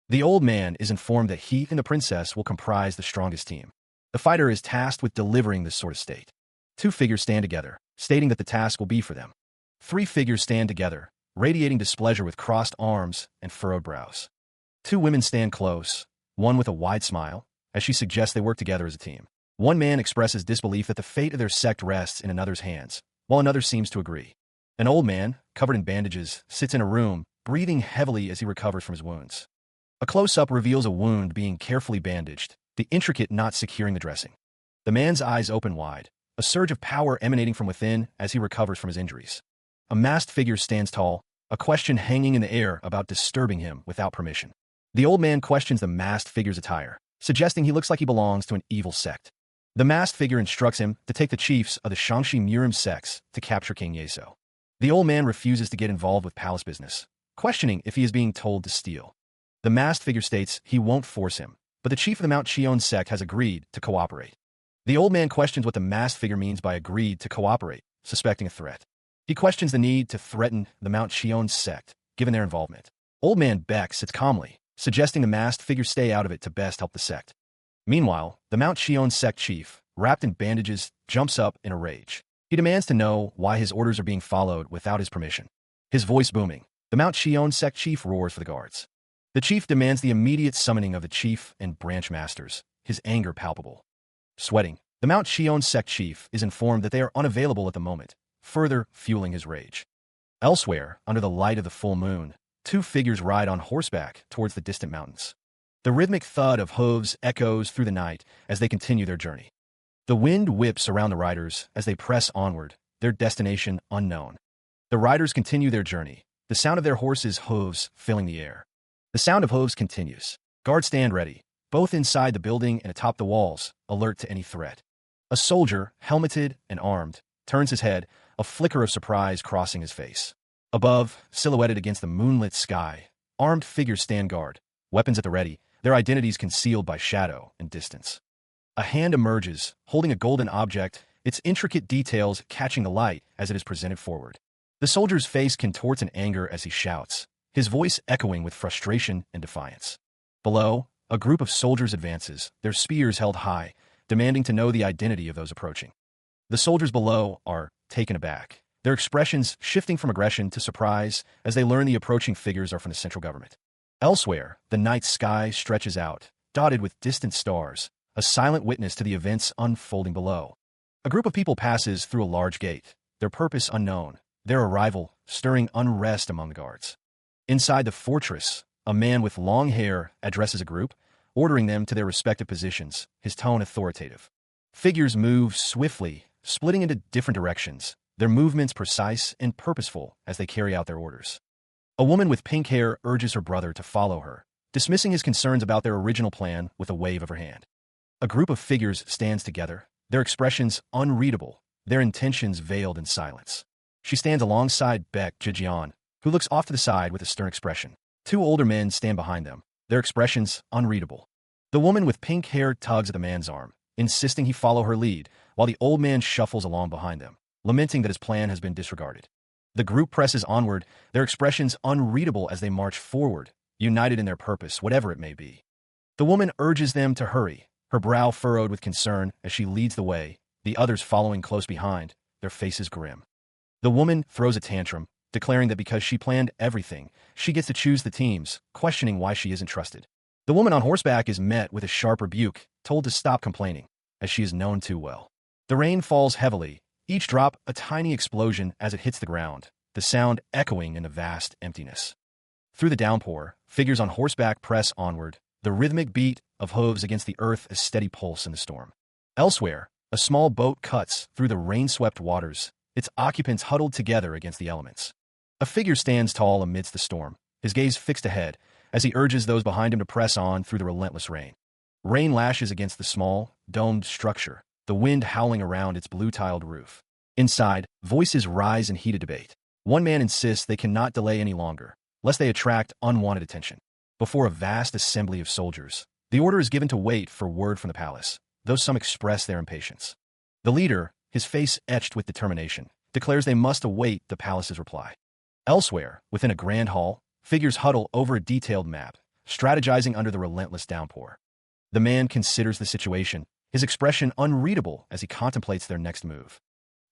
The old man is informed that he and the princess will comprise the strongest team. The fighter is tasked with delivering this Sword of State. 2 figures stand together, stating that the task will be for them. 3 figures stand together, radiating displeasure with crossed arms and furrowed brows. 2 women stand close, one with a wide smile, as she suggests they work together as a team. One man expresses disbelief that the fate of their sect rests in another's hands, while another seems to agree. An old man, covered in bandages, sits in a room, breathing heavily as he recovers from his wounds. A close-up reveals a wound being carefully bandaged, the intricate knot securing the dressing. The man's eyes open wide, a surge of power emanating from within as he recovers from his injuries. A masked figure stands tall, a question hanging in the air about disturbing him without permission. The old man questions the masked figure's attire, suggesting he looks like he belongs to an evil sect. The masked figure instructs him to take the chiefs of the Shangxi Murim sects to capture King Yeso. The old man refuses to get involved with palace business, questioning if he is being told to steal. The masked figure states he won't force him, but the chief of the Mount Qion sect has agreed to cooperate. The old man questions what the masked figure means by agreed to cooperate, suspecting a threat. He questions the need to threaten the Mount Qion sect, given their involvement. Old man Beck sits calmly, suggesting the masked figure stay out of it to best help the sect. Meanwhile, the Mount Qion sect chief, wrapped in bandages, jumps up in a rage. He demands to know why his orders are being followed without his permission. His voice booming. The Mount Shion SECT chief roars for the guards. The chief demands the immediate summoning of the chief and branch masters, his anger palpable. Sweating, the Mount Shion SECT chief is informed that they are unavailable at the moment, further fueling his rage. Elsewhere, under the light of the full moon, two figures ride on horseback towards the distant mountains. The rhythmic thud of hooves echoes through the night as they continue their journey. The wind whips around the riders as they press onward, their destination unknown. The riders continue their journey, the sound of their horses' hooves filling the air. The sound of hooves continues. Guards stand ready, both inside the building and atop the walls, alert to any threat. A soldier, helmeted and armed, turns his head, a flicker of surprise crossing his face. Above, silhouetted against the moonlit sky, armed figures stand guard, weapons at the ready, their identities concealed by shadow and distance. A hand emerges, holding a golden object, its intricate details catching the light as it is presented forward. The soldier's face contorts in anger as he shouts, his voice echoing with frustration and defiance. Below, a group of soldiers advances, their spears held high, demanding to know the identity of those approaching. The soldiers below are taken aback, their expressions shifting from aggression to surprise as they learn the approaching figures are from the central government. Elsewhere, the night sky stretches out, dotted with distant stars, a silent witness to the events unfolding below. A group of people passes through a large gate, their purpose unknown, their arrival stirring unrest among the guards. Inside the fortress, a man with long hair addresses a group, ordering them to their respective positions, his tone authoritative. Figures move swiftly, splitting into different directions, their movements precise and purposeful as they carry out their orders. A woman with pink hair urges her brother to follow her, dismissing his concerns about their original plan with a wave of her hand. A group of figures stands together, their expressions unreadable, their intentions veiled in silence. She stands alongside Baek Jijian, who looks off to the side with a stern expression. Two older men stand behind them, their expressions unreadable. The woman with pink hair tugs at the man's arm, insisting he follow her lead, while the old man shuffles along behind them, lamenting that his plan has been disregarded. The group presses onward, their expressions unreadable as they march forward, united in their purpose, whatever it may be. The woman urges them to hurry, her brow furrowed with concern as she leads the way, the others following close behind, their faces grim. The woman throws a tantrum, declaring that because she planned everything, she gets to choose the teams, questioning why she isn't trusted. The woman on horseback is met with a sharp rebuke, told to stop complaining, as she is known too well. The rain falls heavily, each drop a tiny explosion as it hits the ground, the sound echoing in the vast emptiness. Through the downpour, figures on horseback press onward, the rhythmic beat of hooves against the earth a steady pulse in the storm. Elsewhere, a small boat cuts through the rain-swept waters, its occupants huddled together against the elements. A figure stands tall amidst the storm, his gaze fixed ahead, as he urges those behind him to press on through the relentless rain. Rain lashes against the small, domed structure, the wind howling around its blue-tiled roof. Inside, voices rise in heated debate. One man insists they cannot delay any longer, lest they attract unwanted attention. Before a vast assembly of soldiers, the order is given to wait for word from the palace, though some express their impatience. The leader, his face etched with determination, declares they must await the palace's reply. Elsewhere, within a grand hall, figures huddle over a detailed map, strategizing under the relentless downpour. The man considers the situation, his expression unreadable as he contemplates their next move.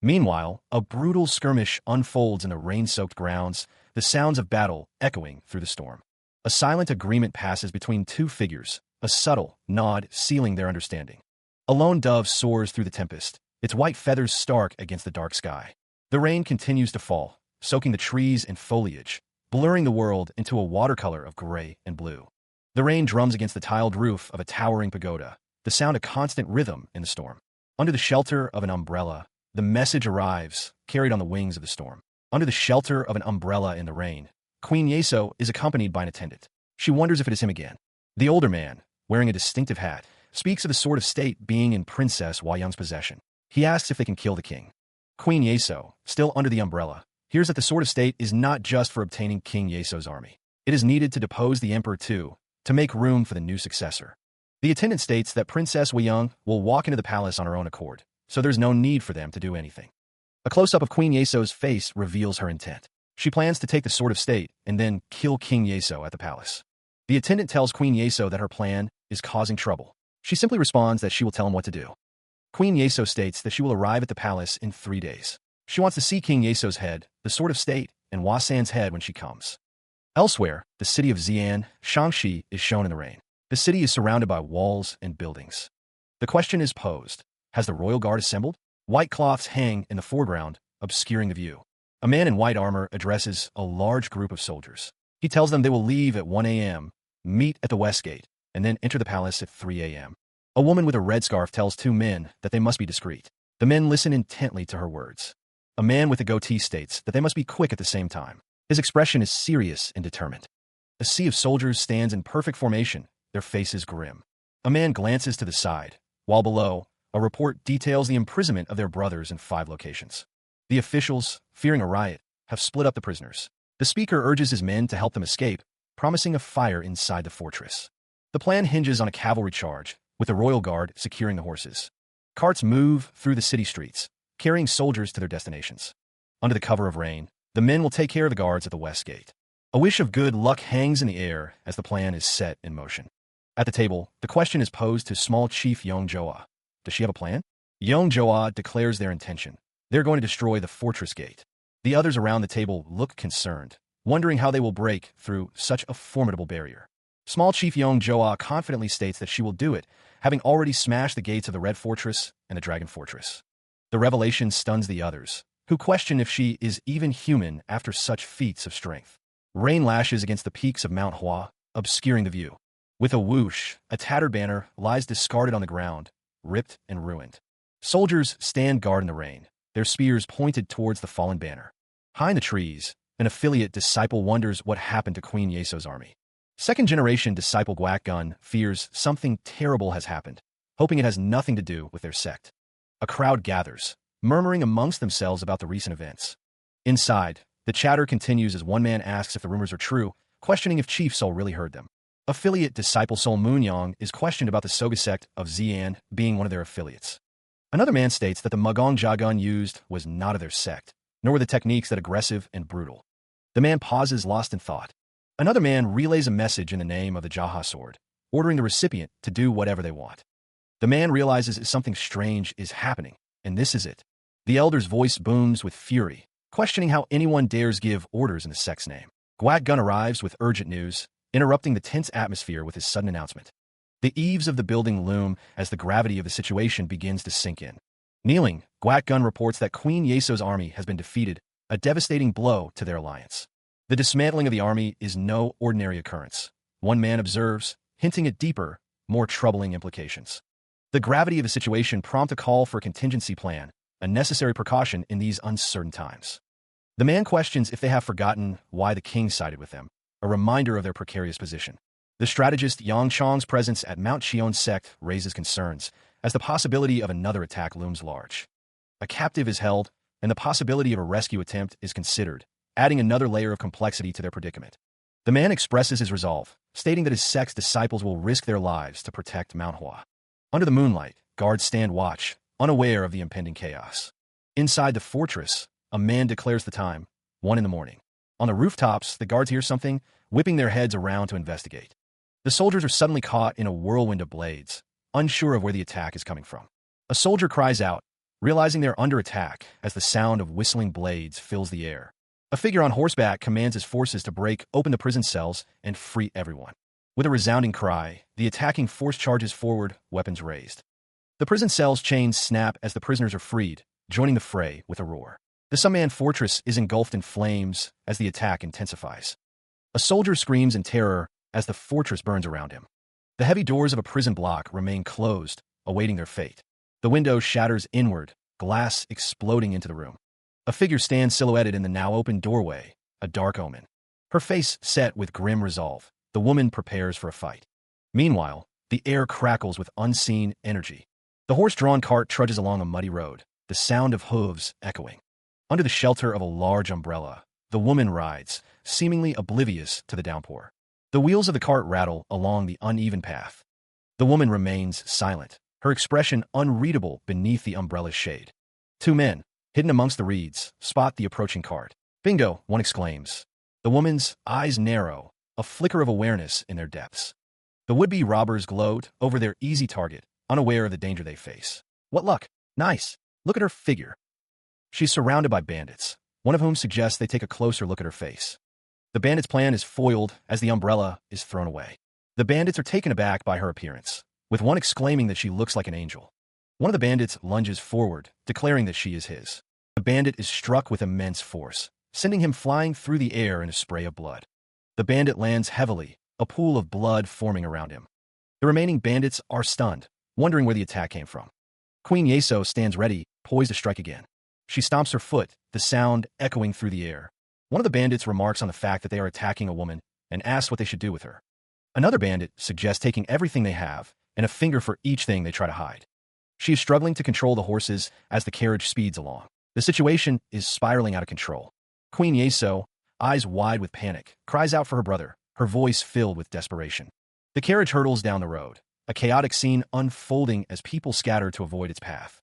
Meanwhile, a brutal skirmish unfolds in the rain-soaked grounds, the sounds of battle echoing through the storm. A silent agreement passes between two figures, a subtle nod sealing their understanding. A lone dove soars through the tempest, its white feathers stark against the dark sky. The rain continues to fall, soaking the trees and foliage, blurring the world into a watercolor of gray and blue. The rain drums against the tiled roof of a towering pagoda, the sound a constant rhythm in the storm. Under the shelter of an umbrella, the message arrives, carried on the wings of the storm. Under the shelter of an umbrella in the rain, Queen Yeso is accompanied by an attendant. She wonders if it is him again. The older man, wearing a distinctive hat, speaks of the sword of state being in Princess Wayang's possession. He asks if they can kill the king. Queen Yeso, still under the umbrella, hears that the sword of state is not just for obtaining King Yeso's army. It is needed to depose the emperor too, to make room for the new successor. The attendant states that Princess Wayang will walk into the palace on her own accord, so there's no need for them to do anything. A close-up of Queen Yeso's face reveals her intent. She plans to take the sword of state and then kill King Yeso at the palace. The attendant tells Queen Yeso that her plan is causing trouble. She simply responds that she will tell him what to do. Queen Yeso states that she will arrive at the palace in 3 days. She wants to see King Yeso's head, the sword of state, and Wasan's head when she comes. Elsewhere, the city of Xi'an, Shangxi, is shown in the rain. The city is surrounded by walls and buildings. The question is posed, has the royal guard assembled? White cloths hang in the foreground, obscuring the view. A man in white armor addresses a large group of soldiers. He tells them they will leave at 1 a.m., meet at the west gate, and then enter the palace at 3 a.m. A woman with a red scarf tells 2 men that they must be discreet. The men listen intently to her words. A man with a goatee states that they must be quick at the same time. His expression is serious and determined. A sea of soldiers stands in perfect formation, their faces grim. A man glances to the side, while below, a report details the imprisonment of their brothers in 5 locations. The officials, fearing a riot, have split up the prisoners. The speaker urges his men to help them escape, promising a fire inside the fortress. The plan hinges on a cavalry charge, with the royal guard securing the horses. Carts move through the city streets, carrying soldiers to their destinations. Under the cover of rain, the men will take care of the guards at the west gate. A wish of good luck hangs in the air as the plan is set in motion. At the table, the question is posed to small chief Yongjoa. Does she have a plan? Yongjoa declares their intention. They're going to destroy the fortress gate. The others around the table look concerned, wondering how they will break through such a formidable barrier. Small Chief Yongjoa confidently states that she will do it, having already smashed the gates of the Red Fortress and the Dragon Fortress. The revelation stuns the others, who question if she is even human after such feats of strength. Rain lashes against the peaks of Mount Hua, obscuring the view. With a whoosh, a tattered banner lies discarded on the ground, ripped and ruined. Soldiers stand guard in the rain, their spears pointed towards the fallen banner. High in the trees, an affiliate disciple wonders what happened to Queen Yeso's army. Second-generation disciple Guakgun fears something terrible has happened, hoping it has nothing to do with their sect. A crowd gathers, murmuring amongst themselves about the recent events. Inside, the chatter continues as one man asks if the rumors are true, questioning if Chief Soul really heard them. Affiliate disciple Sol Moonyong is questioned about the Soga sect of Xi'an being one of their affiliates. Another man states that the Mugong Jagun used was not of their sect, nor were the techniques that aggressive and brutal. The man pauses lost in thought. Another man relays a message in the name of the Jaha sword, ordering the recipient to do whatever they want. The man realizes that something strange is happening, and this is it. The elder's voice booms with fury, questioning how anyone dares give orders in the sect's name. Guakgun arrives with urgent news, interrupting the tense atmosphere with his sudden announcement. The eaves of the building loom as the gravity of the situation begins to sink in. Kneeling, Guakgun reports that Queen Yeso's army has been defeated, a devastating blow to their alliance. The dismantling of the army is no ordinary occurrence. One man observes, hinting at deeper, more troubling implications. The gravity of the situation prompts a call for a contingency plan, a necessary precaution in these uncertain times. The man questions if they have forgotten why the king sided with them, a reminder of their precarious position. The strategist Yang Chong's presence at Mount Chion's sect raises concerns, as the possibility of another attack looms large. A captive is held, and the possibility of a rescue attempt is considered, adding another layer of complexity to their predicament. The man expresses his resolve, stating that his sect's disciples will risk their lives to protect Mount Hua. Under the moonlight, guards stand watch, unaware of the impending chaos. Inside the fortress, a man declares the time, 1 a.m. On the rooftops, the guards hear something, whipping their heads around to investigate. The soldiers are suddenly caught in a whirlwind of blades, unsure of where the attack is coming from. A soldier cries out, realizing they're under attack as the sound of whistling blades fills the air. A figure on horseback commands his forces to break open the prison cells and free everyone. With a resounding cry, the attacking force charges forward, weapons raised. The prison cell's chains snap as the prisoners are freed, joining the fray with a roar. The Sunman fortress is engulfed in flames as the attack intensifies. A soldier screams in terror as the fortress burns around him. The heavy doors of a prison block remain closed, awaiting their fate. The window shatters inward, glass exploding into the room. A figure stands silhouetted in the now open doorway, a dark omen. Her face set with grim resolve, the woman prepares for a fight. Meanwhile, the air crackles with unseen energy. The horse-drawn cart trudges along a muddy road, the sound of hooves echoing. Under the shelter of a large umbrella, the woman rides, seemingly oblivious to the downpour. The wheels of the cart rattle along the uneven path. The woman remains silent, her expression unreadable beneath the umbrella's shade. 2 men, hidden amongst the reeds, spot the approaching cart. "Bingo!" one exclaims. The woman's eyes narrow, a flicker of awareness in their depths. The would-be robbers gloat over their easy target, unaware of the danger they face. What luck. Nice. Look at her figure. She's surrounded by bandits, one of whom suggests they take a closer look at her face. The bandits' plan is foiled as the umbrella is thrown away. The bandits are taken aback by her appearance, with one exclaiming that she looks like an angel. One of the bandits lunges forward, declaring that she is his. The bandit is struck with immense force, sending him flying through the air in a spray of blood. The bandit lands heavily, a pool of blood forming around him. The remaining bandits are stunned, wondering where the attack came from. Queen Yeso stands ready, poised to strike again. She stomps her foot, the sound echoing through the air. One of the bandits remarks on the fact that they are attacking a woman and asks what they should do with her. Another bandit suggests taking everything they have and a finger for each thing they try to hide. She is struggling to control the horses as the carriage speeds along. The situation is spiraling out of control. Queen Yeso, eyes wide with panic, cries out for her brother, her voice filled with desperation. The carriage hurtles down the road, a chaotic scene unfolding as people scatter to avoid its path.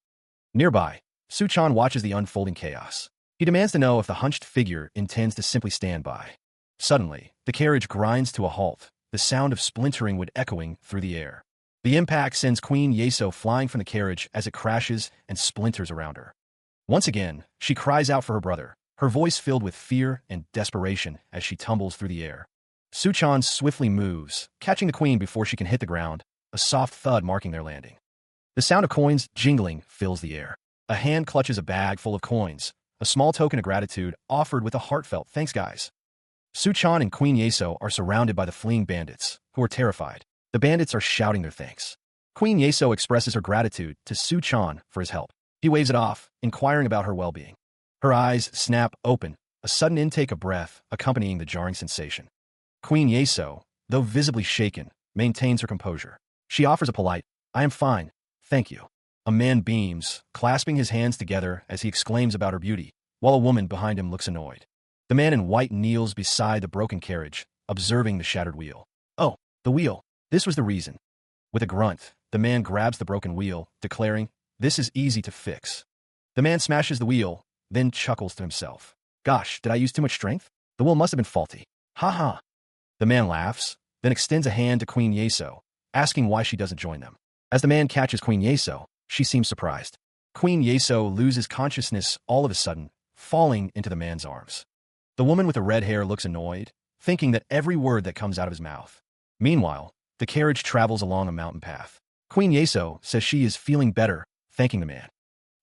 Nearby, Suchan watches the unfolding chaos. He demands to know if the hunched figure intends to simply stand by. Suddenly, the carriage grinds to a halt, the sound of splintering wood echoing through the air. The impact sends Queen Yeso flying from the carriage as it crashes and splinters around her. Once again, she cries out for her brother, her voice filled with fear and desperation as she tumbles through the air. Suchan swiftly moves, catching the queen before she can hit the ground, a soft thud marking their landing. The sound of coins jingling fills the air. A hand clutches a bag full of coins, a small token of gratitude offered with a heartfelt "Thanks, guys." Suchan and Queen Yeso are surrounded by the fleeing bandits, who are terrified. The bandits are shouting their thanks. Queen Yeso expresses her gratitude to Suchan for his help. He waves it off, inquiring about her well-being. Her eyes snap open, a sudden intake of breath accompanying the jarring sensation. Queen Yeso, though visibly shaken, maintains her composure. She offers a polite, "I am fine, thank you." A man beams, clasping his hands together as he exclaims about her beauty, while a woman behind him looks annoyed. The man in white kneels beside the broken carriage, observing the shattered wheel. Oh, the wheel. This was the reason. With a grunt, the man grabs the broken wheel, declaring, "This is easy to fix." The man smashes the wheel, then chuckles to himself. "Gosh, did I use too much strength? The wheel must have been faulty. Ha ha." The man laughs, then extends a hand to Queen Yeso, asking why she doesn't join them. As the man catches Queen Yeso, she seems surprised. Queen Yeso loses consciousness all of a sudden, falling into the man's arms. The woman with the red hair looks annoyed, thinking that every word that comes out of his mouth. Meanwhile, the carriage travels along a mountain path. Queen Yeso says she is feeling better, thanking the man.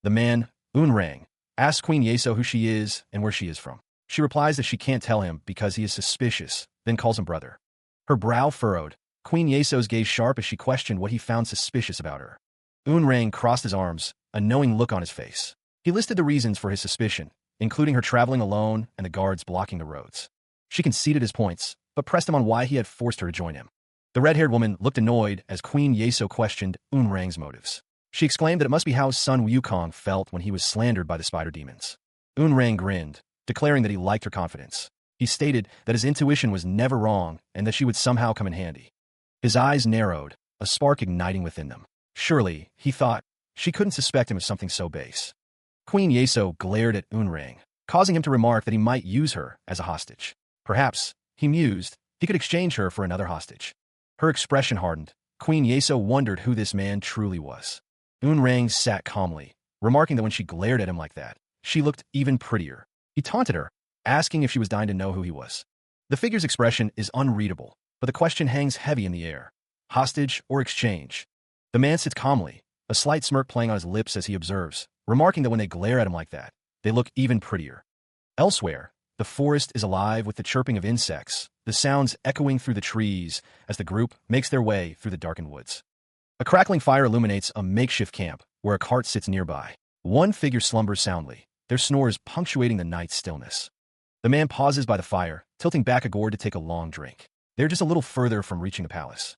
The man, Unrang, asks Queen Yeso who she is and where she is from. She replies that she can't tell him because he is suspicious, then calls him brother. Her brow furrowed, Queen Yeso's gaze sharp as she questioned what he found suspicious about her. Unrang crossed his arms, a knowing look on his face. He listed the reasons for his suspicion, including her traveling alone and the guards blocking the roads. She conceded his points, but pressed him on why he had forced her to join him. The red-haired woman looked annoyed as Queen Yeso questioned Unrang's motives. She exclaimed that it must be how son Wukong felt when he was slandered by the spider demons. Unrang grinned, declaring that he liked her confidence. He stated that his intuition was never wrong and that she would somehow come in handy. His eyes narrowed, a spark igniting within them. Surely, he thought, she couldn't suspect him of something so base. Queen Yeso glared at Unrang, causing him to remark that he might use her as a hostage. Perhaps, he mused, he could exchange her for another hostage. Her expression hardened. Queen Yeso wondered who this man truly was. Unrang sat calmly, remarking that when she glared at him like that, she looked even prettier. He taunted her, asking if she was dying to know who he was. The figure's expression is unreadable, but the question hangs heavy in the air. Hostage or exchange? The man sits calmly, a slight smirk playing on his lips as he observes, remarking that when they glare at him like that, they look even prettier. Elsewhere, the forest is alive with the chirping of insects, the sounds echoing through the trees as the group makes their way through the darkened woods. A crackling fire illuminates a makeshift camp where a cart sits nearby. One figure slumbers soundly, their snores punctuating the night's stillness. The man pauses by the fire, tilting back a gourd to take a long drink. They're just a little further from reaching the palace.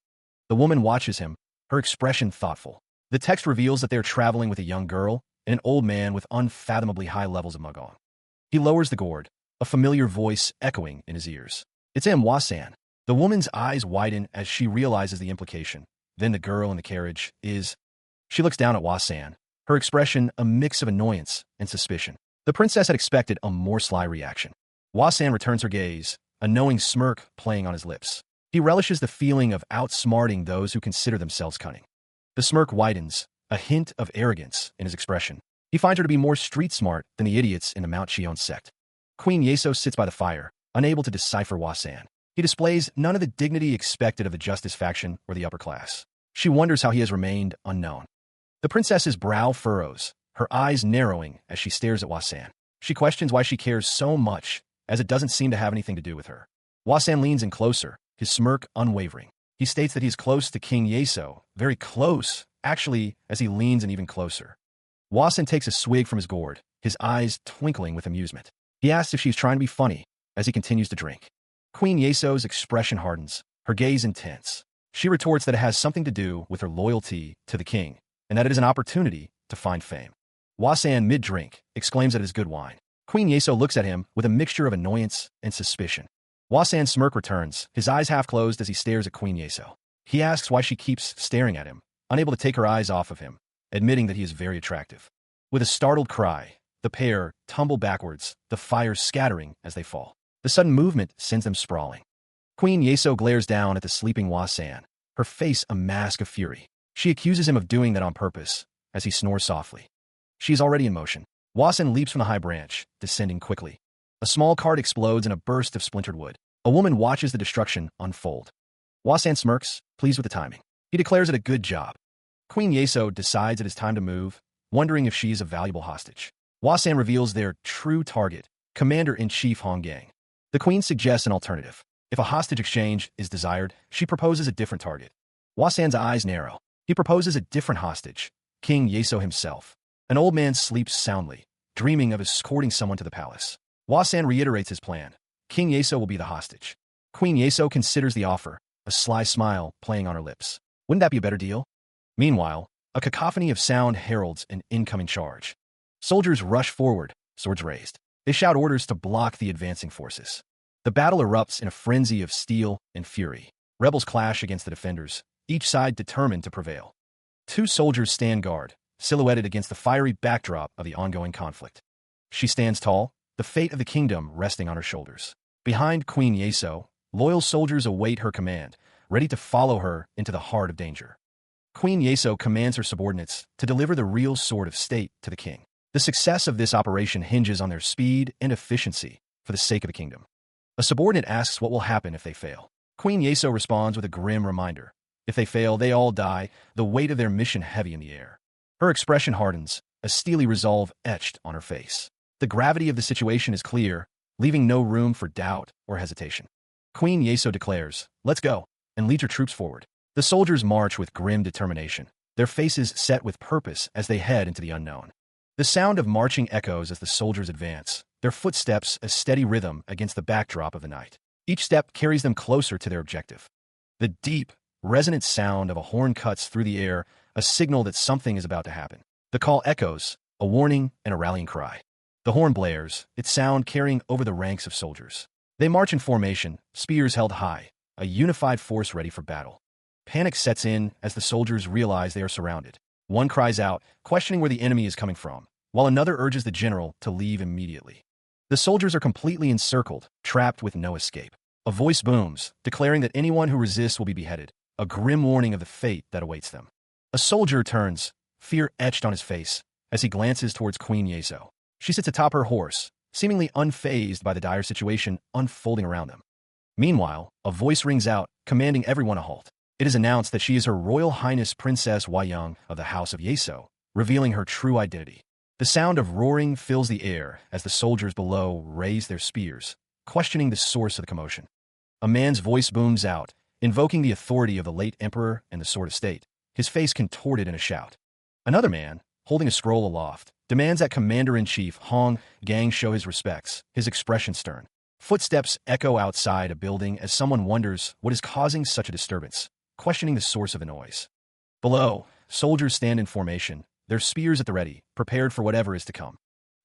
The woman watches him, her expression thoughtful. The text reveals that they are traveling with a young girl and an old man with unfathomably high levels of Mugong. He lowers the gourd, a familiar voice echoing in his ears. It's Manhwa-san. The woman's eyes widen as she realizes the implication. Then the girl in the carriage is... She looks down at Hwa-san, her expression a mix of annoyance and suspicion. The princess had expected a more sly reaction. Hwa-san returns her gaze, a knowing smirk playing on his lips. He relishes the feeling of outsmarting those who consider themselves cunning. The smirk widens, a hint of arrogance in his expression. He finds her to be more street-smart than the idiots in the Mount Cheon sect. Queen Yeso sits by the fire, unable to decipher Hwa-san. He displays none of the dignity expected of the justice faction or the upper class. She wonders how he has remained unknown. The princess's brow furrows, her eyes narrowing as she stares at Hwa-san. She questions why she cares so much, as it doesn't seem to have anything to do with her. Hwa-san leans in closer, his smirk unwavering. He states that he's close to King Yeso, very close, actually, as he leans in even closer. Hwa-san takes a swig from his gourd, his eyes twinkling with amusement. He asks if she's trying to be funny, as he continues to drink. Queen Yeso's expression hardens, her gaze intense. She retorts that it has something to do with her loyalty to the king, and that it is an opportunity to find fame. Hwa-san, mid-drink, exclaims that it is good wine. Queen Yeso looks at him with a mixture of annoyance and suspicion. Hwa-san's smirk returns, his eyes half closed as he stares at Queen Yeso. He asks why she keeps staring at him, unable to take her eyes off of him, admitting that he is very attractive. With a startled cry, the pair tumble backwards, the fires scattering as they fall. The sudden movement sends them sprawling. Queen Yeso glares down at the sleeping Hwa-san, her face a mask of fury. She accuses him of doing that on purpose, as he snores softly. She is already in motion. Hwa-san leaps from the high branch, descending quickly. A small cart explodes in a burst of splintered wood. A woman watches the destruction unfold. Hwa-san smirks, pleased with the timing. He declares it a good job. Queen Yeso decides it is time to move, wondering if she's a valuable hostage. Hwa-san reveals their true target, Commander-in-Chief Hong Gang. The queen suggests an alternative. If a hostage exchange is desired, she proposes a different target. Hwa-san's eyes narrow. He proposes a different hostage, King Yeso himself. An old man sleeps soundly, dreaming of escorting someone to the palace. Hwa-san reiterates his plan. King Yeso will be the hostage. Queen Yeso considers the offer, a sly smile playing on her lips. Wouldn't that be a better deal? Meanwhile, a cacophony of sound heralds an incoming charge. Soldiers rush forward, swords raised. They shout orders to block the advancing forces. The battle erupts in a frenzy of steel and fury. Rebels clash against the defenders, each side determined to prevail. Two soldiers stand guard, silhouetted against the fiery backdrop of the ongoing conflict. She stands tall, the fate of the kingdom resting on her shoulders. Behind Queen Yeso, loyal soldiers await her command, ready to follow her into the heart of danger. Queen Yeso commands her subordinates to deliver the real sword of state to the king. The success of this operation hinges on their speed and efficiency for the sake of the kingdom. A subordinate asks what will happen if they fail. Queen Yeso responds with a grim reminder. If they fail, they all die, the weight of their mission heavy in the air. Her expression hardens, a steely resolve etched on her face. The gravity of the situation is clear, leaving no room for doubt or hesitation. Queen Yeso declares, "Let's go," and leads her troops forward. The soldiers march with grim determination, their faces set with purpose as they head into the unknown. The sound of marching echoes as the soldiers advance, their footsteps a steady rhythm against the backdrop of the night. Each step carries them closer to their objective. The deep, resonant sound of a horn cuts through the air, a signal that something is about to happen. The call echoes, a warning and a rallying cry. The horn blares, its sound carrying over the ranks of soldiers. They march in formation, spears held high, a unified force ready for battle. Panic sets in as the soldiers realize they are surrounded. One cries out, questioning where the enemy is coming from, while another urges the general to leave immediately. The soldiers are completely encircled, trapped with no escape. A voice booms, declaring that anyone who resists will be beheaded, a grim warning of the fate that awaits them. A soldier turns, fear etched on his face, as he glances towards Queen Yeso. She sits atop her horse, seemingly unfazed by the dire situation unfolding around them. Meanwhile, a voice rings out, commanding everyone to halt. It is announced that she is Her Royal Highness Princess Hwa-young of the House of Yeso, revealing her true identity. The sound of roaring fills the air as the soldiers below raise their spears, questioning the source of the commotion. A man's voice booms out, invoking the authority of the late emperor and the sword of state, his face contorted in a shout. Another man, holding a scroll aloft, demands that Commander-in-Chief Hong Gang show his respects, his expression stern. Footsteps echo outside a building as someone wonders what is causing such a disturbance, questioning the source of the noise. Below, soldiers stand in formation, their spears at the ready, prepared for whatever is to come.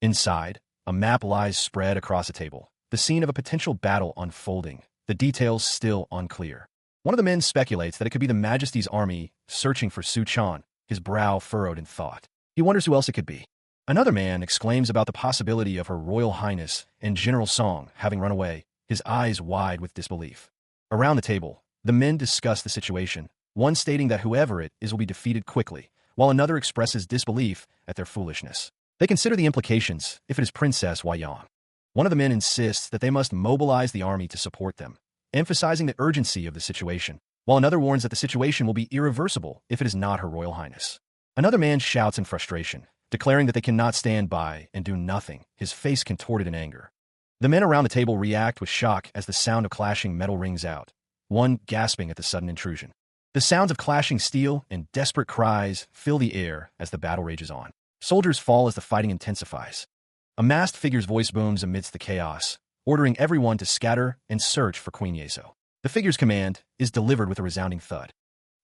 Inside, a map lies spread across a table, the scene of a potential battle unfolding, the details still unclear. One of the men speculates that it could be the Majesty's army searching for Su Chan, his brow furrowed in thought. He wonders who else it could be. Another man exclaims about the possibility of Her Royal Highness and General Song having run away, his eyes wide with disbelief. Around the table, the men discuss the situation, one stating that whoever it is will be defeated quickly, while another expresses disbelief at their foolishness. They consider the implications if it is Princess Wayang. One of the men insists that they must mobilize the army to support them, emphasizing the urgency of the situation, while another warns that the situation will be irreversible if it is not Her Royal Highness. Another man shouts in frustration, declaring that they cannot stand by and do nothing, his face contorted in anger. The men around the table react with shock as the sound of clashing metal rings out, one gasping at the sudden intrusion. The sounds of clashing steel and desperate cries fill the air as the battle rages on. Soldiers fall as the fighting intensifies. A masked figure's voice booms amidst the chaos, ordering everyone to scatter and search for Queen Yeso. The figure's command is delivered with a resounding thud.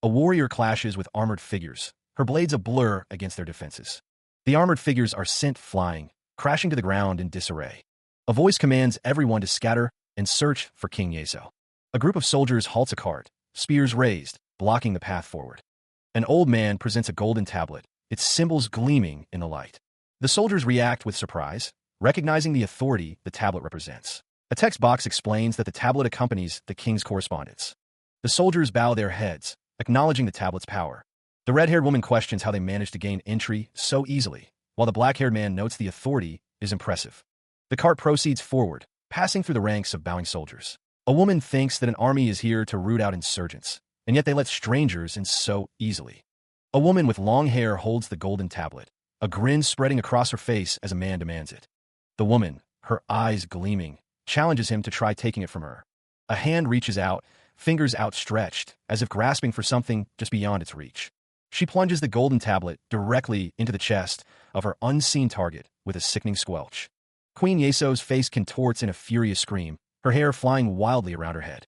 A warrior clashes with armored figures, her blades a blur against their defenses. The armored figures are sent flying, crashing to the ground in disarray. A voice commands everyone to scatter and search for King Yeso. A group of soldiers halts a cart, spears raised, blocking the path forward. An old man presents a golden tablet, its symbols gleaming in the light. The soldiers react with surprise, recognizing the authority the tablet represents. A text box explains that the tablet accompanies the king's correspondence. The soldiers bow their heads, acknowledging the tablet's power. The red-haired woman questions how they managed to gain entry so easily, while the black-haired man notes the authority is impressive. The cart proceeds forward, passing through the ranks of bowing soldiers. A woman thinks that an army is here to root out insurgents, and yet they let strangers in so easily. A woman with long hair holds the golden tablet, a grin spreading across her face as a man demands it. The woman, her eyes gleaming, challenges him to try taking it from her. A hand reaches out, fingers outstretched, as if grasping for something just beyond its reach. She plunges the golden tablet directly into the chest of her unseen target with a sickening squelch. Queen Yeso's face contorts in a furious scream, her hair flying wildly around her head.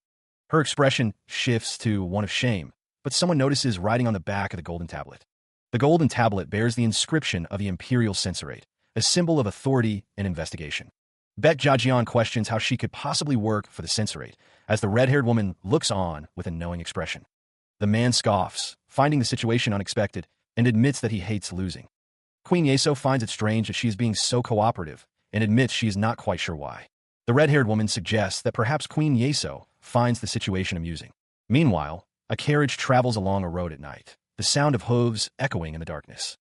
Her expression shifts to one of shame, but someone notices writing on the back of the golden tablet. The golden tablet bears the inscription of the Imperial Censorate, a symbol of authority and investigation. Bet Jiajian questions how she could possibly work for the Censorate, as the red-haired woman looks on with a knowing expression. The man scoffs, finding the situation unexpected, and admits that he hates losing. Queen Yeso finds it strange that she is being so cooperative, and admits she is not quite sure why. The red-haired woman suggests that perhaps Queen Yeso finds the situation amusing. Meanwhile, a carriage travels along a road at night, the sound of hooves echoing in the darkness.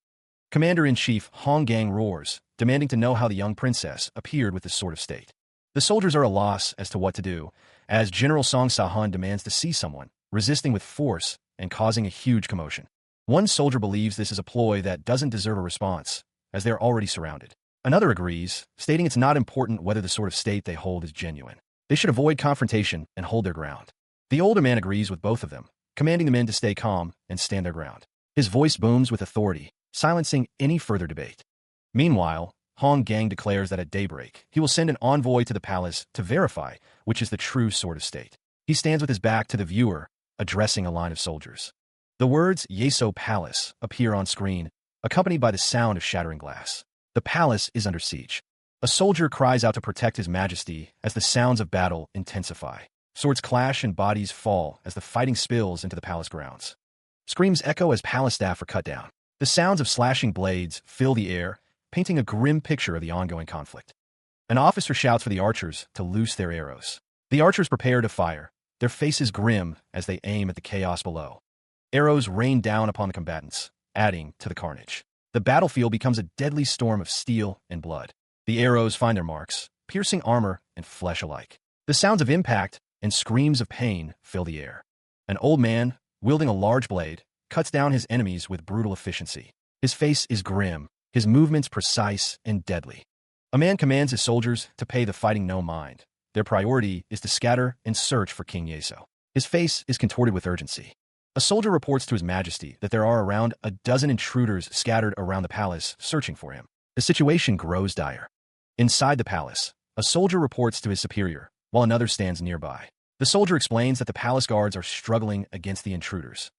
Commander-in-Chief Hong Gang roars, demanding to know how the young princess appeared with this sort of state. The soldiers are at a loss as to what to do, as General Song Sa-hun demands to see someone, resisting with force and causing a huge commotion. One soldier believes this is a ploy that doesn't deserve a response, as they are already surrounded. Another agrees, stating it's not important whether the sort of state they hold is genuine. They should avoid confrontation and hold their ground. The older man agrees with both of them, commanding the men to stay calm and stand their ground. His voice booms with authority, silencing any further debate. Meanwhile, Hong Gang declares that at daybreak, he will send an envoy to the palace to verify which is the true sort of state. He stands with his back to the viewer, addressing a line of soldiers. The words Yeso Palace appear on screen, accompanied by the sound of shattering glass. The palace is under siege. A soldier cries out to protect his majesty as the sounds of battle intensify. Swords clash and bodies fall as the fighting spills into the palace grounds. Screams echo as palace staff are cut down. The sounds of slashing blades fill the air, painting a grim picture of the ongoing conflict. An officer shouts for the archers to loose their arrows. The archers prepare to fire, their faces grim as they aim at the chaos below. Arrows rain down upon the combatants, adding to the carnage. The battlefield becomes a deadly storm of steel and blood. The arrows find their marks, piercing armor and flesh alike. The sounds of impact and screams of pain fill the air. An old man, wielding a large blade, cuts down his enemies with brutal efficiency. His face is grim, his movements precise and deadly. A man commands his soldiers to pay the fighting no mind. Their priority is to scatter and search for King Yeso. His face is contorted with urgency. A soldier reports to his majesty that there are around a dozen intruders scattered around the palace searching for him. The situation grows dire. Inside the palace, a soldier reports to his superior, while another stands nearby. The soldier explains that the palace guards are struggling against the intruders.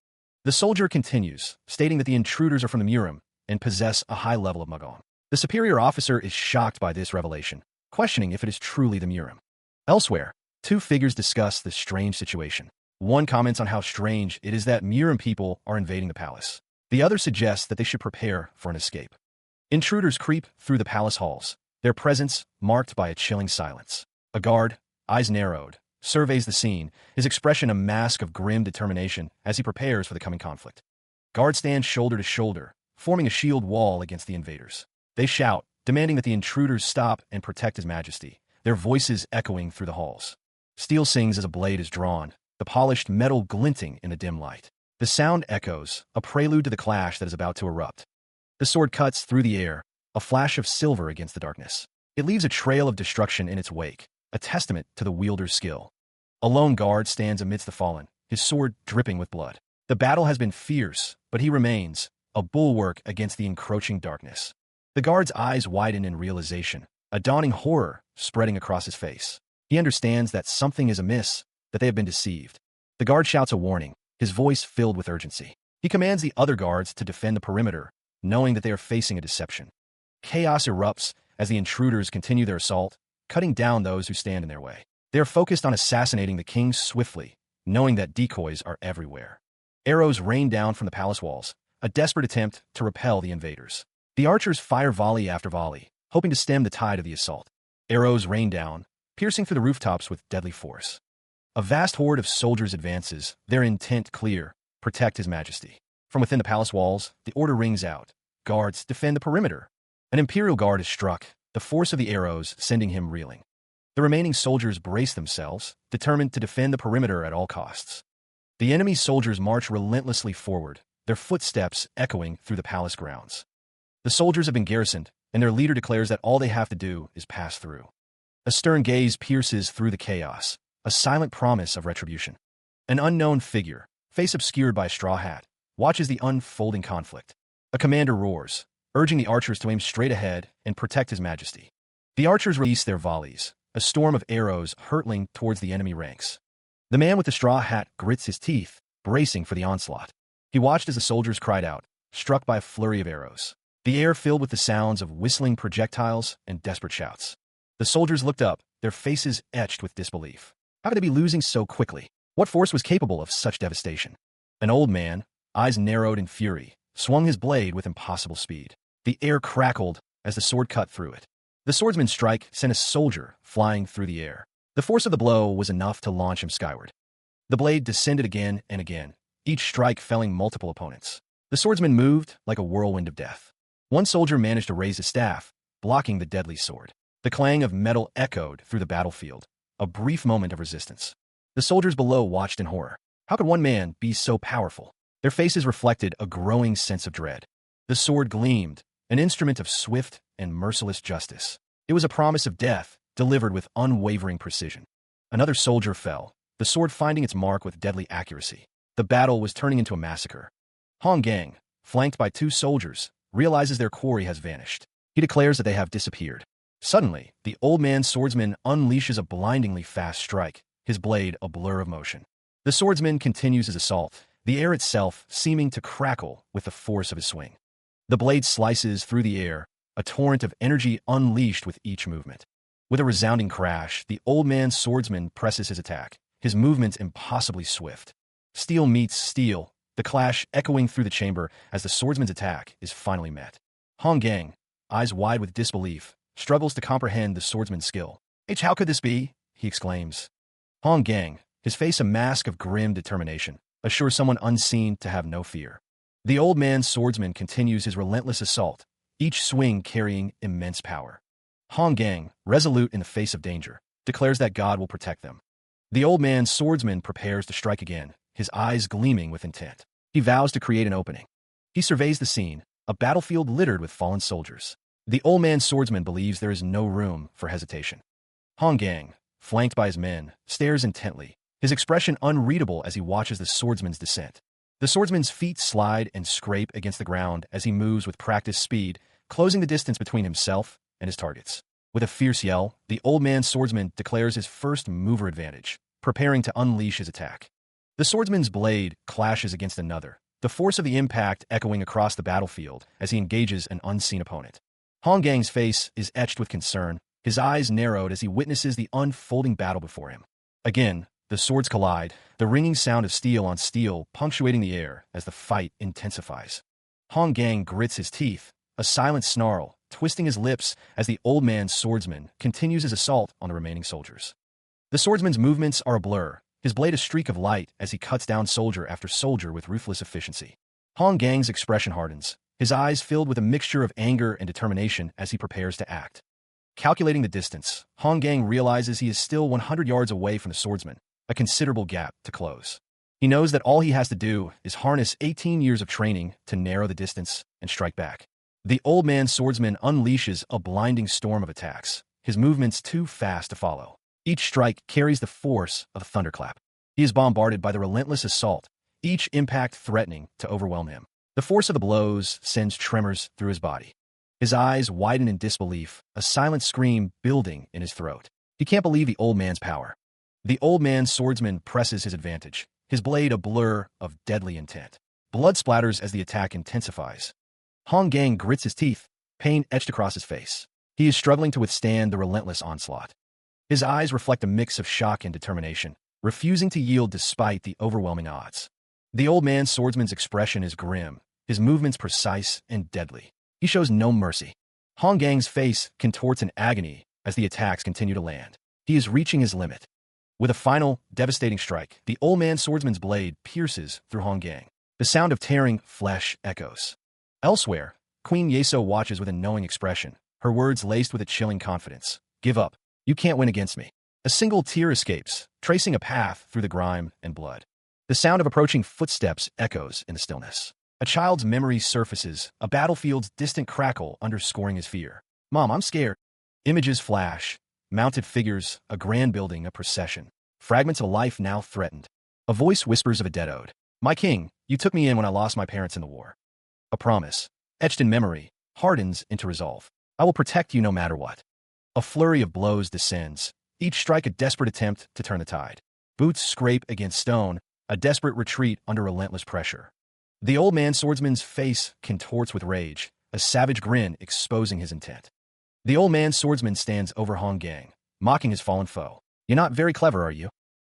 The soldier continues, stating that the intruders are from the Murim and possess a high level of Magong. The superior officer is shocked by this revelation, questioning if it is truly the Murim. Elsewhere, two figures discuss this strange situation. One comments on how strange it is that Murim people are invading the palace. The other suggests that they should prepare for an escape. Intruders creep through the palace halls, their presence marked by a chilling silence. A guard, eyes narrowed, surveys the scene, his expression a mask of grim determination as he prepares for the coming conflict. Guards stand shoulder to shoulder, forming a shield wall against the invaders. They shout, demanding that the intruders stop and protect His Majesty, their voices echoing through the halls. Steel sings as a blade is drawn, the polished metal glinting in the dim light. The sound echoes, a prelude to the clash that is about to erupt. The sword cuts through the air, a flash of silver against the darkness. It leaves a trail of destruction in its wake, a testament to the wielder's skill. A lone guard stands amidst the fallen, his sword dripping with blood. The battle has been fierce, but he remains, a bulwark against the encroaching darkness. The guard's eyes widen in realization, a dawning horror spreading across his face. He understands that something is amiss, that they have been deceived. The guard shouts a warning, his voice filled with urgency. He commands the other guards to defend the perimeter, knowing that they are facing a deception. Chaos erupts as the intruders continue their assault, cutting down those who stand in their way. They are focused on assassinating the king swiftly, knowing that decoys are everywhere. Arrows rain down from the palace walls, a desperate attempt to repel the invaders. The archers fire volley after volley, hoping to stem the tide of the assault. Arrows rain down, piercing through the rooftops with deadly force. A vast horde of soldiers advances, their intent clear: protect His Majesty. From within the palace walls, the order rings out. Guards, defend the perimeter. An imperial guard is struck, the force of the arrows sending him reeling. The remaining soldiers brace themselves, determined to defend the perimeter at all costs. The enemy's soldiers march relentlessly forward, their footsteps echoing through the palace grounds. The soldiers have been garrisoned, and their leader declares that all they have to do is pass through. A stern gaze pierces through the chaos, a silent promise of retribution. An unknown figure, face obscured by a straw hat, watches the unfolding conflict. A commander roars, urging the archers to aim straight ahead and protect His Majesty. The archers release their volleys, a storm of arrows hurtling towards the enemy ranks. The man with the straw hat grits his teeth, bracing for the onslaught. He watched as the soldiers cried out, struck by a flurry of arrows. The air filled with the sounds of whistling projectiles and desperate shouts. The soldiers looked up, their faces etched with disbelief. How could they be losing so quickly? What force was capable of such devastation? An old man, eyes narrowed in fury, swung his blade with impossible speed. The air crackled as the sword cut through it. The swordsman's strike sent a soldier flying through the air. The force of the blow was enough to launch him skyward. The blade descended again and again, each strike felling multiple opponents. The swordsman moved like a whirlwind of death. One soldier managed to raise his staff, blocking the deadly sword. The clang of metal echoed through the battlefield, a brief moment of resistance. The soldiers below watched in horror. How could one man be so powerful? Their faces reflected a growing sense of dread. The sword gleamed, an instrument of swift and merciless justice. It was a promise of death, delivered with unwavering precision. Another soldier fell, the sword finding its mark with deadly accuracy. The battle was turning into a massacre. Hong Gang, flanked by two soldiers, realizes their quarry has vanished. He declares that they have disappeared. Suddenly, the old man's swordsman unleashes a blindingly fast strike, his blade a blur of motion. The swordsman continues his assault, the air itself seeming to crackle with the force of his swing. The blade slices through the air, a torrent of energy unleashed with each movement. With a resounding crash, the old man's swordsman presses his attack, his movements impossibly swift. Steel meets steel, the clash echoing through the chamber as the swordsman's attack is finally met. Hong Gang, eyes wide with disbelief, struggles to comprehend the swordsman's skill. How could this be?" he exclaims. Hong Gang, his face a mask of grim determination, assures someone unseen to have no fear. The old man's swordsman continues his relentless assault, each swing carrying immense power. Hong Gang, resolute in the face of danger, declares that God will protect them. The old man's swordsman prepares to strike again, his eyes gleaming with intent. He vows to create an opening. He surveys the scene, a battlefield littered with fallen soldiers. The old man's swordsman believes there is no room for hesitation. Hong Gang, flanked by his men, stares intently, his expression unreadable as he watches the swordsman's descent. The swordsman's feet slide and scrape against the ground as he moves with practiced speed, closing the distance between himself and his targets. With a fierce yell, the old man's swordsman declares his first mover advantage, preparing to unleash his attack. The swordsman's blade clashes against another, the force of the impact echoing across the battlefield as he engages an unseen opponent. Hong Gang's face is etched with concern, his eyes narrowed as he witnesses the unfolding battle before him. Again, the swords collide, the ringing sound of steel on steel punctuating the air as the fight intensifies. Hong Gang grits his teeth, a silent snarl, twisting his lips as the old man's swordsman continues his assault on the remaining soldiers. The swordsman's movements are a blur, his blade a streak of light as he cuts down soldier after soldier with ruthless efficiency. Hong Gang's expression hardens, his eyes filled with a mixture of anger and determination as he prepares to act. Calculating the distance, Hong Gang realizes he is still 100 yards away from the swordsman, a considerable gap to close. He knows that all he has to do is harness 18 years of training to narrow the distance and strike back. The old man swordsman unleashes a blinding storm of attacks, his movements too fast to follow. Each strike carries the force of a thunderclap. He is bombarded by the relentless assault, each impact threatening to overwhelm him. The force of the blows sends tremors through his body. His eyes widen in disbelief, a silent scream building in his throat. He can't believe the old man's power. The old man swordsman presses his advantage, his blade a blur of deadly intent. Blood splatters as the attack intensifies. Hong Gang grits his teeth, pain etched across his face. He is struggling to withstand the relentless onslaught. His eyes reflect a mix of shock and determination, refusing to yield despite the overwhelming odds. The old man's swordsman's expression is grim, his movements precise and deadly. He shows no mercy. Hong Gang's face contorts in agony as the attacks continue to land. He is reaching his limit. With a final, devastating strike, the old man's swordsman's blade pierces through Hong Gang. The sound of tearing flesh echoes. Elsewhere, Queen Yeso watches with a knowing expression, her words laced with a chilling confidence. Give up. You can't win against me. A single tear escapes, tracing a path through the grime and blood. The sound of approaching footsteps echoes in the stillness. A child's memory surfaces, a battlefield's distant crackle underscoring his fear. Mom, I'm scared. Images flash. Mounted figures, a grand building, a procession. Fragments of life now threatened. A voice whispers of a dead ode. My king, you took me in when I lost my parents in the war. A promise, etched in memory, hardens into resolve. I will protect you no matter what. A flurry of blows descends, each strike a desperate attempt to turn the tide. Boots scrape against stone, a desperate retreat under relentless pressure. The old man swordsman's face contorts with rage, a savage grin exposing his intent. The old man swordsman stands over Hong Gang, mocking his fallen foe. You're not very clever, are you?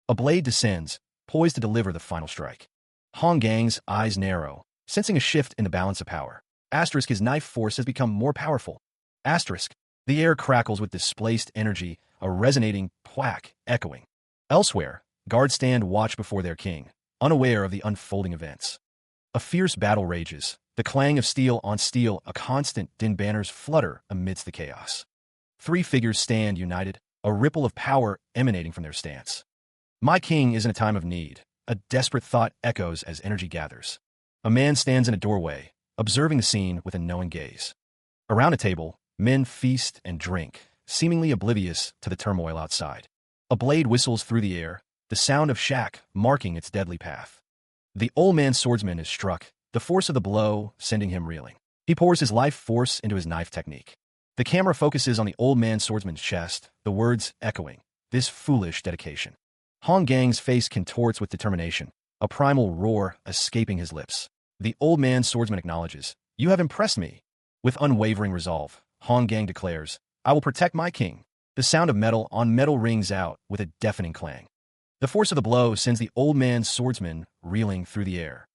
A blade descends, poised to deliver the final strike. Hong Gang's eyes narrow, sensing a shift in the balance of power. Asterisk, his knife force has become more powerful. Asterisk, the air crackles with displaced energy, a resonating thwack echoing. Elsewhere, guards stand watch before their king, unaware of the unfolding events. A fierce battle rages, the clang of steel on steel, a constant din banners flutter amidst the chaos. Three figures stand united, a ripple of power emanating from their stance. My king is in a time of need. A desperate thought echoes as energy gathers. A man stands in a doorway, observing the scene with a knowing gaze. Around a table, men feast and drink, seemingly oblivious to the turmoil outside. A blade whistles through the air, the sound of shack marking its deadly path. The old man's swordsman is struck, the force of the blow sending him reeling. He pours his life force into his knife technique. The camera focuses on the old man's swordsman's chest, the words echoing, this foolish dedication. Hong Gang's face contorts with determination, a primal roar escaping his lips. The old man's swordsman acknowledges, you have impressed me. With unwavering resolve, Hong Gang declares, I will protect my king. The sound of metal on metal rings out with a deafening clang. The force of the blow sends the old man's swordsman reeling through the air.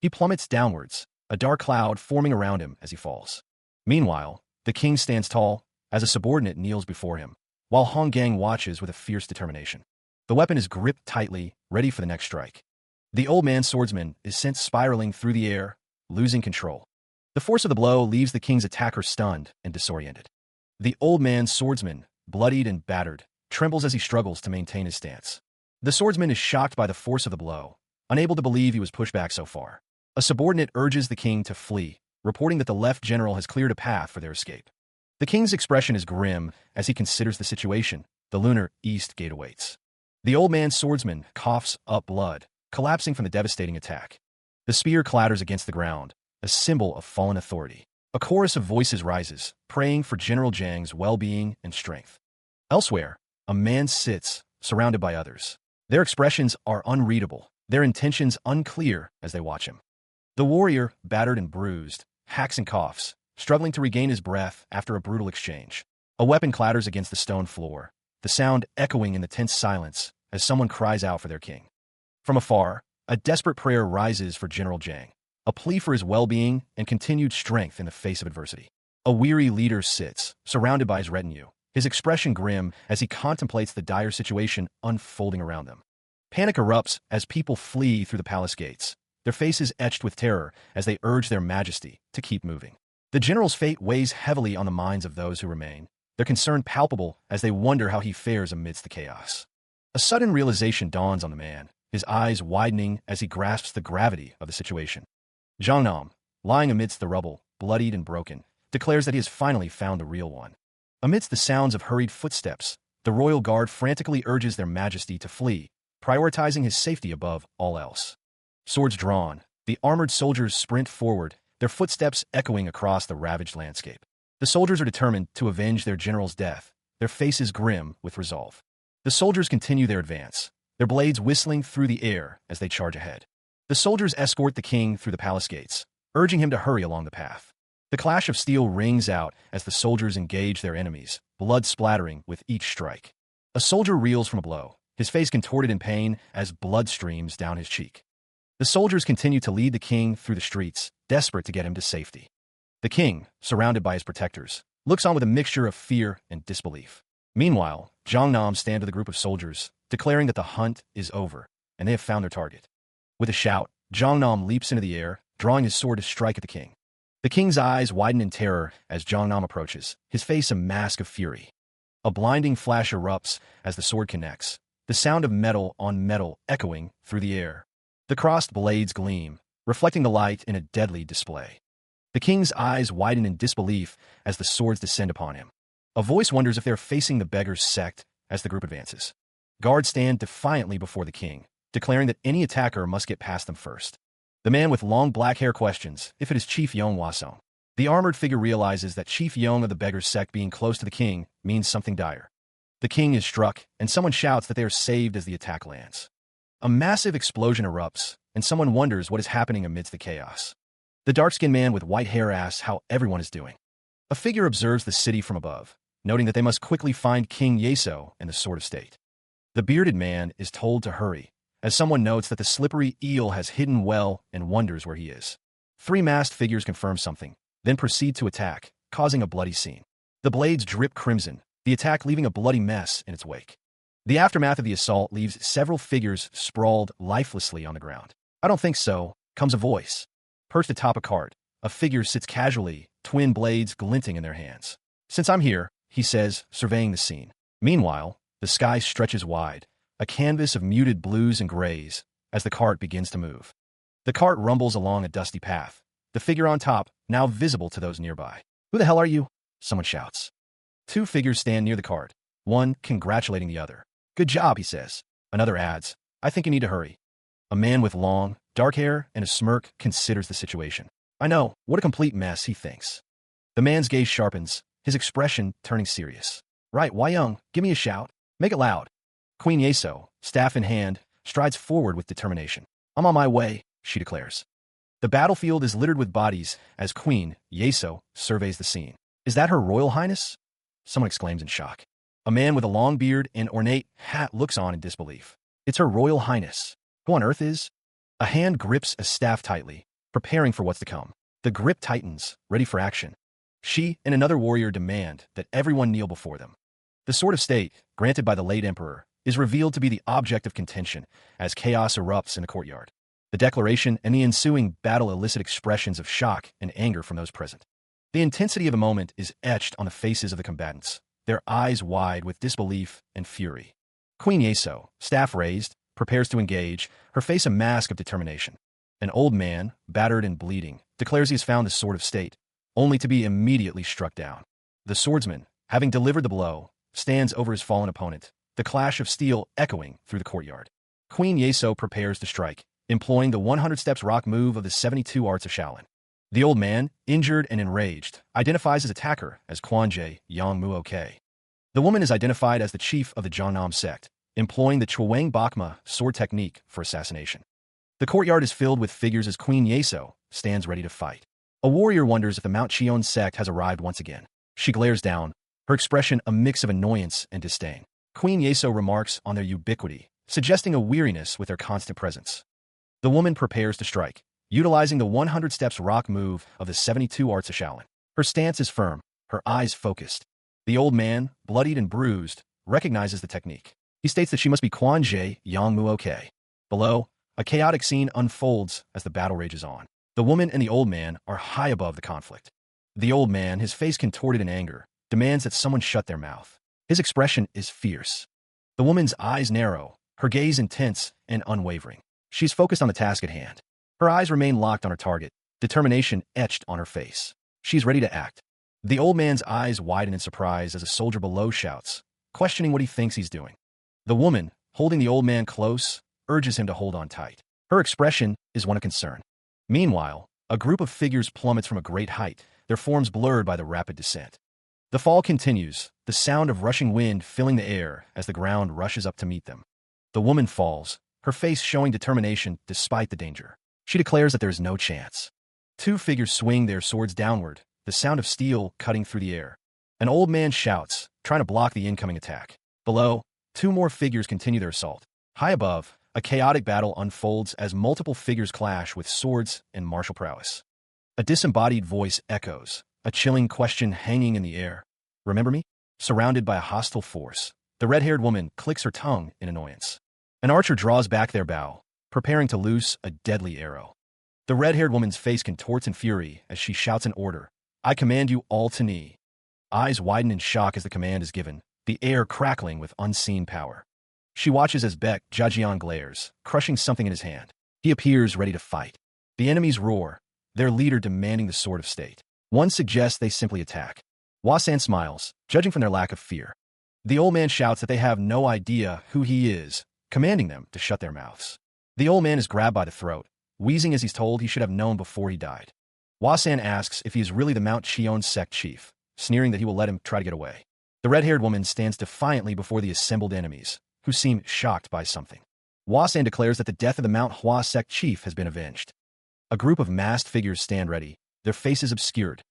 He plummets downwards, a dark cloud forming around him as he falls. Meanwhile, the king stands tall, as a subordinate kneels before him, while Hong Gang watches with a fierce determination. The weapon is gripped tightly, ready for the next strike. The old man's swordsman is sent spiraling through the air, losing control. The force of the blow leaves the king's attacker stunned and disoriented. The old man's swordsman, bloodied and battered, trembles as he struggles to maintain his stance. The swordsman is shocked by the force of the blow, unable to believe he was pushed back so far. A subordinate urges the king to flee, reporting that the left general has cleared a path for their escape. The king's expression is grim as he considers the situation. The lunar east gate awaits. The old man's swordsman coughs up blood, collapsing from the devastating attack. The spear clatters against the ground, a symbol of fallen authority. A chorus of voices rises, praying for General Jiang's well-being and strength. Elsewhere, a man sits, surrounded by others. Their expressions are unreadable, their intentions unclear as they watch him. The warrior, battered and bruised, hacks and coughs, struggling to regain his breath after a brutal exchange. A weapon clatters against the stone floor, the sound echoing in the tense silence as someone cries out for their king. From afar, a desperate prayer rises for General Jiang, a plea for his well-being and continued strength in the face of adversity. A weary leader sits, surrounded by his retinue, his expression grim as he contemplates the dire situation unfolding around them. Panic erupts as people flee through the palace gates, their faces etched with terror as they urge their majesty to keep moving. The general's fate weighs heavily on the minds of those who remain, their concern palpable as they wonder how he fares amidst the chaos. A sudden realization dawns on the man, his eyes widening as he grasps the gravity of the situation. Jiangnam, lying amidst the rubble, bloodied and broken, declares that he has finally found the real one. Amidst the sounds of hurried footsteps, the royal guard frantically urges their majesty to flee, prioritizing his safety above all else. Swords drawn, the armored soldiers sprint forward, their footsteps echoing across the ravaged landscape. The soldiers are determined to avenge their general's death, their faces grim with resolve. The soldiers continue their advance, their blades whistling through the air as they charge ahead. The soldiers escort the king through the palace gates, urging him to hurry along the path. The clash of steel rings out as the soldiers engage their enemies, blood splattering with each strike. A soldier reels from a blow, his face contorted in pain as blood streams down his cheek. The soldiers continue to lead the king through the streets, desperate to get him to safety. The king, surrounded by his protectors, looks on with a mixture of fear and disbelief. Meanwhile, Jiangnam stands with a group of soldiers, declaring that the hunt is over, and they have found their target. With a shout, Jiangnam leaps into the air, drawing his sword to strike at the king. The king's eyes widen in terror as Jiangnam approaches, his face a mask of fury. A blinding flash erupts as the sword connects, the sound of metal on metal echoing through the air. The crossed blades gleam, reflecting the light in a deadly display. The king's eyes widen in disbelief as the swords descend upon him. A voice wonders if they are facing the beggar's sect as the group advances. Guards stand defiantly before the king, declaring that any attacker must get past them first. The man with long black hair questions if it is Chief Yong Wasong. The armored figure realizes that Chief Yong of the beggar's sect being close to the king means something dire. The king is struck, and someone shouts that they are saved as the attack lands. A massive explosion erupts, and someone wonders what is happening amidst the chaos. The dark-skinned man with white hair asks how everyone is doing. A figure observes the city from above, noting that they must quickly find King Yeso and the Sword of State. The bearded man is told to hurry, as someone notes that the slippery eel has hidden well and wonders where he is. Three masked figures confirm something, then proceed to attack, causing a bloody scene. The blades drip crimson, the attack leaving a bloody mess in its wake. The aftermath of the assault leaves several figures sprawled lifelessly on the ground. "I don't think so," comes a voice. Perched atop a cart, a figure sits casually, twin blades glinting in their hands. "Since I'm here," he says, surveying the scene. Meanwhile, the sky stretches wide, a canvas of muted blues and grays, as the cart begins to move. The cart rumbles along a dusty path, the figure on top now visible to those nearby. "Who the hell are you?" someone shouts. Two figures stand near the cart, one congratulating the other. "Good job," he says. Another adds, "I think you need to hurry." A man with long, dark hair and a smirk considers the situation. "I know, what a complete mess," he thinks. The man's gaze sharpens, his expression turning serious. "Right, Young, give me a shout. Make it loud." Queen Yeso, staff in hand, strides forward with determination. "I'm on my way," she declares. The battlefield is littered with bodies as Queen Yeso surveys the scene. "Is that Her Royal Highness?" someone exclaims in shock. A man with a long beard and ornate hat looks on in disbelief. "It's Her Royal Highness. Who on earth is?" A hand grips a staff tightly, preparing for what's to come. The grip tightens, ready for action. She and another warrior demand that everyone kneel before them. The Sword of State, granted by the late emperor, is revealed to be the object of contention as chaos erupts in the courtyard. The declaration and the ensuing battle elicit expressions of shock and anger from those present. The intensity of the moment is etched on the faces of the combatants, their eyes wide with disbelief and fury. Queen Yeso, staff raised, prepares to engage, her face a mask of determination. An old man, battered and bleeding, declares he has found the Sword of State, only to be immediately struck down. The swordsman, having delivered the blow, stands over his fallen opponent, the clash of steel echoing through the courtyard. Queen Yeso prepares to strike, employing the 100 steps rock move of the 72 arts of Shaolin. The old man, injured and enraged, identifies his attacker as Kwanje Yang Muok. The woman is identified as the chief of the Jiangnam sect, employing the Chuang Bakma sword technique for assassination. The courtyard is filled with figures as Queen Yeso stands ready to fight. A warrior wonders if the Mount Cheon sect has arrived once again. She glares down, her expression a mix of annoyance and disdain. Queen Yeso remarks on their ubiquity, suggesting a weariness with their constant presence. The woman prepares to strike, utilizing the 100 steps rock move of the 72 arts of Shaolin. Her stance is firm, her eyes focused. The old man, bloodied and bruised, recognizes the technique. He states that she must be Kwanje Yang Muok. Below, A chaotic scene unfolds as the battle rages on. The woman and the old man are high above the conflict. The old man, his face contorted in anger, demands that someone shut their mouth. His expression is fierce. The woman's eyes narrow, her gaze intense and unwavering. She's focused on the task at hand. Her eyes remain locked on her target, determination etched on her face. She's ready to act. The old man's eyes widen in surprise as a soldier below shouts, questioning what he thinks he's doing. The woman, holding the old man close, urges him to hold on tight. Her expression is one of concern. Meanwhile, a group of figures plummets from a great height, their forms blurred by the rapid descent. The fall continues, the sound of rushing wind filling the air as the ground rushes up to meet them. The woman falls, her face showing determination despite the danger. She declares that there is no chance. Two figures swing their swords downward, the sound of steel cutting through the air. An old man shouts, trying to block the incoming attack. Below, two more figures continue their assault. High above, a chaotic battle unfolds as multiple figures clash with swords and martial prowess. A disembodied voice echoes, a chilling question hanging in the air. Remember me? Surrounded by a hostile force, the red-haired woman clicks her tongue in annoyance. An archer draws back their bow, preparing to loose a deadly arrow. The red-haired woman's face contorts in fury as she shouts an order. I command you all to knee. Eyes widen in shock as the command is given, the air crackling with unseen power. She watches as Baek Jajian glares, crushing something in his hand. He appears ready to fight. The enemies roar, their leader demanding the sword of state. One suggests they simply attack. Hwa-san smiles, judging from their lack of fear. The old man shouts that they have no idea who he is, commanding them to shut their mouths. The old man is grabbed by the throat, wheezing as he's told he should have known before he died. Hwa-san asks if he is really the Mount Cheon SECT chief, sneering that he will let him try to get away. The red-haired woman stands defiantly before the assembled enemies, who seem shocked by something. Hwa-san declares that the death of the Mount Hwa SECT chief has been avenged. A group of masked figures stand ready, their faces obscured.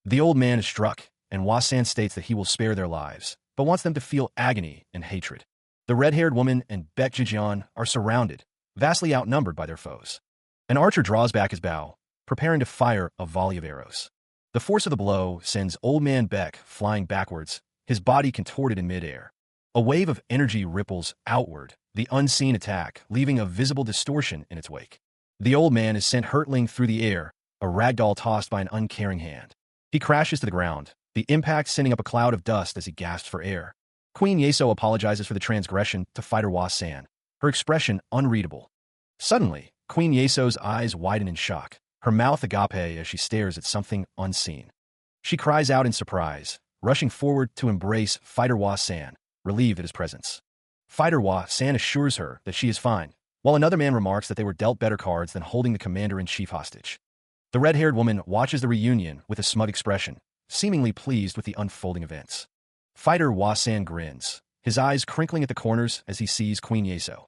The old man is struck, and Hwa-san states that he will spare their lives, but wants them to feel agony and hatred. The red-haired woman and Baek Jajian are surrounded, vastly outnumbered by their foes. An archer draws back his bow, preparing to fire a volley of arrows. The force of the blow sends old man Baek flying backwards, his body contorted in midair. A wave of energy ripples outward, the unseen attack, leaving a visible distortion in its wake. The old man is sent hurtling through the air, a ragdoll tossed by an uncaring hand. He crashes to the ground, the impact sending up a cloud of dust as he gasps for air. Queen Yeso apologizes for the transgression to fighter Hwa-san, her expression unreadable. Suddenly, Queen Yeso's eyes widen in shock, her mouth agape as she stares at something unseen. She cries out in surprise, rushing forward to embrace fighter Hwa-san, relieved at his presence. Fighter Hwa-san assures her that she is fine, while another man remarks that they were dealt better cards than holding the commander-in-chief hostage. The red-haired woman watches the reunion with a smug expression, seemingly pleased with the unfolding events. Fighter Hwa-san grins, his eyes crinkling at the corners as he sees Queen Yeso.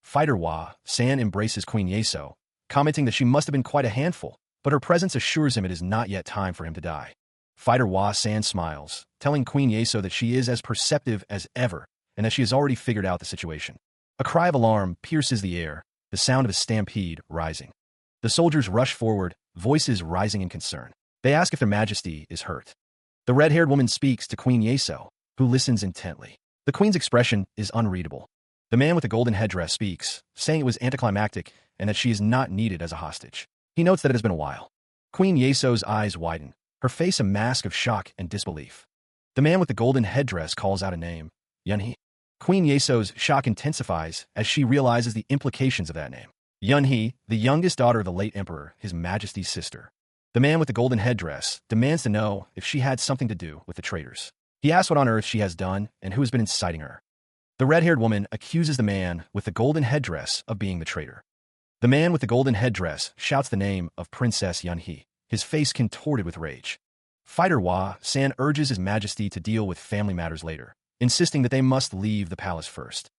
Fighter Hwa-san embraces Queen Yeso, commenting that she must have been quite a handful, but her presence assures him it is not yet time for him to die. Fighter Hwa-san smiles, telling Queen Yeso that she is as perceptive as ever and that she has already figured out the situation. A cry of alarm pierces the air, the sound of a stampede rising. The soldiers rush forward, voices rising in concern. They ask if their majesty is hurt. The red-haired woman speaks to Queen Yeso, who listens intently. The queen's expression is unreadable. The man with the golden headdress speaks, saying it was anticlimactic and that she is not needed as a hostage. He notes that it has been a while. Queen Yeso's eyes widen, her face a mask of shock and disbelief. The man with the golden headdress calls out a name, Yunhee. Queen Yeso's shock intensifies as she realizes the implications of that name. Yunhee, the youngest daughter of the late emperor, his majesty's sister. The man with the golden headdress demands to know if she had something to do with the traitors. He asks what on earth she has done and who has been inciting her. The red-haired woman accuses the man with the golden headdress of being the traitor. The man with the golden headdress shouts the name of Princess Yunhee, his face contorted with rage. Fighter Hwa-san urges his majesty to deal with family matters later, insisting that they must leave the palace first.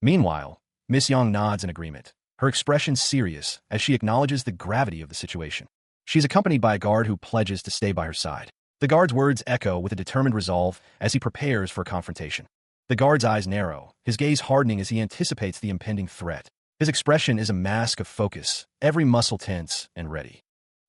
Meanwhile, Miss Yang nods in agreement, her expression serious as she acknowledges the gravity of the situation. She's accompanied by a guard who pledges to stay by her side. The guard's words echo with a determined resolve as he prepares for a confrontation. The guard's eyes narrow, his gaze hardening as he anticipates the impending threat. His expression is a mask of focus, every muscle tense and ready.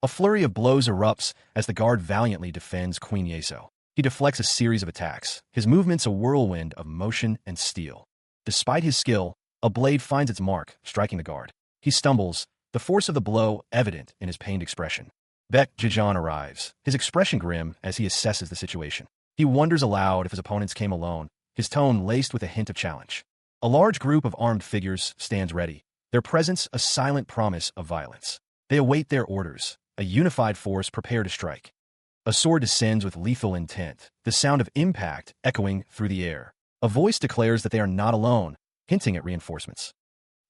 A flurry of blows erupts as the guard valiantly defends Queen Yeso. He deflects a series of attacks, his movements a whirlwind of motion and steel. Despite his skill, a blade finds its mark, striking the guard. He stumbles, the force of the blow evident in his pained expression. Baek Jaejeon arrives, his expression grim as he assesses the situation. He wonders aloud if his opponents came alone, his tone laced with a hint of challenge. A large group of armed figures stands ready, their presence a silent promise of violence. They await their orders, a unified force prepared to strike. A sword descends with lethal intent, the sound of impact echoing through the air. A voice declares that they are not alone, hinting at reinforcements.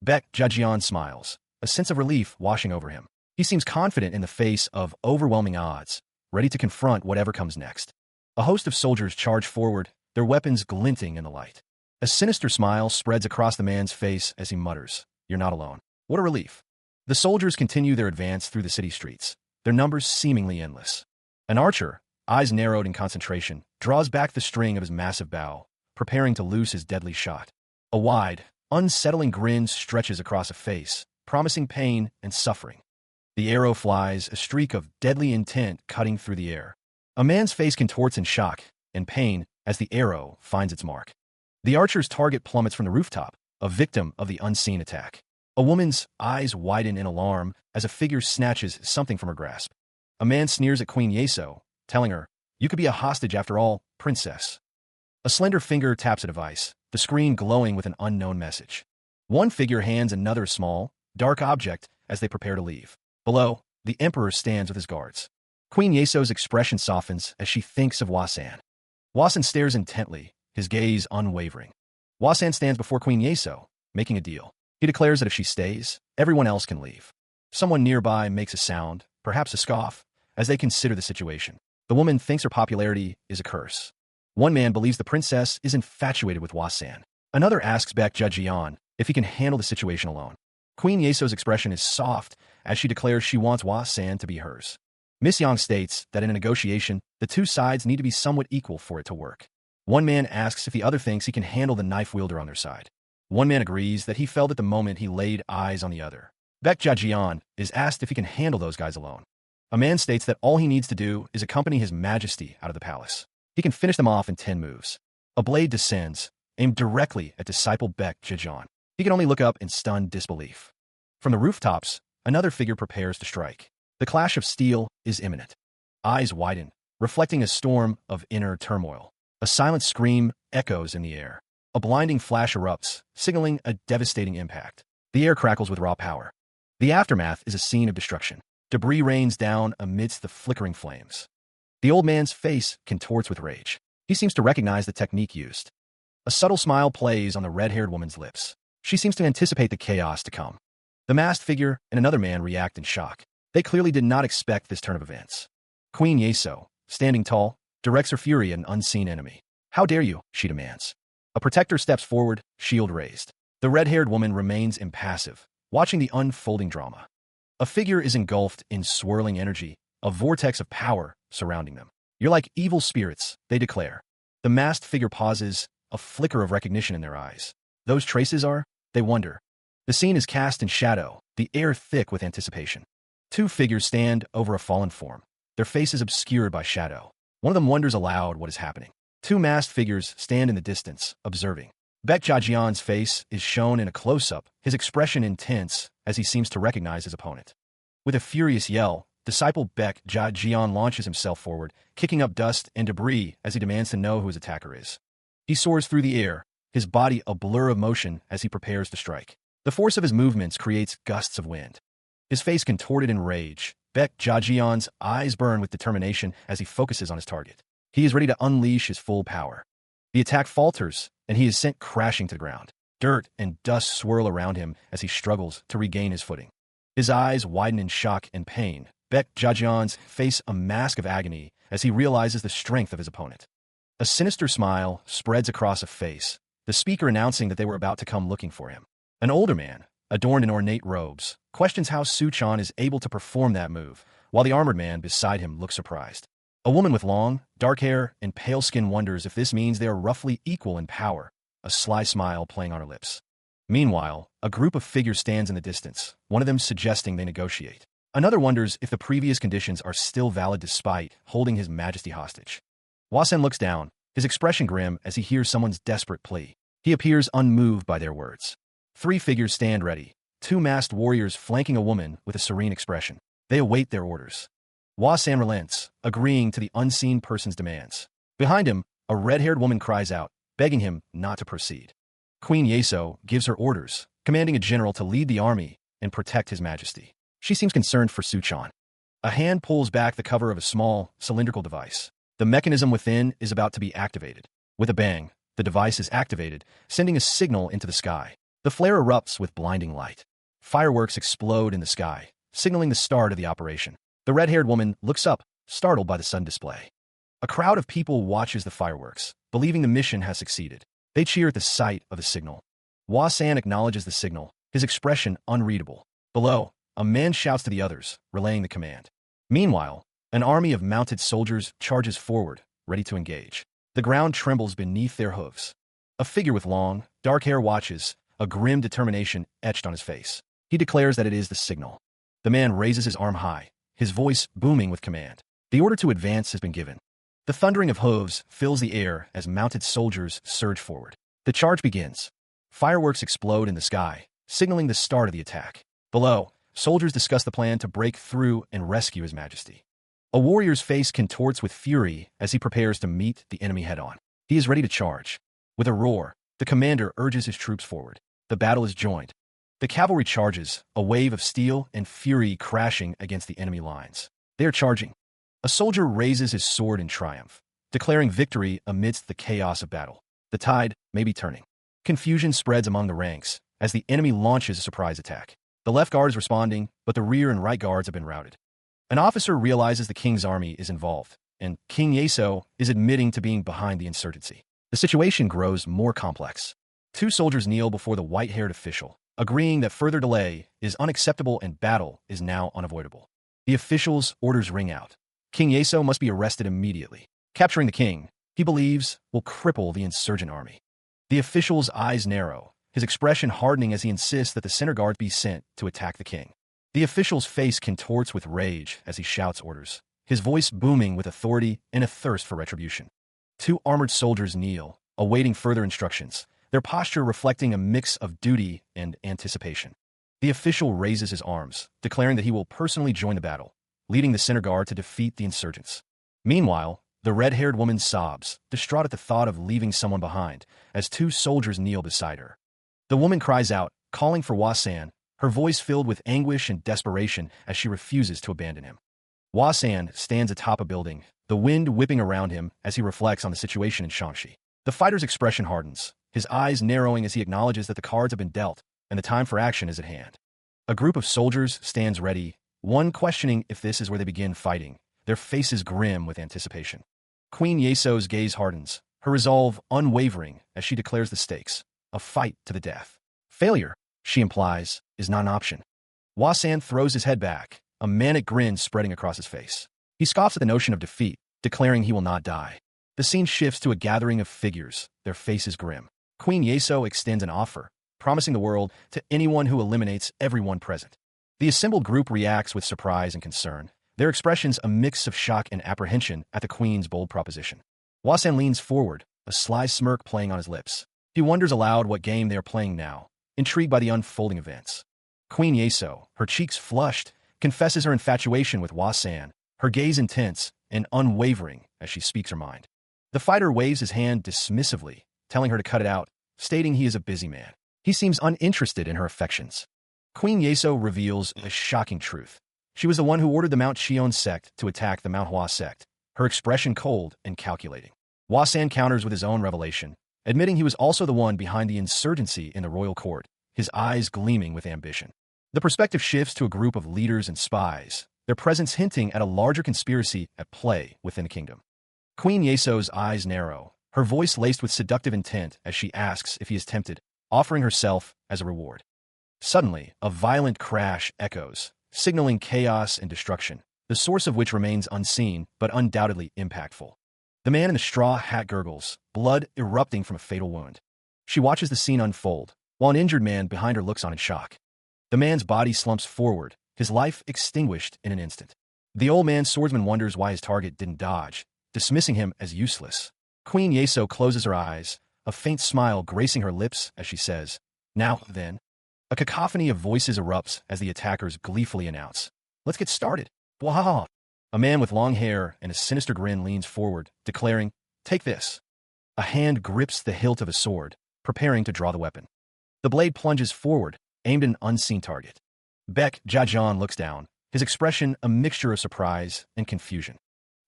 Baek Jaejeon smiles, a sense of relief washing over him. He seems confident in the face of overwhelming odds, ready to confront whatever comes next. A host of soldiers charge forward, their weapons glinting in the light. A sinister smile spreads across the man's face as he mutters, "You're not alone." What a relief. The soldiers continue their advance through the city streets, their numbers seemingly endless. An archer, eyes narrowed in concentration, draws back the string of his massive bow, preparing to loose his deadly shot. A wide, unsettling grin stretches across a face, promising pain and suffering. The arrow flies, a streak of deadly intent cutting through the air. A man's face contorts in shock and pain as the arrow finds its mark. The archer's target plummets from the rooftop, a victim of the unseen attack. A woman's eyes widen in alarm as a figure snatches something from her grasp. A man sneers at Queen Yeso, telling her, "You could be a hostage after all, princess." A slender finger taps a device, the screen glowing with an unknown message. One figure hands another a small, dark object as they prepare to leave. Below, the emperor stands with his guards. Queen Yeso's expression softens as she thinks of Hwasan. Hwasan stares intently, his gaze unwavering. Hwasan stands before Queen Yeso, making a deal. He declares that if she stays, everyone else can leave. Someone nearby makes a sound, perhaps a scoff, as they consider the situation. The woman thinks her popularity is a curse. One man believes the princess is infatuated with Hwasan. Another asks Baek Jaejeon if he can handle the situation alone. Queen Yeso's expression is soft as she declares she wants Hwasan to be hers. Miss Yang states that in a negotiation, the two sides need to be somewhat equal for it to work. One man asks if the other thinks he can handle the knife wielder on their side. One man agrees that he felt at the moment he laid eyes on the other. Baek Jaejeon is asked if he can handle those guys alone. A man states that all he needs to do is accompany his majesty out of the palace. He can finish them off in 10 moves. A blade descends, aimed directly at disciple Baek Jaejeon. He can only look up in stunned disbelief. From the rooftops, another figure prepares to strike. The clash of steel is imminent. Eyes widen, reflecting a storm of inner turmoil. A silent scream echoes in the air. A blinding flash erupts, signaling a devastating impact. The air crackles with raw power. The aftermath is a scene of destruction. Debris rains down amidst the flickering flames. The old man's face contorts with rage. He seems to recognize the technique used. A subtle smile plays on the red-haired woman's lips. She seems to anticipate the chaos to come. The masked figure and another man react in shock. They clearly did not expect this turn of events. Queen Yeso, standing tall, directs her fury at an unseen enemy. "How dare you?" she demands. A protector steps forward, shield raised. The red-haired woman remains impassive, watching the unfolding drama. A figure is engulfed in swirling energy, a vortex of power surrounding them. "You're like evil spirits," they declare. The masked figure pauses, a flicker of recognition in their eyes. Those traces are? They wonder. The scene is cast in shadow, the air thick with anticipation. Two figures stand over a fallen form, their faces obscured by shadow. One of them wonders aloud what is happening. Two masked figures stand in the distance, observing. Baek Jaejeon's face is shown in a close-up, his expression intense as he seems to recognize his opponent. With a furious yell, disciple Baek Jaejeon launches himself forward, kicking up dust and debris as he demands to know who his attacker is. He soars through the air, his body a blur of motion as he prepares to strike. The force of his movements creates gusts of wind. His face contorted in rage, Baek Jaejeon's eyes burn with determination as he focuses on his target. He is ready to unleash his full power. The attack falters, and he is sent crashing to the ground. Dirt and dust swirl around him as he struggles to regain his footing. His eyes widen in shock and pain. Baek Jaejeon's face a mask of agony as he realizes the strength of his opponent. A sinister smile spreads across a face, the speaker announcing that they were about to come looking for him. An older man, adorned in ornate robes, questions how Suchan is able to perform that move, while the armored man beside him looks surprised. A woman with long, dark hair and pale skin wonders if this means they are roughly equal in power, a sly smile playing on her lips. Meanwhile, a group of figures stands in the distance, one of them suggesting they negotiate. Another wonders if the previous conditions are still valid despite holding his majesty hostage. Hwasan looks down, his expression grim as he hears someone's desperate plea. He appears unmoved by their words. Three figures stand ready, two masked warriors flanking a woman with a serene expression. They await their orders. Hwa-san relents, agreeing to the unseen person's demands. Behind him, a red-haired woman cries out, begging him not to proceed. Queen Yeso gives her orders, commanding a general to lead the army and protect his majesty. She seems concerned for Suchan. A hand pulls back the cover of a small, cylindrical device. The mechanism within is about to be activated. With a bang, the device is activated, sending a signal into the sky. The flare erupts with blinding light. Fireworks explode in the sky, signaling the start of the operation. The red-haired woman looks up, startled by the sudden display. A crowd of people watches the fireworks, believing the mission has succeeded. They cheer at the sight of the signal. Hwa-san acknowledges the signal, his expression unreadable. Below, a man shouts to the others, relaying the command. Meanwhile, an army of mounted soldiers charges forward, ready to engage. The ground trembles beneath their hooves. A figure with long, dark hair watches, a grim determination etched on his face. He declares that it is the signal. The man raises his arm high, his voice booming with command. The order to advance has been given. The thundering of hooves fills the air as mounted soldiers surge forward. The charge begins. Fireworks explode in the sky, signaling the start of the attack. Below, soldiers discuss the plan to break through and rescue His Majesty. A warrior's face contorts with fury as he prepares to meet the enemy head-on. He is ready to charge. With a roar, the commander urges his troops forward. The battle is joined. The cavalry charges, a wave of steel and fury crashing against the enemy lines. They are charging. A soldier raises his sword in triumph, declaring victory amidst the chaos of battle. The tide may be turning. Confusion spreads among the ranks as the enemy launches a surprise attack. The left guard is responding, but the rear and right guards have been routed. An officer realizes the king's army is involved, and King Yeso is admitting to being behind the insurgency. The situation grows more complex. Two soldiers kneel before the white-haired official, agreeing that further delay is unacceptable and battle is now unavoidable. The official's orders ring out. King Yeso must be arrested immediately. Capturing the king, he believes, will cripple the insurgent army. The official's eyes narrow, his expression hardening as he insists that the center guard be sent to attack the king. The official's face contorts with rage as he shouts orders, his voice booming with authority and a thirst for retribution. Two armored soldiers kneel, awaiting further instructions, their posture reflecting a mix of duty and anticipation. The official raises his arms, declaring that he will personally join the battle, leading the center guard to defeat the insurgents. Meanwhile, the red-haired woman sobs, distraught at the thought of leaving someone behind, as two soldiers kneel beside her. The woman cries out, calling for Hwa-san, her voice filled with anguish and desperation as she refuses to abandon him. Hwa-san stands atop a building, the wind whipping around him as he reflects on the situation in Shaanxi. The fighter's expression hardens, his eyes narrowing as he acknowledges that the cards have been dealt and the time for action is at hand. A group of soldiers stands ready, one questioning if this is where they begin fighting, their faces grim with anticipation. Queen Yeso's gaze hardens, her resolve unwavering as she declares the stakes, a fight to the death. Failure, she implies, is not an option. Hwa-san throws his head back, a manic grin spreading across his face. He scoffs at the notion of defeat, declaring he will not die. The scene shifts to a gathering of figures, their faces grim. Queen Yeso extends an offer, promising the world to anyone who eliminates everyone present. The assembled group reacts with surprise and concern, their expressions a mix of shock and apprehension at the queen's bold proposition. Hwa-san leans forward, a sly smirk playing on his lips. He wonders aloud what game they are playing now, intrigued by the unfolding events. Queen Yeso, her cheeks flushed, confesses her infatuation with Hwa-san, her gaze intense and unwavering as she speaks her mind. The fighter waves his hand dismissively, telling her to cut it out, stating he is a busy man. He seems uninterested in her affections. Queen Yeso reveals a shocking truth. She was the one who ordered the Mount Shion sect to attack the Manhwa sect, her expression cold and calculating. Hwa-san counters with his own revelation, admitting he was also the one behind the insurgency in the royal court, his eyes gleaming with ambition. The perspective shifts to a group of leaders and spies, their presence hinting at a larger conspiracy at play within the kingdom. Queen Yeso's eyes narrow, her voice laced with seductive intent as she asks if he is tempted, offering herself as a reward. Suddenly, a violent crash echoes, signaling chaos and destruction, the source of which remains unseen but undoubtedly impactful. The man in the straw hat gurgles, blood erupting from a fatal wound. She watches the scene unfold, while an injured man behind her looks on in shock. The man's body slumps forward, his life extinguished in an instant. The old man's swordsman wonders why his target didn't dodge, dismissing him as useless. Queen Yeso closes her eyes, a faint smile gracing her lips as she says, "Now, then." A cacophony of voices erupts as the attackers gleefully announce, "Let's get started." Bwahaha! A man with long hair and a sinister grin leans forward, declaring, "Take this." A hand grips the hilt of a sword, preparing to draw the weapon. The blade plunges forward, aimed at an unseen target. Baek Jajian looks down, his expression a mixture of surprise and confusion.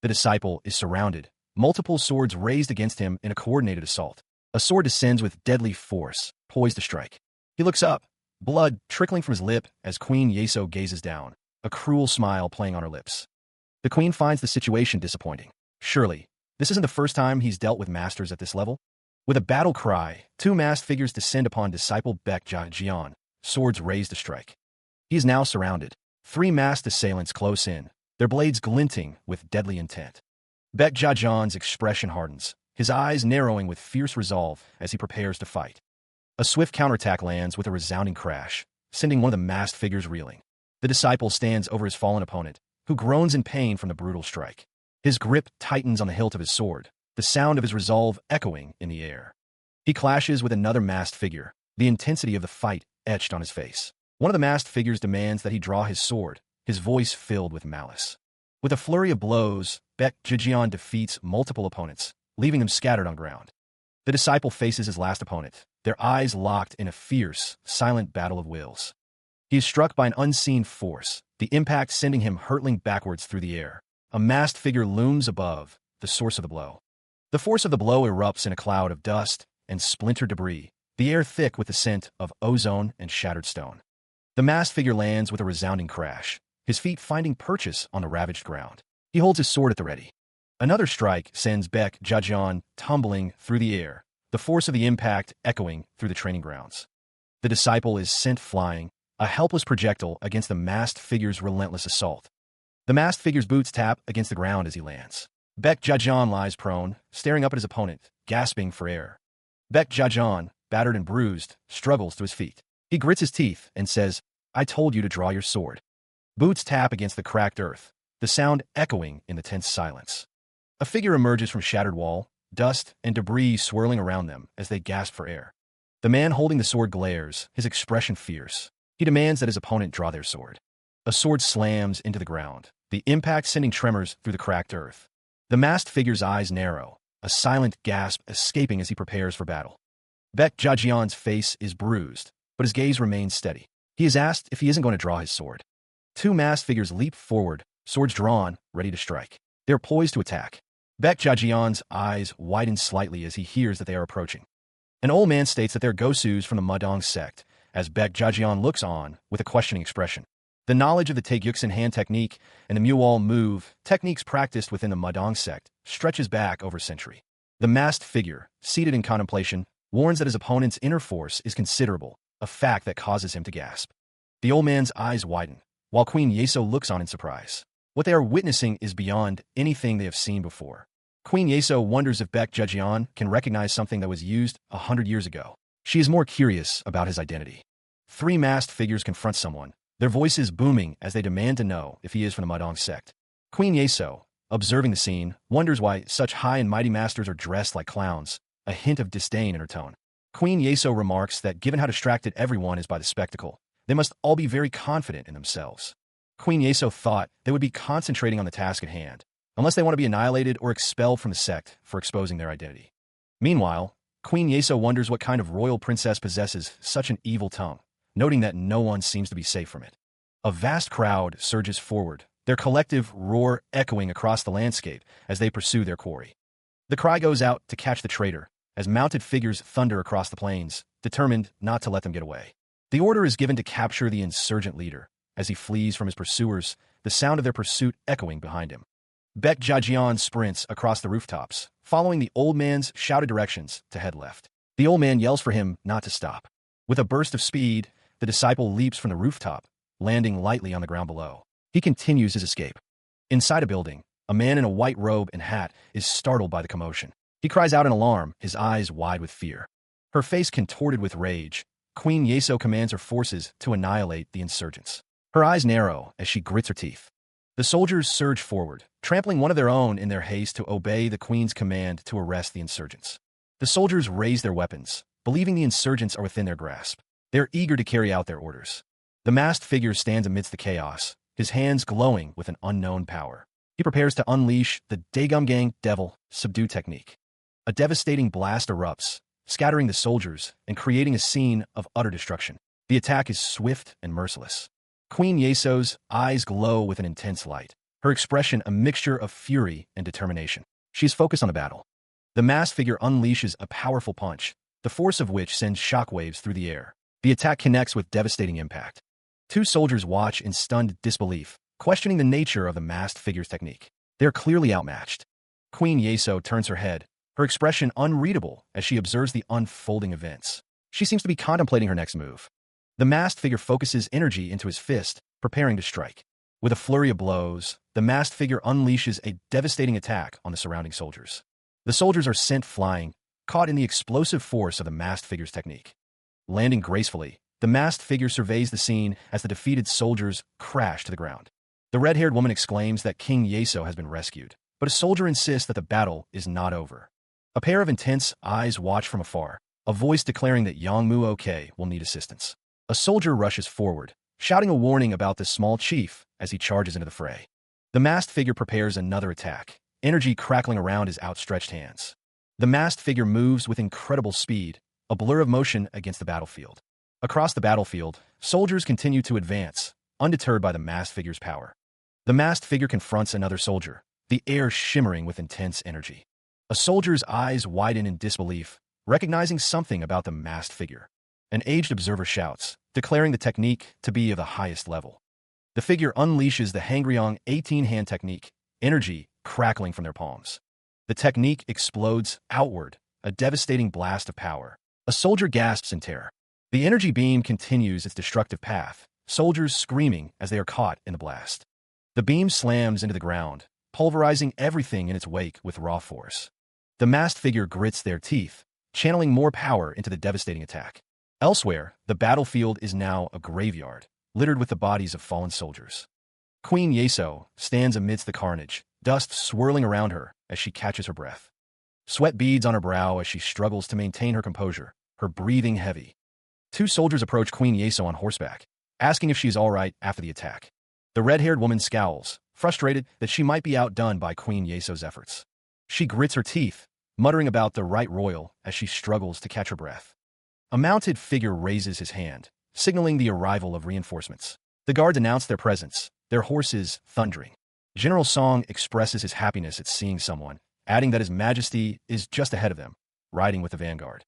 The disciple is surrounded, multiple swords raised against him in a coordinated assault. A sword descends with deadly force, poised to strike. He looks up, blood trickling from his lip as Queen Yeso gazes down, a cruel smile playing on her lips. The queen finds the situation disappointing. Surely, this isn't the first time he's dealt with masters at this level? With a battle cry, two masked figures descend upon disciple Baek Jajian, swords raised to strike. He is now surrounded. Three masked assailants close in, their blades glinting with deadly intent. Baek Jajian's expression hardens, his eyes narrowing with fierce resolve as he prepares to fight. A swift counterattack lands with a resounding crash, sending one of the masked figures reeling. The disciple stands over his fallen opponent, who groans in pain from the brutal strike. His grip tightens on the hilt of his sword, the sound of his resolve echoing in the air. He clashes with another masked figure, the intensity of the fight etched on his face. One of the masked figures demands that he draw his sword, his voice filled with malice. With a flurry of blows, Baek Jajian defeats multiple opponents, leaving them scattered on ground. The disciple faces his last opponent, their eyes locked in a fierce, silent battle of wills. He is struck by an unseen force, the impact sending him hurtling backwards through the air. A masked figure looms above, the source of the blow. The force of the blow erupts in a cloud of dust and splintered debris, the air thick with the scent of ozone and shattered stone. The masked figure lands with a resounding crash, his feet finding purchase on the ravaged ground. He holds his sword at the ready. Another strike sends Baek Jajian tumbling through the air, the force of the impact echoing through the training grounds. The disciple is sent flying, a helpless projectile against the masked figure's relentless assault. The masked figure's boots tap against the ground as he lands. Baek Jajian lies prone, staring up at his opponent, gasping for air. Baek Jajian, battered and bruised, struggles to his feet. He grits his teeth and says, "I told you to draw your sword." Boots tap against the cracked earth, the sound echoing in the tense silence. A figure emerges from shattered wall, dust and debris swirling around them as they gasp for air. The man holding the sword glares, his expression fierce. He demands that his opponent draw their sword. A sword slams into the ground, the impact sending tremors through the cracked earth. The masked figure's eyes narrow, a silent gasp escaping as he prepares for battle. Baek Jajian's face is bruised, but his gaze remains steady. He is asked if he isn't going to draw his sword. Two masked figures leap forward, swords drawn, ready to strike. They are poised to attack. Baek Jajian's eyes widen slightly as he hears that they are approaching. An old man states that they're Gosus from the Mudong sect, as Baek Jajian looks on with a questioning expression. The knowledge of the Taegyuksen hand technique and the Mual move, techniques practiced within the Mudong sect, stretches back over a century. The masked figure, seated in contemplation, warns that his opponent's inner force is considerable, a fact that causes him to gasp. The old man's eyes widen, while Queen Yeso looks on in surprise. What they are witnessing is beyond anything they have seen before. Queen Yeso wonders if Baek Jajian can recognize something that was used 100 years ago. She is more curious about his identity. Three masked figures confront someone, their voices booming as they demand to know if he is from the Mudong sect. Queen Yeso, observing the scene, wonders why such high and mighty masters are dressed like clowns, a hint of disdain in her tone. Queen Yeso remarks that given how distracted everyone is by the spectacle, they must all be very confident in themselves. Queen Yeso thought they would be concentrating on the task at hand, unless they want to be annihilated or expelled from the sect for exposing their identity. Meanwhile, Queen Yeso wonders what kind of royal princess possesses such an evil tongue, noting that no one seems to be safe from it. A vast crowd surges forward, their collective roar echoing across the landscape as they pursue their quarry. The cry goes out to catch the traitor, as mounted figures thunder across the plains, determined not to let them get away. The order is given to capture the insurgent leader. As he flees from his pursuers, the sound of their pursuit echoing behind him. Baek Jajian sprints across the rooftops, following the old man's shouted directions to head left. The old man yells for him not to stop. With a burst of speed, the disciple leaps from the rooftop, landing lightly on the ground below. He continues his escape. Inside a building, a man in a white robe and hat is startled by the commotion. He cries out in alarm, his eyes wide with fear. Her face contorted with rage, Queen Yeso commands her forces to annihilate the insurgents. Her eyes narrow as she grits her teeth. The soldiers surge forward, trampling one of their own in their haste to obey the queen's command to arrest the insurgents. The soldiers raise their weapons, believing the insurgents are within their grasp. They're eager to carry out their orders. The masked figure stands amidst the chaos, his hands glowing with an unknown power. He prepares to unleash the Daegumgang Devil Subdue technique. A devastating blast erupts, scattering the soldiers and creating a scene of utter destruction. The attack is swift and merciless. Queen Yeso's eyes glow with an intense light, her expression a mixture of fury and determination. She is focused on the battle. The masked figure unleashes a powerful punch, the force of which sends shockwaves through the air. The attack connects with devastating impact. Two soldiers watch in stunned disbelief, questioning the nature of the masked figure's technique. They're clearly outmatched. Queen Yeso turns her head, her expression unreadable as she observes the unfolding events. She seems to be contemplating her next move. The masked figure focuses energy into his fist, preparing to strike. With a flurry of blows, the masked figure unleashes a devastating attack on the surrounding soldiers. The soldiers are sent flying, caught in the explosive force of the masked figure's technique. Landing gracefully, the masked figure surveys the scene as the defeated soldiers crash to the ground. The red-haired woman exclaims that King Yeso has been rescued, but a soldier insists that the battle is not over. A pair of intense eyes watch from afar, a voice declaring that Yongmu Ok will need assistance. A soldier rushes forward, shouting a warning about the small chief as he charges into the fray. The masked figure prepares another attack, energy crackling around his outstretched hands. The masked figure moves with incredible speed, a blur of motion against the battlefield. Across the battlefield, soldiers continue to advance, undeterred by the masked figure's power. The masked figure confronts another soldier, the air shimmering with intense energy. A soldier's eyes widen in disbelief, recognizing something about the masked figure. An aged observer shouts, declaring the technique to be of the highest level. The figure unleashes the Hangryong 18-hand technique, energy crackling from their palms. The technique explodes outward, a devastating blast of power. A soldier gasps in terror. The energy beam continues its destructive path, soldiers screaming as they are caught in the blast. The beam slams into the ground, pulverizing everything in its wake with raw force. The masked figure grits their teeth, channeling more power into the devastating attack. Elsewhere, the battlefield is now a graveyard, littered with the bodies of fallen soldiers. Queen Yeso stands amidst the carnage, dust swirling around her as she catches her breath. Sweat beads on her brow as she struggles to maintain her composure, her breathing heavy. Two soldiers approach Queen Yeso on horseback, asking if she is all right after the attack. The red-haired woman scowls, frustrated that she might be outdone by Queen Yeso's efforts. She grits her teeth, muttering about the right royal as she struggles to catch her breath. A mounted figure raises his hand, signaling the arrival of reinforcements. The guards announce their presence, their horses thundering. General Song expresses his happiness at seeing someone, adding that His Majesty is just ahead of them, riding with the vanguard.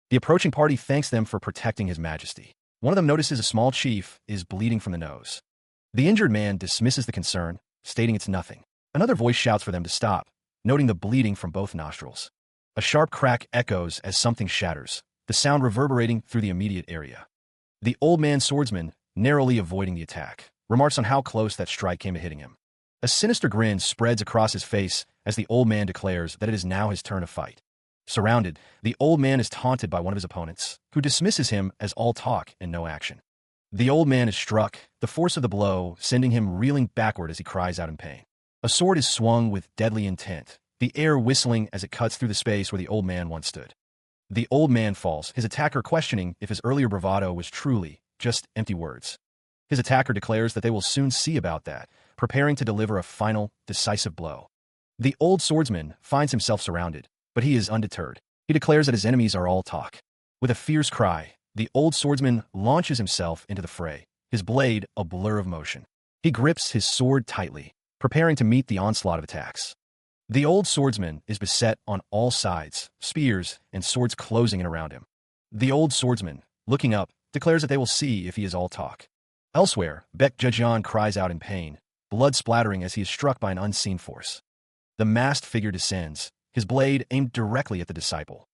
The approaching party thanks them for protecting His Majesty. One of them notices a small chief is bleeding from the nose. The injured man dismisses the concern, stating it's nothing. Another voice shouts for them to stop, noting the bleeding from both nostrils. A sharp crack echoes as something shatters, the sound reverberating through the immediate area. The old man swordsman, narrowly avoiding the attack, remarks on how close that strike came to hitting him. A sinister grin spreads across his face as the old man declares that it is now his turn to fight. Surrounded, the old man is taunted by one of his opponents, who dismisses him as all talk and no action. The old man is struck, the force of the blow sending him reeling backward as he cries out in pain. A sword is swung with deadly intent, the air whistling as it cuts through the space where the old man once stood. The old man falls, his attacker questioning if his earlier bravado was truly just empty words. His attacker declares that they will soon see about that, preparing to deliver a final, decisive blow. The old swordsman finds himself surrounded, but he is undeterred. He declares that his enemies are all talk. With a fierce cry, the old swordsman launches himself into the fray, his blade a blur of motion. He grips his sword tightly, preparing to meet the onslaught of attacks. The old swordsman is beset on all sides, spears and swords closing in around him. The old swordsman, looking up, declares that they will see if he is all talk. Elsewhere, Baek Jejeon cries out in pain, blood splattering as he is struck by an unseen force. The masked figure descends, his blade aimed directly at the disciple.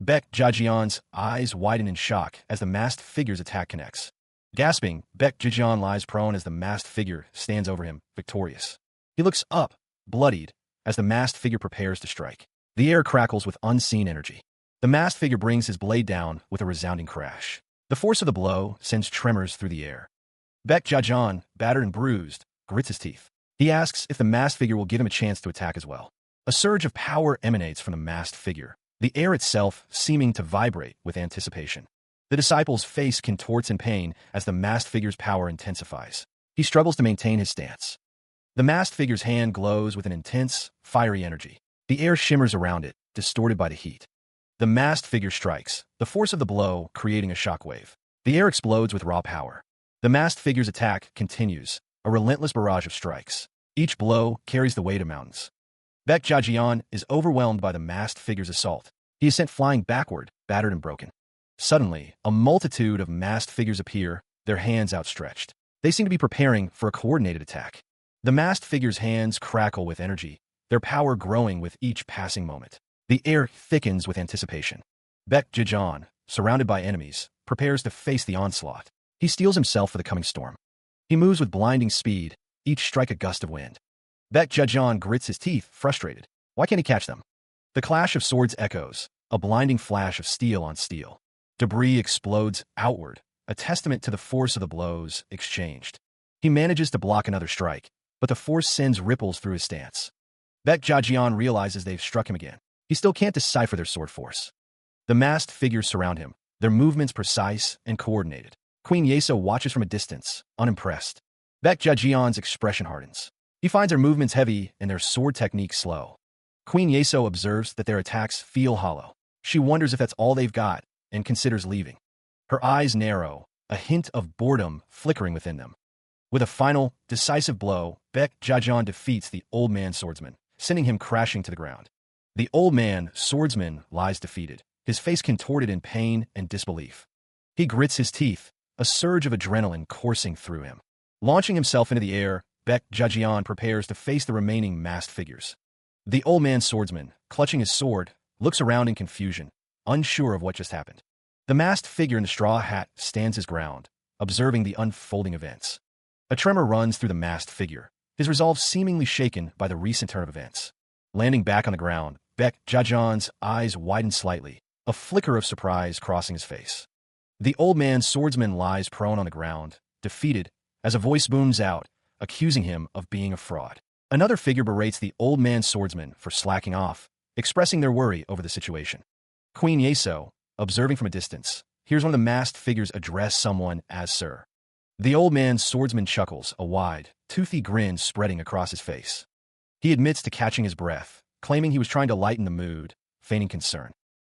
Baek Jejeon's eyes widen in shock as the masked figure's attack connects. Gasping, Baek Jejeon lies prone as the masked figure stands over him, victorious. He looks up, bloodied, as the masked figure prepares to strike. The air crackles with unseen energy. The masked figure brings his blade down with a resounding crash. The force of the blow sends tremors through the air. Baek Jejeon, battered and bruised, grits his teeth. He asks if the masked figure will give him a chance to attack as well. A surge of power emanates from the masked figure, the air itself seeming to vibrate with anticipation. The disciple's face contorts in pain as the masked figure's power intensifies. He struggles to maintain his stance. The masked figure's hand glows with an intense, fiery energy. The air shimmers around it, distorted by the heat. The masked figure strikes, the force of the blow creating a shockwave. The air explodes with raw power. The masked figure's attack continues, a relentless barrage of strikes. Each blow carries the weight of mountains. Baek Jajian is overwhelmed by the masked figure's assault. He is sent flying backward, battered and broken. Suddenly, a multitude of masked figures appear, their hands outstretched. They seem to be preparing for a coordinated attack. The masked figure's hands crackle with energy, their power growing with each passing moment. The air thickens with anticipation. Baek Jajian, surrounded by enemies, prepares to face the onslaught. He steels himself for the coming storm. He moves with blinding speed, each strike a gust of wind. Baek Jajian grits his teeth, frustrated. Why can't he catch them? The clash of swords echoes, a blinding flash of steel on steel. Debris explodes outward, a testament to the force of the blows exchanged. He manages to block another strike, but the force sends ripples through his stance. Baek Jajian realizes they've struck him again. He still can't decipher their sword force. The masked figures surround him, their movements precise and coordinated. Queen Yeso watches from a distance, unimpressed. Baek Jajian's expression hardens. He finds their movements heavy and their sword technique slow. Queen Yeso observes that their attacks feel hollow. She wonders if that's all they've got and considers leaving. Her eyes narrow, a hint of boredom flickering within them. With a final, decisive blow, Baek Jajian defeats the old man swordsman, sending him crashing to the ground. The old man swordsman lies defeated, his face contorted in pain and disbelief. He grits his teeth, a surge of adrenaline coursing through him. Launching himself into the air, Baek Jajian prepares to face the remaining masked figures. The old man swordsman, clutching his sword, looks around in confusion, unsure of what just happened. The masked figure in the straw hat stands his ground, observing the unfolding events. A tremor runs through the masked figure, his resolve seemingly shaken by the recent turn of events. Landing back on the ground, Baek Jajian's eyes widen slightly, a flicker of surprise crossing his face. The old man swordsman lies prone on the ground, defeated, as a voice booms out, accusing him of being a fraud. Another figure berates the old man swordsman for slacking off, expressing their worry over the situation. Queen Yeso, observing from a distance, hears one of the masked figures address someone as Sir. The old man swordsman chuckles, a wide, toothy grin spreading across his face. He admits to catching his breath, claiming he was trying to lighten the mood, feigning concern.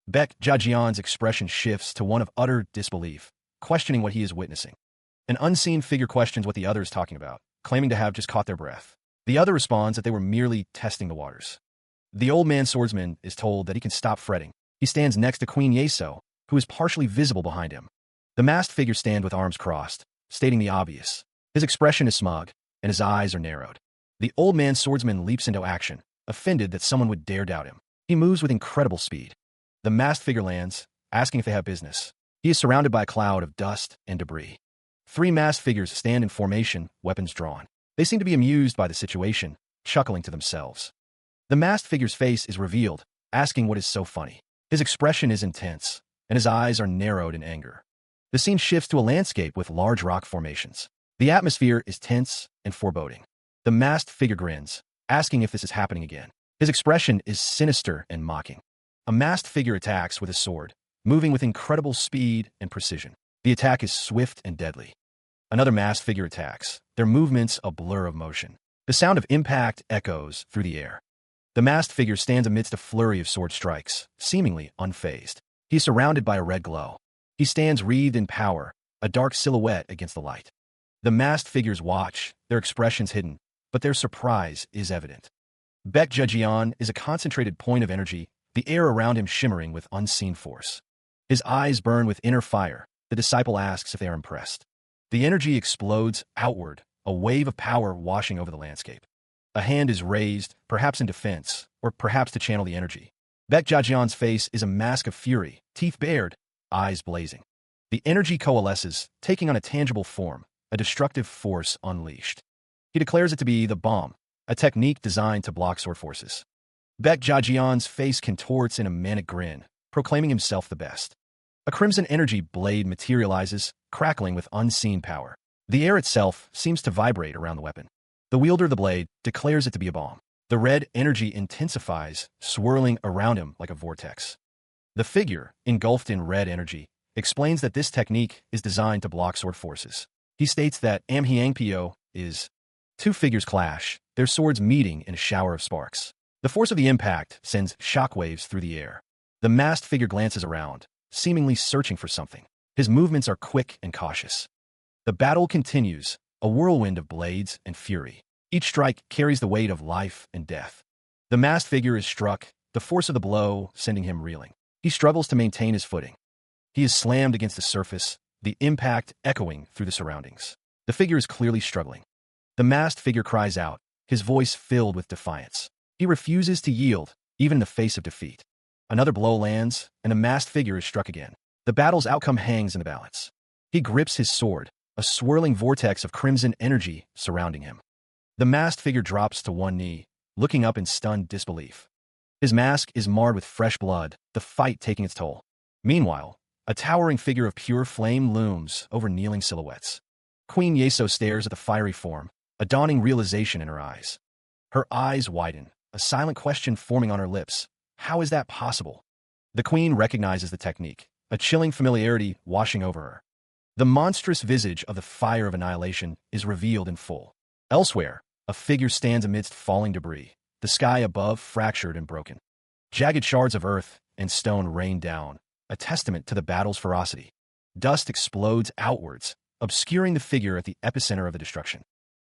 Baek Jajian's expression shifts to one of utter disbelief, questioning what he is witnessing. An unseen figure questions what the other is talking about, claiming to have just caught their breath. The other responds that they were merely testing the waters. The old man swordsman is told that he can stop fretting. He stands next to Queen Yeso, who is partially visible behind him. The masked figure stands with arms crossed, stating the obvious. His expression is smug, and his eyes are narrowed. The old man swordsman leaps into action, offended that someone would dare doubt him. He moves with incredible speed. The masked figure lands, asking if they have business. He is surrounded by a cloud of dust and debris. 3 masked figures stand in formation, weapons drawn. They seem to be amused by the situation, chuckling to themselves. The masked figure's face is revealed, asking what is so funny. His expression is intense, and his eyes are narrowed in anger. The scene shifts to a landscape with large rock formations. The atmosphere is tense and foreboding. The masked figure grins, asking if this is happening again. His expression is sinister and mocking. A masked figure attacks with his sword, moving with incredible speed and precision. The attack is swift and deadly. Another masked figure attacks, their movements a blur of motion. The sound of impact echoes through the air. The masked figure stands amidst a flurry of sword strikes, seemingly unfazed. He is surrounded by a red glow. He stands wreathed in power, a dark silhouette against the light. The masked figures watch, their expressions hidden, but their surprise is evident. Baek Jajian is a concentrated point of energy, the air around him shimmering with unseen force. His eyes burn with inner fire. The disciple asks if they are impressed. The energy explodes outward, a wave of power washing over the landscape. A hand is raised, perhaps in defense, or perhaps to channel the energy. Baek Jajian's face is a mask of fury, teeth bared, eyes blazing. The energy coalesces, taking on a tangible form, a destructive force unleashed. He declares it to be the bomb, a technique designed to block sword forces. Baek Jajian's face contorts in a manic grin, proclaiming himself the best. A crimson energy blade materializes, crackling with unseen power. The air itself seems to vibrate around the weapon. The wielder of the blade declares it to be a bomb. The red energy intensifies, swirling around him like a vortex. The figure, engulfed in red energy, explains that this technique is designed to block sword forces. He states that Amhyangpyo is two figures clash, their swords meeting in a shower of sparks. The force of the impact sends shockwaves through the air. The masked figure glances around, seemingly searching for something. His movements are quick and cautious. The battle continues, a whirlwind of blades and fury. Each strike carries the weight of life and death. The masked figure is struck, the force of the blow sending him reeling. He struggles to maintain his footing. He is slammed against the surface, the impact echoing through the surroundings. The figure is clearly struggling. The masked figure cries out, his voice filled with defiance. He refuses to yield, even in the face of defeat. Another blow lands, and the masked figure is struck again. The battle's outcome hangs in the balance. He grips his sword, a swirling vortex of crimson energy surrounding him. The masked figure drops to one knee, looking up in stunned disbelief. His mask is marred with fresh blood, the fight taking its toll. Meanwhile, a towering figure of pure flame looms over kneeling silhouettes. Queen Yeso stares at the fiery form, a dawning realization in her eyes. Her eyes widen, a silent question forming on her lips. How is that possible? The queen recognizes the technique, a chilling familiarity washing over her. The monstrous visage of the fire of annihilation is revealed in full. Elsewhere, a figure stands amidst falling debris, the sky above fractured and broken. Jagged shards of earth and stone rain down, a testament to the battle's ferocity. Dust explodes outwards, obscuring the figure at the epicenter of the destruction.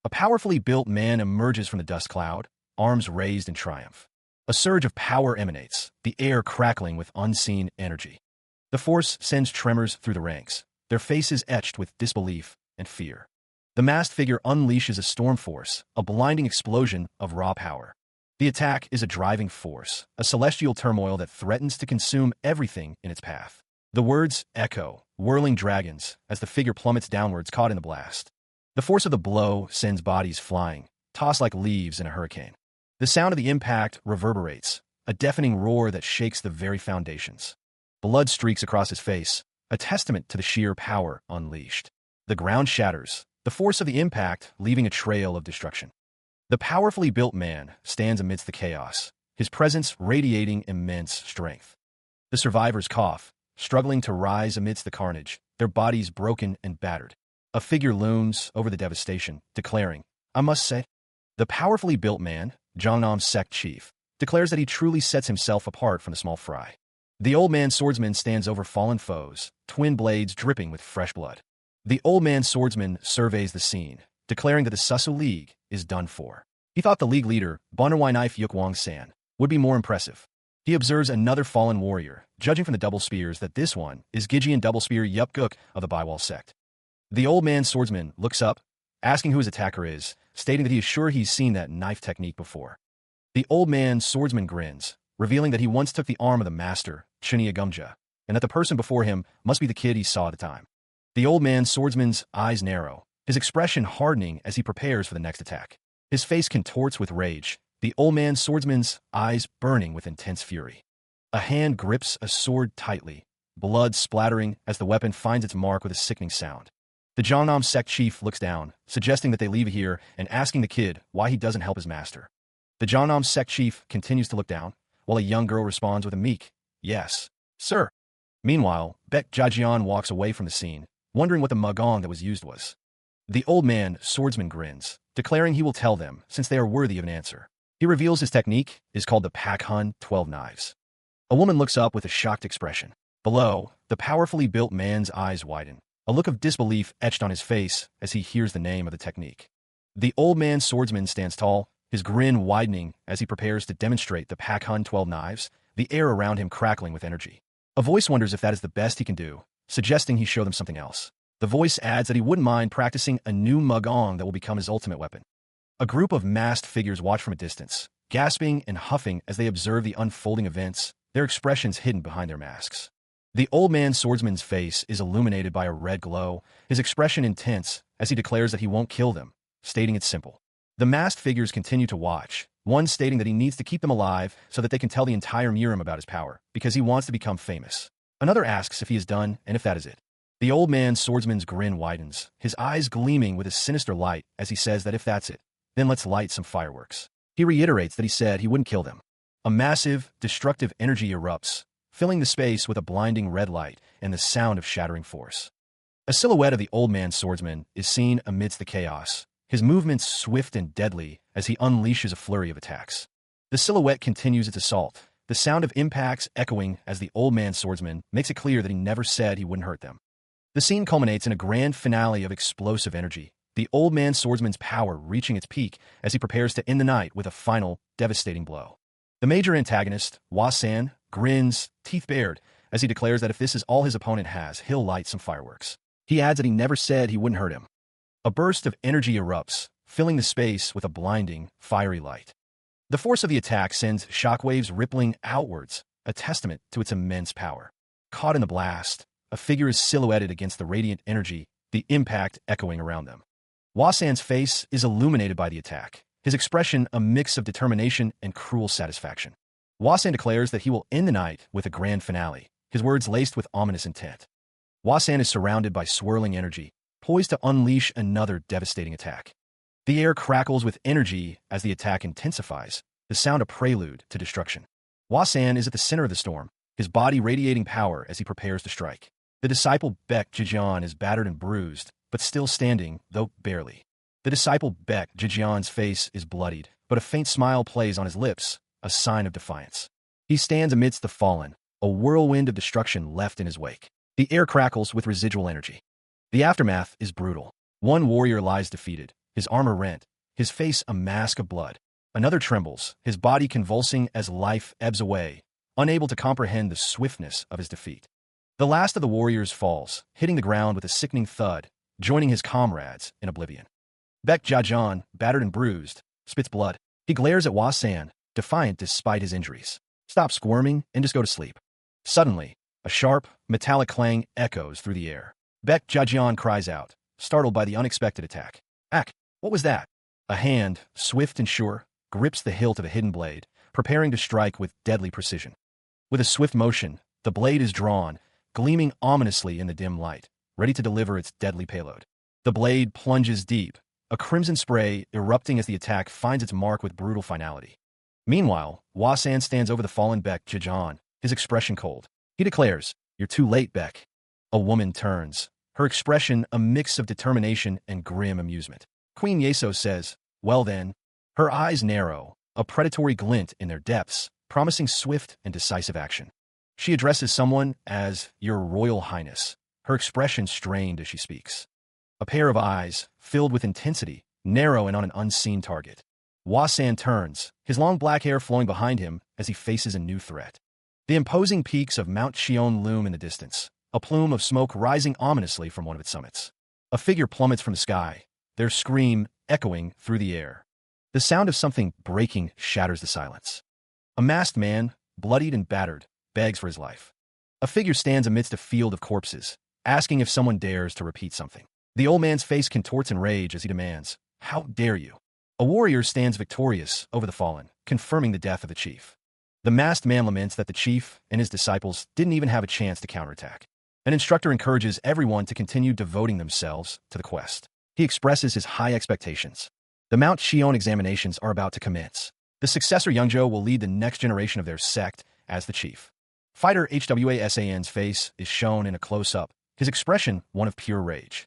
A powerfully built man emerges from the dust cloud, arms raised in triumph. A surge of power emanates, the air crackling with unseen energy. The force sends tremors through the ranks, their faces etched with disbelief and fear. The masked figure unleashes a storm force, a blinding explosion of raw power. The attack is a driving force, a celestial turmoil that threatens to consume everything in its path. The words echo, whirling dragons, as the figure plummets downwards caught in the blast. The force of the blow sends bodies flying, tossed like leaves in a hurricane. The sound of the impact reverberates, a deafening roar that shakes the very foundations. Blood streaks across his face, a testament to the sheer power unleashed. The ground shatters, the force of the impact leaving a trail of destruction. The powerfully built man stands amidst the chaos, his presence radiating immense strength. The survivors cough, struggling to rise amidst the carnage, their bodies broken and battered. A figure looms over the devastation, declaring, I must say, the powerfully built man, Jongnam's SECT chief, declares that he truly sets himself apart from the small fry. The old man swordsman stands over fallen foes, twin blades dripping with fresh blood. The old man swordsman surveys the scene, declaring that the Susu League is done for. He thought the league leader, Bonnerwai Knife Yukwang San, would be more impressive. He observes another fallen warrior, judging from the double spears that this one is Gijian double spear Yupguk of the Baiwal sect. The old man swordsman looks up, asking who his attacker is, stating that he is sure he's seen that knife technique before. The old man swordsman grins, revealing that he once took the arm of the master, Chunya Gumja, and that the person before him must be the kid he saw at the time. The old man swordsman's eyes narrow, his expression hardening as he prepares for the next attack. His face contorts with rage, the old man swordsman's eyes burning with intense fury. A hand grips a sword tightly, blood splattering as the weapon finds its mark with a sickening sound. The Jongnam sect chief looks down, suggesting that they leave here and asking the kid why he doesn't help his master. The Jongnam sect chief continues to look down, while a young girl responds with a meek, yes, sir. Meanwhile, Baek Jajian walks away from the scene, wondering what the magong that was used was. The old man swordsman grins, declaring he will tell them since they are worthy of an answer. He reveals his technique is called the Pak Hun 12 Knives. A woman looks up with a shocked expression. Below, the powerfully built man's eyes widen, a look of disbelief etched on his face as he hears the name of the technique. The old man swordsman stands tall, his grin widening as he prepares to demonstrate the Pak Hun 12 Knives, the air around him crackling with energy. A voice wonders if that is the best he can do, suggesting he show them something else. The voice adds that he wouldn't mind practicing a new magong that will become his ultimate weapon. A group of masked figures watch from a distance, gasping and huffing as they observe the unfolding events, their expressions hidden behind their masks. The old man swordsman's face is illuminated by a red glow, his expression intense as he declares that he won't kill them, stating it's simple. The masked figures continue to watch, one stating that he needs to keep them alive so that they can tell the entire Murim about his power, because he wants to become famous. Another asks if he is done and if that is it. The old man swordsman's grin widens, his eyes gleaming with a sinister light as he says that if that's it, then let's light some fireworks. He reiterates that he said he wouldn't kill them. A massive, destructive energy erupts, filling the space with a blinding red light and the sound of shattering force. A silhouette of the old man swordsman is seen amidst the chaos, his movements swift and deadly as he unleashes a flurry of attacks. The silhouette continues its assault, the sound of impacts echoing as the old man swordsman makes it clear that he never said he wouldn't hurt them. The scene culminates in a grand finale of explosive energy, the old man swordsman's power reaching its peak as he prepares to end the night with a final, devastating blow. The major antagonist, Hwa-san, grins, teeth bared, as he declares that if this is all his opponent has, he'll light some fireworks. He adds that he never said he wouldn't hurt him. A burst of energy erupts, filling the space with a blinding, fiery light. The force of the attack sends shockwaves rippling outwards, a testament to its immense power. Caught in the blast, a figure is silhouetted against the radiant energy, the impact echoing around them. Hwa-san's face is illuminated by the attack, his expression a mix of determination and cruel satisfaction. Hwa-san declares that he will end the night with a grand finale, his words laced with ominous intent. Hwa-san is surrounded by swirling energy, poised to unleash another devastating attack. The air crackles with energy as the attack intensifies, the sound a prelude to destruction. Hwa-san is at the center of the storm, his body radiating power as he prepares to strike. The disciple Baek Jijeon is battered and bruised, but still standing, though barely. The disciple Baek Jijeon's face is bloodied, but a faint smile plays on his lips, a sign of defiance. He stands amidst the fallen, a whirlwind of destruction left in his wake. The air crackles with residual energy. The aftermath is brutal. One warrior lies defeated, his armor rent, his face a mask of blood. Another trembles, his body convulsing as life ebbs away, unable to comprehend the swiftness of his defeat. The last of the warriors falls, hitting the ground with a sickening thud, joining his comrades in oblivion. Baek Jijeon, battered and bruised, spits blood. He glares at Hwa-san, defiant despite his injuries. Stop squirming and just go to sleep. Suddenly, a sharp, metallic clang echoes through the air. Baek Jijeon cries out, startled by the unexpected attack. Ack, what was that? A hand, swift and sure, grips the hilt of a hidden blade, preparing to strike with deadly precision. With a swift motion, the blade is drawn, gleaming ominously in the dim light, ready to deliver its deadly payload. The blade plunges deep, a crimson spray erupting as the attack finds its mark with brutal finality. Meanwhile, Hwa-san stands over the fallen Baek Jijeon, his expression cold. He declares, "You're too late, Baek." A woman turns, her expression a mix of determination and grim amusement. Queen Yeso says, "Well then." Her eyes narrow, a predatory glint in their depths, promising swift and decisive action. She addresses someone as Your Royal Highness, her expression strained as she speaks. A pair of eyes, filled with intensity, narrow and on an unseen target. Hwa-san turns, his long black hair flowing behind him as he faces a new threat. The imposing peaks of Mount Cheon loom in the distance, a plume of smoke rising ominously from one of its summits. A figure plummets from the sky, their scream echoing through the air. The sound of something breaking shatters the silence. A masked man, bloodied and battered, begs for his life. A figure stands amidst a field of corpses, asking if someone dares to repeat something. The old man's face contorts in rage as he demands, "How dare you?" A warrior stands victorious over the fallen, confirming the death of the chief. The masked man laments that the chief and his disciples didn't even have a chance to counterattack. An instructor encourages everyone to continue devoting themselves to the quest. He expresses his high expectations. The Mount Cheon examinations are about to commence. The successor Youngjo will lead the next generation of their sect as the chief. Fighter Hwa-san's face is shown in a close-up, his expression one of pure rage.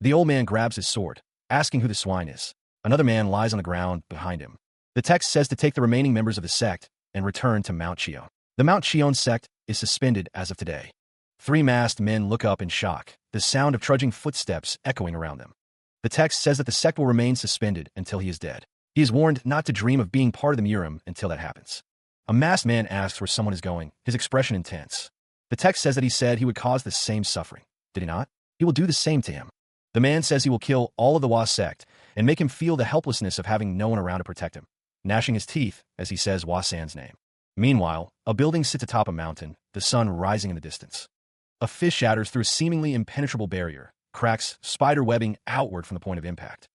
The old man grabs his sword, asking who the swine is. Another man lies on the ground behind him. The text says to take the remaining members of the sect and return to Mount Cheon. The Mount Cheon sect is suspended as of today. Three masked men look up in shock, the sound of trudging footsteps echoing around them. The text says that the sect will remain suspended until he is dead. He is warned not to dream of being part of the Murim until that happens. A masked man asks where someone is going, his expression intense. The text says that he said he would cause the same suffering. Did he not? He will do the same to him. The man says he will kill all of the Hwa sect and make him feel the helplessness of having no one around to protect him, gnashing his teeth as he says Hwa-san's name. Meanwhile, a building sits atop a mountain, the sun rising in the distance. A fist shatters through a seemingly impenetrable barrier, cracks spider webbing outward from the point of impact.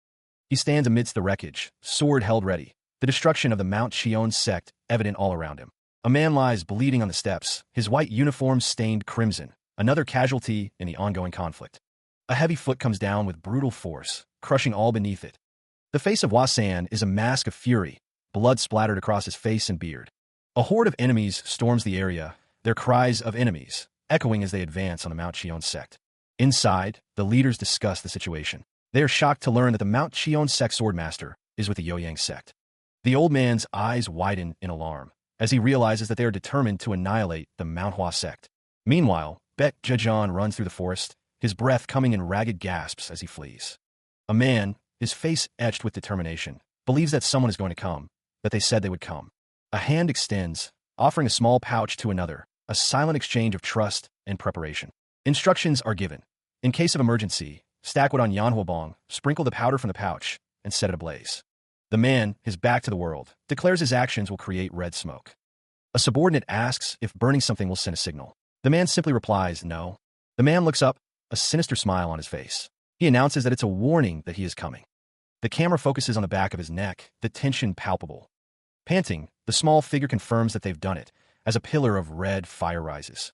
He stands amidst the wreckage, sword held ready, the destruction of the Mount Cheon sect evident all around him. A man lies bleeding on the steps, his white uniform stained crimson, another casualty in the ongoing conflict. A heavy foot comes down with brutal force, crushing all beneath it. The face of Hwa-san is a mask of fury, blood splattered across his face and beard. A horde of enemies storms the area, their cries of enemies echoing as they advance on the Mount Chion sect. Inside, the leaders discuss the situation. They are shocked to learn that the Mount Chion sect swordmaster is with the Yoyang sect. The old man's eyes widen in alarm as he realizes that they are determined to annihilate the Manhwa sect. Meanwhile, Bet Zhejian runs through the forest, his breath coming in ragged gasps as he flees. A man, his face etched with determination, believes that someone is going to come, that they said they would come. A hand extends, offering a small pouch to another, a silent exchange of trust and preparation. Instructions are given. In case of emergency, stack wood on Yanhuobong, sprinkle the powder from the pouch, and set it ablaze. The man, his back to the world, declares his actions will create red smoke. A subordinate asks if burning something will send a signal. The man simply replies, no. The man looks up, a sinister smile on his face. He announces that it's a warning that he is coming. The camera focuses on the back of his neck, the tension palpable. Panting, the small figure confirms that they've done it, as a pillar of red fire rises.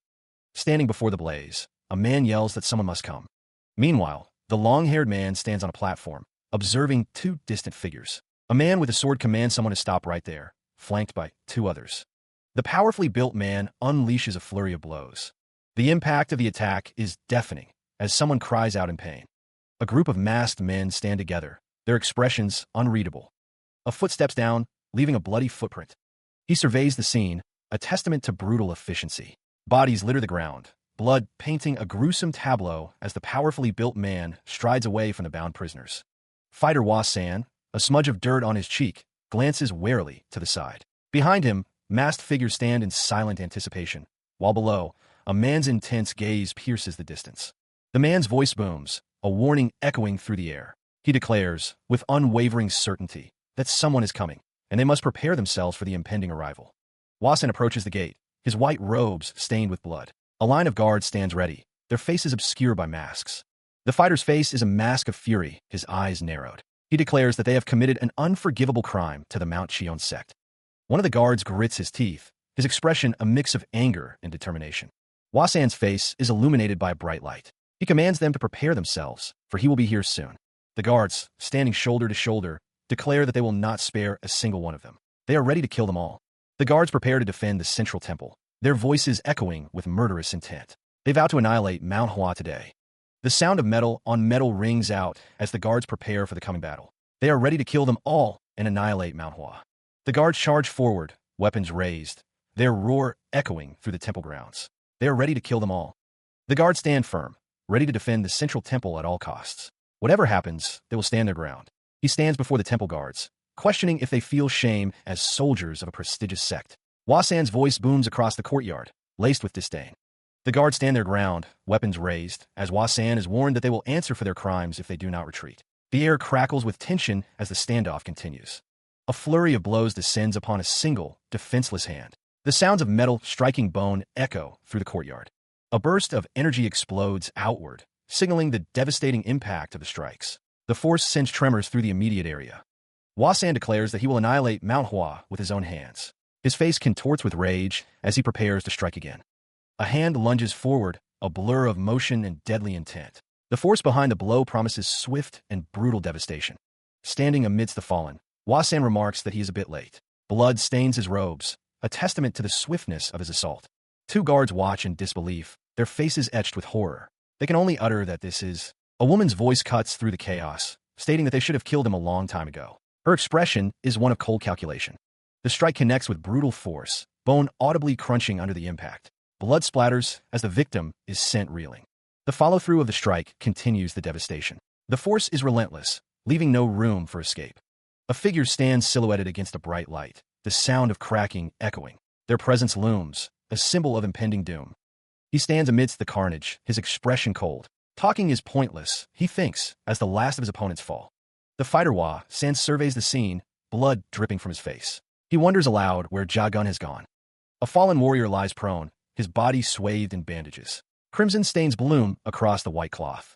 Standing before the blaze, a man yells that someone must come. Meanwhile, the long-haired man stands on a platform, observing two distant figures. A man with a sword commands someone to stop right there, flanked by two others. The powerfully built man unleashes a flurry of blows. The impact of the attack is deafening, as someone cries out in pain. A group of masked men stand together, their expressions unreadable. A foot steps down, leaving a bloody footprint. He surveys the scene, a testament to brutal efficiency. Bodies litter the ground, blood painting a gruesome tableau as the powerfully built man strides away from the bound prisoners. Fighter Hua-san, a smudge of dirt on his cheek, glances warily to the side. Behind him, masked figures stand in silent anticipation, while below, a man's intense gaze pierces the distance. The man's voice booms, a warning echoing through the air. He declares, with unwavering certainty, that someone is coming, and they must prepare themselves for the impending arrival. Hua-san approaches the gate, his white robes stained with blood. A line of guards stands ready, their faces obscured by masks. The fighter's face is a mask of fury, his eyes narrowed. He declares that they have committed an unforgivable crime to the Mount Chion sect. One of the guards grits his teeth, his expression a mix of anger and determination. Hua-san's face is illuminated by a bright light. He commands them to prepare themselves, for he will be here soon. The guards, standing shoulder to shoulder, declare that they will not spare a single one of them. They are ready to kill them all. The guards prepare to defend the central temple, their voices echoing with murderous intent. They vow to annihilate Manhwa today. The sound of metal on metal rings out as the guards prepare for the coming battle. They are ready to kill them all and annihilate Manhwa. The guards charge forward, weapons raised, their roar echoing through the temple grounds. They are ready to kill them all. The guards stand firm, ready to defend the central temple at all costs. Whatever happens, they will stand their ground. He stands before the temple guards, questioning if they feel shame as soldiers of a prestigious sect. Hua-san's voice booms across the courtyard, laced with disdain. The guards stand their ground, weapons raised, as Hua-san is warned that they will answer for their crimes if they do not retreat. The air crackles with tension as the standoff continues. A flurry of blows descends upon a single, defenseless hand. The sounds of metal striking bone echo through the courtyard. A burst of energy explodes outward, signaling the devastating impact of the strikes. The force sends tremors through the immediate area. Hua-san declares that he will annihilate Manhwa with his own hands. His face contorts with rage as he prepares to strike again. A hand lunges forward, a blur of motion and deadly intent. The force behind the blow promises swift and brutal devastation. Standing amidst the fallen, Hua-san remarks that he is a bit late. Blood stains his robes, a testament to the swiftness of his assault. Two guards watch in disbelief, their faces etched with horror. They can only utter that this is... A woman's voice cuts through the chaos, stating that they should have killed him a long time ago. Her expression is one of cold calculation. The strike connects with brutal force, bone audibly crunching under the impact. Blood splatters as the victim is sent reeling. The follow-through of the strike continues the devastation. The force is relentless, leaving no room for escape. A figure stands silhouetted against a bright light, the sound of cracking echoing. Their presence looms, a symbol of impending doom. He stands amidst the carnage, his expression cold. Talking is pointless, he thinks, as the last of his opponents fall. The fighter Hua-san surveys the scene, blood dripping from his face. He wonders aloud where Jagun has gone. A fallen warrior lies prone, his body swathed in bandages. Crimson stains bloom across the white cloth.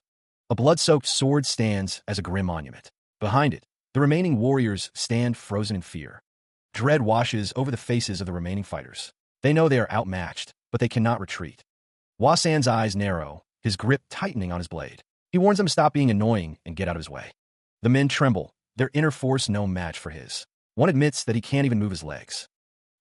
A blood-soaked sword stands as a grim monument. Behind it, the remaining warriors stand frozen in fear. Dread washes over the faces of the remaining fighters. They know they are outmatched, but they cannot retreat. Hua-san's eyes narrow, his grip tightening on his blade. He warns them to stop being annoying and get out of his way. The men tremble, their inner force no match for his. One admits that he can't even move his legs.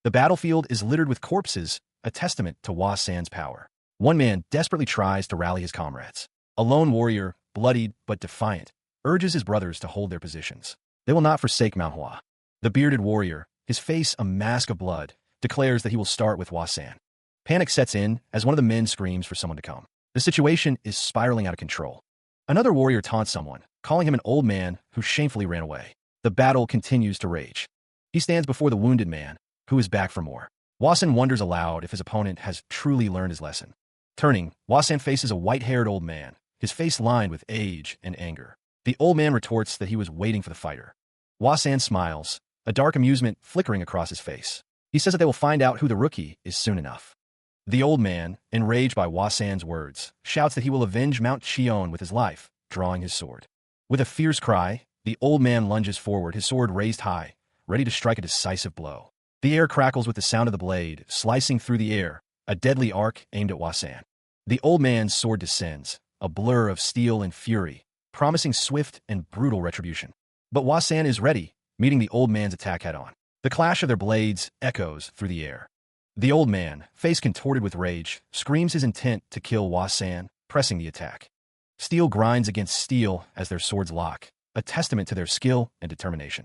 The battlefield is littered with corpses, a testament to Hua San's power. One man desperately tries to rally his comrades. A lone warrior, bloodied but defiant, urges his brothers to hold their positions. They will not forsake Manhwa. The bearded warrior, his face a mask of blood, declares that he will start with Hua San. Panic sets in as one of the men screams for someone to come. The situation is spiraling out of control. Another warrior taunts someone, calling him an old man who shamefully ran away. The battle continues to rage. He stands before the wounded man, who is back for more. Hua San wonders aloud if his opponent has truly learned his lesson. Turning, Hua San faces a white-haired old man, his face lined with age and anger. The old man retorts that he was waiting for the fighter. Hua San smiles, a dark amusement flickering across his face. He says that they will find out who the rookie is soon enough. The old man, enraged by Hua San's words, shouts that he will avenge Mount Chion with his life, drawing his sword. With a fierce cry, the old man lunges forward, his sword raised high, ready to strike a decisive blow. The air crackles with the sound of the blade, slicing through the air, a deadly arc aimed at Hua San. The old man's sword descends, a blur of steel and fury, promising swift and brutal retribution. But Hua San is ready, meeting the old man's attack head-on. The clash of their blades echoes through the air. The old man, face contorted with rage, screams his intent to kill Hua San, pressing the attack. Steel grinds against steel as their swords lock, a testament to their skill and determination.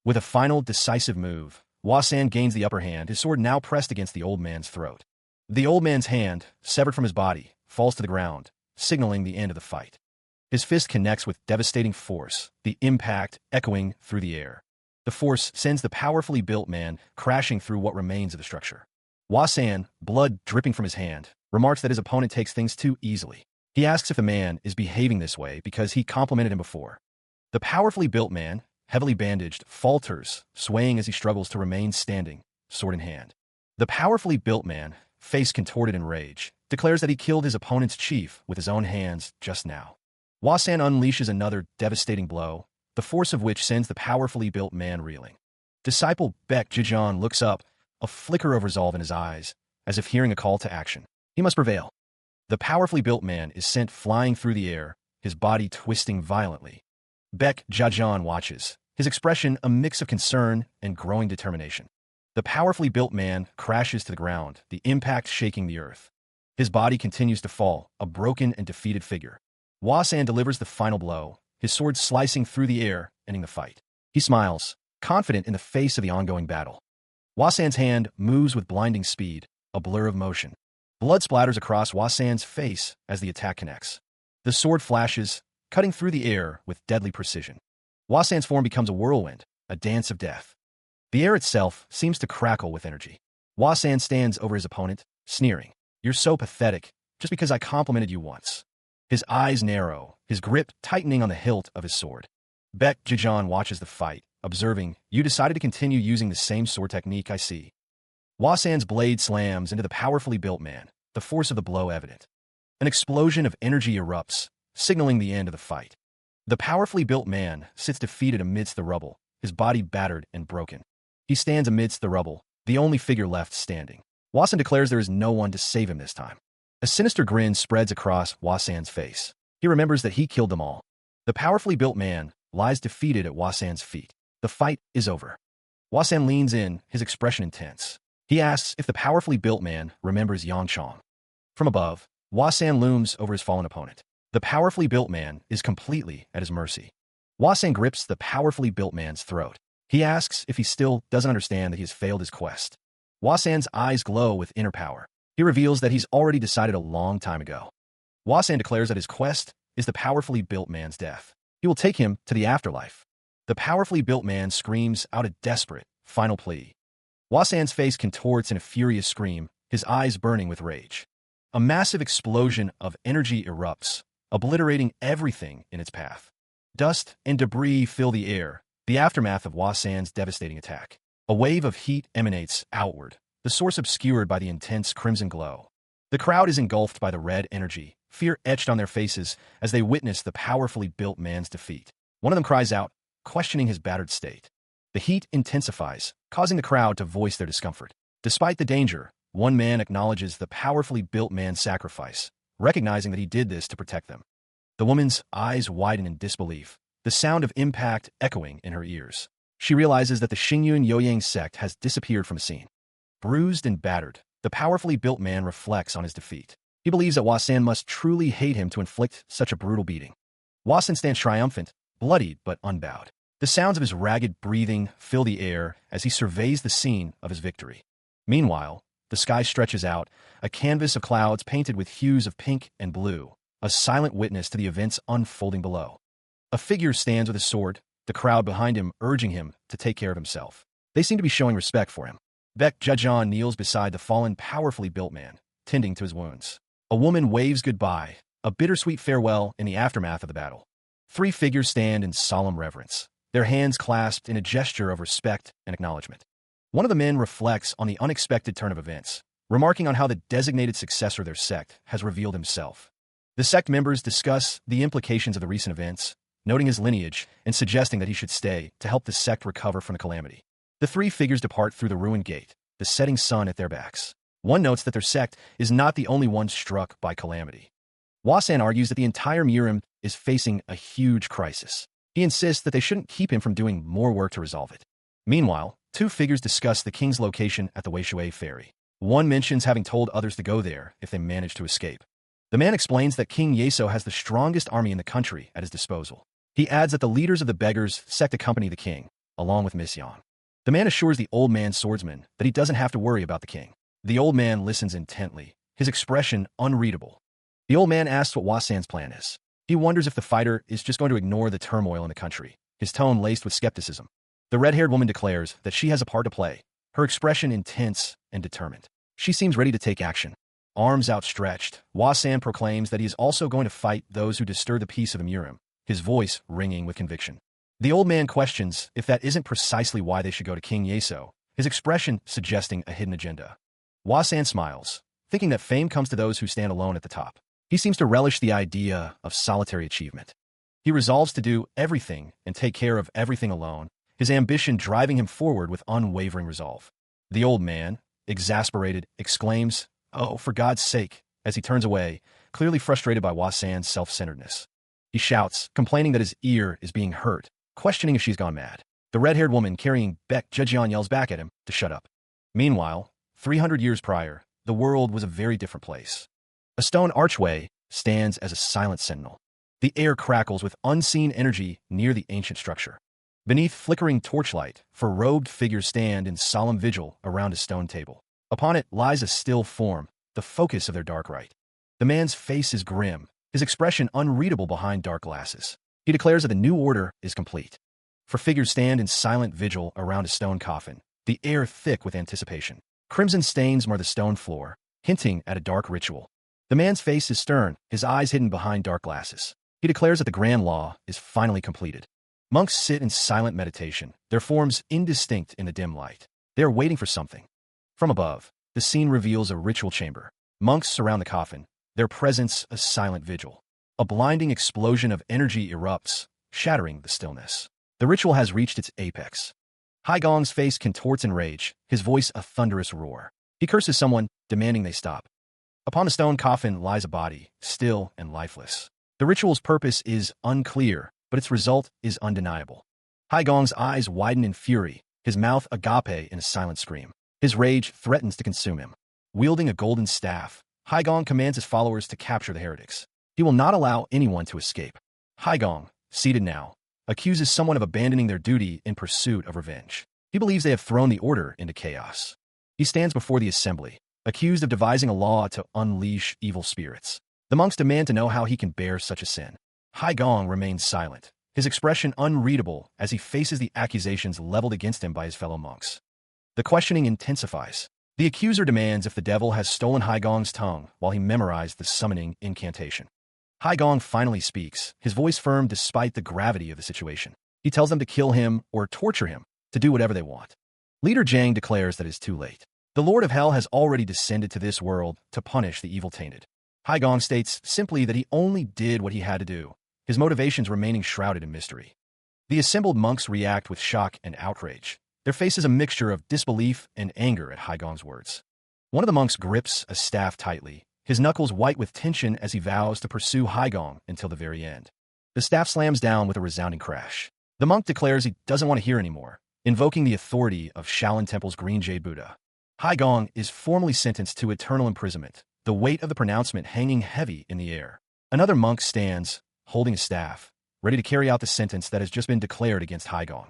With a final, decisive move, Hua San gains the upper hand, his sword now pressed against the old man's throat. The old man's hand, severed from his body, falls to the ground, signaling the end of the fight. His fist connects with devastating force, the impact echoing through the air. The force sends the powerfully built man crashing through what remains of the structure. Hua San, blood dripping from his hand, remarks that his opponent takes things too easily. He asks if the man is behaving this way because he complimented him before. The powerfully built man, heavily bandaged, falters, swaying as he struggles to remain standing, sword in hand. The powerfully built man, face contorted in rage, declares that he killed his opponent's chief with his own hands just now. Hua San unleashes another devastating blow, the force of which sends the powerfully built man reeling. Disciple Baek Jijan looks up, a flicker of resolve in his eyes, as if hearing a call to action. He must prevail. The powerfully built man is sent flying through the air, his body twisting violently. Baek Jijan watches, his expression a mix of concern and growing determination. The powerfully built man crashes to the ground, the impact shaking the earth. His body continues to fall, a broken and defeated figure. Hua San delivers the final blow, his sword slicing through the air, ending the fight. He smiles, confident in the face of the ongoing battle. Hua San's hand moves with blinding speed, a blur of motion. Blood splatters across Hua San's face as the attack connects. The sword flashes, cutting through the air with deadly precision. Hua San's form becomes a whirlwind, a dance of death. The air itself seems to crackle with energy. Hua San stands over his opponent, sneering. "You're so pathetic, just because I complimented you once." His eyes narrow, his grip tightening on the hilt of his sword. Baek Jijan watches the fight, observing, "You decided to continue using the same sword technique, I see." Hua San's blade slams into the powerfully built man, the force of the blow evident. An explosion of energy erupts, signaling the end of the fight. The powerfully built man sits defeated amidst the rubble, his body battered and broken. He stands amidst the rubble, the only figure left standing. Hua San declares there is no one to save him this time. A sinister grin spreads across Hua San's face. He remembers that he killed them all. The powerfully built man lies defeated at Hua San's feet. The fight is over. Hua San leans in, his expression intense. He asks if the powerfully built man remembers Yang Chong. From above, Hua San looms over his fallen opponent. The powerfully built man is completely at his mercy. Hua San grips the powerfully built man's throat. He asks if he still doesn't understand that he has failed his quest. Hua San's eyes glow with inner power. He reveals that he's already decided a long time ago. Hua San declares that his quest is the powerfully built man's death. He will take him to the afterlife. The powerfully built man screams out a desperate, final plea. Hua San's face contorts in a furious scream, his eyes burning with rage. A massive explosion of energy erupts, obliterating everything in its path. Dust and debris fill the air, the aftermath of Hua San's devastating attack. A wave of heat emanates outward, the source obscured by the intense crimson glow. The crowd is engulfed by the red energy, fear etched on their faces as they witness the powerfully built man's defeat. One of them cries out, questioning his battered state. The heat intensifies, causing the crowd to voice their discomfort. Despite the danger, one man acknowledges the powerfully built man's sacrifice, recognizing that he did this to protect them. The woman's eyes widen in disbelief, the sound of impact echoing in her ears. She realizes that the Xingyun Yoyang sect has disappeared from the scene. Bruised and battered, The powerfully built man reflects on his defeat. He believes that Wasan must truly hate him to inflict such a brutal beating. Wasan stands triumphant, bloodied but unbowed. The sounds of his ragged breathing fill the air as he surveys the scene of his victory. Meanwhile, the sky stretches out, a canvas of clouds painted with hues of pink and blue, a silent witness to the events unfolding below. A figure stands with a sword, the crowd behind him urging him to take care of himself. They seem to be showing respect for him. Baek Jejeon kneels beside the fallen, powerfully built man, tending to his wounds. A woman waves goodbye, a bittersweet farewell in the aftermath of the battle. Three figures stand in solemn reverence, their hands clasped in a gesture of respect and acknowledgement. One of the men reflects on the unexpected turn of events, remarking on how the designated successor of their sect has revealed himself. The sect members discuss the implications of the recent events, noting his lineage and suggesting that he should stay to help the sect recover from the calamity. The three figures depart through the ruined gate, the setting sun at their backs. One notes that their sect is not the only one struck by calamity. Wasan argues that the entire Murim is facing a huge crisis. He insists that they shouldn't keep him from doing more work to resolve it. Meanwhile, two figures discuss the king's location at the Weishui ferry. One mentions having told others to go there if they manage to escape. The man explains that King Yeso has the strongest army in the country at his disposal. He adds that the leaders of the beggars sect accompany the king, along with Misyon. The man assures the old man swordsman that he doesn't have to worry about the king. The old man listens intently, his expression unreadable. The old man asks what Wasan's plan is. He wonders if the fighter is just going to ignore the turmoil in the country, his tone laced with skepticism. The red-haired woman declares that she has a part to play, her expression intense and determined. She seems ready to take action. Arms outstretched, Wasan proclaims that he is also going to fight those who disturb the peace of the Murim, his voice ringing with conviction. The old man questions if that isn't precisely why they should go to King Yeso, his expression suggesting a hidden agenda. Wasan smiles, thinking that fame comes to those who stand alone at the top. He seems to relish the idea of solitary achievement. He resolves to do everything and take care of everything alone, his ambition driving him forward with unwavering resolve. The old man, exasperated, exclaims, "Oh, for God's sake," as he turns away, clearly frustrated by Wasan's self-centeredness. He shouts, complaining that his ear is being hurt, questioning if she's gone mad. The red-haired woman carrying Baek Jejeon yells back at him to shut up. Meanwhile, 300 years prior, the world was a very different place. A stone archway stands as a silent sentinel. The air crackles with unseen energy near the ancient structure. Beneath flickering torchlight, robed figures stand in solemn vigil around a stone table. Upon it lies a still form, the focus of their dark rite. The man's face is grim, his expression unreadable behind dark glasses. He declares that the new order is complete. Figures stand in silent vigil around a stone coffin, the air thick with anticipation. Crimson stains mar the stone floor, hinting at a dark ritual. The man's face is stern, his eyes hidden behind dark glasses. He declares that the grand law is finally completed. Monks sit in silent meditation, their forms indistinct in the dim light. They are waiting for something. From above, the scene reveals a ritual chamber. Monks surround the coffin, their presence a silent vigil. A blinding explosion of energy erupts, shattering the stillness. The ritual has reached its apex. Haigong's face contorts in rage, his voice a thunderous roar. He curses someone, demanding they stop. Upon the stone coffin lies a body, still and lifeless. The ritual's purpose is unclear, but its result is undeniable. Haigong's eyes widen in fury, his mouth agape in a silent scream. His rage threatens to consume him. Wielding a golden staff, Haigong commands his followers to capture the heretics. He will not allow anyone to escape. Haigong, seated now, accuses someone of abandoning their duty in pursuit of revenge. He believes they have thrown the order into chaos. He stands before the assembly, accused of devising a law to unleash evil spirits. The monks demand to know how he can bear such a sin. Haigong remains silent, his expression unreadable as he faces the accusations leveled against him by his fellow monks. The questioning intensifies. The accuser demands if the devil has stolen Haigong's tongue while he memorized the summoning incantation. Haigong finally speaks, his voice firm despite the gravity of the situation. He tells them to kill him or torture him, to do whatever they want. Leader Zhang declares that it is too late. The Lord of Hell has already descended to this world to punish the evil tainted. Haigong states simply that he only did what he had to do, his motivations remaining shrouded in mystery. The assembled monks react with shock and outrage, their faces a mixture of disbelief and anger at Haigong's words. One of the monks grips a staff tightly, his knuckles white with tension as he vows to pursue Haigong until the very end. The staff slams down with a resounding crash. The monk declares he doesn't want to hear anymore, invoking the authority of Shaolin Temple's Green Jade Buddha. Haigong is formally sentenced to eternal imprisonment, the weight of the pronouncement hanging heavy in the air. Another monk stands, holding a staff, ready to carry out the sentence that has just been declared against Haigong.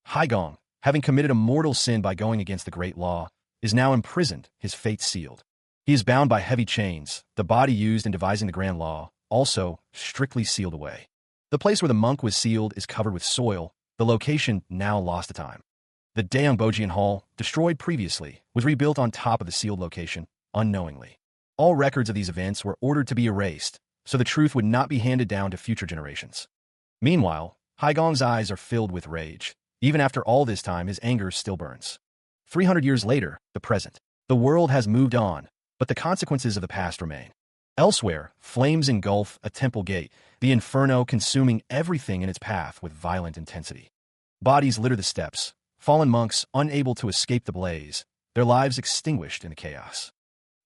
Haigong, having committed a mortal sin by going against the great law, is now imprisoned, his fate sealed. He is bound by heavy chains, the body used in devising the grand law, also strictly sealed away. The place where the monk was sealed is covered with soil, the location now lost to time. The Daeungbojian Hall, destroyed previously, was rebuilt on top of the sealed location, unknowingly. All records of these events were ordered to be erased, so the truth would not be handed down to future generations. Meanwhile, Haigong's eyes are filled with rage. Even after all this time, his anger still burns. 300 years later, the present. The world has moved on, but the consequences of the past remain. Elsewhere, flames engulf a temple gate, the inferno consuming everything in its path with violent intensity. Bodies litter the steps, fallen monks unable to escape the blaze, their lives extinguished in the chaos.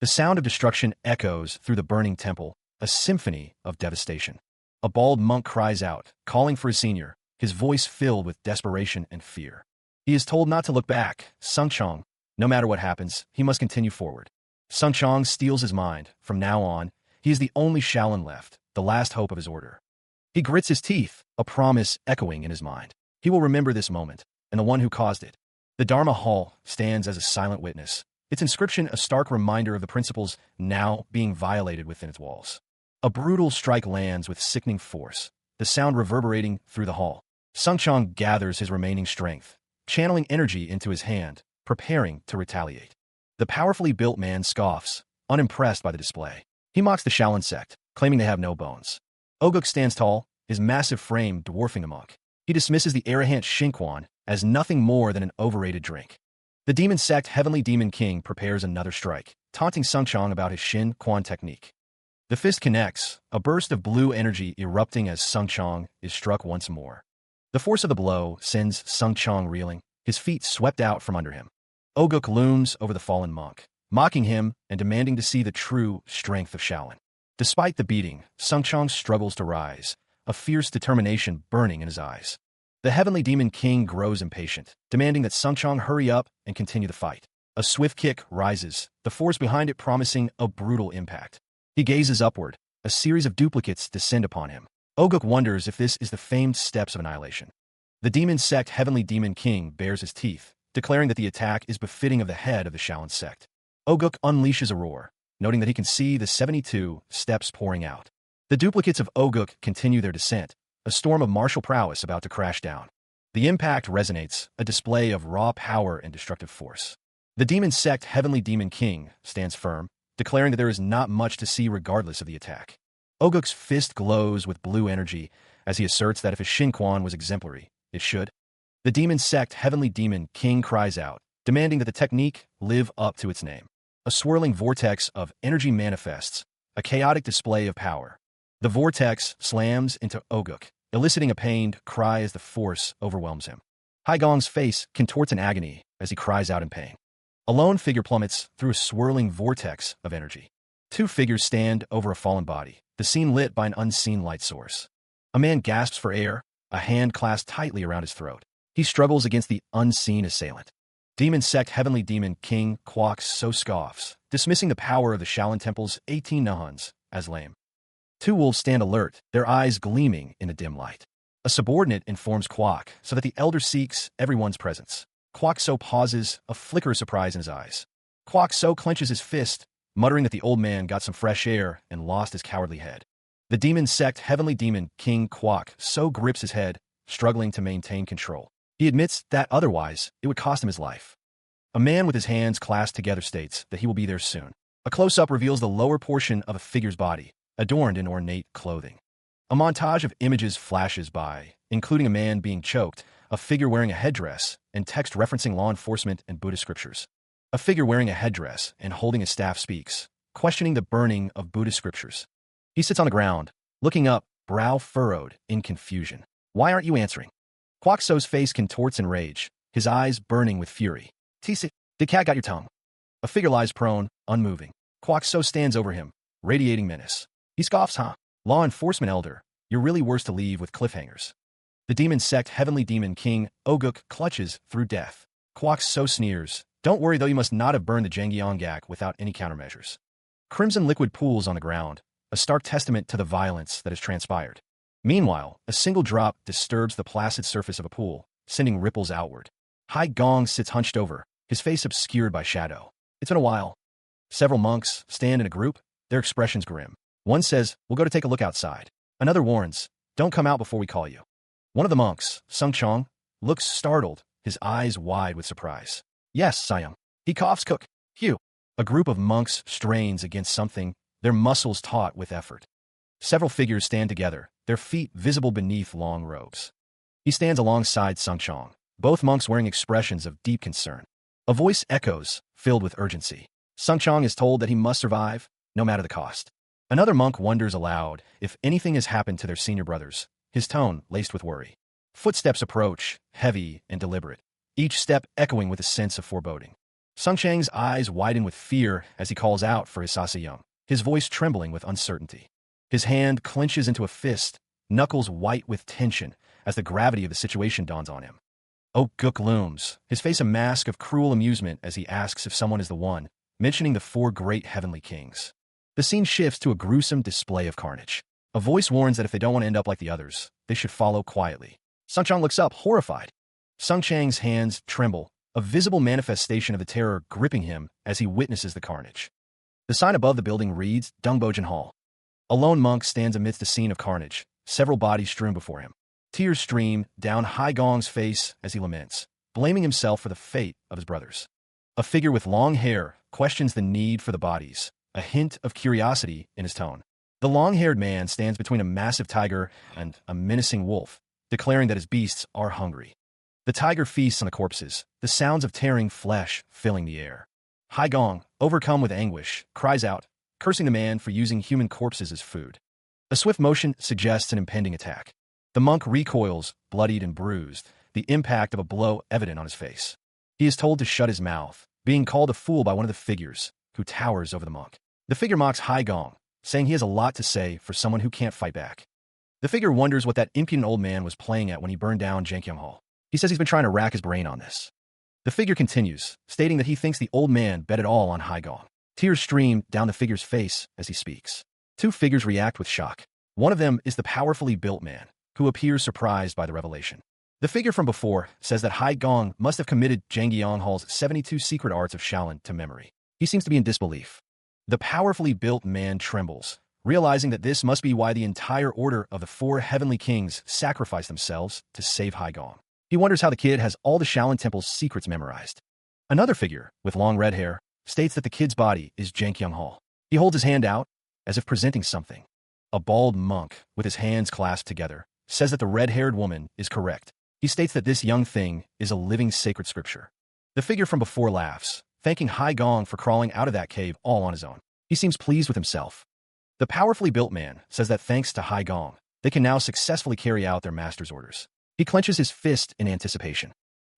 The sound of destruction echoes through the burning temple, a symphony of devastation. A bald monk cries out, calling for his senior, his voice filled with desperation and fear. He is told not to look back. Sungchong, no matter what happens, he must continue forward. Sungchong steels his mind. From now on, he is the only Shaolin left, the last hope of his order. He grits his teeth, a promise echoing in his mind. He will remember this moment, and the one who caused it. The Dharma Hall stands as a silent witness, its inscription a stark reminder of the principles now being violated within its walls. A brutal strike lands with sickening force, the sound reverberating through the hall. Sungchong gathers his remaining strength, channeling energy into his hand, preparing to retaliate. The powerfully built man scoffs, unimpressed by the display. He mocks the Shaolin sect, claiming they have no bones. Oguk stands tall, his massive frame dwarfing the monk. He dismisses the arrogant Xinquan as nothing more than an overrated drink. The demon sect Heavenly Demon King prepares another strike, taunting Sungchong about his Xin Quan technique. The fist connects, a burst of blue energy erupting as Sungchong is struck once more. The force of the blow sends Sungchong reeling, his feet swept out from under him. Oguk looms over the fallen monk, mocking him and demanding to see the true strength of Shaolin. Despite the beating, Sungchong struggles to rise, a fierce determination burning in his eyes. The Heavenly Demon King grows impatient, demanding that Sungchong hurry up and continue the fight. A swift kick rises, the force behind it promising a brutal impact. He gazes upward, a series of duplicates descend upon him. Oguk wonders if this is the famed steps of annihilation. The demon sect Heavenly Demon King bares his teeth, declaring that the attack is befitting of the head of the Shaolin sect. Oguk unleashes a roar, noting that he can see the 72 steps pouring out. The duplicates of Oguk continue their descent, a storm of martial prowess about to crash down. The impact resonates, a display of raw power and destructive force. The demon sect Heavenly Demon King stands firm, declaring that there is not much to see regardless of the attack. Oguk's fist glows with blue energy as he asserts that if his Xinquan was exemplary, it should. The demon sect Heavenly Demon King cries out, demanding that the technique live up to its name. A swirling vortex of energy manifests, a chaotic display of power. The vortex slams into Oguk, eliciting a pained cry as the force overwhelms him. Haigong's face contorts in agony as he cries out in pain. A lone figure plummets through a swirling vortex of energy. Two figures stand over a fallen body, the scene lit by an unseen light source. A man gasps for air, a hand clasped tightly around his throat. He struggles against the unseen assailant. Demon sect Heavenly Demon King Kwok so scoffs, dismissing the power of the Shaolin Temple's 18 Nahuns as lame. Two wolves stand alert, their eyes gleaming in the dim light. A subordinate informs Kwok so that the elder seeks everyone's presence. Kwok so pauses, a flicker of surprise in his eyes. Kwok so clenches his fist, muttering that the old man got some fresh air and lost his cowardly head. The demon sect Heavenly Demon King Kwok so grips his head, struggling to maintain control. He admits that otherwise, it would cost him his life. A man with his hands clasped together states that he will be there soon. A close-up reveals the lower portion of a figure's body, adorned in ornate clothing. A montage of images flashes by, including a man being choked, a figure wearing a headdress, and text referencing law enforcement and Buddhist scriptures. A figure wearing a headdress and holding a staff speaks, questioning the burning of Buddhist scriptures. He sits on the ground, looking up, brow furrowed in confusion. Why aren't you answering? Kwokso's face contorts in rage, his eyes burning with fury. Tisi, the cat got your tongue. A figure lies prone, unmoving. Kwokso stands over him, radiating menace. He scoffs, huh? Law enforcement elder, you're really worse to leave with cliffhangers. The demon sect Heavenly Demon King Oguk clutches through death. Kwokso sneers, Don't worry though, you must not have burned the Jangyongak without any countermeasures. Crimson liquid pools on the ground, a stark testament to the violence that has transpired. Meanwhile, a single drop disturbs the placid surface of a pool, sending ripples outward. Hai Gong sits hunched over, his face obscured by shadow. It's been a while. Several monks stand in a group, their expressions grim. One says, "We'll go to take a look outside." Another warns, "Don't come out before we call you." One of the monks, Sung Chong, looks startled, his eyes wide with surprise. "Yes, Sayang." He coughs, "Cook. Hugh." A group of monks strains against something, their muscles taut with effort. Several figures stand together, their feet visible beneath long robes. He stands alongside Sung Chong, both monks wearing expressions of deep concern. A voice echoes, filled with urgency. Sung Chong is told that he must survive, no matter the cost. Another monk wonders aloud if anything has happened to their senior brothers, his tone laced with worry. Footsteps approach, heavy and deliberate, each step echoing with a sense of foreboding. Sung Chang's eyes widen with fear as he calls out for his Sasayong, his voice trembling with uncertainty. His hand clenches into a fist, knuckles white with tension as the gravity of the situation dawns on him. Oh Gook looms, his face a mask of cruel amusement as he asks if someone is the one, mentioning the four great heavenly kings. The scene shifts to a gruesome display of carnage. A voice warns that if they don't want to end up like the others, they should follow quietly. Sung Chang looks up, horrified. Sung Chang's hands tremble, a visible manifestation of the terror gripping him as he witnesses the carnage. The sign above the building reads, Dungbojin Hall. A lone monk stands amidst a scene of carnage, several bodies strewn before him. Tears stream down Hai Gong's face as he laments, blaming himself for the fate of his brothers. A figure with long hair questions the need for the bodies, a hint of curiosity in his tone. The long-haired man stands between a massive tiger and a menacing wolf, declaring that his beasts are hungry. The tiger feasts on the corpses, the sounds of tearing flesh filling the air. Hai Gong, overcome with anguish, cries out, cursing the man for using human corpses as food. A swift motion suggests an impending attack. The monk recoils, bloodied and bruised, the impact of a blow evident on his face. He is told to shut his mouth, being called a fool by one of the figures, who towers over the monk. The figure mocks Hai Gong, saying he has a lot to say for someone who can't fight back. The figure wonders what that impudent old man was playing at when he burned down Jankyung Hall. He says he's been trying to rack his brain on this. The figure continues, stating that he thinks the old man bet it all on Hai Gong. Tears stream down the figure's face as he speaks. Two figures react with shock. One of them is the powerfully built man, who appears surprised by the revelation. The figure from before says that Hai Gong must have committed Jangyong Hall's 72 secret arts of Shaolin to memory. He seems to be in disbelief. The powerfully built man trembles, realizing that this must be why the entire order of the four heavenly kings sacrificed themselves to save Hai Gong. He wonders how the kid has all the Shaolin Temple's secrets memorized. Another figure, with long red hair, states that the kid's body is Jankyung Hall. He holds his hand out, as if presenting something. A bald monk, with his hands clasped together, says that the red-haired woman is correct. He states that this young thing is a living sacred scripture. The figure from before laughs, thanking Hai Gong for crawling out of that cave all on his own. He seems pleased with himself. The powerfully built man says that thanks to Hai Gong, they can now successfully carry out their master's orders. He clenches his fist in anticipation.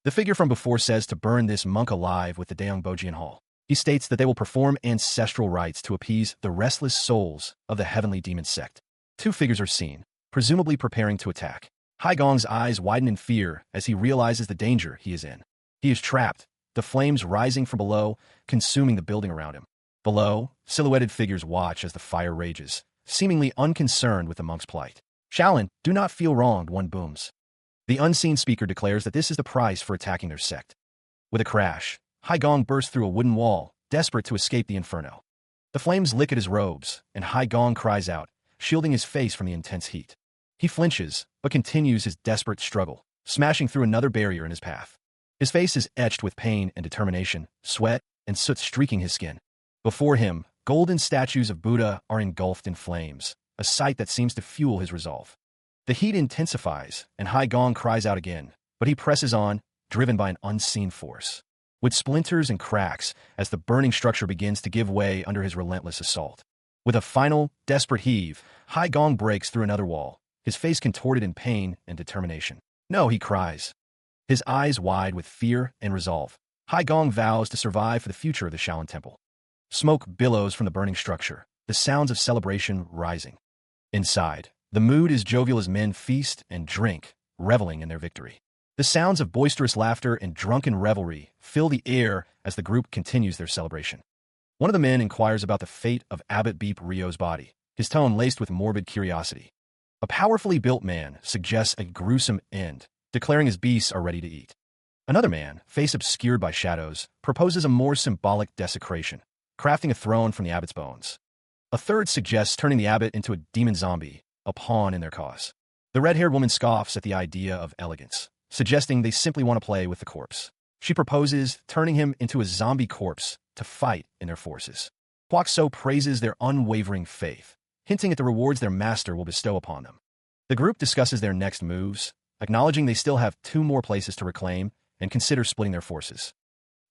The figure from before says to burn this monk alive with the Daeongbojin Hall. He states that they will perform ancestral rites to appease the restless souls of the heavenly demon sect. Two figures are seen, presumably preparing to attack. Hai Gong's eyes widen in fear as he realizes the danger he is in. He is trapped, the flames rising from below, consuming the building around him. Below, silhouetted figures watch as the fire rages, seemingly unconcerned with the monk's plight. Shaolin, do not feel wronged, one booms. The unseen speaker declares that this is the price for attacking their sect. With a crash, Hai Gong bursts through a wooden wall, desperate to escape the inferno. The flames lick at his robes, and Hai Gong cries out, shielding his face from the intense heat. He flinches, but continues his desperate struggle, smashing through another barrier in his path. His face is etched with pain and determination, sweat and soot streaking his skin. Before him, golden statues of Buddha are engulfed in flames, a sight that seems to fuel his resolve. The heat intensifies, and Hai Gong cries out again, but he presses on, driven by an unseen force. With splinters and cracks as the burning structure begins to give way under his relentless assault. With a final, desperate heave, Hai Gong breaks through another wall, his face contorted in pain and determination. No, he cries. His eyes wide with fear and resolve. Hai Gong vows to survive for the future of the Shaolin Temple. Smoke billows from the burning structure, the sounds of celebration rising. Inside, the mood is jovial as men feast and drink, reveling in their victory. The sounds of boisterous laughter and drunken revelry fill the air as the group continues their celebration. One of the men inquires about the fate of Abbot Beep Rio's body, his tone laced with morbid curiosity. A powerfully built man suggests a gruesome end, declaring his beasts are ready to eat. Another man, face obscured by shadows, proposes a more symbolic desecration, crafting a throne from the abbot's bones. A third suggests turning the abbot into a demon zombie, a pawn in their cause. The red-haired woman scoffs at the idea of elegance, suggesting they simply want to play with the corpse. She proposes turning him into a zombie corpse to fight in their forces. Kwok So praises their unwavering faith, hinting at the rewards their master will bestow upon them. The group discusses their next moves, acknowledging they still have 2 more places to reclaim and consider splitting their forces.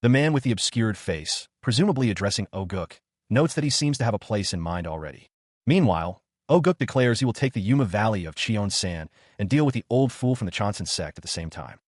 The man with the obscured face, presumably addressing Oguk, notes that he seems to have a place in mind already. Meanwhile, Oguk declares he will take the Yuma Valley of Cheon-san and deal with the old fool from the Chonsan sect at the same time.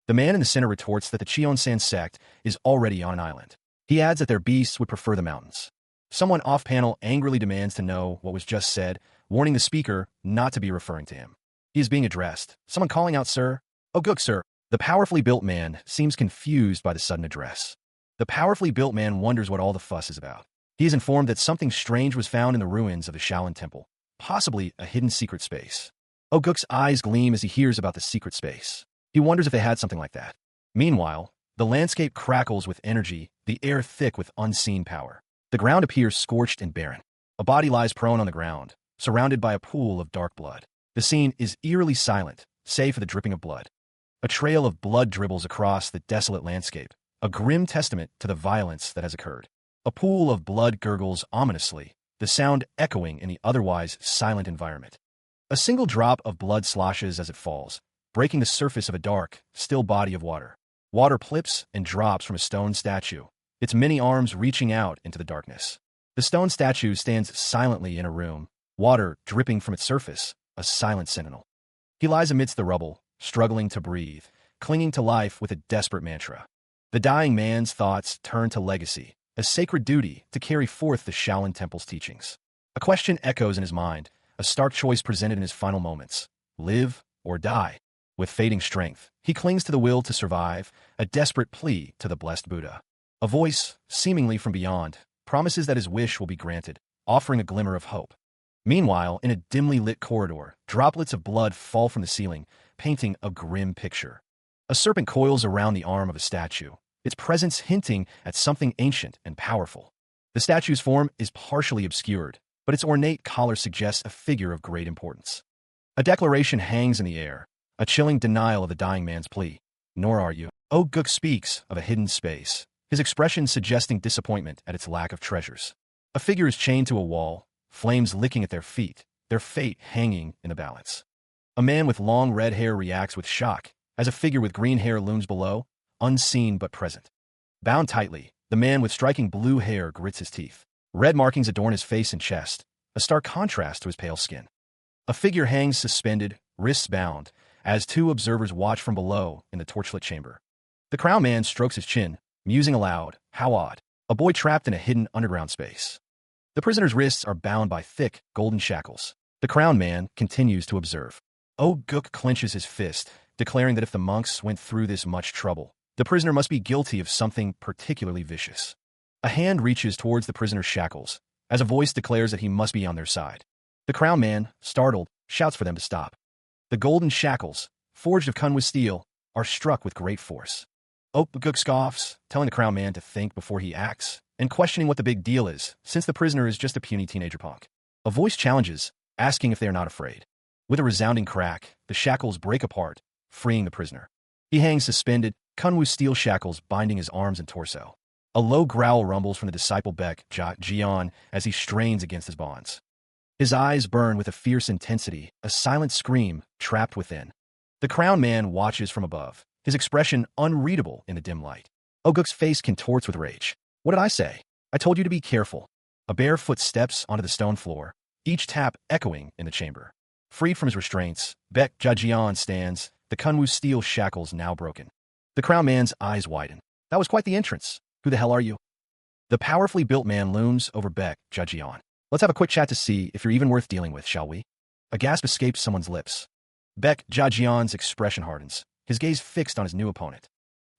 The man in the center retorts that the Cheon-san sect is already on an island. He adds that their beasts would prefer the mountains. Someone off-panel angrily demands to know what was just said, warning the speaker not to be referring to him. He is being addressed. Someone calling out, "Sir?" "Oguk, sir." The powerfully built man seems confused by the sudden address. The powerfully built man wonders what all the fuss is about. He is informed that something strange was found in the ruins of the Shaolin Temple, possibly a hidden secret space. Oguk's eyes gleam as he hears about the secret space. He wonders if they had something like that. Meanwhile, the landscape crackles with energy, the air thick with unseen power. The ground appears scorched and barren. A body lies prone on the ground, surrounded by a pool of dark blood. The scene is eerily silent, save for the dripping of blood. A trail of blood dribbles across the desolate landscape, a grim testament to the violence that has occurred. A pool of blood gurgles ominously, the sound echoing in the otherwise silent environment. A single drop of blood sloshes as it falls, breaking the surface of a dark, still body of water. Water plips and drops from a stone statue, its many arms reaching out into the darkness. The stone statue stands silently in a room, water dripping from its surface, a silent sentinel. He lies amidst the rubble, struggling to breathe, clinging to life with a desperate mantra. The dying man's thoughts turn to legacy, a sacred duty to carry forth the Shaolin Temple's teachings. A question echoes in his mind, a stark choice presented in his final moments: live or die. With fading strength, he clings to the will to survive, a desperate plea to the blessed Buddha. A voice, seemingly from beyond, promises that his wish will be granted, offering a glimmer of hope. Meanwhile, in a dimly lit corridor, droplets of blood fall from the ceiling, painting a grim picture. A serpent coils around the arm of a statue, its presence hinting at something ancient and powerful. The statue's form is partially obscured, but its ornate collar suggests a figure of great importance. A declaration hangs in the air, a chilling denial of the dying man's plea. "Nor are you." Oguk speaks of a hidden space, his expression suggesting disappointment at its lack of treasures. A figure is chained to a wall, flames licking at their feet, their fate hanging in the balance. A man with long red hair reacts with shock as a figure with green hair looms below, unseen but present. Bound tightly, the man with striking blue hair grits his teeth. Red markings adorn his face and chest, a stark contrast to his pale skin. A figure hangs suspended, wrists bound, as 2 observers watch from below in the torchlit chamber. The crown man strokes his chin, musing aloud, "How odd. A boy trapped in a hidden underground space." The prisoner's wrists are bound by thick, golden shackles. The crown man continues to observe. Oguk clenches his fist, declaring that if the monks went through this much trouble, the prisoner must be guilty of something particularly vicious. A hand reaches towards the prisoner's shackles, as a voice declares that he must be on their side. The crown man, startled, shouts for them to stop. The golden shackles, forged of Kunwa steel, are struck with great force. Oguk scoffs, telling the crown man to think before he acts, and questioning what the big deal is, since the prisoner is just a puny teenager punk. A voice challenges, asking if they are not afraid. With a resounding crack, the shackles break apart, freeing the prisoner. He hangs suspended, Kunwu steel shackles binding his arms and torso. A low growl rumbles from the disciple Baek Jian as he strains against his bonds. His eyes burn with a fierce intensity, a silent scream trapped within. The crown man watches from above, his expression unreadable in the dim light. Oguk's face contorts with rage. "What did I say? I told you to be careful." A bare foot steps onto the stone floor, each tap echoing in the chamber. Freed from his restraints, Baek Jian stands, the Kunwu steel shackles now broken. The crown man's eyes widen. "That was quite the entrance. Who the hell are you?" The powerfully built man looms over Baek Jian. "Let's have a quick chat to see if you're even worth dealing with, shall we?" A gasp escapes someone's lips. Baek Jian's expression hardens, his gaze fixed on his new opponent.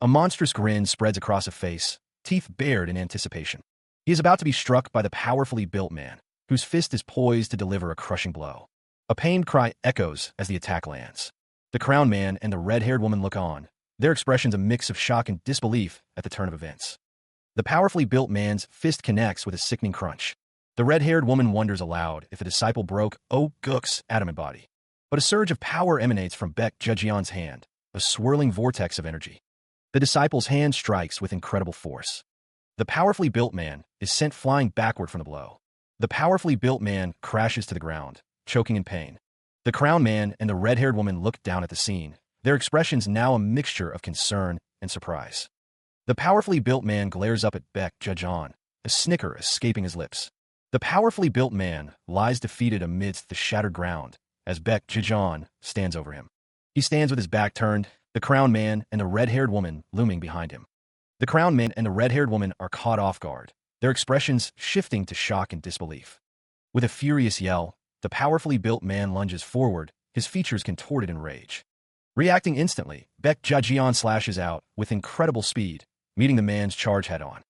A monstrous grin spreads across a face, teeth bared in anticipation. He is about to be struck by the powerfully built man, whose fist is poised to deliver a crushing blow. A pained cry echoes as the attack lands. The crowned man and the red-haired woman look on, their expressions a mix of shock and disbelief at the turn of events. The powerfully built man's fist connects with a sickening crunch. The red-haired woman wonders aloud if the disciple broke Oh Gook's adamant body. But a surge of power emanates from Baek Jejeon's hand, a swirling vortex of energy. The disciple's hand strikes with incredible force. The powerfully built man is sent flying backward from the blow. The powerfully built man crashes to the ground, choking in pain. The crowned man and the red-haired woman look down at the scene, their expressions now a mixture of concern and surprise. The powerfully built man glares up at Baek Jejeon, a snicker escaping his lips. The powerfully built man lies defeated amidst the shattered ground as Baek Jejeon stands over him. He stands with his back turned, the crowned man and the red-haired woman looming behind him. The crowned man and the red-haired woman are caught off guard, their expressions shifting to shock and disbelief. With a furious yell, the powerfully built man lunges forward, his features contorted in rage. Reacting instantly, Baek Jejeon slashes out with incredible speed, meeting the man's charge head-on.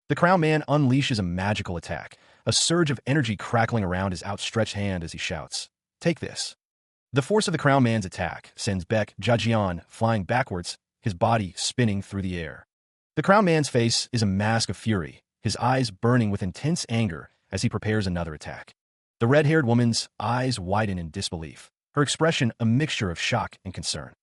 The crowned man unleashes a magical attack, a surge of energy crackling around his outstretched hand as he shouts, "Take this." The force of the crowned man's attack sends Baek Jejeon flying backwards, his body spinning through the air. The crowned man's face is a mask of fury, his eyes burning with intense anger as he prepares another attack. The red-haired woman's eyes widen in disbelief, her expression a mixture of shock and concern.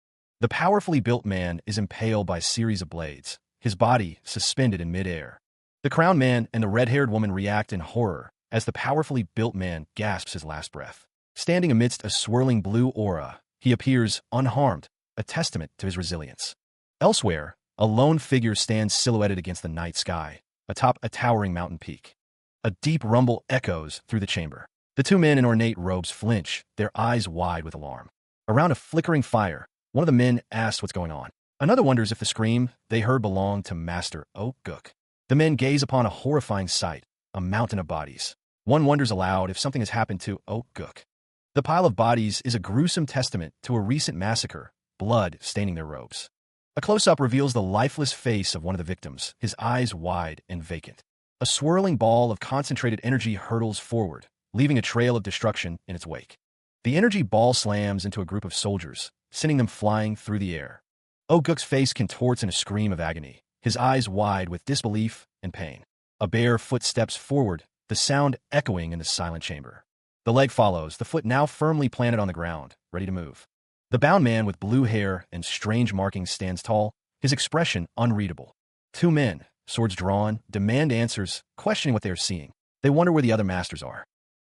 The powerfully built man is impaled by a series of blades, his body suspended in midair. The crowned man and the red-haired woman react in horror as the powerfully built man gasps his last breath. Standing amidst a swirling blue aura, he appears unharmed, a testament to his resilience. Elsewhere, a lone figure stands silhouetted against the night sky, atop a towering mountain peak. A deep rumble echoes through the chamber. The two men in ornate robes flinch, their eyes wide with alarm. Around a flickering fire, one of the men asks what's going on. Another wonders if the scream they heard belonged to Master Oh Gook. The men gaze upon a horrifying sight, a mountain of bodies. One wonders aloud if something has happened to Oh Gook. The pile of bodies is a gruesome testament to a recent massacre, blood staining their robes. A close-up reveals the lifeless face of one of the victims, his eyes wide and vacant. A swirling ball of concentrated energy hurtles forward, leaving a trail of destruction in its wake. The energy ball slams into a group of soldiers, sending them flying through the air. Oh Gook's face contorts in a scream of agony, his eyes wide with disbelief and pain. A bare foot steps forward, the sound echoing in the silent chamber. The leg follows, the foot now firmly planted on the ground, ready to move. The bound man with blue hair and strange markings stands tall, his expression unreadable. Two men, swords drawn, demand answers, questioning what they are seeing. They wonder where the other masters are.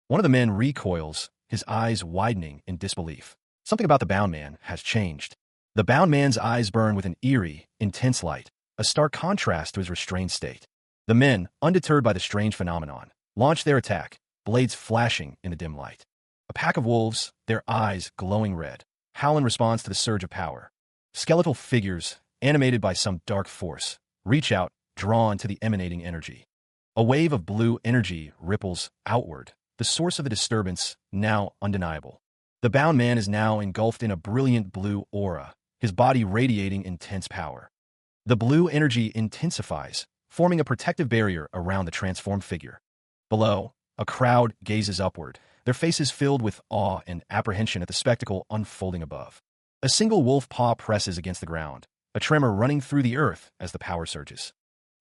One of the men recoils, his eyes widening in disbelief. Something about the bound man has changed. The bound man's eyes burn with an eerie, intense light, a stark contrast to his restrained state. The men, undeterred by the strange phenomenon, launch their attack, blades flashing in the dim light. A pack of wolves, their eyes glowing red, howl in response to the surge of power. Skeletal figures, animated by some dark force, reach out, drawn to the emanating energy. A wave of blue energy ripples outward, the source of the disturbance now undeniable. The bound man is now engulfed in a brilliant blue aura, his body radiating intense power. The blue energy intensifies, forming a protective barrier around the transformed figure. Below, a crowd gazes upward, their faces filled with awe and apprehension at the spectacle unfolding above. A single wolf paw presses against the ground, a tremor running through the earth as the power surges.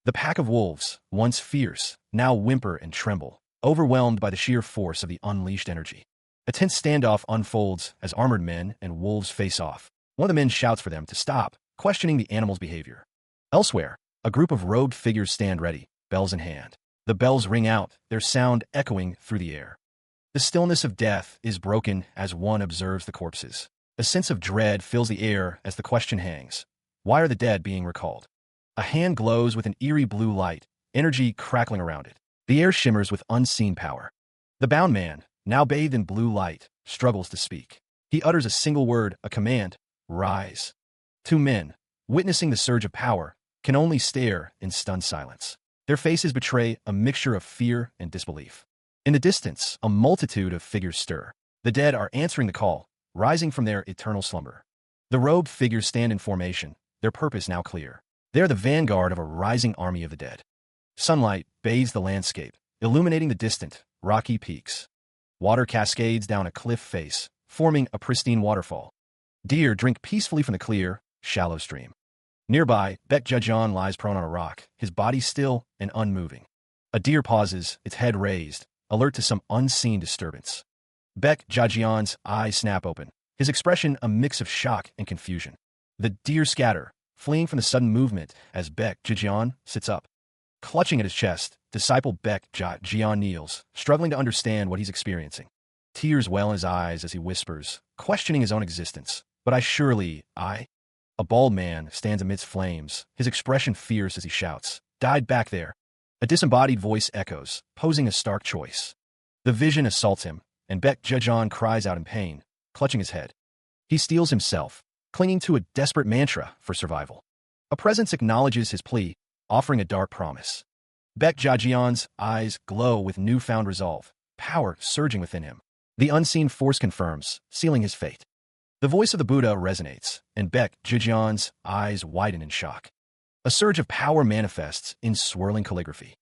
The pack of wolves, once fierce, now whimper and tremble, overwhelmed by the sheer force of the unleashed energy. A tense standoff unfolds as armored men and wolves face off. One of the men shouts for them to stop, questioning the animal's behavior. Elsewhere, a group of robed figures stand ready, bells in hand. The bells ring out, their sound echoing through the air. The stillness of death is broken as one observes the corpses. A sense of dread fills the air as the question hangs. Why are the dead being recalled? A hand glows with an eerie blue light, energy crackling around it. The air shimmers with unseen power. The bound man, now bathed in blue light, struggles to speak. He utters a single word, a command, "Rise." Two men, witnessing the surge of power, can only stare in stunned silence. Their faces betray a mixture of fear and disbelief. In the distance, a multitude of figures stir. The dead are answering the call, rising from their eternal slumber. The robed figures stand in formation, their purpose now clear. They are the vanguard of a rising army of the dead. Sunlight bathes the landscape, illuminating the distant, rocky peaks. Water cascades down a cliff face, forming a pristine waterfall. Deer drink peacefully from the clear, shallow stream. Nearby, Baek Jejeon lies prone on a rock, his body still and unmoving. A deer pauses, its head raised, alert to some unseen disturbance. Baek Jejeon's eyes snap open, his expression a mix of shock and confusion. The deer scatter, fleeing from the sudden movement as Baek Jejeon sits up. Clutching at his chest, disciple Baek Jejeon kneels, struggling to understand what he's experiencing. Tears well in his eyes as he whispers, questioning his own existence. But I. A bald man stands amidst flames, his expression fierce as he shouts, "Died back there." A disembodied voice echoes, posing a stark choice. The vision assaults him, and Baek Jejeon cries out in pain, clutching his head. He steels himself, clinging to a desperate mantra for survival. A presence acknowledges his plea, offering a dark promise. Baek Jejeon's eyes glow with newfound resolve, power surging within him. The unseen force confirms, sealing his fate. The voice of the Buddha resonates, and Baek Jejeon's eyes widen in shock. A surge of power manifests in swirling calligraphy.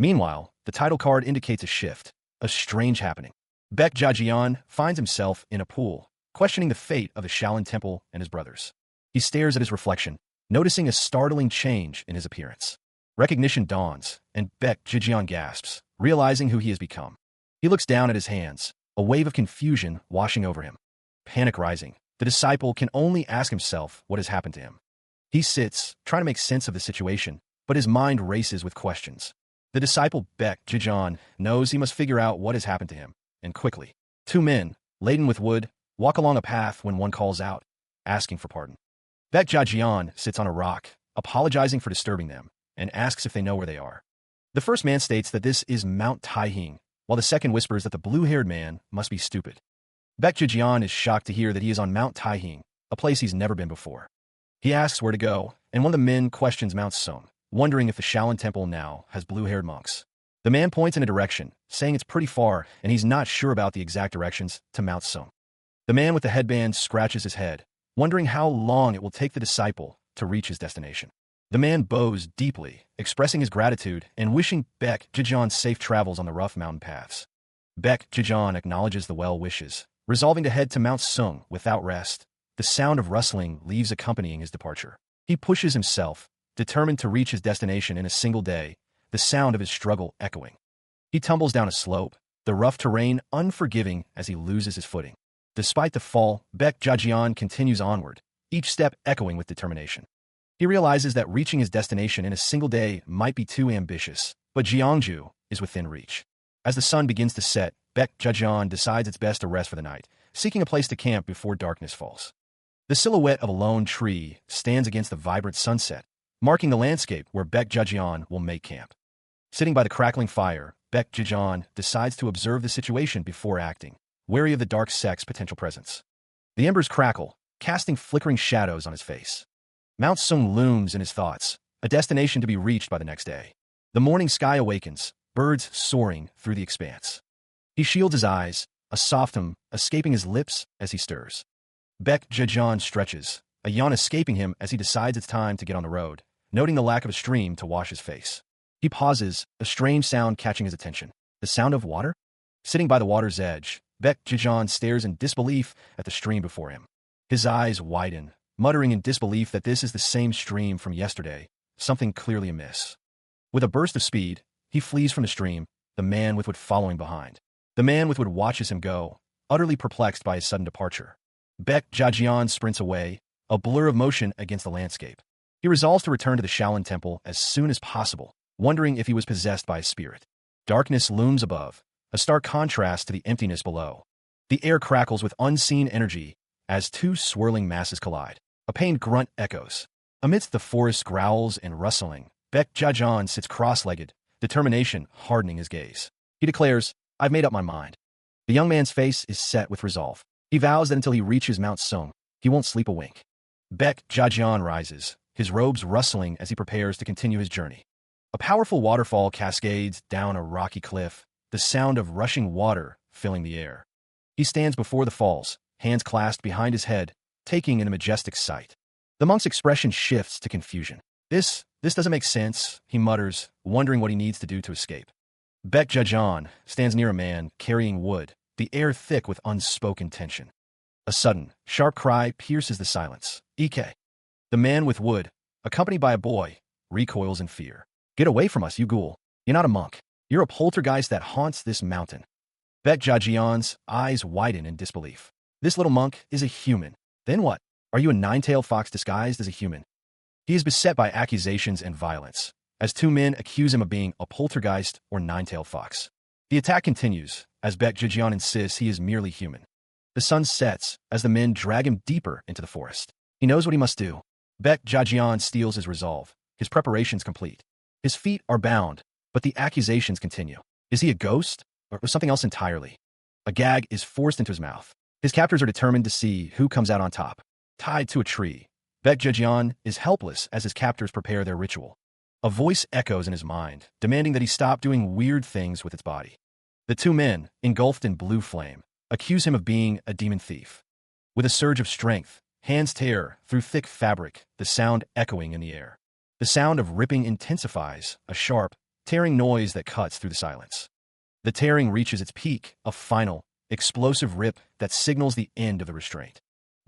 Meanwhile, the title card indicates a shift, a strange happening. Baek Jejeon finds himself in a pool, questioning the fate of the Shaolin Temple and his brothers. He stares at his reflection, noticing a startling change in his appearance. Recognition dawns, and Baek Jejeon gasps, realizing who he has become. He looks down at his hands, a wave of confusion washing over him. Panic rising, the disciple can only ask himself what has happened to him. He sits, trying to make sense of the situation, but his mind races with questions. The disciple Baek Jejeon knows he must figure out what has happened to him, and quickly. Two men, laden with wood, walk along a path when one calls out, asking for pardon. Baek Jejeon sits on a rock, apologizing for disturbing them, and asks if they know where they are. The first man states that this is Mount Taihing, while the second whispers that the blue-haired man must be stupid. Baek Jejeon is shocked to hear that he is on Mount Taihing, a place he's never been before. He asks where to go, and one of the men questions Mount Sung, wondering if the Shaolin Temple now has blue-haired monks. The man points in a direction, saying it's pretty far, and he's not sure about the exact directions to Mount Sung. The man with the headband scratches his head, wondering how long it will take the disciple to reach his destination. The man bows deeply, expressing his gratitude and wishing Baek Jejeon safe travels on the rough mountain paths. Baek Jejeon acknowledges the well wishes, resolving to head to Mount Sung without rest. The sound of rustling leaves accompanying his departure. He pushes himself, determined to reach his destination in a single day, the sound of his struggle echoing. He tumbles down a slope, the rough terrain unforgiving as he loses his footing. Despite the fall, Baek Jejeon continues onward, each step echoing with determination. He realizes that reaching his destination in a single day might be too ambitious, but Gyeongju is within reach. As the sun begins to set, Baek Jejeon decides it's best to rest for the night, seeking a place to camp before darkness falls. The silhouette of a lone tree stands against the vibrant sunset, marking the landscape where Baek Jejeon will make camp. Sitting by the crackling fire, Baek Jejeon decides to observe the situation before acting, wary of the dark sect's potential presence. The embers crackle, casting flickering shadows on his face. Mount Sung looms in his thoughts, a destination to be reached by the next day. The morning sky awakens, birds soaring through the expanse. He shields his eyes, a soft hum escaping his lips as he stirs. Baek Jejeon stretches, a yawn escaping him as he decides it's time to get on the road, noting the lack of a stream to wash his face. He pauses, a strange sound catching his attention. The sound of water? Sitting by the water's edge, Baek Jejeon stares in disbelief at the stream before him. His eyes widen, muttering in disbelief that this is the same stream from yesterday, something clearly amiss. With a burst of speed, he flees from the stream, the man with wood following behind. The man with wood watches him go, utterly perplexed by his sudden departure. Baek Jejeon sprints away, a blur of motion against the landscape. He resolves to return to the Shaolin Temple as soon as possible, wondering if he was possessed by a spirit. Darkness looms above, a stark contrast to the emptiness below. The air crackles with unseen energy as two swirling masses collide. A pained grunt echoes. Amidst the forest growls and rustling, Baek Jejeon sits cross-legged, determination hardening his gaze. He declares, "I've made up my mind." The young man's face is set with resolve. He vows that until he reaches Mount Sung, he won't sleep a wink. Baek Jejeon rises, his robes rustling as he prepares to continue his journey. A powerful waterfall cascades down a rocky cliff, the sound of rushing water filling the air. He stands before the falls, hands clasped behind his head, taking in a majestic sight. The monk's expression shifts to confusion. This doesn't make sense, he mutters, wondering what he needs to do to escape. Baek Jajan stands near a man carrying wood, the air thick with unspoken tension. A sudden, sharp cry pierces the silence. Ike. The man with wood, accompanied by a boy, recoils in fear. Get away from us, you ghoul. You're not a monk. You're a poltergeist that haunts this mountain. Baek Jajian's eyes widen in disbelief. This little monk is a human. Then what? Are you a nine-tailed fox disguised as a human? He is beset by accusations and violence, as two men accuse him of being a poltergeist or nine-tailed fox. The attack continues, as Baek Jajian insists he is merely human. The sun sets as the men drag him deeper into the forest. He knows what he must do. Baek Jajian steels his resolve, his preparations complete. His feet are bound, but the accusations continue. Is he a ghost, or something else entirely? A gag is forced into his mouth. His captors are determined to see who comes out on top. Tied to a tree, Baek Jajian is helpless as his captors prepare their ritual. A voice echoes in his mind, demanding that he stop doing weird things with its body. The two men, engulfed in blue flame, accuse him of being a demon thief. With a surge of strength, hands tear through thick fabric, the sound echoing in the air. The sound of ripping intensifies, a sharp, tearing noise that cuts through the silence. The tearing reaches its peak, a final, explosive rip that signals the end of the restraint.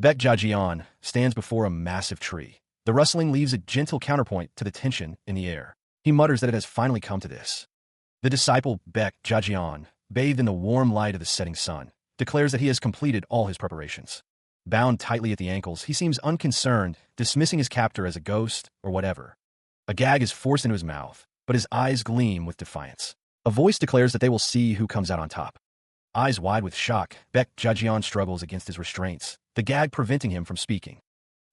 Baek Jajian stands before a massive tree. The rustling leaves a gentle counterpoint to the tension in the air. He mutters that it has finally come to this. The disciple Baek Jajian, bathed in the warm light of the setting sun, declares that he has completed all his preparations. Bound tightly at the ankles, he seems unconcerned, dismissing his captor as a ghost or whatever. A gag is forced into his mouth, but his eyes gleam with defiance. A voice declares that they will see who comes out on top. Eyes wide with shock, Baek Jajian struggles against his restraints, the gag preventing him from speaking.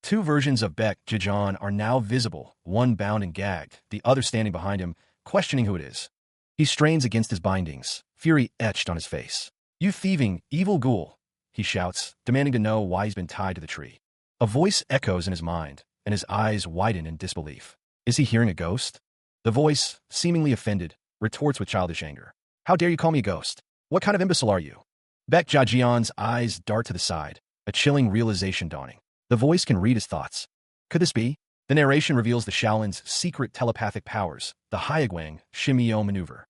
Two versions of Baek Jajian are now visible, one bound and gagged, the other standing behind him, questioning who it is. He strains against his bindings, fury etched on his face. You thieving, evil ghoul, he shouts, demanding to know why he's been tied to the tree. A voice echoes in his mind, and his eyes widen in disbelief. Is he hearing a ghost? The voice, seemingly offended, retorts with childish anger. How dare you call me a ghost? What kind of imbecile are you? Baek Jajian's eyes dart to the side, a chilling realization dawning. The voice can read his thoughts. Could this be? The narration reveals the Shaolin's secret telepathic powers, the Hayaguang Shimio maneuver.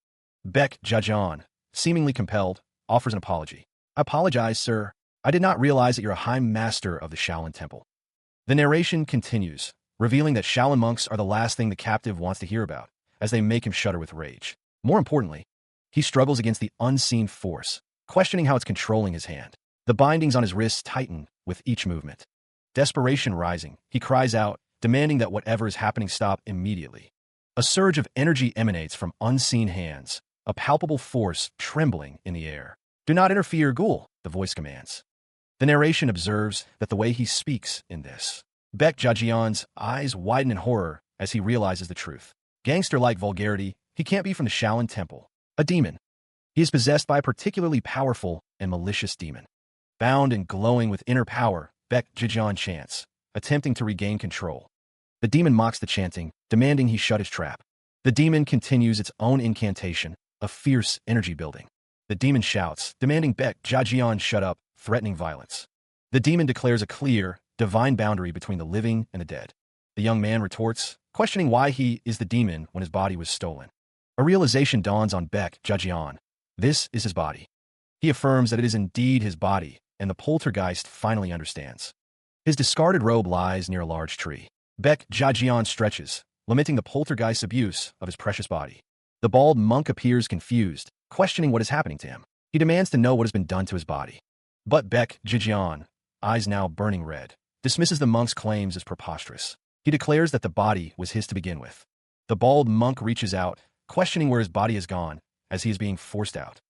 Baek Jajian, seemingly compelled, offers an apology. I apologize, sir. I did not realize that you're a high master of the Shaolin Temple. The narration continues, revealing that Shaolin monks are the last thing the captive wants to hear about, as they make him shudder with rage. More importantly, he struggles against the unseen force, questioning how it's controlling his hand. The bindings on his wrists tighten with each movement. Desperation rising, he cries out, demanding that whatever is happening stop immediately. A surge of energy emanates from unseen hands, a palpable force trembling in the air. Do not interfere, ghoul, the voice commands. The narration observes that the way he speaks in this. Baek Jajian's eyes widen in horror as he realizes the truth. Gangster-like vulgarity, he can't be from the Shaolin Temple. A demon. He is possessed by a particularly powerful and malicious demon. Bound and glowing with inner power, Baek Jajian chants, attempting to regain control. The demon mocks the chanting, demanding he shut his trap. The demon continues its own incantation, a fierce energy building. The demon shouts, demanding Baek Jajian shut up, threatening violence. The demon declares a clear, divine boundary between the living and the dead. The young man retorts, questioning why he is the demon when his body was stolen. A realization dawns on Baek Jajian. This is his body. He affirms that it is indeed his body, and the poltergeist finally understands. His discarded robe lies near a large tree. Baek Jajian stretches, lamenting the poltergeist's abuse of his precious body. The bald monk appears confused, questioning what is happening to him. He demands to know what has been done to his body. But Baek Jajian, eyes now burning red, dismisses the monk's claims as preposterous. He declares that the body was his to begin with. The bald monk reaches out, questioning where his body has gone, as he is being forced out.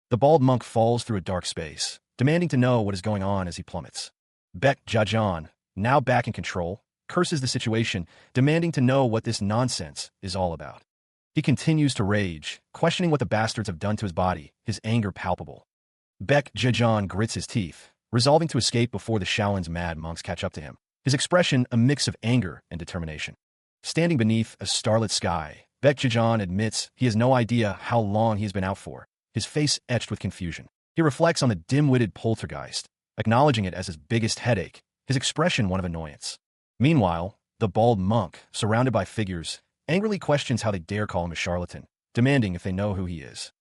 The bald monk falls through a dark space, demanding to know what is going on as he plummets. Baek Jajian, now back in control, curses the situation, demanding to know what this nonsense is all about. He continues to rage, questioning what the bastards have done to his body, his anger palpable. Baek Jajian grits his teeth, resolving to escape before the Shaolin's mad monks catch up to him, his expression a mix of anger and determination. Standing beneath a starlit sky, Baek Jajian admits he has no idea how long he has been out for, his face etched with confusion. He reflects on the dim-witted poltergeist, acknowledging it as his biggest headache, his expression one of annoyance. Meanwhile, the bald monk, surrounded by figures, angrily questions how they dare call him a charlatan, demanding if they know who he is.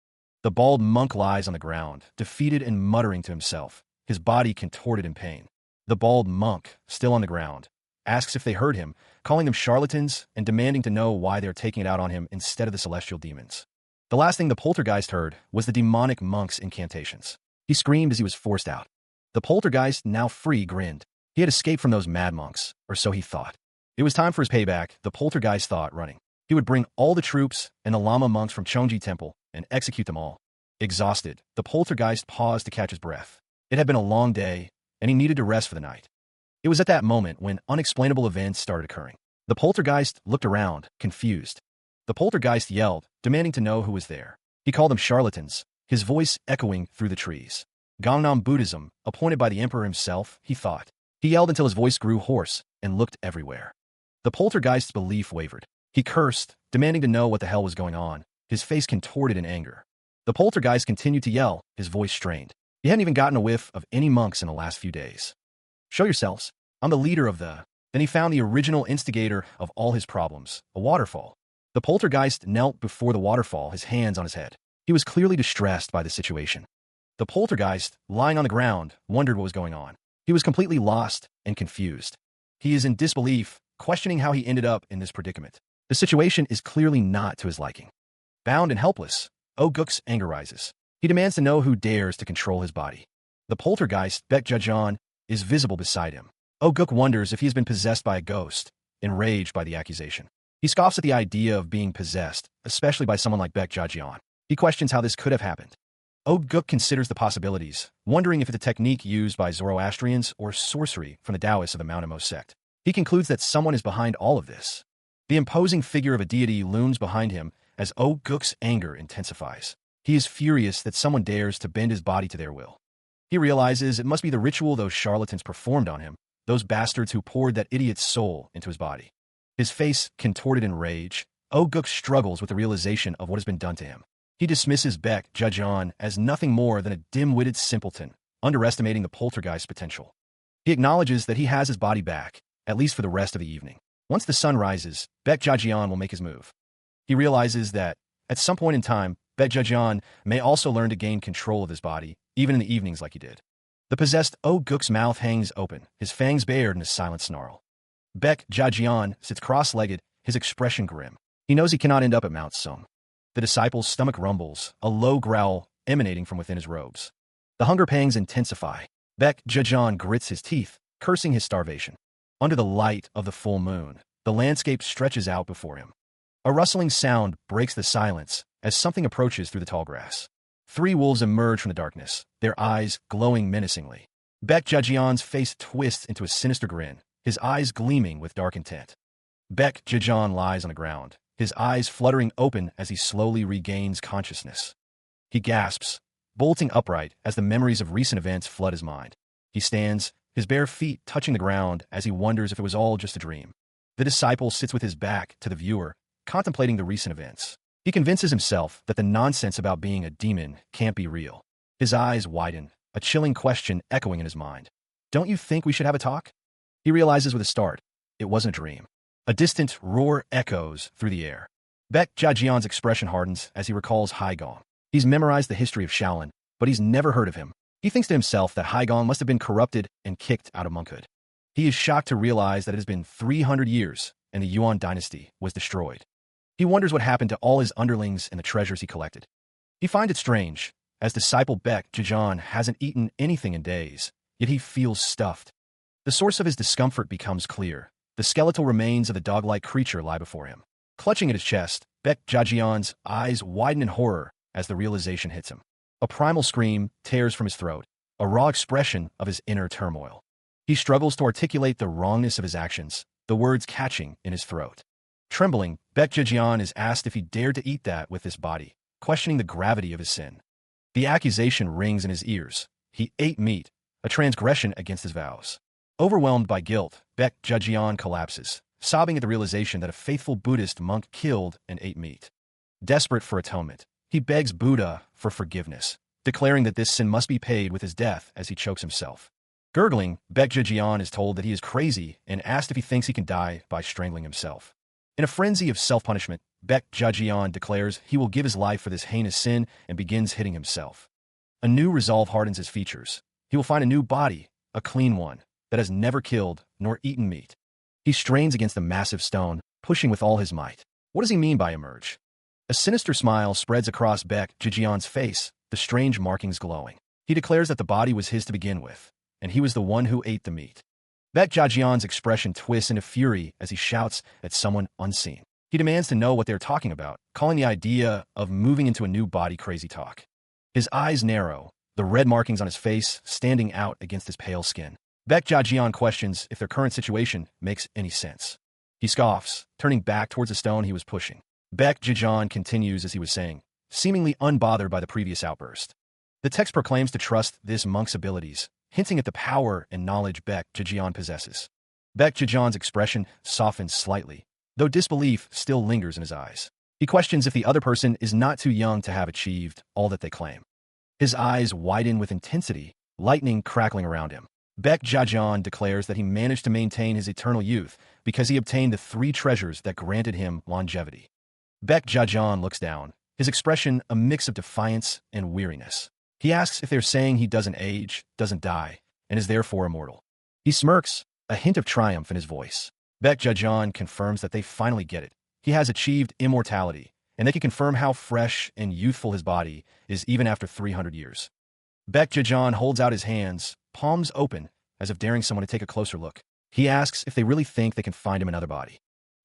The bald monk lies on the ground, defeated and muttering to himself, his body contorted in pain. The bald monk, still on the ground, asks if they heard him, calling them charlatans and demanding to know why they're taking it out on him instead of the celestial demons. The last thing the poltergeist heard was the demonic monk's incantations. He screamed as he was forced out. The poltergeist, now free, grinned. He had escaped from those mad monks, or so he thought. It was time for his payback, the poltergeist thought, running. He would bring all the troops and the Lama monks from Chongji Temple and execute them all. Exhausted, the poltergeist paused to catch his breath. It had been a long day, and he needed to rest for the night. It was at that moment when unexplainable events started occurring. The poltergeist looked around, confused. The poltergeist yelled, demanding to know who was there. He called them charlatans, his voice echoing through the trees. Gangnam Buddhism, appointed by the emperor himself, he thought. He yelled until his voice grew hoarse and looked everywhere. The poltergeist's belief wavered. He cursed, demanding to know what the hell was going on, his face contorted in anger. The poltergeist continued to yell, his voice strained. He hadn't even gotten a whiff of any monks in the last few days. Show yourselves. I'm the leader of the... Then he found the original instigator of all his problems, a waterfall. The poltergeist knelt before the waterfall, his hands on his head. He was clearly distressed by the situation. The poltergeist, lying on the ground, wondered what was going on. He was completely lost and confused. He is in disbelief, questioning how he ended up in this predicament. The situation is clearly not to his liking. Bound and helpless, Oh-guk's anger rises. He demands to know who dares to control his body. The poltergeist, Baek Jajan, is visible beside him. Oh-guk wonders if he has been possessed by a ghost, enraged by the accusation. He scoffs at the idea of being possessed, especially by someone like Baek Jajan. He questions how this could have happened. Oh-guk considers the possibilities, wondering if it's a technique used by Zoroastrians or sorcery from the Taoists of the Manhwa sect. He concludes that someone is behind all of this. The imposing figure of a deity looms behind him as Oh-guk's anger intensifies. He is furious that someone dares to bend his body to their will. He realizes it must be the ritual those charlatans performed on him, those bastards who poured that idiot's soul into his body. His face contorted in rage, Oh-guk struggles with the realization of what has been done to him. He dismisses Baek Jajan as nothing more than a dim-witted simpleton, underestimating the poltergeist's potential. He acknowledges that he has his body back, at least for the rest of the evening. Once the sun rises, Baek Jajan will make his move. He realizes that, at some point in time, Baek Jajan may also learn to gain control of his body, even in the evenings like he did. The possessed Oh-guk's mouth hangs open, his fangs bared in a silent snarl. Baek Jajan sits cross-legged, his expression grim. He knows he cannot end up at Mount Sung. The disciple's stomach rumbles, a low growl emanating from within his robes. The hunger pangs intensify. Baek Jajan grits his teeth, cursing his starvation. Under the light of the full moon, the landscape stretches out before him. A rustling sound breaks the silence as something approaches through the tall grass. 3 wolves emerge from the darkness, their eyes glowing menacingly. Baek Jajan's face twists into a sinister grin, his eyes gleaming with dark intent. Baek Jajan lies on the ground, his eyes fluttering open as he slowly regains consciousness. He gasps, bolting upright as the memories of recent events flood his mind. He stands, his bare feet touching the ground as he wonders if it was all just a dream. The disciple sits with his back to the viewer, contemplating the recent events. He convinces himself that the nonsense about being a demon can't be real. His eyes widen, a chilling question echoing in his mind. Don't you think we should have a talk? He realizes with a start, it wasn't a dream. A distant roar echoes through the air. Baek Jajian's expression hardens as he recalls Haigong. He's memorized the history of Shaolin, but he's never heard of him. He thinks to himself that Haigong must have been corrupted and kicked out of monkhood. He is shocked to realize that it has been 300 years and the Yuan dynasty was destroyed. He wonders what happened to all his underlings and the treasures he collected. He finds it strange, as disciple Baek Jajan hasn't eaten anything in days, yet he feels stuffed. The source of his discomfort becomes clear. The skeletal remains of the dog-like creature lie before him. Clutching at his chest, Baek Jajian's eyes widen in horror as the realization hits him. A primal scream tears from his throat, a raw expression of his inner turmoil. He struggles to articulate the wrongness of his actions, the words catching in his throat. Trembling, Baek Jajian is asked if he dared to eat that with this body, questioning the gravity of his sin. The accusation rings in his ears. He ate meat, a transgression against his vows. Overwhelmed by guilt, Baek Jajian collapses, sobbing at the realization that a faithful Buddhist monk killed and ate meat. Desperate for atonement, he begs Buddha for forgiveness, declaring that this sin must be paid with his death as he chokes himself. Gurgling, Baek Jijian is told that he is crazy and asked if he thinks he can die by strangling himself. In a frenzy of self-punishment, Baek Jijian declares he will give his life for this heinous sin and begins hitting himself. A new resolve hardens his features. He will find a new body, a clean one, that has never killed nor eaten meat. He strains against the massive stone, pushing with all his might. What does he mean by emerge? A sinister smile spreads across Baek Jijian's face, the strange markings glowing. He declares that the body was his to begin with, and he was the one who ate the meat. Baek Jijian's expression twists into fury as he shouts at someone unseen. He demands to know what they're talking about, calling the idea of moving into a new body crazy talk. His eyes narrow, the red markings on his face standing out against his pale skin. Baek Jijian questions if their current situation makes any sense. He scoffs, turning back towards the stone he was pushing. Baek Jijian continues as he was saying, seemingly unbothered by the previous outburst. The text proclaims to trust this monk's abilities, hinting at the power and knowledge Baek Jijian possesses. Baek Jijian's expression softens slightly, though disbelief still lingers in his eyes. He questions if the other person is not too young to have achieved all that they claim. His eyes widen with intensity, lightning crackling around him. Baek Jijian declares that he managed to maintain his eternal youth because he obtained the 3 treasures that granted him longevity. Baek Jijian looks down, his expression a mix of defiance and weariness. He asks if they're saying he doesn't age, doesn't die, and is therefore immortal. He smirks, a hint of triumph in his voice. Baek Jijian confirms that they finally get it. He has achieved immortality, and they can confirm how fresh and youthful his body is even after 300 years. Baek Jijian holds out his hands, palms open, as if daring someone to take a closer look. He asks if they really think they can find him another body.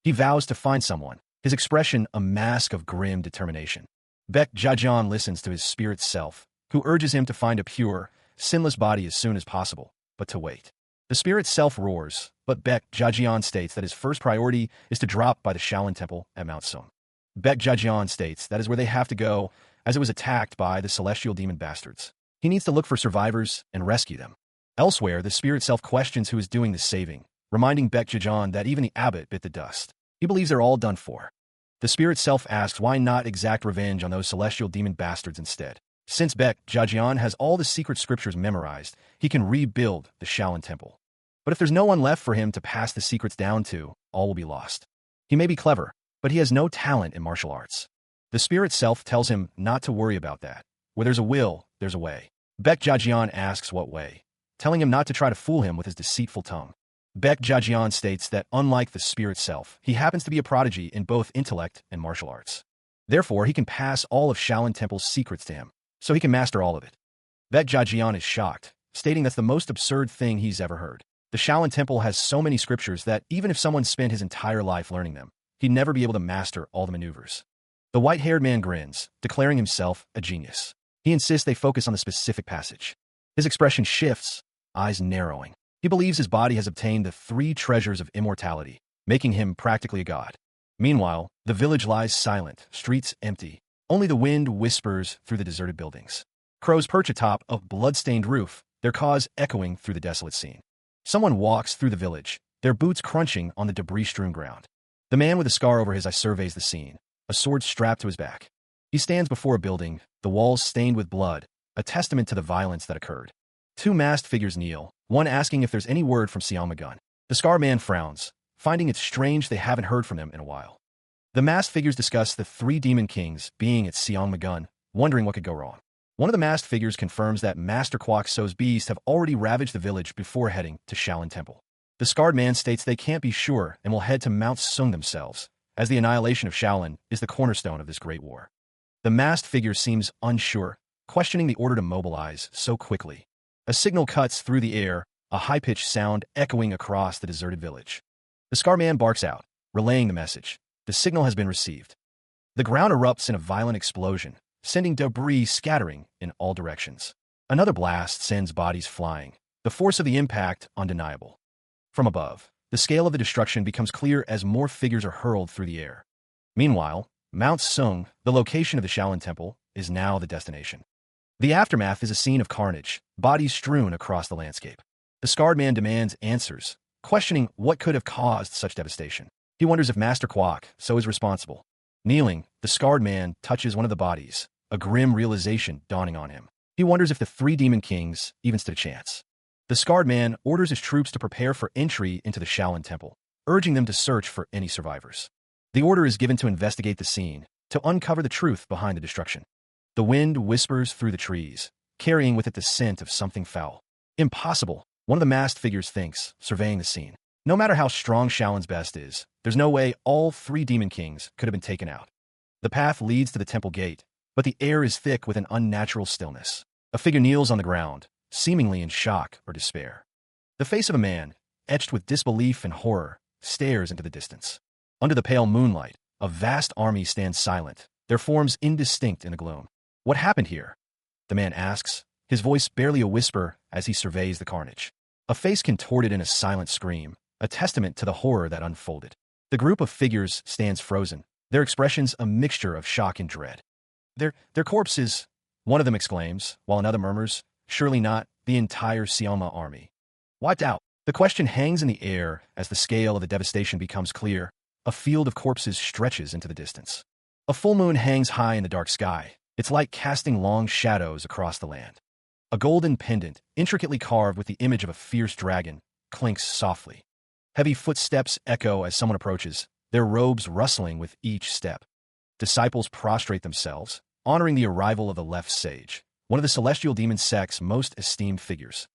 He vows to find someone, his expression a mask of grim determination. Baek Jijian listens to his spirit self, who urges him to find a pure, sinless body as soon as possible, but to wait. The spirit self roars, but Baek Jijian states that his first priority is to drop by the Shaolin Temple at Mount Sung. Baek Jijian states that is where they have to go, as it was attacked by the celestial demon bastards. He needs to look for survivors and rescue them. Elsewhere, the spirit self questions who is doing the saving, reminding Baek Jijian that even the abbot bit the dust. He believes they're all done for. The spirit self asks why not exact revenge on those celestial demon bastards instead. Since Baek Jijian has all the secret scriptures memorized, he can rebuild the Shaolin Temple. But if there's no one left for him to pass the secrets down to, all will be lost. He may be clever, but he has no talent in martial arts. The spirit self tells him not to worry about that. Where there's a will, there's a way. Baek Jijian asks what way, telling him not to try to fool him with his deceitful tongue. Baek Jijian states that unlike the spirit self, he happens to be a prodigy in both intellect and martial arts. Therefore, he can pass all of Shaolin Temple's secrets to him, so he can master all of it. Baek Jijian is shocked, stating that's the most absurd thing he's ever heard. The Shaolin Temple has so many scriptures that even if someone spent his entire life learning them, he'd never be able to master all the maneuvers. The white-haired man grins, declaring himself a genius. He insists they focus on the specific passage. His expression shifts, eyes narrowing. He believes his body has obtained the 3 treasures of immortality, making him practically a god. Meanwhile, the village lies silent, streets empty. Only the wind whispers through the deserted buildings. Crows perch atop a blood-stained roof, their caws echoing through the desolate scene. Someone walks through the village, their boots crunching on the debris-strewn ground. The man with a scar over his eye surveys the scene, a sword strapped to his back. He stands before a building, the walls stained with blood, a testament to the violence that occurred. 2 masked figures kneel, one asking if there's any word from Seongmagun. The scar man frowns, finding it strange they haven't heard from him in a while. The masked figures discuss the 3 demon kings being at Seongmagun, wondering what could go wrong. One of the masked figures confirms that Master Kwok So's beasts have already ravaged the village before heading to Shaolin Temple. The scarred man states they can't be sure and will head to Mount Sung themselves, as the annihilation of Shaolin is the cornerstone of this great war. The masked figure seems unsure, questioning the order to mobilize so quickly. A signal cuts through the air, a high-pitched sound echoing across the deserted village. The scar man barks out, relaying the message. The signal has been received. The ground erupts in a violent explosion, sending debris scattering in all directions. Another blast sends bodies flying, the force of the impact undeniable. From above, the scale of the destruction becomes clear as more figures are hurled through the air. Meanwhile, Mount Sung, the location of the Shaolin Temple, is now the destination. The aftermath is a scene of carnage, bodies strewn across the landscape. The scarred man demands answers, questioning what could have caused such devastation. He wonders if Master Kwok So is responsible. Kneeling, the scarred man touches one of the bodies, a grim realization dawning on him. He wonders if the 3 demon kings even stood a chance. The scarred man orders his troops to prepare for entry into the Shaolin Temple, urging them to search for any survivors. The order is given to investigate the scene, to uncover the truth behind the destruction. The wind whispers through the trees, carrying with it the scent of something foul. Impossible, one of the masked figures thinks, surveying the scene. No matter how strong Shaolin's best is, there's no way all 3 demon kings could have been taken out. The path leads to the temple gate, but the air is thick with an unnatural stillness. A figure kneels on the ground, seemingly in shock or despair. The face of a man, etched with disbelief and horror, stares into the distance. Under the pale moonlight, a vast army stands silent, their forms indistinct in the gloom. What happened here? The man asks, his voice barely a whisper as he surveys the carnage. A face contorted in a silent scream, a testament to the horror that unfolded. The group of figures stands frozen, their expressions a mixture of shock and dread. Their corpses, one of them exclaims, while another murmurs, surely not, the entire Sioma army. Wiped out. The question hangs in the air as the scale of the devastation becomes clear. A field of corpses stretches into the distance. A full moon hangs high in the dark sky, its light casting long shadows across the land. A golden pendant, intricately carved with the image of a fierce dragon, clinks softly. Heavy footsteps echo as someone approaches, their robes rustling with each step. Disciples prostrate themselves, honoring the arrival of the left sage, one of the celestial demon sect's most esteemed figures.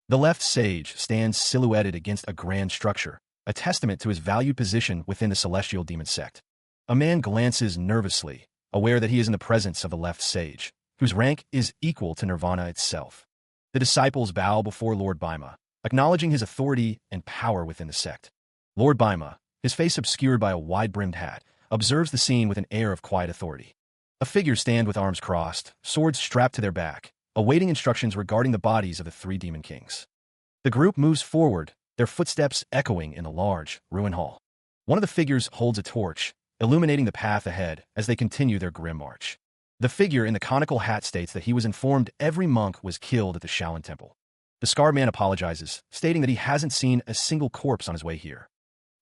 The left sage stands silhouetted against a grand structure, a testament to his valued position within the celestial demon sect. A man glances nervously, aware that he is in the presence of the left sage, whose rank is equal to Nirvana itself. The disciples bow before Lord Bima, acknowledging his authority and power within the sect. Lord Bima, his face obscured by a wide-brimmed hat, observes the scene with an air of quiet authority. A figure stand with arms crossed, swords strapped to their back, awaiting instructions regarding the bodies of the 3 demon kings. The group moves forward, their footsteps echoing in the large, ruined hall. One of the figures holds a torch, illuminating the path ahead as they continue their grim march. The figure in the conical hat states that he was informed every monk was killed at the Shaolin Temple. The scarred man apologizes, stating that he hasn't seen a single corpse on his way here.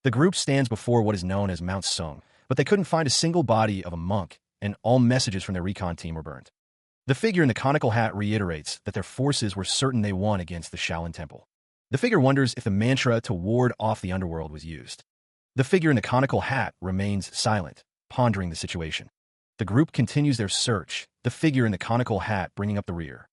The group stands before what is known as Mount Sung, but they couldn't find a single body of a monk, and all messages from their recon team were burned. The figure in the conical hat reiterates that their forces were certain they won against the Shaolin Temple. The figure wonders if the mantra to ward off the underworld was used. The figure in the conical hat remains silent, pondering the situation. The group continues their search, the figure in the conical hat bringing up the rear.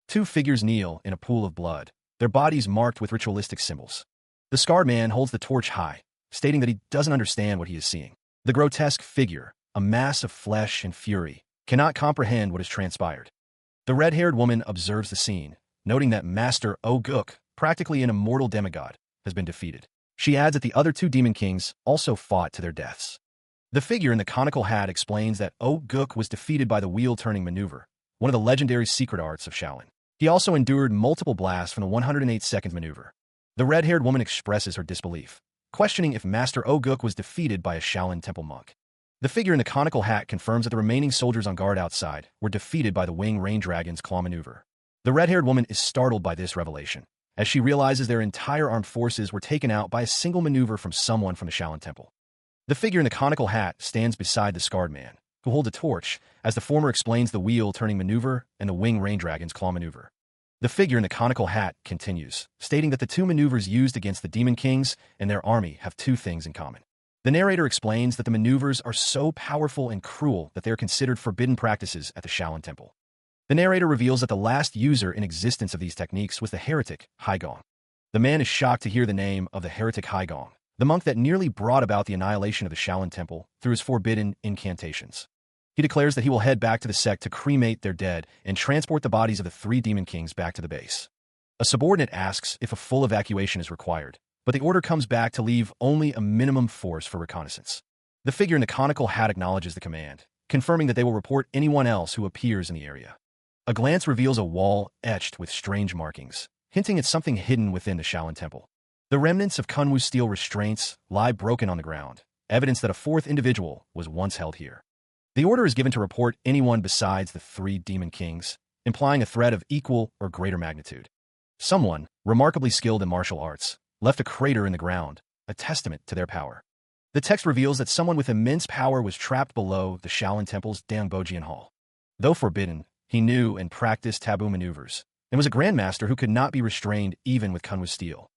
2 figures kneel in a pool of blood, their bodies marked with ritualistic symbols. The scarred man holds the torch high, stating that he doesn't understand what he is seeing. The grotesque figure, a mass of flesh and fury, cannot comprehend what has transpired. The red-haired woman observes the scene, noting that Master Oguk, practically an immortal demigod, has been defeated. She adds that the other 2 demon kings also fought to their deaths. The figure in the conical hat explains that Oguk was defeated by the wheel-turning maneuver, one of the legendary secret arts of Shaolin. He also endured multiple blasts from the 108 seconds maneuver. The red-haired woman expresses her disbelief, questioning if Master Oguk was defeated by a Shaolin Temple monk. The figure in the conical hat confirms that the remaining soldiers on guard outside were defeated by the Wing Rain Dragon's claw maneuver. The red-haired woman is startled by this revelation, as she realizes their entire armed forces were taken out by a single maneuver from someone from the Shaolin Temple. The figure in the conical hat stands beside the scarred man, who holds a torch, as the former explains the wheel-turning maneuver and the Wing Rain Dragon's claw maneuver. The figure in the conical hat continues, stating that the 2 maneuvers used against the Demon Kings and their army have 2 things in common. The narrator explains that the maneuvers are so powerful and cruel that they are considered forbidden practices at the Shaolin Temple. The narrator reveals that the last user in existence of these techniques was the heretic Haigong. The man is shocked to hear the name of the heretic Haigong, the monk that nearly brought about the annihilation of the Shaolin Temple through his forbidden incantations. He declares that he will head back to the sect to cremate their dead and transport the bodies of the 3 demon kings back to the base. A subordinate asks if a full evacuation is required, but the order comes back to leave only a minimum force for reconnaissance. The figure in the conical hat acknowledges the command, confirming that they will report anyone else who appears in the area. A glance reveals a wall etched with strange markings, hinting at something hidden within the Shaolin Temple. The remnants of Kunwu's steel restraints lie broken on the ground, evidence that a 4th individual was once held here. The order is given to report anyone besides the 3 demon kings, implying a threat of equal or greater magnitude. Someone, remarkably skilled in martial arts, left a crater in the ground, a testament to their power. The text reveals that someone with immense power was trapped below the Shaolin Temple's Dangbojian Hall. Though forbidden, he knew and practiced taboo maneuvers, and was a grandmaster who could not be restrained even with Kunwa's steel.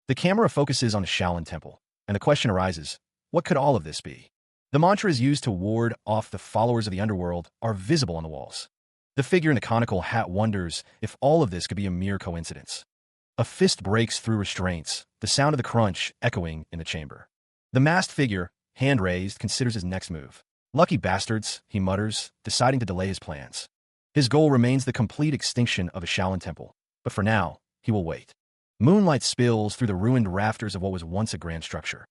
The camera focuses on the Shaolin Temple, and the question arises, what could all of this be? The mantras used to ward off the followers of the underworld are visible on the walls. The figure in the conical hat wonders if all of this could be a mere coincidence. A fist breaks through restraints, the sound of the crunch echoing in the chamber. The masked figure, hand raised, considers his next move. Lucky bastards, he mutters, deciding to delay his plans. His goal remains the complete extinction of a Shaolin temple, but for now, he will wait. Moonlight spills through the ruined rafters of what was once a grand structure.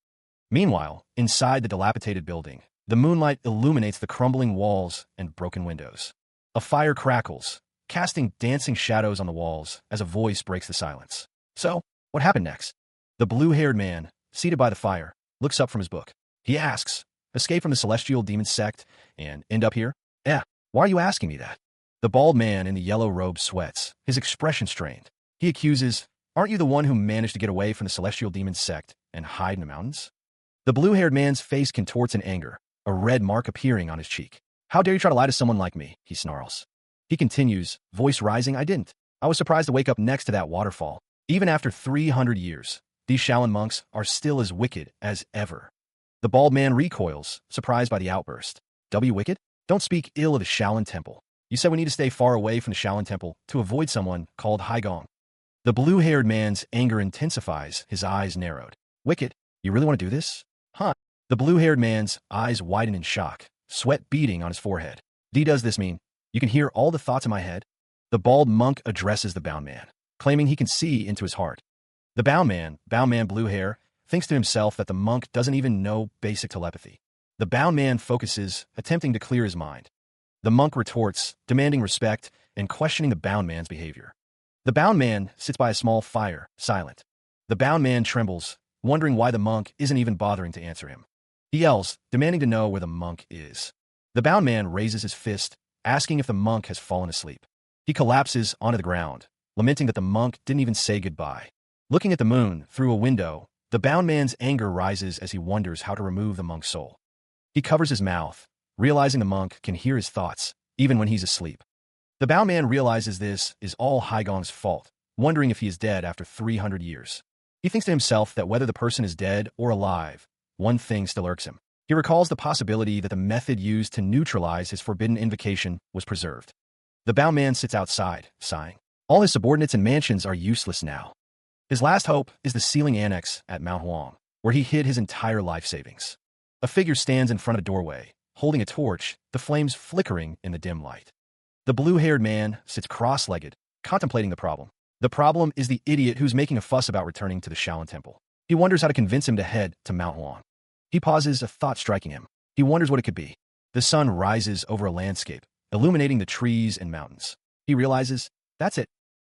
Meanwhile, inside the dilapidated building, the moonlight illuminates the crumbling walls and broken windows. A fire crackles, casting dancing shadows on the walls as a voice breaks the silence. So, what happened next? The blue-haired man, seated by the fire, looks up from his book. He asks, escape from the celestial demon sect and end up here? Why are you asking me that? The bald man in the yellow robe sweats, his expression strained. He accuses, aren't you the one who managed to get away from the celestial demon sect and hide in the mountains? The blue-haired man's face contorts in anger, a red mark appearing on his cheek. How dare you try to lie to someone like me, he snarls. He continues, voice rising, I didn't. I was surprised to wake up next to that waterfall. Even after 300 years, these Shaolin monks are still as wicked as ever. The bald man recoils, surprised by the outburst. Wicked? Don't speak ill of the Shaolin temple. You said we need to stay far away from the Shaolin temple to avoid someone called Haigong. The blue-haired man's anger intensifies, his eyes narrowed. Wicked? You really want to do this? Huh? The blue-haired man's eyes widen in shock, sweat beading on his forehead. Does this mean you can hear all the thoughts in my head? The bald monk addresses the bound man, claiming he can see into his heart. The bound man, blue hair, thinks to himself that the monk doesn't even know basic telepathy. The bound man focuses, attempting to clear his mind. The monk retorts, demanding respect and questioning the bound man's behavior. The bound man sits by a small fire, silent. The bound man trembles, wondering why the monk isn't even bothering to answer him. He yells, demanding to know where the monk is. The bound man raises his fist, asking if the monk has fallen asleep. He collapses onto the ground, lamenting that the monk didn't even say goodbye. Looking at the moon through a window, the bound man's anger rises as he wonders how to remove the monk's soul. He covers his mouth, realizing the monk can hear his thoughts, even when he's asleep. The bound man realizes this is all Haigong's fault, wondering if he is dead after 300 years. He thinks to himself that whether the person is dead or alive, one thing still irks him. He recalls the possibility that the method used to neutralize his forbidden invocation was preserved. The bound man sits outside, sighing. All his subordinates and mansions are useless now. His last hope is the ceiling annex at Mount Huang, where he hid his entire life savings. A figure stands in front of a doorway, holding a torch, the flames flickering in the dim light. The blue-haired man sits cross-legged, contemplating the problem. The problem is the idiot who's making a fuss about returning to the Shaolin temple. He wonders how to convince him to head to Mount Huang. He pauses, a thought striking him. He wonders what it could be. The sun rises over a landscape, illuminating the trees and mountains. He realizes, that's it.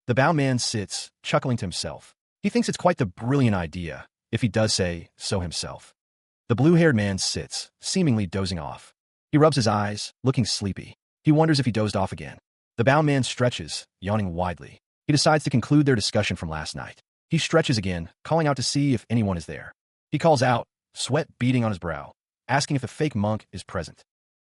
The bound man sits, chuckling to himself. He thinks it's quite the brilliant idea, if he does say so himself. The blue-haired man sits, seemingly dozing off. He rubs his eyes, looking sleepy. He wonders if he dozed off again. The bound man stretches, yawning widely. He decides to conclude their discussion from last night. He stretches again, calling out to see if anyone is there. He calls out, sweat beading on his brow, asking if the fake monk is present.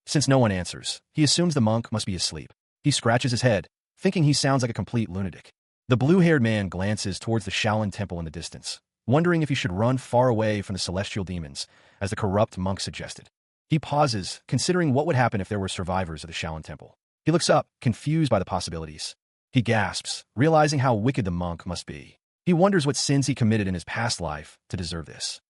Since no one answers, he assumes the monk must be asleep. He scratches his head, thinking he sounds like a complete lunatic. The blue-haired man glances towards the Shaolin temple in the distance, wondering if he should run far away from the celestial demons, as the corrupt monk suggested. He pauses, considering what would happen if there were survivors of the Shaolin temple. He looks up, confused by the possibilities. He gasps, realizing how wicked the monk must be. He wonders what sins he committed in his past life to deserve this.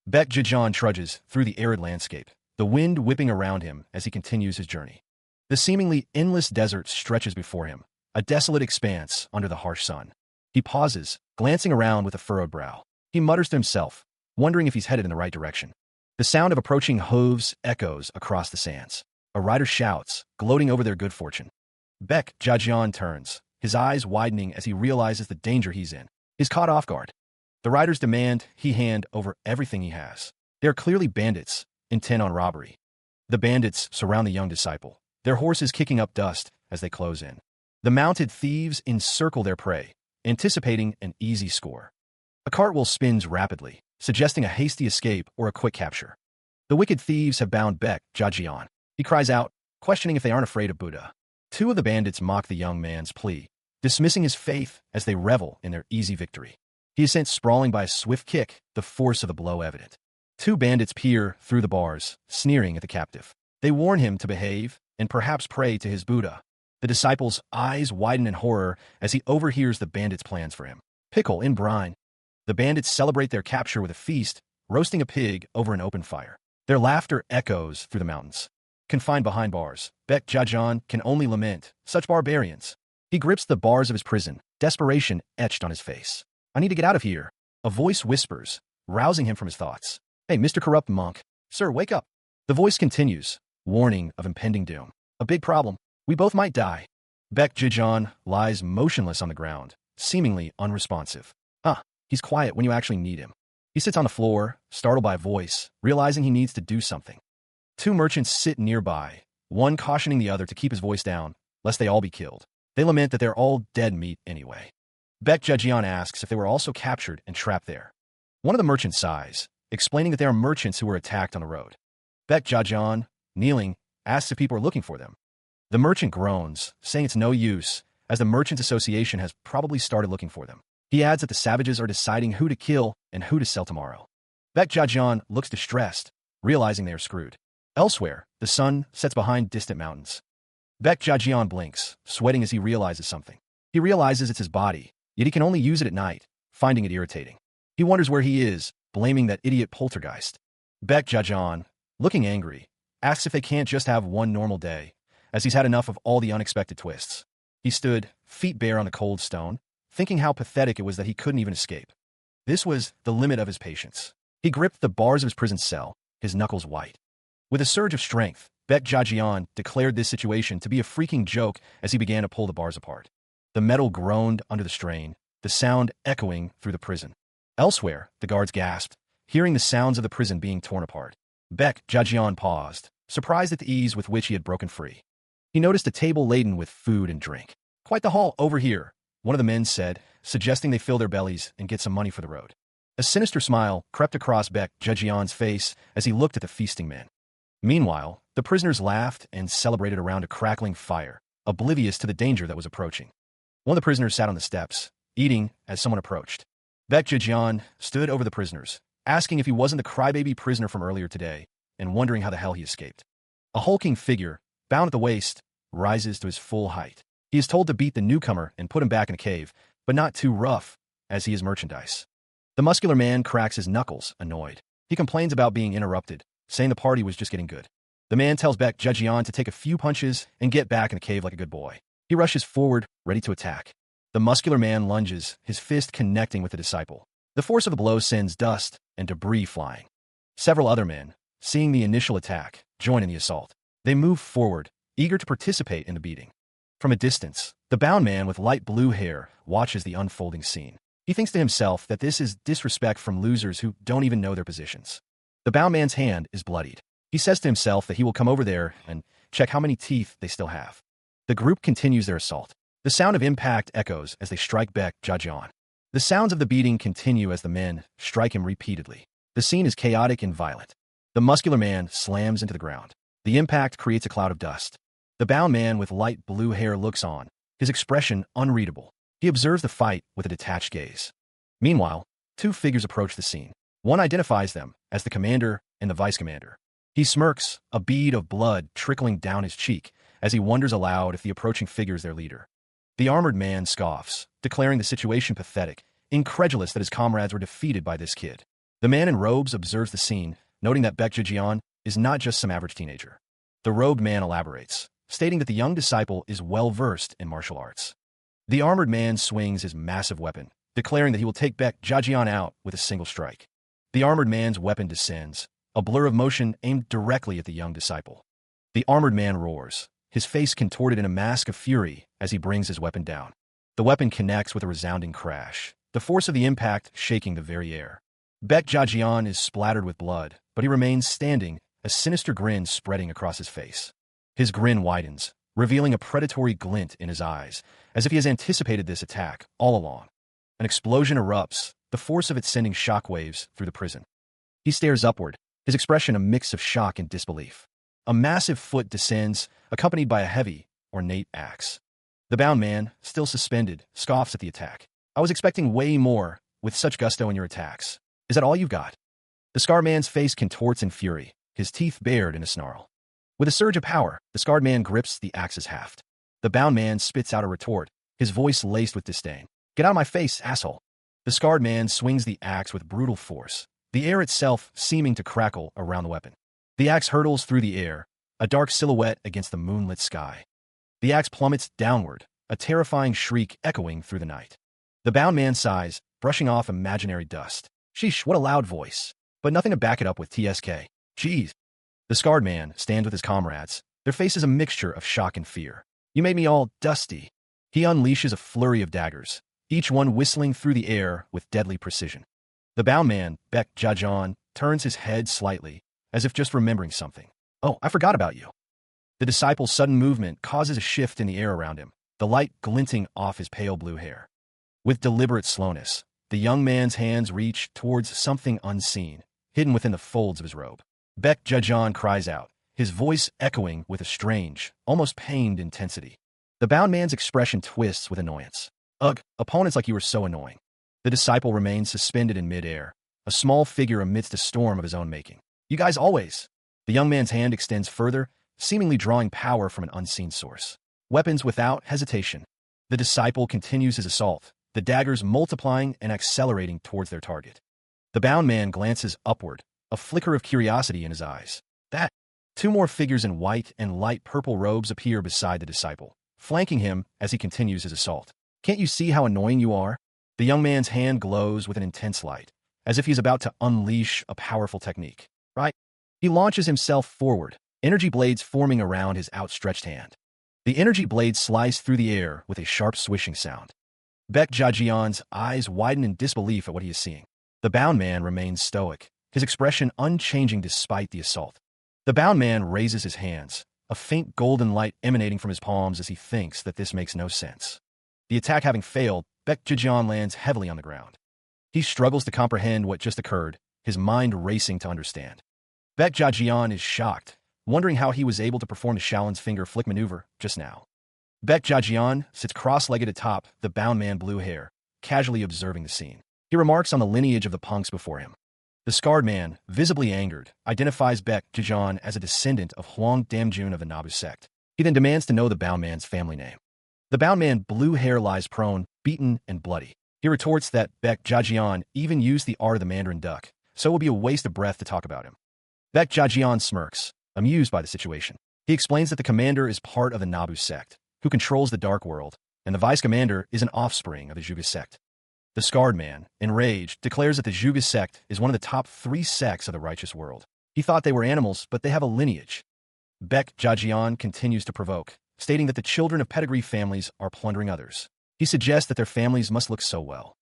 Baek Jijan trudges through the arid landscape, the wind whipping around him as he continues his journey. The seemingly endless desert stretches before him, a desolate expanse under the harsh sun. He pauses, glancing around with a furrowed brow. He mutters to himself, wondering if he's headed in the right direction. The sound of approaching hooves echoes across the sands. A rider shouts, gloating over their good fortune. Baek Jijan turns, his eyes widening as he realizes the danger he's in. He's caught off guard. The riders demand he hand over everything he has. They are clearly bandits, intent on robbery. The bandits surround the young disciple, their horses kicking up dust as they close in. The mounted thieves encircle their prey, anticipating an easy score. A cartwheel spins rapidly, suggesting a hasty escape or a quick capture. The wicked thieves have bound Baek Jijan. He cries out, questioning if they aren't afraid of Buddha. Two of the bandits mock the young man's plea, dismissing his faith as they revel in their easy victory. He is sent sprawling by a swift kick, the force of the blow evident. Two bandits peer through the bars, sneering at the captive. They warn him to behave and perhaps pray to his Buddha. The disciple's eyes widen in horror as he overhears the bandits' plans for him. Pickle in brine. The bandits celebrate their capture with a feast, roasting a pig over an open fire. Their laughter echoes through the mountains. Confined behind bars, Baek Jajian can only lament such barbarians. He grips the bars of his prison, desperation etched on his face. I need to get out of here. A voice whispers, rousing him from his thoughts. Hey, Mr. Corrupt Monk. Sir, wake up. The voice continues, warning of impending doom. A big problem. We both might die. Baek Jajian lies motionless on the ground, seemingly unresponsive. He's quiet when you actually need him. He sits on the floor, startled by a voice, realizing he needs to do something. Two merchants sit nearby, one cautioning the other to keep his voice down, lest they all be killed. They lament that they're all dead meat anyway. Baek Jajian asks if they were also captured and trapped there. One of the merchants sighs, explaining that they are merchants who were attacked on the road. Baek Jajian, kneeling, asks if people are looking for them. The merchant groans, saying it's no use, as the Merchants Association has probably started looking for them. He adds that the savages are deciding who to kill and who to sell tomorrow. Baek Jajian looks distressed, realizing they are screwed. Elsewhere, the sun sets behind distant mountains. Baek Jajian blinks, sweating as he realizes something. He realizes it's his body, yet he can only use it at night, finding it irritating. He wonders where he is, blaming that idiot poltergeist. Baek Jajian, looking angry, asks if they can't just have one normal day, as he's had enough of all the unexpected twists. He stood, feet bare on the cold stone, thinking how pathetic it was that he couldn't even escape. This was the limit of his patience. He gripped the bars of his prison cell, his knuckles white. With a surge of strength, Baek Jajian declared this situation to be a freaking joke as he began to pull the bars apart. The metal groaned under the strain, the sound echoing through the prison. Elsewhere, the guards gasped, hearing the sounds of the prison being torn apart. Baek Jajian paused, surprised at the ease with which he had broken free. He noticed a table laden with food and drink. Quite the haul over here, one of the men said, suggesting they fill their bellies and get some money for the road. A sinister smile crept across Baek Jajian's face as he looked at the feasting men. Meanwhile, the prisoners laughed and celebrated around a crackling fire, oblivious to the danger that was approaching. One of the prisoners sat on the steps, eating as someone approached. Baek Jajian stood over the prisoners, asking if he wasn't the crybaby prisoner from earlier today, and wondering how the hell he escaped. A hulking figure, bound at the waist, rises to his full height. He is told to beat the newcomer and put him back in a cave, but not too rough, as he is merchandise. The muscular man cracks his knuckles, annoyed. He complains about being interrupted, saying the party was just getting good. The man tells Baek Jajian to take a few punches and get back in the cave like a good boy. He rushes forward, ready to attack. The muscular man lunges, his fist connecting with the disciple. The force of the blow sends dust and debris flying. Several other men, seeing the initial attack, join in the assault. They move forward, eager to participate in the beating. From a distance, the bound man with light blue hair watches the unfolding scene. He thinks to himself that this is disrespect from losers who don't even know their positions. The bound man's hand is bloodied. He says to himself that he will come over there and check how many teeth they still have. The group continues their assault. The sound of impact echoes as they strike Baek Jajian. The sounds of the beating continue as the men strike him repeatedly. The scene is chaotic and violent. The muscular man slams into the ground. The impact creates a cloud of dust. The bound man with light blue hair looks on, his expression unreadable. He observes the fight with a detached gaze. Meanwhile, two figures approach the scene. One identifies them as the commander and the vice commander. He smirks, a bead of blood trickling down his cheek, as he wonders aloud if the approaching figure is their leader. The armored man scoffs, declaring the situation pathetic, incredulous that his comrades were defeated by this kid. The man in robes observes the scene, noting that Baek Jajian is not just some average teenager. The robed man elaborates, stating that the young disciple is well-versed in martial arts. The armored man swings his massive weapon, declaring that he will take Baek Jajian out with a single strike. The armored man's weapon descends, a blur of motion aimed directly at the young disciple. The armored man roars, his face contorted in a mask of fury as he brings his weapon down. The weapon connects with a resounding crash, the force of the impact shaking the very air. Baek Jajian is splattered with blood, but he remains standing, a sinister grin spreading across his face. His grin widens, revealing a predatory glint in his eyes, as if he has anticipated this attack all along. An explosion erupts, the force of it sending shockwaves through the prison. He stares upward, his expression a mix of shock and disbelief. A massive foot descends, accompanied by a heavy, ornate axe. The bound man, still suspended, scoffs at the attack. I was expecting way more, with such gusto in your attacks. Is that all you've got? The scarred man's face contorts in fury, his teeth bared in a snarl. With a surge of power, the scarred man grips the axe's haft. The bound man spits out a retort, his voice laced with disdain. Get out of my face, asshole. The scarred man swings the axe with brutal force, the air itself seeming to crackle around the weapon. The axe hurtles through the air, a dark silhouette against the moonlit sky. The axe plummets downward, a terrifying shriek echoing through the night. The bound man sighs, brushing off imaginary dust. Sheesh, what a loud voice. But nothing to back it up with TSK. Jeez. The scarred man stands with his comrades, their faces a mixture of shock and fear. You made me all dusty. He unleashes a flurry of daggers, each one whistling through the air with deadly precision. The bound man, Baek Jajan, turns his head slightly, as if just remembering something. Oh, I forgot about you. The disciple's sudden movement causes a shift in the air around him, the light glinting off his pale blue hair. With deliberate slowness, the young man's hands reach towards something unseen, hidden within the folds of his robe. Baek Jajan cries out, his voice echoing with a strange, almost pained intensity. The bound man's expression twists with annoyance. Ugh, opponents like you are so annoying. The disciple remains suspended in midair, a small figure amidst a storm of his own making. You guys always. The young man's hand extends further, seemingly drawing power from an unseen source. Weapons without hesitation. The disciple continues his assault, the daggers multiplying and accelerating towards their target. The bound man glances upward, a flicker of curiosity in his eyes. That. Two more figures in white and light purple robes appear beside the disciple, flanking him as he continues his assault. Can't you see how annoying you are? The young man's hand glows with an intense light, as if he's about to unleash a powerful technique. Right? He launches himself forward, energy blades forming around his outstretched hand. The energy blades slice through the air with a sharp swishing sound. Baek Jajian's eyes widen in disbelief at what he is seeing. The bound man remains stoic, his expression unchanging despite the assault. The bound man raises his hands, a faint golden light emanating from his palms as he thinks that this makes no sense. The attack having failed, Baek Jajian lands heavily on the ground. He struggles to comprehend what just occurred, his mind racing to understand. Baek Jajian is shocked, wondering how he was able to perform the Shaolin's finger flick maneuver just now. Baek Jajian sits cross-legged atop the bound man blue hair, casually observing the scene. He remarks on the lineage of the punks before him. The scarred man, visibly angered, identifies Baek Jajian as a descendant of Huang Damjun of the Nabu sect. He then demands to know the bound man's family name. The bound man blue hair lies prone, beaten and bloody. He retorts that Baek Jajian even used the art of the Mandarin duck, so it will be a waste of breath to talk about him. Baek Jajian smirks, amused by the situation. He explains that the commander is part of the Nabu sect, who controls the dark world, and the vice commander is an offspring of the Zhuge sect. The scarred man, enraged, declares that the Zhuge sect is one of the top 3 sects of the righteous world. He thought they were animals, but they have a lineage. Baek Jajian continues to provoke, stating that the children of pedigree families are plundering others. He suggests that their families must look so well.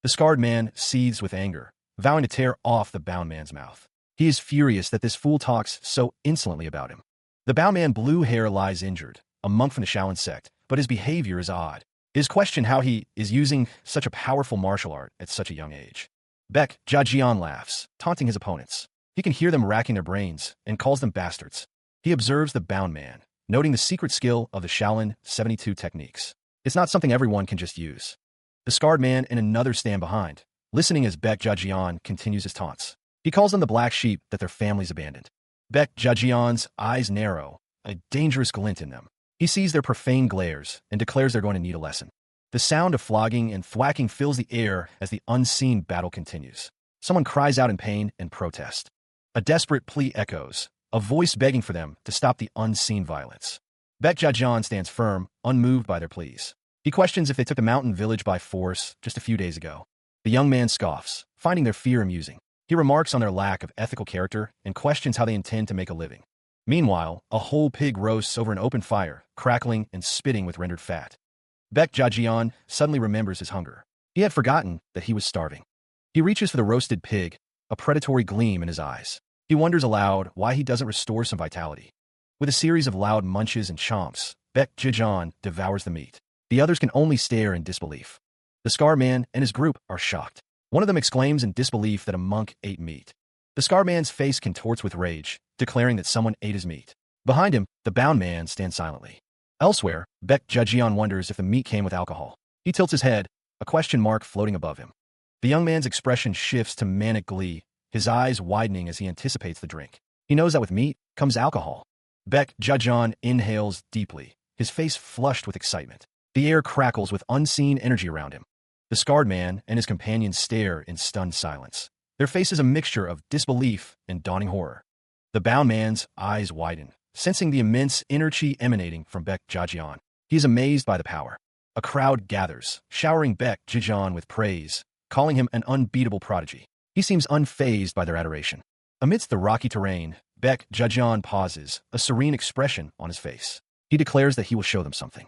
The scarred man seethes with anger, vowing to tear off the bound man's mouth. He is furious that this fool talks so insolently about him. The bound man blue hair lies injured, a monk from the Shaolin sect, but his behavior is odd. It is questioned how he is using such a powerful martial art at such a young age. Baek Jajian laughs, taunting his opponents. He can hear them racking their brains and calls them bastards. He observes the bound man, noting the secret skill of the Shaolin 72 techniques. It's not something everyone can just use. The scarred man and another stand behind, listening as Baek Jajian continues his taunts. He calls them the black sheep that their families abandoned. Baek Jajian's eyes narrow, a dangerous glint in them. He sees their profane glares and declares they're going to need a lesson. The sound of flogging and thwacking fills the air as the unseen battle continues. Someone cries out in pain and protest. A desperate plea echoes, a voice begging for them to stop the unseen violence. Baek Jajian stands firm, unmoved by their pleas. He questions if they took the mountain village by force just a few days ago. The young man scoffs, finding their fear amusing. He remarks on their lack of ethical character and questions how they intend to make a living. Meanwhile, a whole pig roasts over an open fire, crackling and spitting with rendered fat. Baek Jajian suddenly remembers his hunger. He had forgotten that he was starving. He reaches for the roasted pig, a predatory gleam in his eyes. He wonders aloud why he doesn't restore some vitality. With a series of loud munches and chomps, Baek Jajian devours the meat. The others can only stare in disbelief. The scar man and his group are shocked. One of them exclaims in disbelief that a monk ate meat. The scar man's face contorts with rage, declaring that someone ate his meat. Behind him, the bound man stands silently. Elsewhere, Baek Jejeon wonders if the meat came with alcohol. He tilts his head, a question mark floating above him. The young man's expression shifts to manic glee, his eyes widening as he anticipates the drink. He knows that with meat comes alcohol. Baek Jejeon inhales deeply, his face flushed with excitement. The air crackles with unseen energy around him. The scarred man and his companions stare in stunned silence. Their face is a mixture of disbelief and dawning horror. The bound man's eyes widen, sensing the immense energy emanating from Baek Jejeon. He is amazed by the power. A crowd gathers, showering Baek Jejeon with praise, calling him an unbeatable prodigy. He seems unfazed by their adoration. Amidst the rocky terrain, Baek Jejeon pauses, a serene expression on his face. He declares that he will show them something.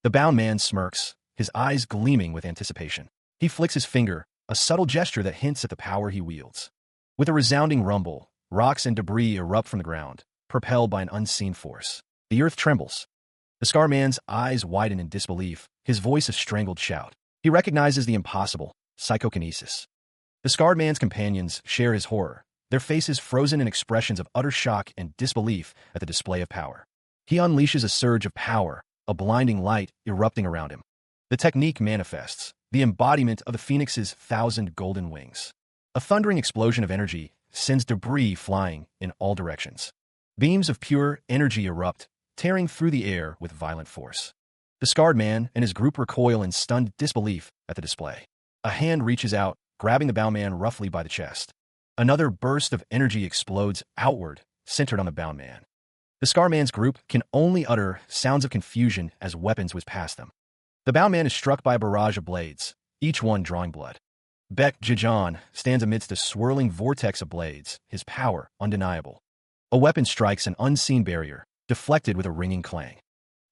The bound man smirks, his eyes gleaming with anticipation. He flicks his finger, a subtle gesture that hints at the power he wields. With a resounding rumble, rocks and debris erupt from the ground, propelled by an unseen force. The earth trembles. The scar man's eyes widen in disbelief, his voice a strangled shout. He recognizes the impossible, psychokinesis. The scarred man's companions share his horror, their faces frozen in expressions of utter shock and disbelief at the display of power. He unleashes a surge of power, a blinding light erupting around him. The technique manifests, the embodiment of the phoenix's 1,000 golden wings. A thundering explosion of energy sends debris flying in all directions. Beams of pure energy erupt, tearing through the air with violent force. The scarred man and his group recoil in stunned disbelief at the display. A hand reaches out, grabbing the bound man roughly by the chest. Another burst of energy explodes outward, centered on the bound man. The scar man's group can only utter sounds of confusion as weapons whiz past them. The bound man is struck by a barrage of blades, each one drawing blood. Baek Jejeon stands amidst a swirling vortex of blades, his power undeniable. A weapon strikes an unseen barrier, deflected with a ringing clang.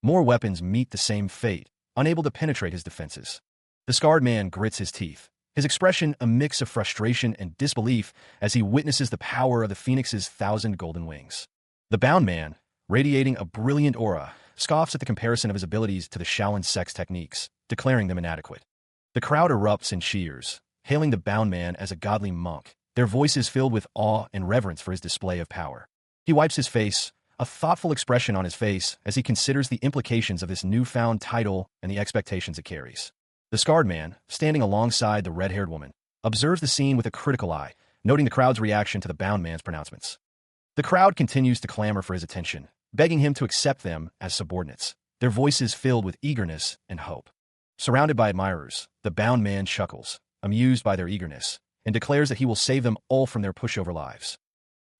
More weapons meet the same fate, unable to penetrate his defenses. The scarred man grits his teeth, his expression a mix of frustration and disbelief as he witnesses the power of the phoenix's 1,000 golden wings. The bound man, radiating a brilliant aura, scoffs at the comparison of his abilities to the Shaolin sect's techniques, declaring them inadequate. The crowd erupts in cheers, hailing the bound man as a godly monk, their voices filled with awe and reverence for his display of power. He wipes his face, a thoughtful expression on his face as he considers the implications of this newfound title and the expectations it carries. The scarred man, standing alongside the red-haired woman, observes the scene with a critical eye, noting the crowd's reaction to the bound man's pronouncements. The crowd continues to clamor for his attention, begging him to accept them as subordinates, their voices filled with eagerness and hope. Surrounded by admirers, the bound man chuckles, amused by their eagerness, and declares that he will save them all from their pushover lives.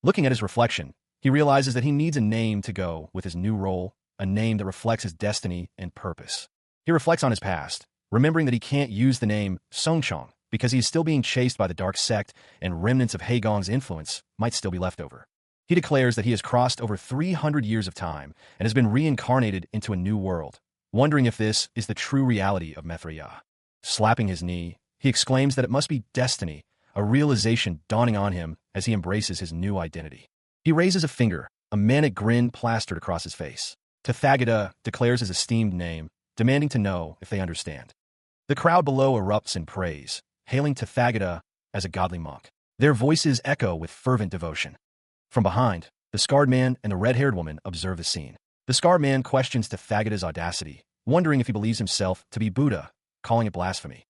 Looking at his reflection, he realizes that he needs a name to go with his new role, a name that reflects his destiny and purpose. He reflects on his past, remembering that he can't use the name Songchong because he is still being chased by the dark sect and remnants of Haegong's influence might still be left over. He declares that he has crossed over 300 years of time and has been reincarnated into a new world, wondering if this is the true reality of Mithriya. Slapping his knee, he exclaims that it must be destiny, a realization dawning on him as he embraces his new identity. He raises a finger, a manic grin plastered across his face. Tathagata declares his esteemed name, demanding to know if they understand. The crowd below erupts in praise, hailing Tathagata as a godly monk. Their voices echo with fervent devotion. From behind, the scarred man and the red-haired woman observe the scene. The scarred man questions Tathagata's audacity, wondering if he believes himself to be Buddha, calling it blasphemy.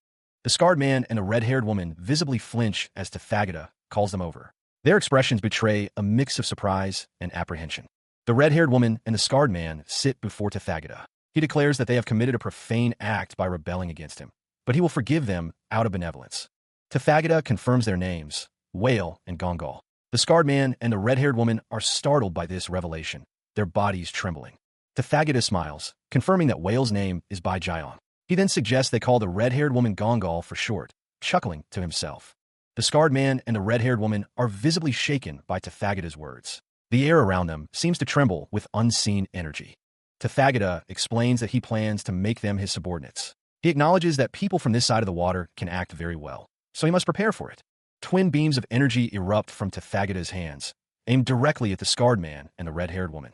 The scarred man and the red-haired woman visibly flinch as Tathagata calls them over. Their expressions betray a mix of surprise and apprehension. The red-haired woman and the scarred man sit before Tathagata. He declares that they have committed a profane act by rebelling against him, but he will forgive them out of benevolence. Tathagata confirms their names, Whale and Gongal. The scarred man and the red-haired woman are startled by this revelation, their bodies trembling. Tathagata smiles, confirming that Whale's name is Bai Jiang. He then suggests they call the red-haired woman Gongal for short, chuckling to himself. The scarred man and the red-haired woman are visibly shaken by Tathagata's words. The air around them seems to tremble with unseen energy. Tathagata explains that he plans to make them his subordinates. He acknowledges that people from this side of the water can act very well, so he must prepare for it. Twin beams of energy erupt from Tathagata's hands, aimed directly at the scarred man and the red-haired woman.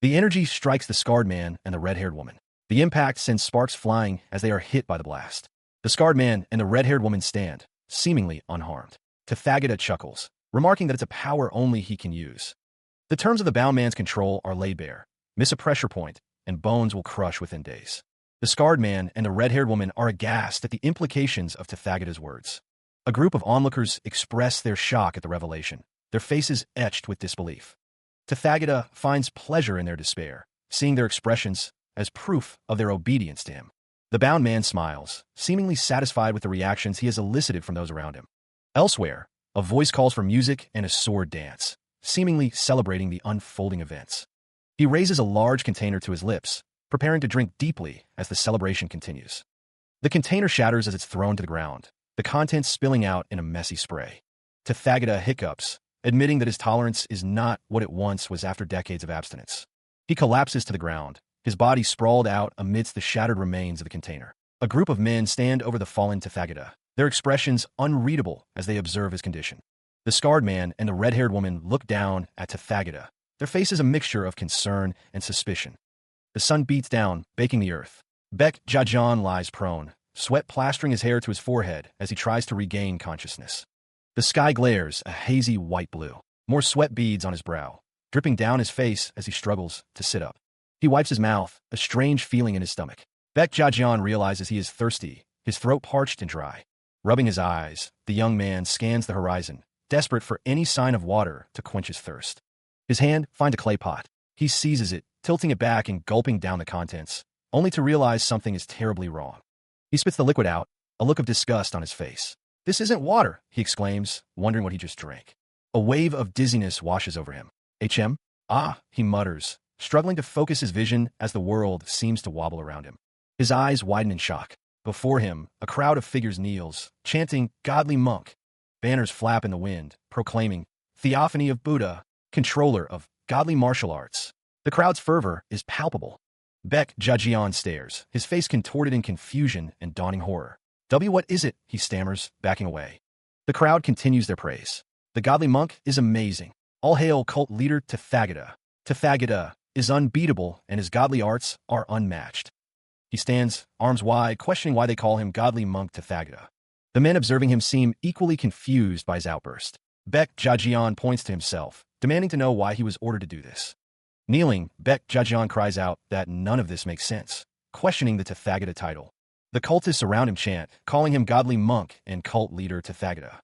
The energy strikes the scarred man and the red-haired woman. The impact sends sparks flying as they are hit by the blast. The scarred man and the red-haired woman stand, seemingly unharmed. Tathagata chuckles, remarking that it's a power only he can use. The terms of the bound man's control are laid bare. Miss a pressure point, and bones will crush within days. The scarred man and the red-haired woman are aghast at the implications of Tathagata's words. A group of onlookers express their shock at the revelation, their faces etched with disbelief. Tathagata finds pleasure in their despair, seeing their expressions as proof of their obedience to him. The bound man smiles, seemingly satisfied with the reactions he has elicited from those around him. Elsewhere, a voice calls for music and a sword dance, seemingly celebrating the unfolding events. He raises a large container to his lips, preparing to drink deeply as the celebration continues. The container shatters as it's thrown to the ground, the contents spilling out in a messy spray. Tathagata hiccups, admitting that his tolerance is not what it once was after decades of abstinence. He collapses to the ground, his body sprawled out amidst the shattered remains of the container. A group of men stand over the fallen Tathagata, their expressions unreadable as they observe his condition. The scarred man and the red-haired woman look down at Tathagata, their faces a mixture of concern and suspicion. The sun beats down, baking the earth. Baek Jajan lies prone, sweat plastering his hair to his forehead as he tries to regain consciousness. The sky glares a hazy white blue, more sweat beads on his brow, dripping down his face as he struggles to sit up. He wipes his mouth, a strange feeling in his stomach. Baek Jajan realizes he is thirsty, his throat parched and dry. Rubbing his eyes, the young man scans the horizon, desperate for any sign of water to quench his thirst. His hand finds a clay pot. He seizes it, tilting it back and gulping down the contents, only to realize something is terribly wrong. He spits the liquid out, a look of disgust on his face. "This isn't water," he exclaims, wondering what he just drank. A wave of dizziness washes over him. "HM? Ah," he mutters, struggling to focus his vision as the world seems to wobble around him. His eyes widen in shock. Before him, a crowd of figures kneels, chanting, "Godly monk." Banners flap in the wind, proclaiming, "Theophany of Buddha, controller of godly martial arts." The crowd's fervor is palpable. Baek Jajian stares, his face contorted in confusion and dawning horror. What is it?" he stammers, backing away. The crowd continues their praise. "The godly monk is amazing. All hail cult leader Tathagata. Tathagata is unbeatable and his godly arts are unmatched." He stands, arms wide, questioning why they call him godly monk Tathagata. The men observing him seem equally confused by his outburst. Baek Jajian points to himself, demanding to know why he was ordered to do this. Kneeling, Baek Jajian cries out that none of this makes sense, questioning the Tathagata title. The cultists around him chant, calling him godly monk and cult leader Tathagata.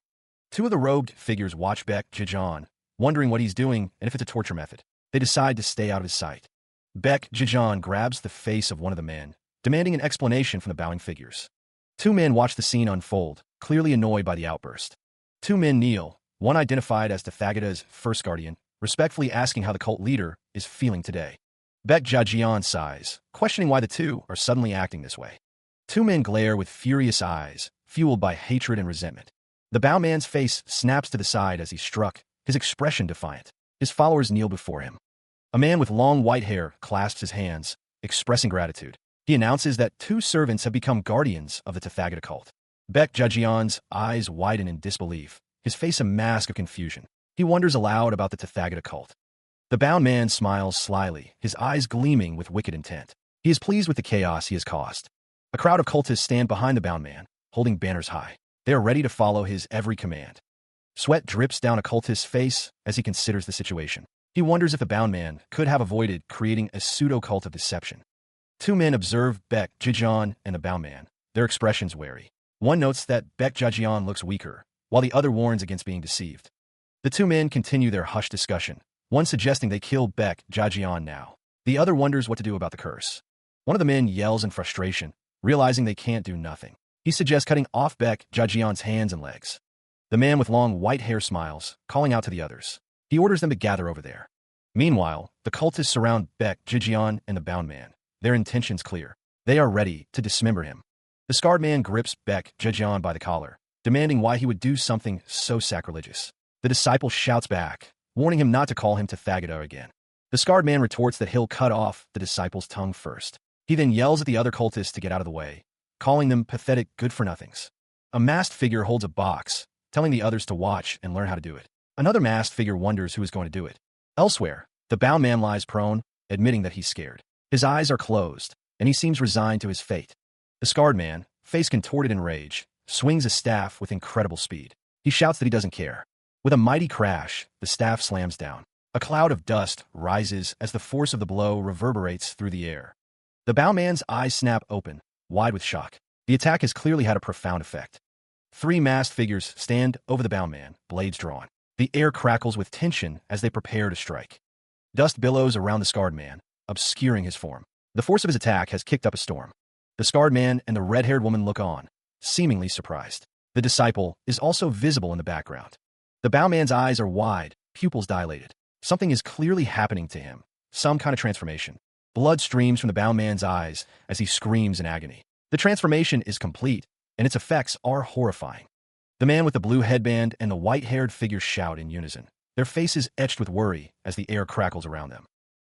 Two of the robed figures watch Baek Jajian, wondering what he's doing and if it's a torture method. They decide to stay out of his sight. Baek Jajian grabs the face of one of the men, demanding an explanation from the bowing figures. Two men watch the scene unfold, clearly annoyed by the outburst. Two men kneel, one identified as Tathagata's first guardian, respectfully asking how the cult leader is feeling today. Baek Jajian sighs, questioning why the two are suddenly acting this way. Two men glare with furious eyes, fueled by hatred and resentment. The bow man's face snaps to the side as he's struck, his expression defiant. His followers kneel before him. A man with long white hair clasps his hands, expressing gratitude. He announces that two servants have become guardians of the Tathagata cult. Baek Jajian's eyes widen in disbelief, his face a mask of confusion. He wonders aloud about the Tathagata cult. The bound man smiles slyly, his eyes gleaming with wicked intent. He is pleased with the chaos he has caused. A crowd of cultists stand behind the bound man, holding banners high. They are ready to follow his every command. Sweat drips down a cultist's face as he considers the situation. He wonders if the bound man could have avoided creating a pseudo-cult of deception. Two men observe Baek Jajian and the bound man, their expressions wary. One notes that Baek Jajian looks weaker, while the other warns against being deceived. The two men continue their hushed discussion, one suggesting they kill Baek Jajian now. The other wonders what to do about the curse. One of the men yells in frustration, realizing they can't do nothing. He suggests cutting off Baek Jajian's hands and legs. The man with long white hair smiles, calling out to the others. He orders them to gather over there. Meanwhile, the cultists surround Baek Jajian and the bound man, their intentions clear. They are ready to dismember him. The scarred man grips Baek Jajian by the collar, demanding why he would do something so sacrilegious. The disciple shouts back, warning him not to call him Tathagata again. The scarred man retorts that he'll cut off the disciple's tongue first. He then yells at the other cultists to get out of the way, calling them pathetic good-for-nothings. A masked figure holds a box, telling the others to watch and learn how to do it. Another masked figure wonders who is going to do it. Elsewhere, the bound man lies prone, admitting that he's scared. His eyes are closed, and he seems resigned to his fate. The scarred man, face contorted in rage, swings a staff with incredible speed. He shouts that he doesn't care. With a mighty crash, the staff slams down. A cloud of dust rises as the force of the blow reverberates through the air. The bowman's eyes snap open, wide with shock. The attack has clearly had a profound effect. Three masked figures stand over the bowman, blades drawn. The air crackles with tension as they prepare to strike. Dust billows around the scarred man, obscuring his form. The force of his attack has kicked up a storm. The scarred man and the red-haired woman look on, seemingly surprised. The disciple is also visible in the background. The bowman's eyes are wide, pupils dilated. Something is clearly happening to him, some kind of transformation. Blood streams from the bowman's eyes as he screams in agony. The transformation is complete, and its effects are horrifying. The man with the blue headband and the white-haired figure shout in unison, their faces etched with worry as the air crackles around them.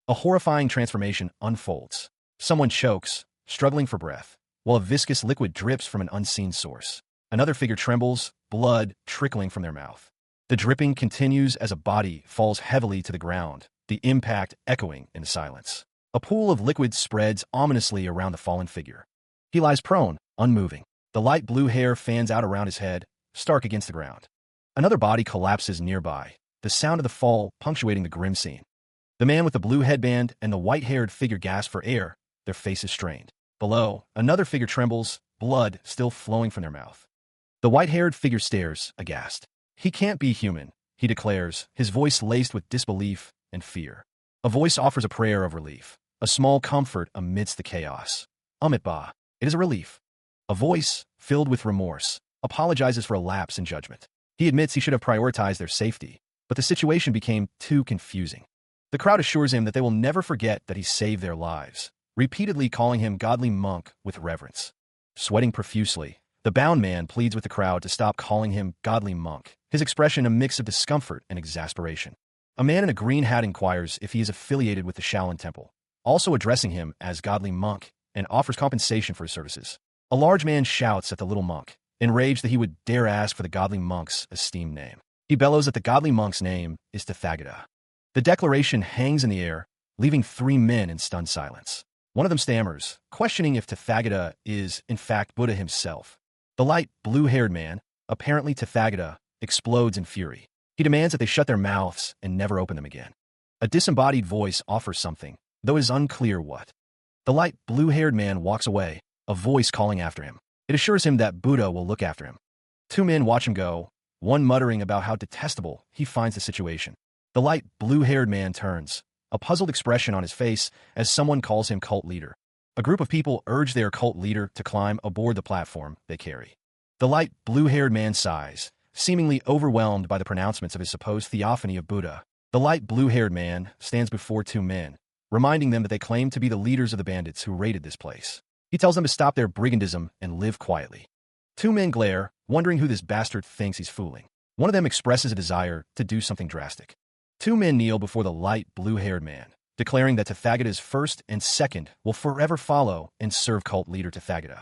A horrifying transformation unfolds. Someone chokes, struggling for breath, while a viscous liquid drips from an unseen source. Another figure trembles, blood trickling from their mouth. The dripping continues as a body falls heavily to the ground, the impact echoing in the silence. A pool of liquid spreads ominously around the fallen figure. He lies prone, unmoving. The light blue hair fans out around his head, stark against the ground. Another body collapses nearby, the sound of the fall punctuating the grim scene. The man with the blue headband and the white-haired figure gasp for air, their faces strained. Below, another figure trembles, blood still flowing from their mouth. The white-haired figure stares, aghast. He can't be human, he declares, his voice laced with disbelief and fear. A voice offers a prayer of relief, a small comfort amidst the chaos. Ba. It is a relief. A voice, filled with remorse, apologizes for a lapse in judgment. He admits he should have prioritized their safety, but the situation became too confusing. The crowd assures him that they will never forget that he saved their lives, repeatedly calling him godly monk with reverence. Sweating profusely, the bound man pleads with the crowd to stop calling him godly monk, his expression a mix of discomfort and exasperation. A man in a green hat inquires if he is affiliated with the Shaolin Temple, also addressing him as godly monk, and offers compensation for his services. A large man shouts at the little monk, enraged that he would dare ask for the godly monk's esteemed name. He bellows that the godly monk's name is Tathagata. The declaration hangs in the air, leaving three men in stunned silence. One of them stammers, questioning if Tathagata is, in fact, Buddha himself. The light, blue-haired man, apparently Tathagata, explodes in fury. He demands that they shut their mouths and never open them again. A disembodied voice offers something, though it is unclear what. The light, blue-haired man walks away, a voice calling after him. It assures him that Buddha will look after him. Two men watch him go, one muttering about how detestable he finds the situation. The light, blue-haired man turns, a puzzled expression on his face as someone calls him cult leader. A group of people urge their cult leader to climb aboard the platform they carry. The light, blue-haired man sighs, seemingly overwhelmed by the pronouncements of his supposed theophany of Buddha. The light, blue-haired man stands before two men, reminding them that they claim to be the leaders of the bandits who raided this place. He tells them to stop their brigandism and live quietly. Two men glare, wondering who this bastard thinks he's fooling. One of them expresses a desire to do something drastic. Two men kneel before the light, blue-haired man, declaring that Tathagata's first and second will forever follow and serve cult leader Tathagata.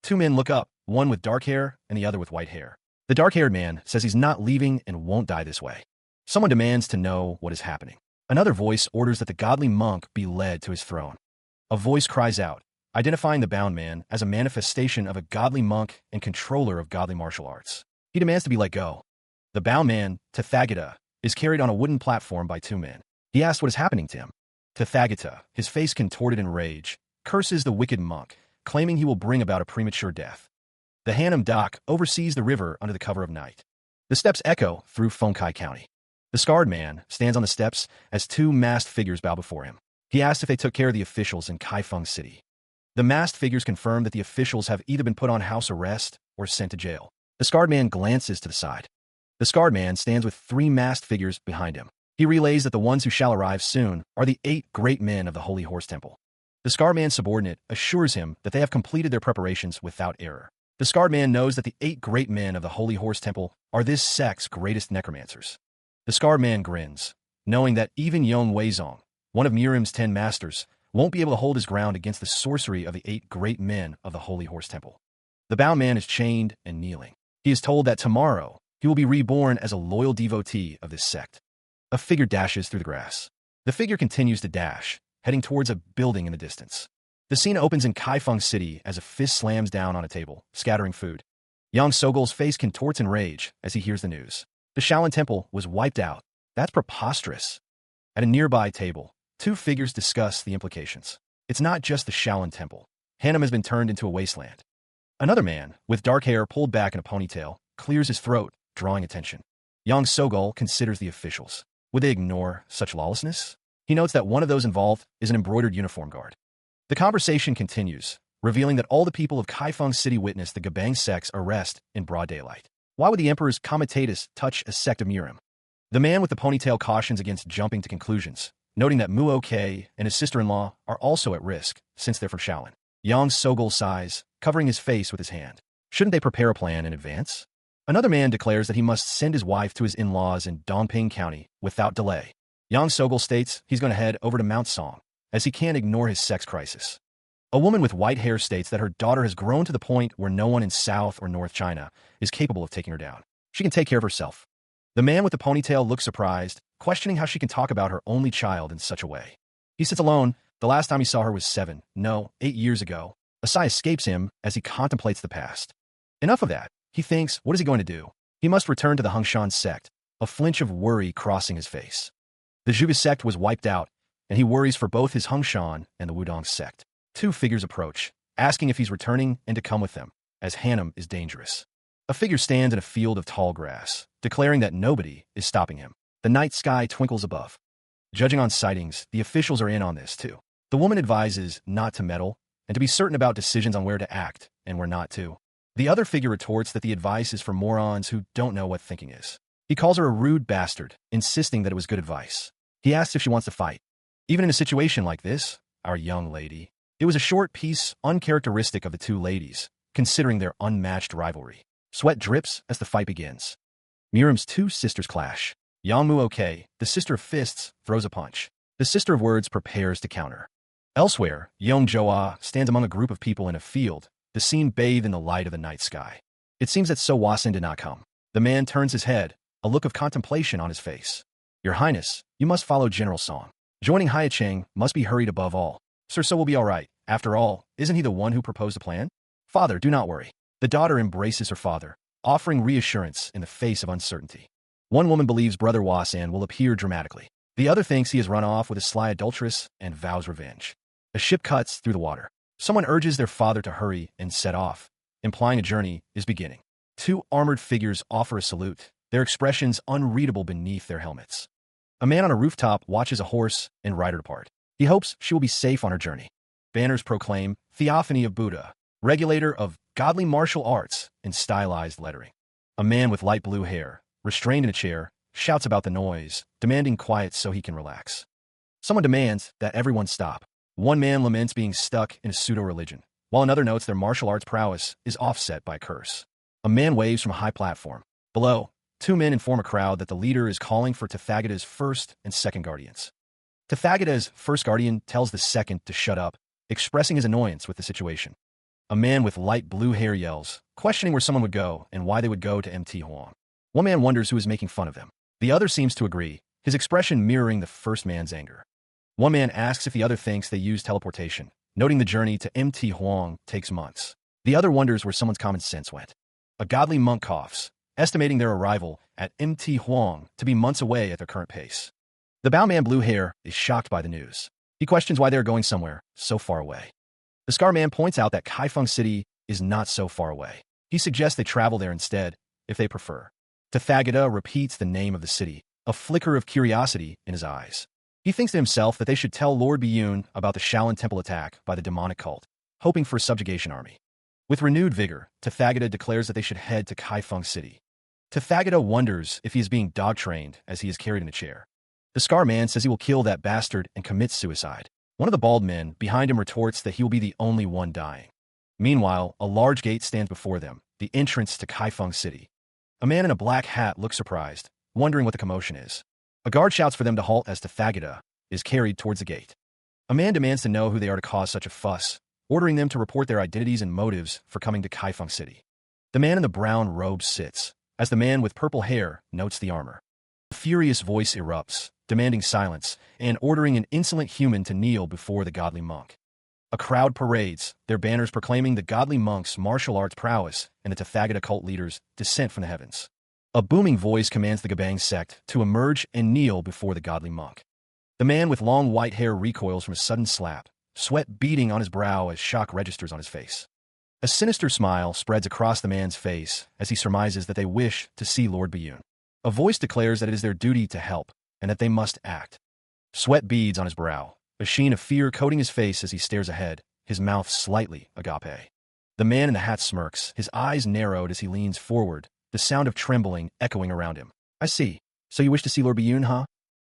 Two men look up, one with dark hair and the other with white hair. The dark-haired man says he's not leaving and won't die this way. Someone demands to know what is happening. Another voice orders that the godly monk be led to his throne. A voice cries out, identifying the bound man as a manifestation of a godly monk and controller of godly martial arts. He demands to be let go. The bound man, Tathagata, is carried on a wooden platform by two men. He asks what is happening to him. Tathagata, his face contorted in rage, curses the wicked monk, claiming he will bring about a premature death. The Hanam Dak oversees the river under the cover of night. The steps echo through Fonkai County. The scarred man stands on the steps as two masked figures bow before him. He asks if they took care of the officials in Kaifeng City. The masked figures confirm that the officials have either been put on house arrest or sent to jail. The scarred man glances to the side. The scarred man stands with three masked figures behind him. He relays that the ones who shall arrive soon are the 8 great men of the Holy Horse Temple. The scarred man's subordinate assures him that they have completed their preparations without error. The scarred man knows that the 8 great men of the Holy Horse Temple are this sect's greatest necromancers. The scarred man grins, knowing that even Yong Weizong, one of Mirim's 10 masters, won't be able to hold his ground against the sorcery of the 8 great men of the Holy Horse Temple. The bound man is chained and kneeling. He is told that tomorrow he will be reborn as a loyal devotee of this sect. A figure dashes through the grass. The figure continues to dash, heading towards a building in the distance. The scene opens in Kaifeng City as a fist slams down on a table, scattering food. Yang Sogol's face contorts in rage as he hears the news. The Shaolin Temple was wiped out. That's preposterous. At a nearby table, two figures discuss the implications. It's not just the Shaolin Temple. Hanam has been turned into a wasteland. Another man, with dark hair pulled back in a ponytail, clears his throat, drawing attention. Yang Sogol considers the officials. Would they ignore such lawlessness? He notes that one of those involved is an embroidered uniform guard. The conversation continues, revealing that all the people of Kaifeng City witnessed the Gabang sect's arrest in broad daylight. Why would the Emperor's comitatus touch a sect of Murim? The man with the ponytail cautions against jumping to conclusions, noting that Mu Ok and his sister-in-law are also at risk, since they're from Shaolin. Yang Sogol sighs, covering his face with his hand. Shouldn't they prepare a plan in advance? Another man declares that he must send his wife to his in-laws in Dongping County without delay. Yang Sogol states he's going to head over to Mount Song, as he can't ignore his sex crisis. A woman with white hair states that her daughter has grown to the point where no one in South or North China is capable of taking her down. She can take care of herself. The man with the ponytail looks surprised, questioning how she can talk about her only child in such a way. He sits alone. The last time he saw her was 8 years ago. A sigh escapes him as he contemplates the past. Enough of that. He thinks, what is he going to do? He must return to the Hongshan sect, a flinch of worry crossing his face. The Zhuge sect was wiped out, and he worries for both his Hongshan and the Wudong sect. Two figures approach, asking if he's returning and to come with them, as Hanam is dangerous. A figure stands in a field of tall grass, declaring that nobody is stopping him. The night sky twinkles above. Judging on sightings, the officials are in on this too. The woman advises not to meddle, and to be certain about decisions on where to act and where not to. The other figure retorts that the advice is for morons who don't know what thinking is. He calls her a rude bastard, insisting that it was good advice. He asks if she wants to fight. Even in a situation like this, our young lady. It was a short piece uncharacteristic of the two ladies, considering their unmatched rivalry. Sweat drips as the fight begins. Mirim's two sisters clash. Yang Muok, the sister of fists, throws a punch. The sister of words prepares to counter. Elsewhere, Yong Joa stands among a group of people in a field, the scene bathed in the light of the night sky. It seems that So Wasen did not come. The man turns his head, a look of contemplation on his face. Your Highness, you must follow General Song. Joining Haicheng must be hurried above all. Sir So will be all right. After all, isn't he the one who proposed the plan? Father, do not worry. The daughter embraces her father, offering reassurance in the face of uncertainty. One woman believes Brother Wasan will appear dramatically. The other thinks he has run off with a sly adulteress and vows revenge. A ship cuts through the water. Someone urges their father to hurry and set off, implying a journey is beginning. Two armored figures offer a salute, their expressions unreadable beneath their helmets. A man on a rooftop watches a horse and rider depart. He hopes she will be safe on her journey. Banners proclaim Theophany of Buddha, regulator of godly martial arts in stylized lettering. A man with light blue hair, restrained in a chair, shouts about the noise, demanding quiet so he can relax. Someone demands that everyone stop. One man laments being stuck in a pseudo-religion, while another notes their martial arts prowess is offset by a curse. A man waves from a high platform. Below, two men inform a crowd that the leader is calling for Tathagata's first and second guardians. Tathagata's first guardian tells the second to shut up, expressing his annoyance with the situation. A man with light blue hair yells, questioning where someone would go and why they would go to MT Huang. One man wonders who is making fun of them. The other seems to agree, his expression mirroring the first man's anger. One man asks if the other thinks they use teleportation, noting the journey to MT Huang takes months. The other wonders where someone's common sense went. A godly monk coughs, estimating their arrival at MT Huang to be months away at their current pace. The bowman blue hair is shocked by the news. He questions why they are going somewhere so far away. The scar man points out that Kaifeng City is not so far away. He suggests they travel there instead, if they prefer. Tathagata repeats the name of the city, a flicker of curiosity in his eyes. He thinks to himself that they should tell Lord Biyun about the Shaolin Temple attack by the demonic cult, hoping for a subjugation army. With renewed vigor, Tathagata declares that they should head to Kaifeng City. Tathagata wonders if he is being dog-trained as he is carried in a chair. The scar man says he will kill that bastard and commit suicide. One of the bald men behind him retorts that he will be the only one dying. Meanwhile, a large gate stands before them, the entrance to Kaifeng City. A man in a black hat looks surprised, wondering what the commotion is. A guard shouts for them to halt as Tathagata is carried towards the gate. A man demands to know who they are to cause such a fuss, ordering them to report their identities and motives for coming to Kaifeng City. The man in the brown robe sits, as the man with purple hair notes the armor. A furious voice erupts, demanding silence and ordering an insolent human to kneel before the godly monk. A crowd parades, their banners proclaiming the godly monk's martial arts prowess and the Tathagata cult leader's descent from the heavens. A booming voice commands the Gabang sect to emerge and kneel before the godly monk. The man with long white hair recoils from a sudden slap, sweat beading on his brow as shock registers on his face. A sinister smile spreads across the man's face as he surmises that they wish to see Lord Biyun. A voice declares that it is their duty to help, and that they must act. Sweat beads on his brow, a sheen of fear coating his face as he stares ahead, his mouth slightly agape. The man in the hat smirks, his eyes narrowed as he leans forward, the sound of trembling echoing around him. I see. So you wish to see Lord Biyun, huh?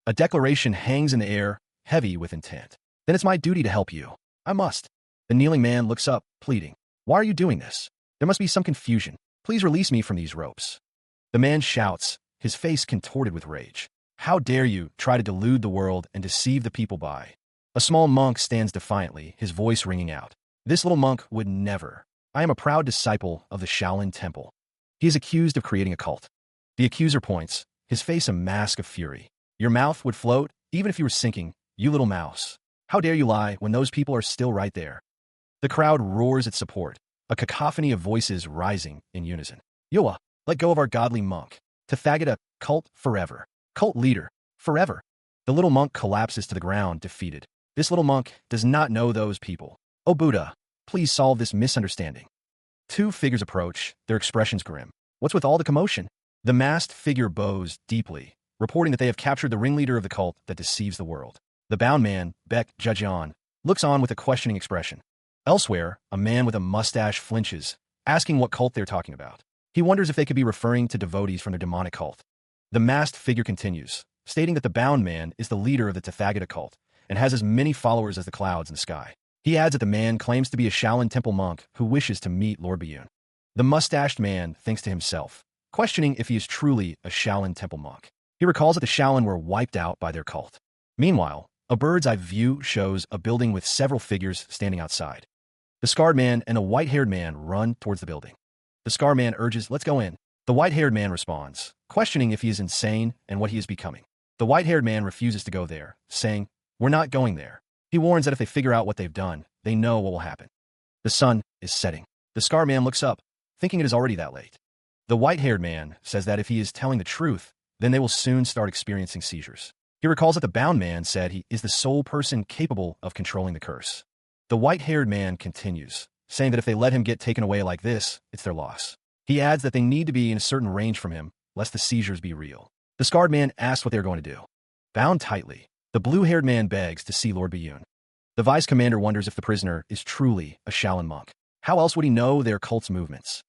A declaration hangs in the air, heavy with intent. Then it's my duty to help you. I must. The kneeling man looks up, pleading. Why are you doing this? There must be some confusion. Please release me from these ropes. The man shouts, his face contorted with rage. How dare you try to delude the world and deceive the people by? A small monk stands defiantly, his voice ringing out. This little monk would never. I am a proud disciple of the Shaolin Temple. He is accused of creating a cult. The accuser points, his face a mask of fury. Your mouth would float, even if you were sinking, you little mouse. How dare you lie when those people are still right there? The crowd roars its support, a cacophony of voices rising in unison. Yoa, let go of our godly monk. Tathagata, cult forever. Cult leader, forever. The little monk collapses to the ground, defeated. This little monk does not know those people. Oh Buddha, please solve this misunderstanding. Two figures approach, their expressions grim. What's with all the commotion? The masked figure bows deeply, reporting that they have captured the ringleader of the cult that deceives the world. The bound man, Beck Jajian, looks on with a questioning expression. Elsewhere, a man with a mustache flinches, asking what cult they're talking about. He wonders if they could be referring to devotees from their demonic cult. The masked figure continues, stating that the bound man is the leader of the Tathagata cult and has as many followers as the clouds in the sky. He adds that the man claims to be a Shaolin Temple monk who wishes to meet Lord Biyun. The mustached man thinks to himself, questioning if he is truly a Shaolin Temple monk. He recalls that the Shaolin were wiped out by their cult. Meanwhile, a bird's-eye view shows a building with several figures standing outside. The scarred man and a white-haired man run towards the building. The scarred man urges, let's go in. The white-haired man responds, questioning if he is insane and what he is becoming. The white-haired man refuses to go there, saying, we're not going there. He warns that if they figure out what they've done, they know what will happen. The sun is setting. The scarred man looks up, thinking it is already that late. The white-haired man says that if he is telling the truth, then they will soon start experiencing seizures. He recalls that the bound man said he is the sole person capable of controlling the curse. The white-haired man continues, saying that if they let him get taken away like this, it's their loss. He adds that they need to be in a certain range from him, lest the seizures be real. The scarred man asks what they are going to do. Bound tightly, the blue-haired man begs to see Lord Biyun. The vice commander wonders if the prisoner is truly a Shaolin monk. How else would he know their cult's movements?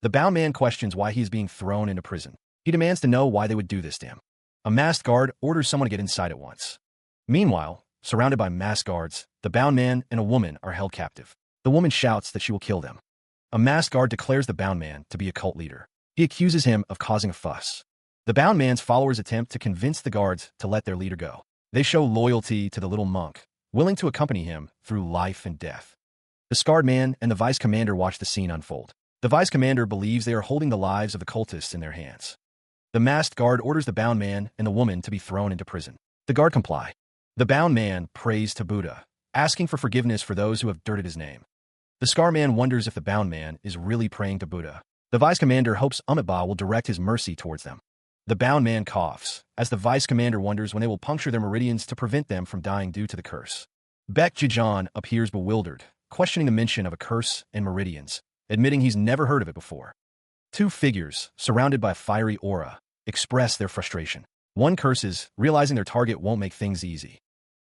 The bound man questions why he is being thrown into prison. He demands to know why they would do this to him. A masked guard orders someone to get inside at once. Meanwhile, surrounded by masked guards, the bound man and a woman are held captive. The woman shouts that she will kill them. A masked guard declares the bound man to be a cult leader. He accuses him of causing a fuss. The bound man's followers attempt to convince the guards to let their leader go. They show loyalty to the little monk, willing to accompany him through life and death. The scarred man and the vice commander watch the scene unfold. The vice commander believes they are holding the lives of the cultists in their hands. The masked guard orders the bound man and the woman to be thrown into prison. The guard comply. The bound man prays to Buddha, asking for forgiveness for those who have dirted his name. The scarred man wonders if the bound man is really praying to Buddha. The vice commander hopes Amitabha will direct his mercy towards them. The bound man coughs, as the vice commander wonders when they will puncture their meridians to prevent them from dying due to the curse. Beck Jijan appears bewildered, questioning the mention of a curse and meridians, admitting he's never heard of it before. Two figures, surrounded by a fiery aura, express their frustration. One curses, realizing their target won't make things easy.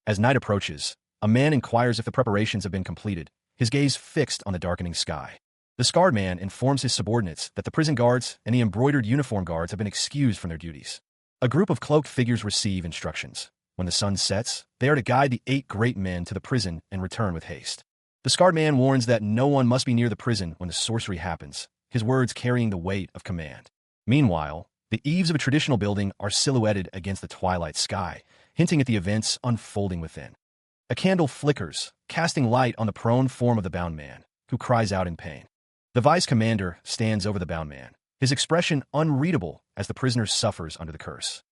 As night approaches, a man inquires if the preparations have been completed, his gaze fixed on the darkening sky. The scarred man informs his subordinates that the prison guards and the embroidered uniform guards have been excused from their duties. A group of cloaked figures receive instructions. When the sun sets, they are to guide the 8 great men to the prison and return with haste. The scarred man warns that no one must be near the prison when the sorcery happens, his words carrying the weight of command. Meanwhile, the eaves of a traditional building are silhouetted against the twilight sky, hinting at the events unfolding within. A candle flickers, casting light on the prone form of the bound man, who cries out in pain. The vice commander stands over the bound man, his expression unreadable as the prisoner suffers under the curse.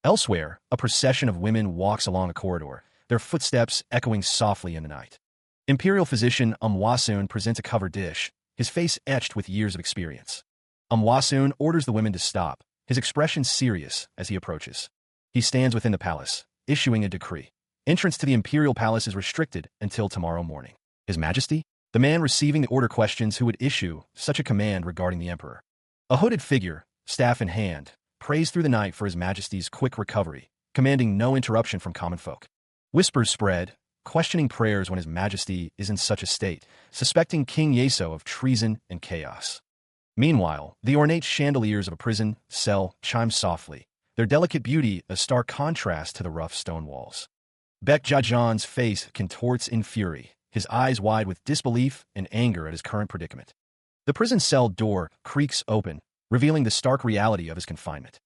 Elsewhere, a procession of women walks along a corridor, their footsteps echoing softly in the night. Imperial physician Umwasun presents a covered dish, his face etched with years of experience. Umwasun orders the women to stop, his expression serious as he approaches. He stands within the palace, issuing a decree. Entrance to the imperial palace is restricted until tomorrow morning. His Majesty? The man receiving the order questions who would issue such a command regarding the emperor. A hooded figure, staff in hand, prays through the night for His Majesty's quick recovery, commanding no interruption from common folk. Whispers spread, questioning prayers when His Majesty is in such a state, suspecting King Yeso of treason and chaos. Meanwhile, the ornate chandeliers of a prison cell chime softly, their delicate beauty a stark contrast to the rough stone walls. Baek Jajan's face contorts in fury, his eyes wide with disbelief and anger at his current predicament. The prison cell door creaks open, revealing the stark reality of his confinement.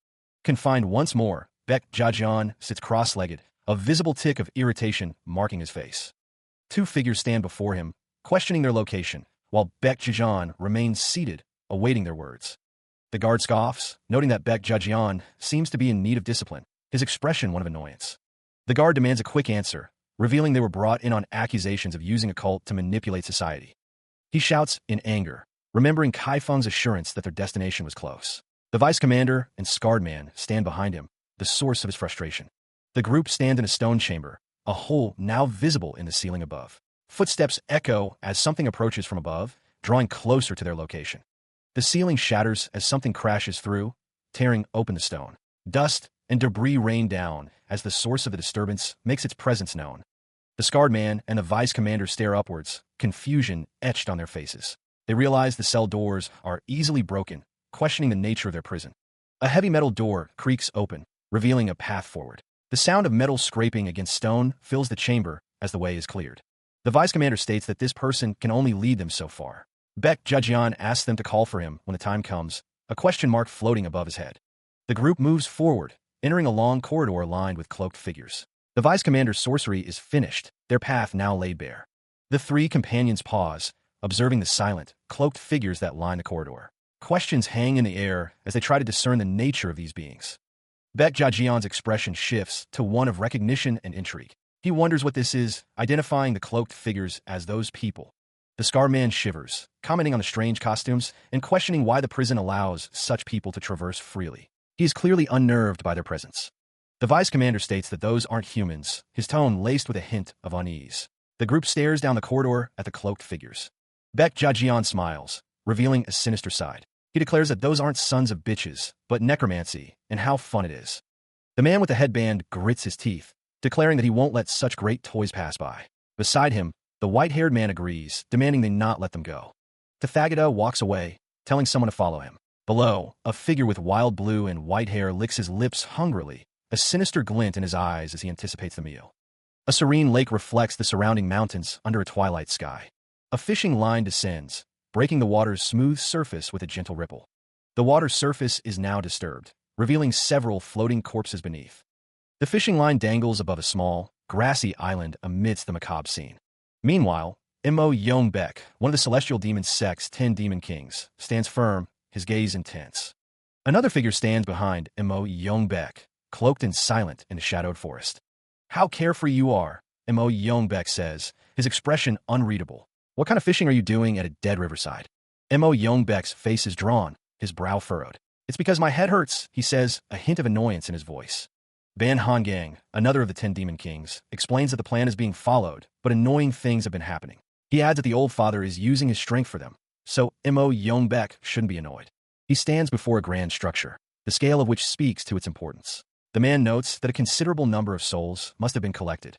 Confined once more, Baek Jajan sits cross-legged, a visible tick of irritation marking his face. Two figures stand before him, questioning their location, while Baek Jajan remains seated, awaiting their words. The guard scoffs, noting that Baek Jajan seems to be in need of discipline, his expression one of annoyance. The guard demands a quick answer, revealing they were brought in on accusations of using a cult to manipulate society. He shouts in anger, remembering Kai Feng's assurance that their destination was close. The vice commander and scarred man stand behind him, the source of his frustration. The group stand in a stone chamber, a hole now visible in the ceiling above. Footsteps echo as something approaches from above, drawing closer to their location. The ceiling shatters as something crashes through, tearing open the stone. Dust and debris rain down as the source of the disturbance makes its presence known. The scarred man and the vice commander stare upwards, confusion etched on their faces. They realize the cell doors are easily broken, questioning the nature of their prison. A heavy metal door creaks open, revealing a path forward. The sound of metal scraping against stone fills the chamber as the way is cleared. The vice commander states that this person can only lead them so far. Baek Jajian asks them to call for him when the time comes, a question mark floating above his head. The group moves forward, entering a long corridor lined with cloaked figures. The vice commander's sorcery is finished, their path now laid bare. The three companions pause, observing the silent, cloaked figures that line the corridor. Questions hang in the air as they try to discern the nature of these beings. Baek Jajian's expression shifts to one of recognition and intrigue. He wonders what this is, identifying the cloaked figures as those people. The scar man shivers, commenting on the strange costumes and questioning why the prison allows such people to traverse freely. He is clearly unnerved by their presence. The vice commander states that those aren't humans, his tone laced with a hint of unease. The group stares down the corridor at the cloaked figures. Baek Jajian smiles, revealing a sinister side. He declares that those aren't sons of bitches, but necromancy, and how fun it is. The man with the headband grits his teeth, declaring that he won't let such great toys pass by. Beside him, the white-haired man agrees, demanding they not let them go. Tathagata walks away, telling someone to follow him. Below, a figure with wild blue and white hair licks his lips hungrily, a sinister glint in his eyes as he anticipates the meal. A serene lake reflects the surrounding mountains under a twilight sky. A fishing line descends, breaking the water's smooth surface with a gentle ripple. The water's surface is now disturbed, revealing several floating corpses beneath. The fishing line dangles above a small, grassy island amidst the macabre scene. Meanwhile, Mo Yongbek, one of the celestial demon sect's 10 demon kings, stands firm, his gaze intense. Another figure stands behind Mo Yongbek, cloaked and silent in the shadowed forest. "How carefree you are," Mo Yongbek says, his expression unreadable. "What kind of fishing are you doing at a dead riverside?" Mo Yongbek's face is drawn, his brow furrowed. "It's because my head hurts," he says, a hint of annoyance in his voice. Ban Hangang, another of the 10 demon kings, explains that the plan is being followed, but annoying things have been happening. He adds that the old father is using his strength for them, so Mo Yongbek shouldn't be annoyed. He stands before a grand structure, the scale of which speaks to its importance. The man notes that a considerable number of souls must have been collected.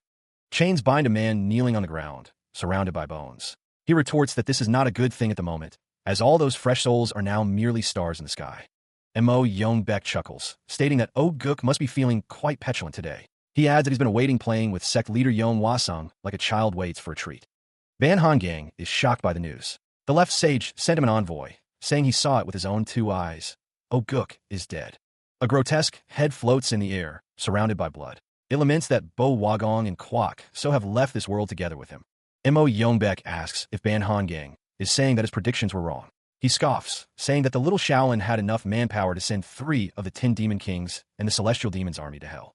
Chains bind a man kneeling on the ground, surrounded by bones. He retorts that this is not a good thing at the moment, as all those fresh souls are now merely stars in the sky. Mo Yongbek chuckles, stating that Oh Gook must be feeling quite petulant today. He adds that he's been awaiting playing with sect leader Yon Hwasung like a child waits for a treat. Ban Hangang is shocked by the news. The left sage sent him an envoy, saying he saw it with his own 2 eyes. Oh Gook is dead. A grotesque head floats in the air, surrounded by blood. It laments that Bo Wagong and Kwok so have left this world together with him. Mo Yongbek asks if Ban Hangang is saying that his predictions were wrong. He scoffs, saying that the little Shaolin had enough manpower to send 3 of the 10 demon kings and the celestial demons' army to hell.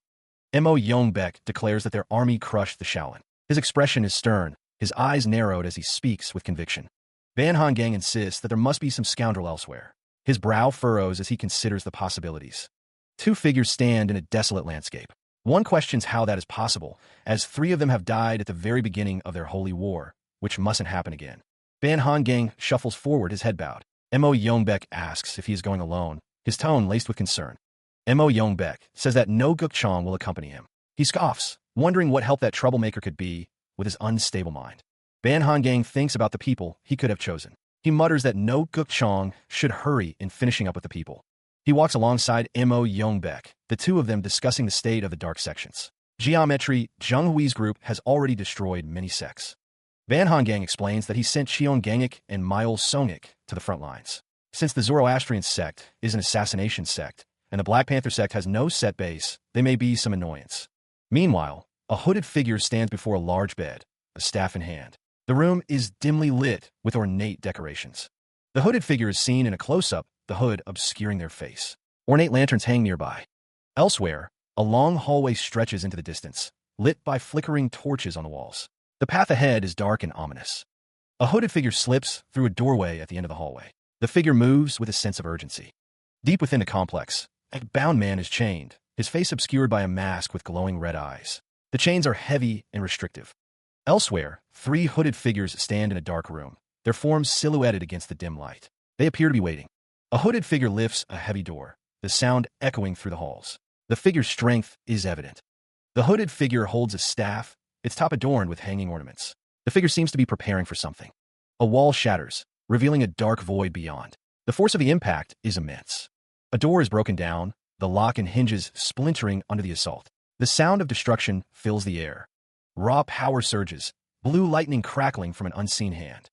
Mo Yongbek declares that their army crushed the Shaolin. His expression is stern, his eyes narrowed as he speaks with conviction. Ban Hangang insists that there must be some scoundrel elsewhere. His brow furrows as he considers the possibilities. 2 figures stand in a desolate landscape. One questions how that is possible, as 3 of them have died at the very beginning of their holy war, which mustn't happen again. Ban Han shuffles forward, his head bowed. Mo Yongbek asks if he is going alone, his tone laced with concern. Mo Yongbek says that no Gukchang will accompany him. He scoffs, wondering what help that troublemaker could be with his unstable mind. Ban Han thinks about the people he could have chosen. He mutters that no Gukchang should hurry in finishing up with the people. He walks alongside Mo Yongbek, the 2 of them discussing the state of the dark sections. Geometry, Zheng Hui's group has already destroyed many sects. Ban Han explains that he sent Cheon Gangik and Myol Songik to the front lines. Since the Zoroastrian sect is an assassination sect, and the Black Panther sect has no set base, they may be some annoyance. Meanwhile, a hooded figure stands before a large bed, a staff in hand. The room is dimly lit with ornate decorations. The hooded figure is seen in a close-up, the hood obscuring their face. Ornate lanterns hang nearby. Elsewhere, a long hallway stretches into the distance, lit by flickering torches on the walls. The path ahead is dark and ominous. A hooded figure slips through a doorway at the end of the hallway. The figure moves with a sense of urgency. Deep within the complex, a bound man is chained, his face obscured by a mask with glowing red eyes. The chains are heavy and restrictive. Elsewhere, 3 hooded figures stand in a dark room, their forms silhouetted against the dim light. They appear to be waiting. A hooded figure lifts a heavy door, the sound echoing through the halls. The figure's strength is evident. The hooded figure holds a staff, its top adorned with hanging ornaments. The figure seems to be preparing for something. A wall shatters, revealing a dark void beyond. The force of the impact is immense. A door is broken down, the lock and hinges splintering under the assault. The sound of destruction fills the air. Raw power surges, blue lightning crackling from an unseen hand.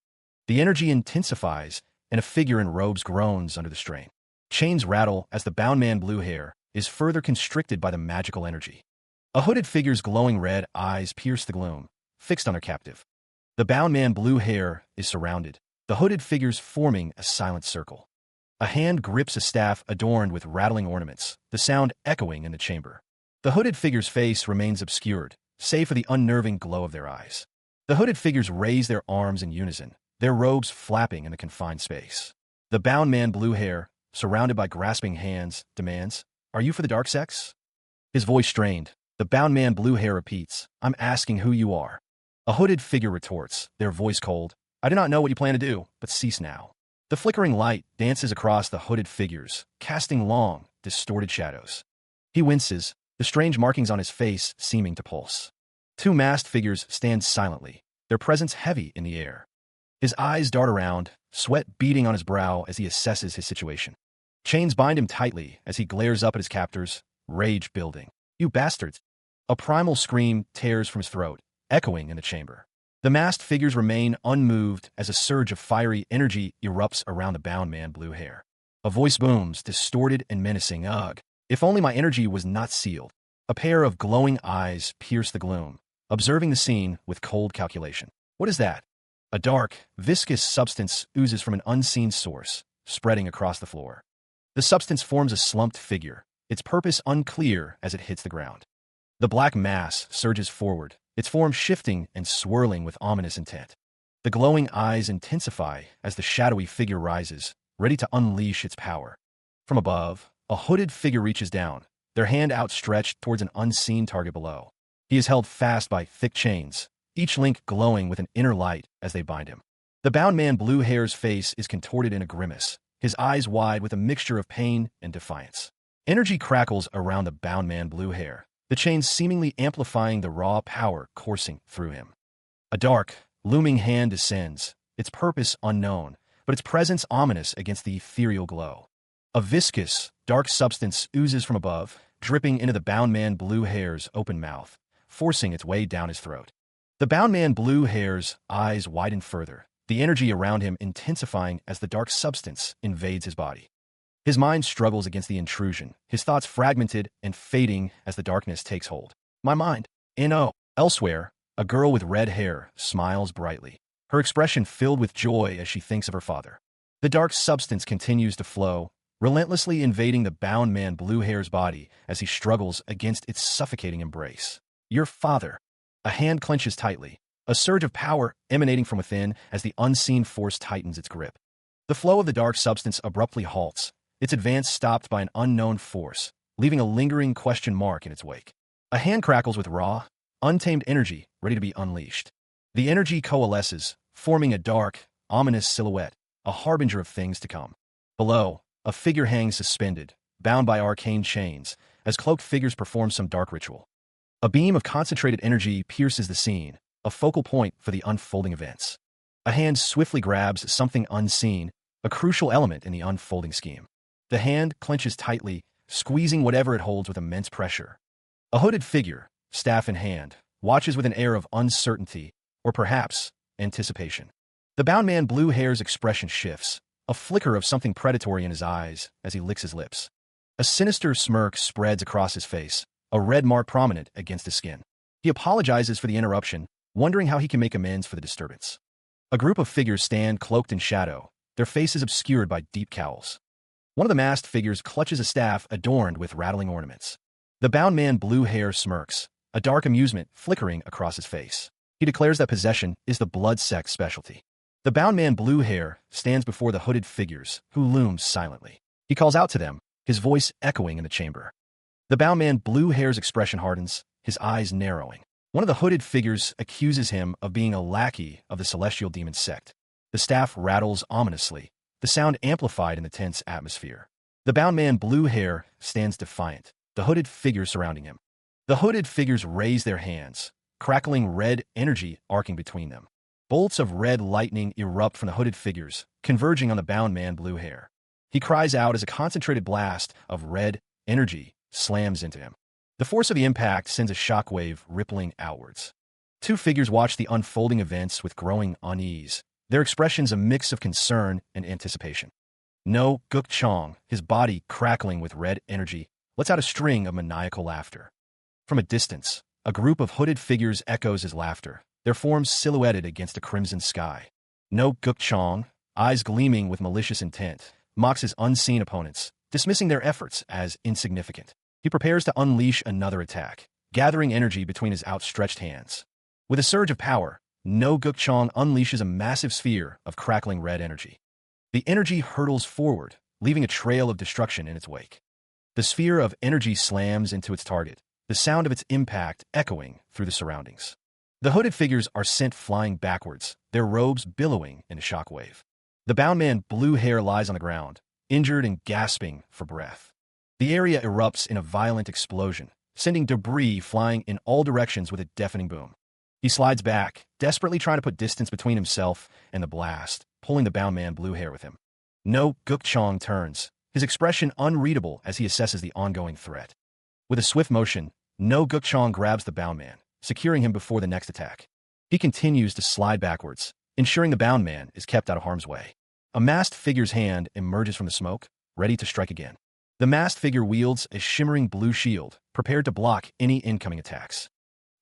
The energy intensifies, and a figure in robes groans under the strain. Chains rattle as the bound man blue hair is further constricted by the magical energy. A hooded figure's glowing red eyes pierce the gloom, fixed on their captive. The bound man blue hair is surrounded, the hooded figures forming a silent circle. A hand grips a staff adorned with rattling ornaments, the sound echoing in the chamber. The hooded figure's face remains obscured, save for the unnerving glow of their eyes. The hooded figures raise their arms in unison, their robes flapping in the confined space. The bound man blue hair, surrounded by grasping hands, demands, "Are you for the dark sects?" His voice strained. The bound man blue hair repeats, "I'm asking who you are." A hooded figure retorts, their voice cold, "I do not know what you plan to do, but cease now." The flickering light dances across the hooded figures, casting long, distorted shadows. He winces, the strange markings on his face seeming to pulse. 2 masked figures stand silently, their presence heavy in the air. His eyes dart around, sweat beading on his brow as he assesses his situation. Chains bind him tightly as he glares up at his captors, rage building. "You bastards!" A primal scream tears from his throat, echoing in the chamber. The masked figures remain unmoved as a surge of fiery energy erupts around the bound man blue hair. A voice booms, distorted and menacing. "Ugh, if only my energy was not sealed." A pair of glowing eyes pierce the gloom, observing the scene with cold calculation. What is that? A dark, viscous substance oozes from an unseen source, spreading across the floor. The substance forms a slumped figure, its purpose unclear as it hits the ground. The black mass surges forward, its form shifting and swirling with ominous intent. The glowing eyes intensify as the shadowy figure rises, ready to unleash its power. From above, a hooded figure reaches down, their hand outstretched towards an unseen target below. He is held fast by thick chains, each link glowing with an inner light as they bind him. The bound man blue hair's face is contorted in a grimace, his eyes wide with a mixture of pain and defiance. Energy crackles around the bound man blue hair, the chains seemingly amplifying the raw power coursing through him. A dark, looming hand descends, its purpose unknown, but its presence ominous against the ethereal glow. A viscous, dark substance oozes from above, dripping into the bound man blue hair's open mouth, forcing its way down his throat. The bound man blue hair's eyes widen further, the energy around him intensifying as the dark substance invades his body. His mind struggles against the intrusion, his thoughts fragmented and fading as the darkness takes hold. My mind. N.O. Elsewhere, a girl with red hair smiles brightly, her expression filled with joy as she thinks of her father. The dark substance continues to flow, relentlessly invading the bound man blue hair's body as he struggles against its suffocating embrace. Your father. A hand clenches tightly, a surge of power emanating from within as the unseen force tightens its grip. The flow of the dark substance abruptly halts, its advance stopped by an unknown force, leaving a lingering question mark in its wake. A hand crackles with raw, untamed energy ready to be unleashed. The energy coalesces, forming a dark, ominous silhouette, a harbinger of things to come. Below, a figure hangs suspended, bound by arcane chains, as cloaked figures perform some dark ritual. A beam of concentrated energy pierces the scene, a focal point for the unfolding events. A hand swiftly grabs something unseen, a crucial element in the unfolding scheme. The hand clenches tightly, squeezing whatever it holds with immense pressure. A hooded figure, staff in hand, watches with an air of uncertainty, or perhaps anticipation. The bound man blue hair's expression shifts, a flicker of something predatory in his eyes as he licks his lips. A sinister smirk spreads across his face, a red mark prominent against his skin. He apologizes for the interruption, wondering how he can make amends for the disturbance. A group of figures stand cloaked in shadow, their faces obscured by deep cowls. One of the masked figures clutches a staff adorned with rattling ornaments. The bound man blue hair smirks, a dark amusement flickering across his face. He declares that possession is the blood sect's specialty. The bound man blue hair stands before the hooded figures, who loom silently. He calls out to them, his voice echoing in the chamber. The bound man blue hair's expression hardens, his eyes narrowing. One of the hooded figures accuses him of being a lackey of the celestial demon sect. The staff rattles ominously, the sound amplified in the tense atmosphere. The bound man blue hair stands defiant, the hooded figures surrounding him. The hooded figures raise their hands, crackling red energy arcing between them. Bolts of red lightning erupt from the hooded figures, converging on the bound man blue hair. He cries out as a concentrated blast of red energy slams into him. The force of the impact sends a shockwave rippling outwards. Two figures watch the unfolding events with growing unease, their expressions a mix of concern and anticipation. No Guk Chong, his body crackling with red energy, lets out a string of maniacal laughter. From a distance, a group of hooded figures echoes his laughter, their forms silhouetted against a crimson sky. No Guk Chong, eyes gleaming with malicious intent, mocks his unseen opponents, dismissing their efforts as insignificant. He prepares to unleash another attack, gathering energy between his outstretched hands. With a surge of power, No Guk Chong unleashes a massive sphere of crackling red energy. The energy hurtles forward, leaving a trail of destruction in its wake. The sphere of energy slams into its target, the sound of its impact echoing through the surroundings. The hooded figures are sent flying backwards, their robes billowing in a shockwave. The bound man blue hair lies on the ground, injured and gasping for breath. The area erupts in a violent explosion, sending debris flying in all directions with a deafening boom. He slides back, desperately trying to put distance between himself and the blast, pulling the bound man blue hair with him. No Guk Chong turns, his expression unreadable as he assesses the ongoing threat. With a swift motion, No Guk Chong grabs the bound man, securing him before the next attack. He continues to slide backwards, ensuring the bound man is kept out of harm's way. A masked figure's hand emerges from the smoke, ready to strike again. The masked figure wields a shimmering blue shield, prepared to block any incoming attacks.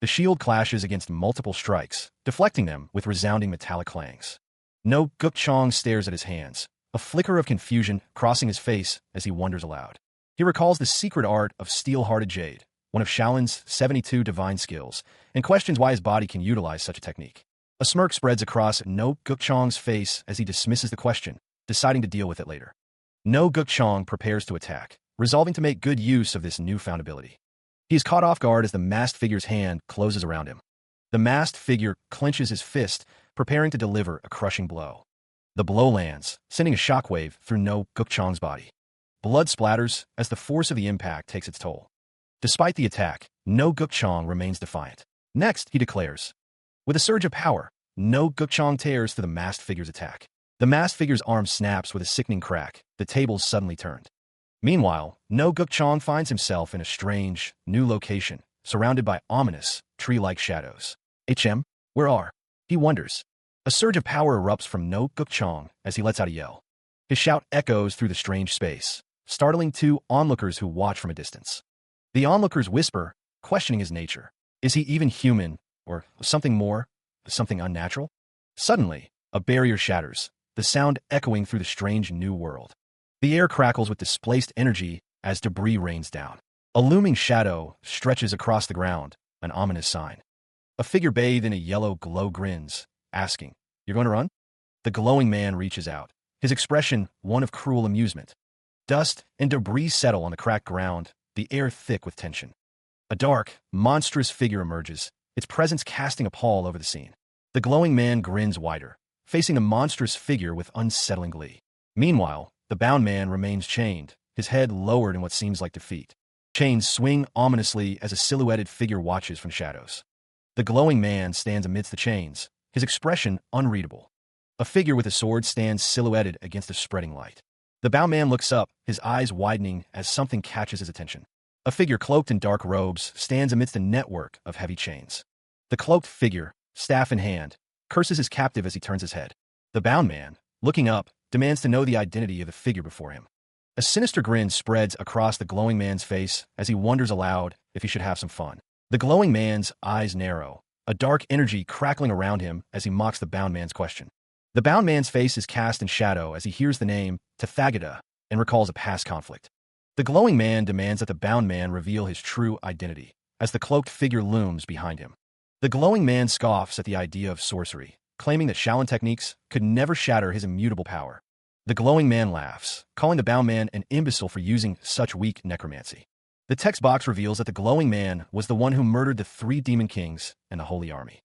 The shield clashes against multiple strikes, deflecting them with resounding metallic clangs. No Guk Chong stares at his hands, a flicker of confusion crossing his face as he wonders aloud. He recalls the secret art of steel-hearted jade, one of Shaolin's 72 divine skills, and questions why his body can utilize such a technique. A smirk spreads across No Guk Chong's face as he dismisses the question, deciding to deal with it later. No Guk Chong prepares to attack, resolving to make good use of this newfound ability. He is caught off guard as the masked figure's hand closes around him. The masked figure clenches his fist, preparing to deliver a crushing blow. The blow lands, sending a shockwave through No Guk Chong's body. Blood splatters as the force of the impact takes its toll. Despite the attack, No Guk Chong remains defiant. Next, he declares. With a surge of power, No Guk Chong tears through the masked figure's attack. The masked figure's arm snaps with a sickening crack, the tables suddenly turned. Meanwhile, No Guk Chong finds himself in a strange, new location, surrounded by ominous, tree-like shadows. Where are? He wonders. A surge of power erupts from No Guk Chong as he lets out a yell. His shout echoes through the strange space, startling two onlookers who watch from a distance. The onlookers whisper, questioning his nature. Is he even human, or something more, something unnatural? Suddenly, a barrier shatters, the sound echoing through the strange new world. The air crackles with displaced energy as debris rains down. A looming shadow stretches across the ground, an ominous sign. A figure bathed in a yellow glow grins, asking, "You're going to run?" The glowing man reaches out, his expression one of cruel amusement. Dust and debris settle on the cracked ground, the air thick with tension. A dark, monstrous figure emerges, its presence casting a pall over the scene. The glowing man grins wider, facing the monstrous figure with unsettling glee. Meanwhile, the bound man remains chained, his head lowered in what seems like defeat. Chains swing ominously as a silhouetted figure watches from shadows. The glowing man stands amidst the chains, his expression unreadable. A figure with a sword stands silhouetted against the spreading light. The bound man looks up, his eyes widening as something catches his attention. A figure cloaked in dark robes stands amidst a network of heavy chains. The cloaked figure, staff in hand, curses his captive as he turns his head. The bound man, looking up, demands to know the identity of the figure before him. A sinister grin spreads across the glowing man's face as he wonders aloud if he should have some fun. The glowing man's eyes narrow, a dark energy crackling around him as he mocks the bound man's question. The bound man's face is cast in shadow as he hears the name Tathagata and recalls a past conflict. The glowing man demands that the bound man reveal his true identity as the cloaked figure looms behind him. The glowing man scoffs at the idea of sorcery, claiming that Shaolin techniques could never shatter his immutable power. The glowing man laughs, calling the bound man an imbecile for using such weak necromancy. The text box reveals that the glowing man was the one who murdered the 3 demon kings and the holy army.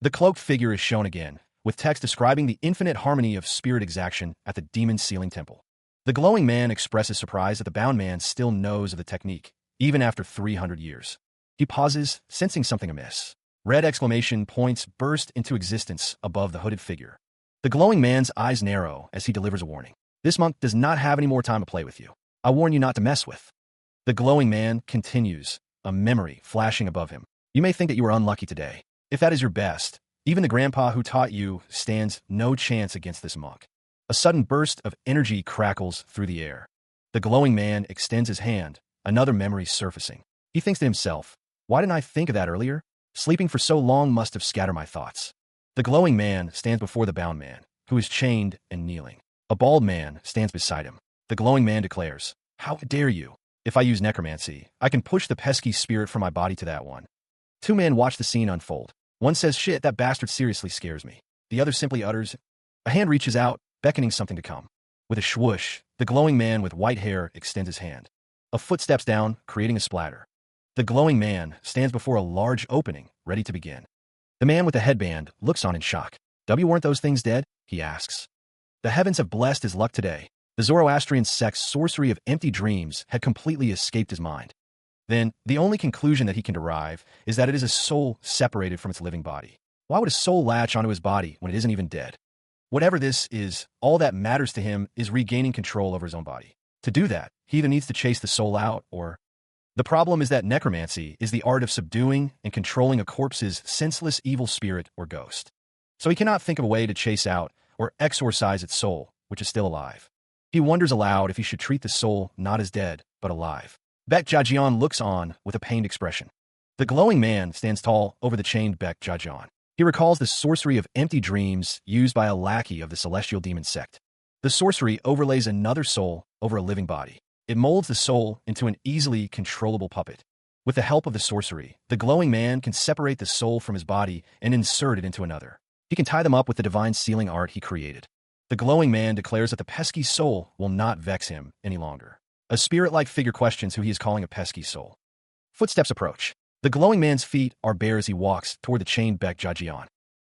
The cloaked figure is shown again, with text describing the infinite harmony of spirit exaction at the demon sealing temple. The glowing man expresses surprise that the bound man still knows of the technique, even after 300 years. He pauses, sensing something amiss. Red exclamation points burst into existence above the hooded figure. The glowing man's eyes narrow as he delivers a warning. This monk does not have any more time to play with you. I warn you not to mess with. The glowing man continues, a memory flashing above him. You may think that you are unlucky today. If that is your best, even the grandpa who taught you stands no chance against this monk. A sudden burst of energy crackles through the air. The glowing man extends his hand, another memory surfacing. He thinks to himself, why didn't I think of that earlier? Sleeping for so long must have scattered my thoughts. The glowing man stands before the bound man, who is chained and kneeling. A bald man stands beside him. The glowing man declares, how dare you? If I use necromancy, I can push the pesky spirit from my body to that one. 2 men watch the scene unfold. One says, shit, that bastard seriously scares me. The other simply utters, a hand reaches out, beckoning something to come. With a swoosh, the glowing man with white hair extends his hand. A foot steps down, creating a splatter. The glowing man stands before a large opening, ready to begin. The man with the headband looks on in shock. Weren't those things dead? He asks. The heavens have blessed his luck today. The Zoroastrian sect's sorcery of empty dreams had completely escaped his mind. Then, the only conclusion that he can derive is that it is a soul separated from its living body. Why would a soul latch onto his body when it isn't even dead? Whatever this is, all that matters to him is regaining control over his own body. To do that, he either needs to chase the soul out or... The problem is that necromancy is the art of subduing and controlling a corpse's senseless evil spirit or ghost. So he cannot think of a way to chase out or exorcise its soul, which is still alive. He wonders aloud if he should treat the soul not as dead, but alive. Baek Jajian looks on with a pained expression. The glowing man stands tall over the chained Baek Jajian. He recalls the sorcery of empty dreams used by a lackey of the celestial demon sect. The sorcery overlays another soul over a living body. It molds the soul into an easily controllable puppet. With the help of the sorcery, the glowing man can separate the soul from his body and insert it into another. He can tie them up with the divine sealing art he created. The glowing man declares that the pesky soul will not vex him any longer. A spirit-like figure questions who he is calling a pesky soul. Footsteps approach. The glowing man's feet are bare as he walks toward the chained Baek Jajian.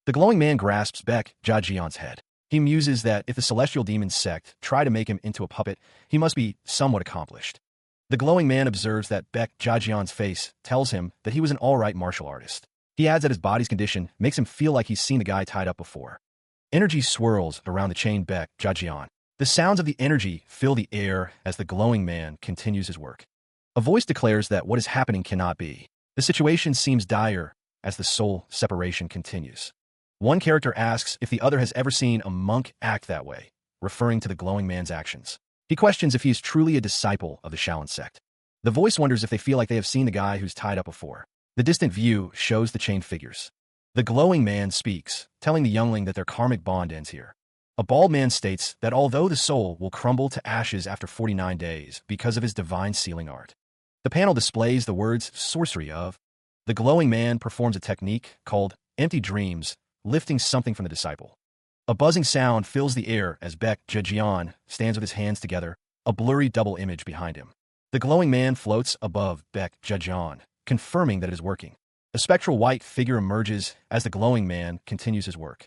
The glowing man grasps Baek Jajian's head. He muses that if the celestial demon sect try to make him into a puppet, he must be somewhat accomplished. The glowing man observes that Baek Jajian's face tells him that he was an all-right martial artist. He adds that his body's condition makes him feel like he's seen the guy tied up before. Energy swirls around the chained Baek Jajian. The sounds of the energy fill the air as the glowing man continues his work. A voice declares that what is happening cannot be. The situation seems dire as the soul separation continues. One character asks if the other has ever seen a monk act that way, referring to the glowing man's actions. He questions if he is truly a disciple of the Shaolin sect. The voice wonders if they feel like they have seen the guy who's tied up before. The distant view shows the chained figures. The glowing man speaks, telling the youngling that their karmic bond ends here. A bald man states that although the soul will crumble to ashes after 49 days because of his divine sealing art. The panel displays the words sorcery of. The glowing man performs a technique called empty dreams, lifting something from the disciple. A buzzing sound fills the air as Baek Jajian stands with his hands together, a blurry double image behind him. The glowing man floats above Baek Jajian, confirming that it is working. A spectral white figure emerges as the glowing man continues his work.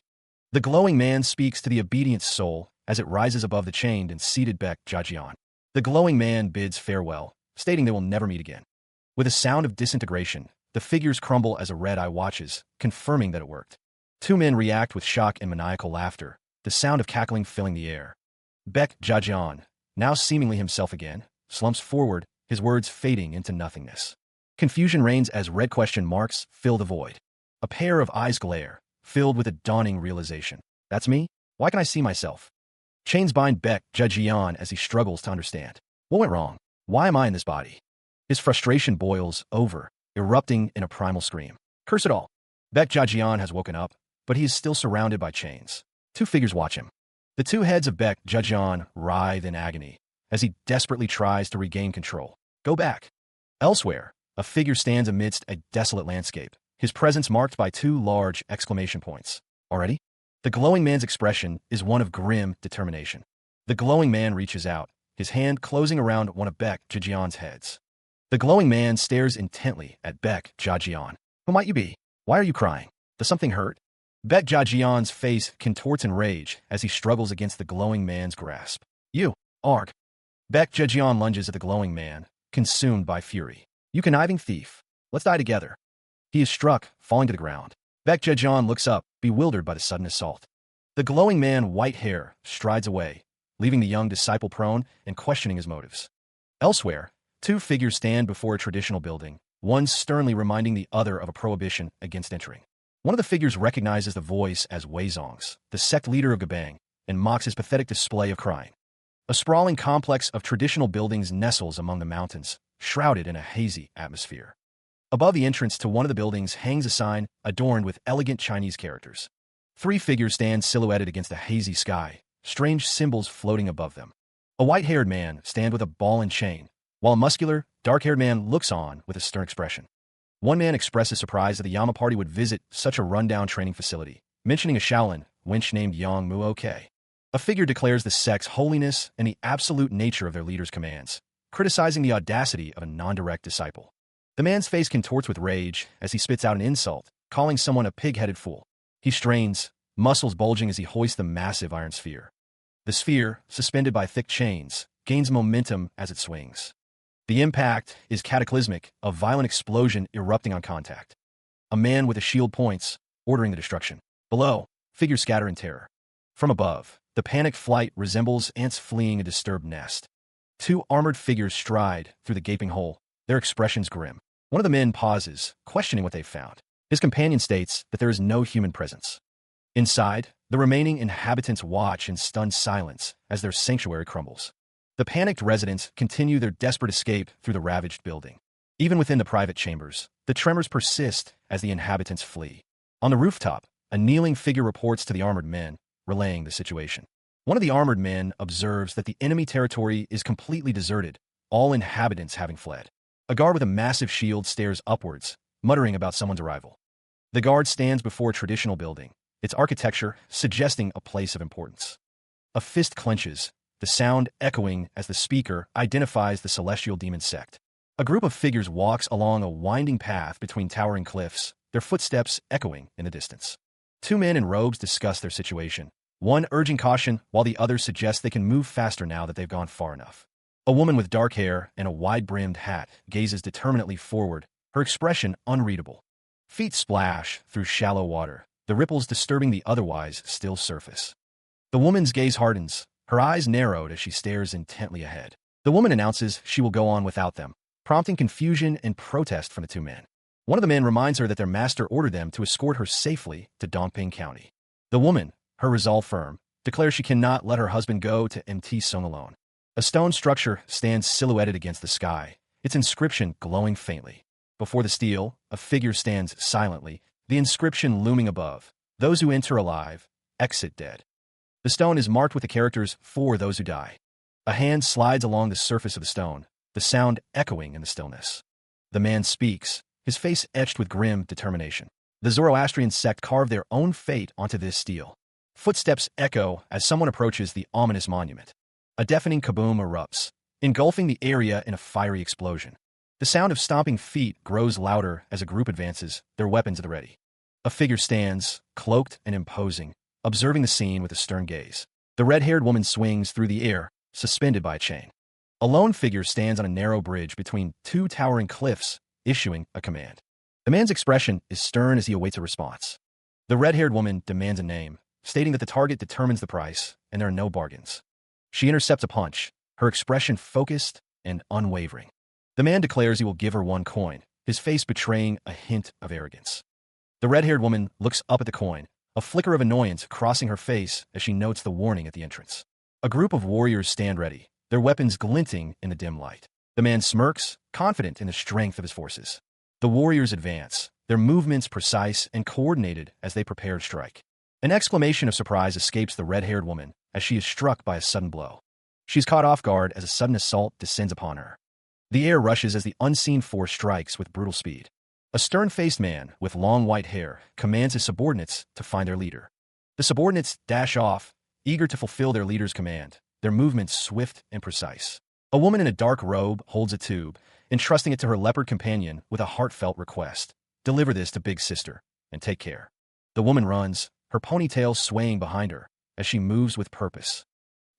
The glowing man speaks to the obedient soul as it rises above the chained and seated Baek Jajian. The glowing man bids farewell, stating they will never meet again. With a sound of disintegration, the figures crumble as a red eye watches, confirming that it worked. Two men react with shock and maniacal laughter, the sound of cackling filling the air. Baek Jajian, now seemingly himself again, slumps forward, his words fading into nothingness. Confusion reigns as red question marks fill the void. A pair of eyes glare, filled with a dawning realization. That's me? Why can I see myself? Chains bind Baek Jajian as he struggles to understand. What went wrong? Why am I in this body? His frustration boils over, erupting in a primal scream. Curse it all. Baek Jajian has woken up, but he is still surrounded by chains. Two figures watch him. The two heads of Baek Jajian writhe in agony as he desperately tries to regain control. Go back. Elsewhere, a figure stands amidst a desolate landscape, his presence marked by two large exclamation points. Already? The glowing man's expression is one of grim determination. The glowing man reaches out, his hand closing around one of Baek Jajian's heads. The glowing man stares intently at Baek Jajian. Who might you be? Why are you crying? Does something hurt? Baek Jajian's face contorts in rage as he struggles against the glowing man's grasp. You, Arg. Baek Jajian lunges at the glowing man, consumed by fury. You conniving thief. Let's die together. He is struck, falling to the ground. Baek Jajian looks up, bewildered by the sudden assault. The glowing man, white hair, strides away, leaving the young disciple prone and questioning his motives. Elsewhere, two figures stand before a traditional building, one sternly reminding the other of a prohibition against entering. One of the figures recognizes the voice as Weizong's, the sect leader of Gebang, and mocks his pathetic display of crying. A sprawling complex of traditional buildings nestles among the mountains, shrouded in a hazy atmosphere. Above the entrance to one of the buildings hangs a sign adorned with elegant Chinese characters. Three figures stand silhouetted against a hazy sky, strange symbols floating above them. A white-haired man stands with a ball and chain, while a muscular, dark-haired man looks on with a stern expression. One man expresses surprise that the Yama party would visit such a rundown training facility, mentioning a Shaolin wench named Yang Muoke. A figure declares the sect's holiness and the absolute nature of their leader's commands, criticizing the audacity of a non-direct disciple. The man's face contorts with rage as he spits out an insult, calling someone a pig-headed fool. He strains, muscles bulging as he hoists the massive iron sphere. The sphere, suspended by thick chains, gains momentum as it swings. The impact is cataclysmic, a violent explosion erupting on contact. A man with a shield points, ordering the destruction. Below, figures scatter in terror. From above, the panicked flight resembles ants fleeing a disturbed nest. Two armored figures stride through the gaping hole, their expressions grim. One of the men pauses, questioning what they've found. His companion states that there is no human presence. Inside, the remaining inhabitants watch in stunned silence as their sanctuary crumbles. The panicked residents continue their desperate escape through the ravaged building. Even within the private chambers, the tremors persist as the inhabitants flee. On the rooftop, a kneeling figure reports to the armored men, relaying the situation. One of the armored men observes that the enemy territory is completely deserted, all inhabitants having fled. A guard with a massive shield stares upwards, muttering about someone's arrival. The guard stands before a traditional building, its architecture suggesting a place of importance. A fist clenches, the sound echoing as the speaker identifies the celestial demon sect. A group of figures walks along a winding path between towering cliffs, their footsteps echoing in the distance. Two men in robes discuss their situation, one urging caution while the other suggests they can move faster now that they've gone far enough. A woman with dark hair and a wide-brimmed hat gazes determinately forward, her expression unreadable. Feet splash through shallow water, the ripples disturbing the otherwise still surface. The woman's gaze hardens, her eyes narrowed as she stares intently ahead. The woman announces she will go on without them, prompting confusion and protest from the two men. One of the men reminds her that their master ordered them to escort her safely to Dongping County. The woman, her resolve firm, declares she cannot let her husband go to MT Song alone. A stone structure stands silhouetted against the sky, its inscription glowing faintly. Before the stele, a figure stands silently, the inscription looming above. Those who enter alive, exit dead. The stone is marked with the characters for those who die. A hand slides along the surface of the stone, the sound echoing in the stillness. The man speaks, his face etched with grim determination. The Zoroastrian sect carved their own fate onto this stele. Footsteps echo as someone approaches the ominous monument. A deafening kaboom erupts, engulfing the area in a fiery explosion. The sound of stomping feet grows louder as a group advances, their weapons at the ready. A figure stands, cloaked and imposing, observing the scene with a stern gaze. The red-haired woman swings through the air, suspended by a chain. A lone figure stands on a narrow bridge between two towering cliffs, issuing a command. The man's expression is stern as he awaits a response. The red-haired woman demands a name, stating that the target determines the price, and there are no bargains. She intercepts a punch, her expression focused and unwavering. The man declares he will give her 1 coin, his face betraying a hint of arrogance. The red-haired woman looks up at the coin, a flicker of annoyance crossing her face as she notes the warning at the entrance. A group of warriors stand ready, their weapons glinting in the dim light. The man smirks, confident in the strength of his forces. The warriors advance, their movements precise and coordinated as they prepare to strike. An exclamation of surprise escapes the red-haired woman as she is struck by a sudden blow. She is caught off guard as a sudden assault descends upon her. The air rushes as the unseen force strikes with brutal speed. A stern-faced man with long white hair commands his subordinates to find their leader. The subordinates dash off, eager to fulfill their leader's command, their movements swift and precise. A woman in a dark robe holds a tube, entrusting it to her leopard companion with a heartfelt request. Deliver this to Big Sister, and take care. The woman runs, her ponytail swaying behind her, as she moves with purpose.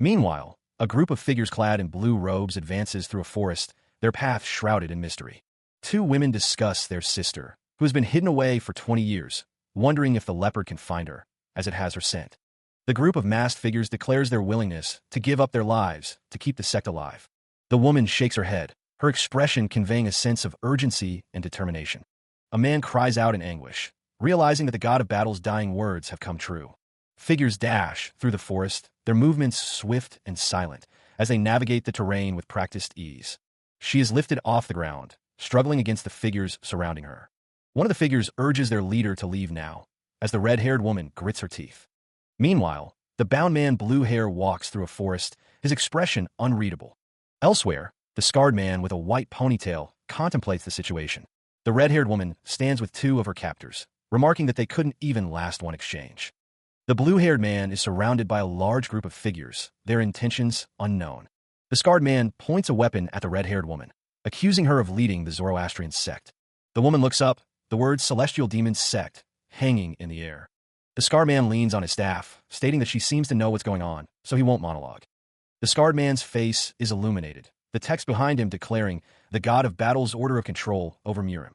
Meanwhile, a group of figures clad in blue robes advances through a forest, their path shrouded in mystery. 2 women discuss their sister, who has been hidden away for 20 years, wondering if the leopard can find her, as it has her scent. The group of masked figures declares their willingness to give up their lives to keep the sect alive. The woman shakes her head, her expression conveying a sense of urgency and determination. A man cries out in anguish, realizing that the god of battle's dying words have come true. Figures dash through the forest, their movements swift and silent, as they navigate the terrain with practiced ease. She is lifted off the ground, struggling against the figures surrounding her. One of the figures urges their leader to leave now, as the red-haired woman grits her teeth. Meanwhile, the bound man blue hair walks through a forest, his expression unreadable. Elsewhere, the scarred man with a white ponytail contemplates the situation. The red-haired woman stands with 2 of her captors, remarking that they couldn't even last one exchange. The blue-haired man is surrounded by a large group of figures, their intentions unknown. The scarred man points a weapon at the red-haired woman, accusing her of leading the Zoroastrian sect. The woman looks up, the words Celestial Demon Sect hanging in the air. The scarred man leans on his staff, stating that she seems to know what's going on, so he won't monologue. The scarred man's face is illuminated, the text behind him declaring the god of battle's order of control over Murim.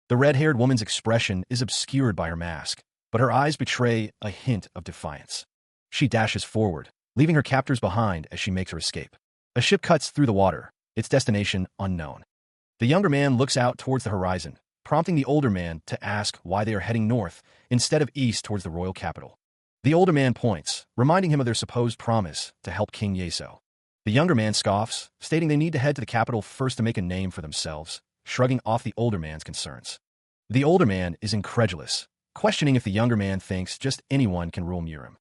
The red-haired woman's expression is obscured by her mask, but her eyes betray a hint of defiance. She dashes forward, leaving her captors behind as she makes her escape. A ship cuts through the water, its destination unknown. The younger man looks out towards the horizon, prompting the older man to ask why they are heading north instead of east towards the royal capital. The older man points, reminding him of their supposed promise to help King Yeso. The younger man scoffs, stating they need to head to the capital first to make a name for themselves, shrugging off the older man's concerns. The older man is incredulous, questioning if the younger man thinks just anyone can rule Murim.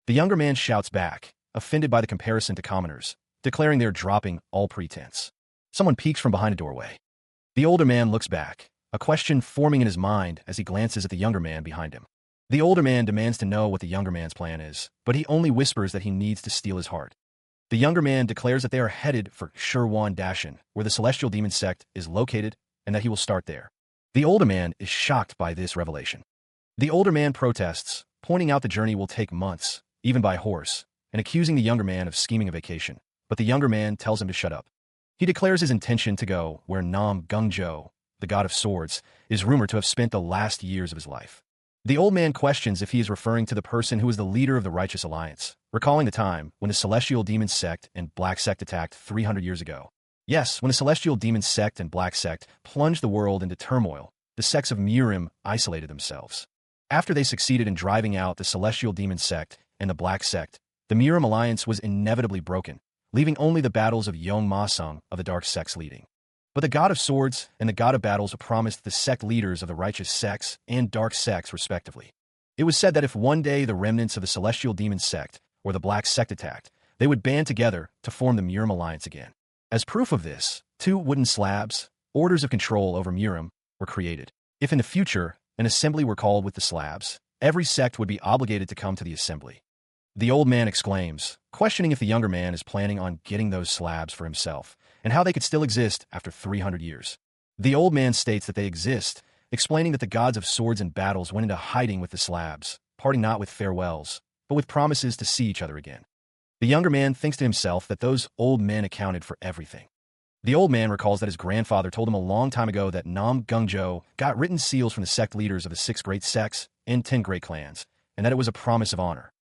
The younger man shouts back, offended by the comparison to commoners, declaring they're dropping all pretense. Someone peeks from behind a doorway. The older man looks back, a question forming in his mind as he glances at the younger man behind him. The older man demands to know what the younger man's plan is, but he only whispers that he needs to steal his heart. The younger man declares that they are headed for Shirwan Dashin, where the Celestial Demon Sect is located, and that he will start there. The older man is shocked by this revelation. The older man protests, pointing out the journey will take months, even by horse, and accusing the younger man of scheming a vacation, but the younger man tells him to shut up. He declares his intention to go where Nam Gungjo, the god of swords, is rumored to have spent the last years of his life. The old man questions if he is referring to the person who was the leader of the Righteous Alliance, recalling the time when the Celestial Demon Sect and Black Sect attacked 300 years ago. Yes, when the Celestial Demon Sect and Black Sect plunged the world into turmoil, the sects of Murim isolated themselves. After they succeeded in driving out the Celestial Demon Sect and the Black Sect, the Murim alliance was inevitably broken, leaving only the battles of Yong Ma Sung of the Dark Sects leading. But the God of Swords and the God of Battles promised the sect leaders of the righteous sects and dark sects respectively. It was said that if one day the remnants of the Celestial Demon Sect or the Black Sect attacked, they would band together to form the Murim Alliance again. As proof of this, 2 wooden slabs, orders of control over Murim, were created. If in the future an assembly were called with the slabs, every sect would be obligated to come to the assembly. The old man exclaims, questioning if the younger man is planning on getting those slabs for himself, and how they could still exist after 300 years. The old man states that they exist, explaining that the gods of swords and battles went into hiding with the slabs, parting not with farewells, but with promises to see each other again. The younger man thinks to himself that those old men accounted for everything. The old man recalls that his grandfather told him a long time ago that Nam Gungjo got written seals from the sect leaders of the 6 great sects and 10 great clans, and that it was a promise of honor.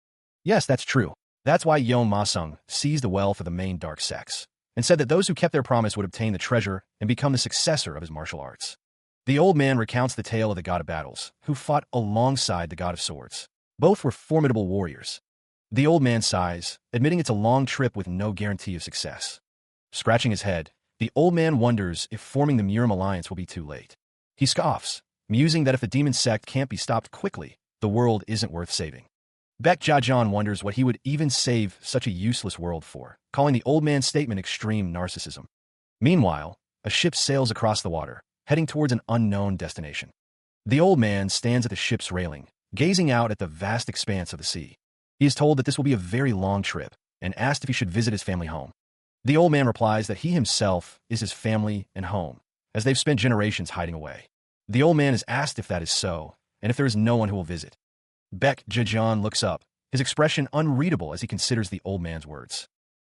Yes, that's true. That's why Yeon Ma-sung seized the wealth of the main dark sects, and said that those who kept their promise would obtain the treasure and become the successor of his martial arts. The old man recounts the tale of the god of battles, who fought alongside the god of swords. Both were formidable warriors. The old man sighs, admitting it's a long trip with no guarantee of success. Scratching his head, the old man wonders if forming the Murim alliance will be too late. He scoffs, musing that if the demon sect can't be stopped quickly, the world isn't worth saving. Baek Jajan wonders what he would even save such a useless world for, calling the old man's statement extreme narcissism. Meanwhile, a ship sails across the water, heading towards an unknown destination. The old man stands at the ship's railing, gazing out at the vast expanse of the sea. He is told that this will be a very long trip, and asked if he should visit his family home. The old man replies that he himself is his family and home, as they've spent generations hiding away. The old man is asked if that is so, and if there is no one who will visit. Baek Jajan looks up, his expression unreadable as he considers the old man's words.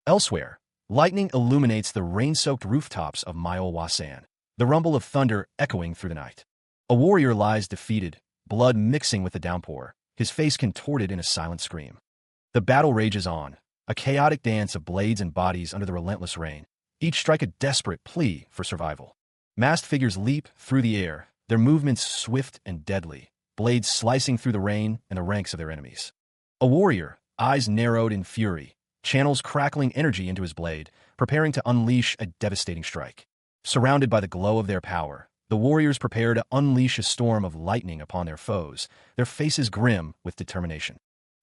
Elsewhere, lightning illuminates the rain-soaked rooftops of Myeolwasan, the rumble of thunder echoing through the night. A warrior lies defeated, blood mixing with the downpour, his face contorted in a silent scream. The battle rages on, a chaotic dance of blades and bodies under the relentless rain, each strike a desperate plea for survival. Masked figures leap through the air, their movements swift and deadly, blades slicing through the rain and the ranks of their enemies. A warrior, eyes narrowed in fury, channels crackling energy into his blade, preparing to unleash a devastating strike. Surrounded by the glow of their power, the warriors prepare to unleash a storm of lightning upon their foes, their faces grim with determination.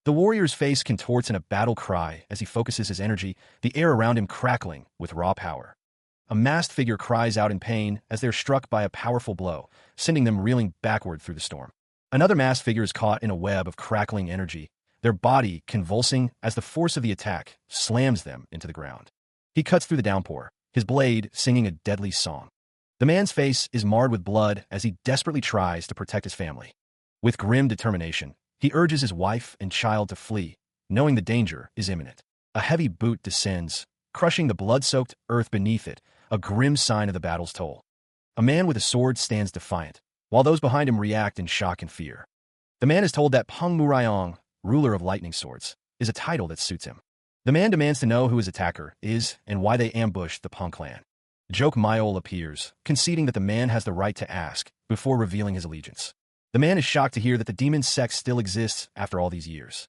The warrior's face contorts in a battle cry as he focuses his energy, the air around him crackling with raw power. A masked figure cries out in pain as they're struck by a powerful blow, sending them reeling backward through the storm. Another masked figure is caught in a web of crackling energy, their body convulsing as the force of the attack slams them into the ground. He cuts through the downpour, his blade singing a deadly song. The man's face is marred with blood as he desperately tries to protect his family. With grim determination, he urges his wife and child to flee, knowing the danger is imminent. A heavy boot descends, crushing the blood-soaked earth beneath it, a grim sign of the battle's toll. A man with a sword stands defiant, while those behind him react in shock and fear. The man is told that Peng Murayong, ruler of lightning swords, is a title that suits him. The man demands to know who his attacker is and why they ambushed the Peng clan. Jok Myol appears, conceding that the man has the right to ask, before revealing his allegiance. The man is shocked to hear that the demon sect still exists after all these years.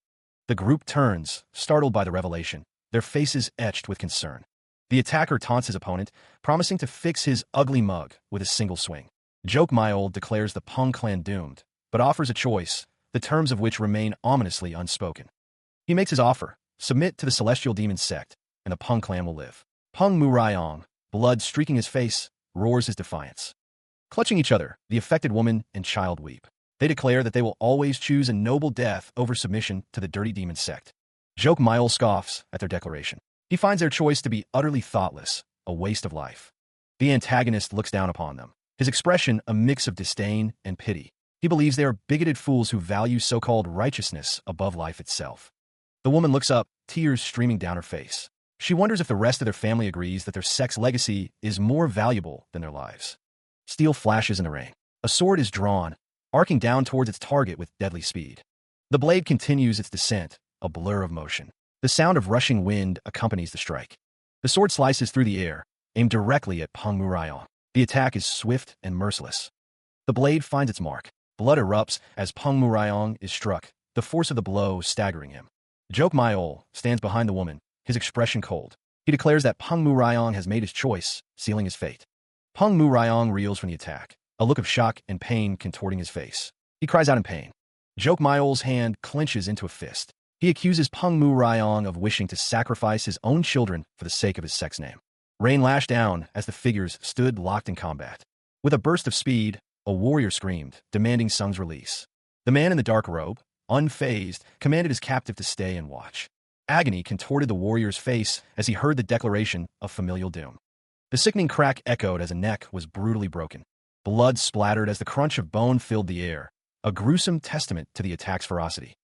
The group turns, startled by the revelation, their faces etched with concern. The attacker taunts his opponent, promising to fix his ugly mug with a single swing. Jok Myol declares the Peng clan doomed, but offers a choice, the terms of which remain ominously unspoken. He makes his offer: submit to the celestial demon sect, and the Peng clan will live. Peng Murayong, blood streaking his face, roars his defiance. Clutching each other, the affected woman and child weep. They declare that they will always choose a noble death over submission to the dirty demon sect. Jok Myol scoffs at their declaration. He finds their choice to be utterly thoughtless, a waste of life. The antagonist looks down upon them, his expression a mix of disdain and pity. He believes they are bigoted fools who value so-called righteousness above life itself. The woman looks up, tears streaming down her face. She wonders if the rest of their family agrees that their sect's legacy is more valuable than their lives. Steel flashes in the rain. A sword is drawn, arcing down towards its target with deadly speed. The blade continues its descent, a blur of motion. The sound of rushing wind accompanies the strike. The sword slices through the air, aimed directly at Peng Murayong. The attack is swift and merciless. The blade finds its mark. Blood erupts as Peng Murayong is struck, the force of the blow staggering him. Jok Myol stands behind the woman, his expression cold. He declares that Peng Murayong has made his choice, sealing his fate. Peng Murayong reels from the attack, a look of shock and pain contorting his face. He cries out in pain. Jok Myol's hand clenches into a fist. He accuses Peng Murayong of wishing to sacrifice his own children for the sake of his sect's name. Rain lashed down as the figures stood locked in combat. With a burst of speed, a warrior screamed, demanding Sung's release. The man in the dark robe, unfazed, commanded his captive to stay and watch. Agony contorted the warrior's face as he heard the declaration of familial doom. The sickening crack echoed as a neck was brutally broken. Blood splattered as the crunch of bone filled the air, a gruesome testament to the attack's ferocity.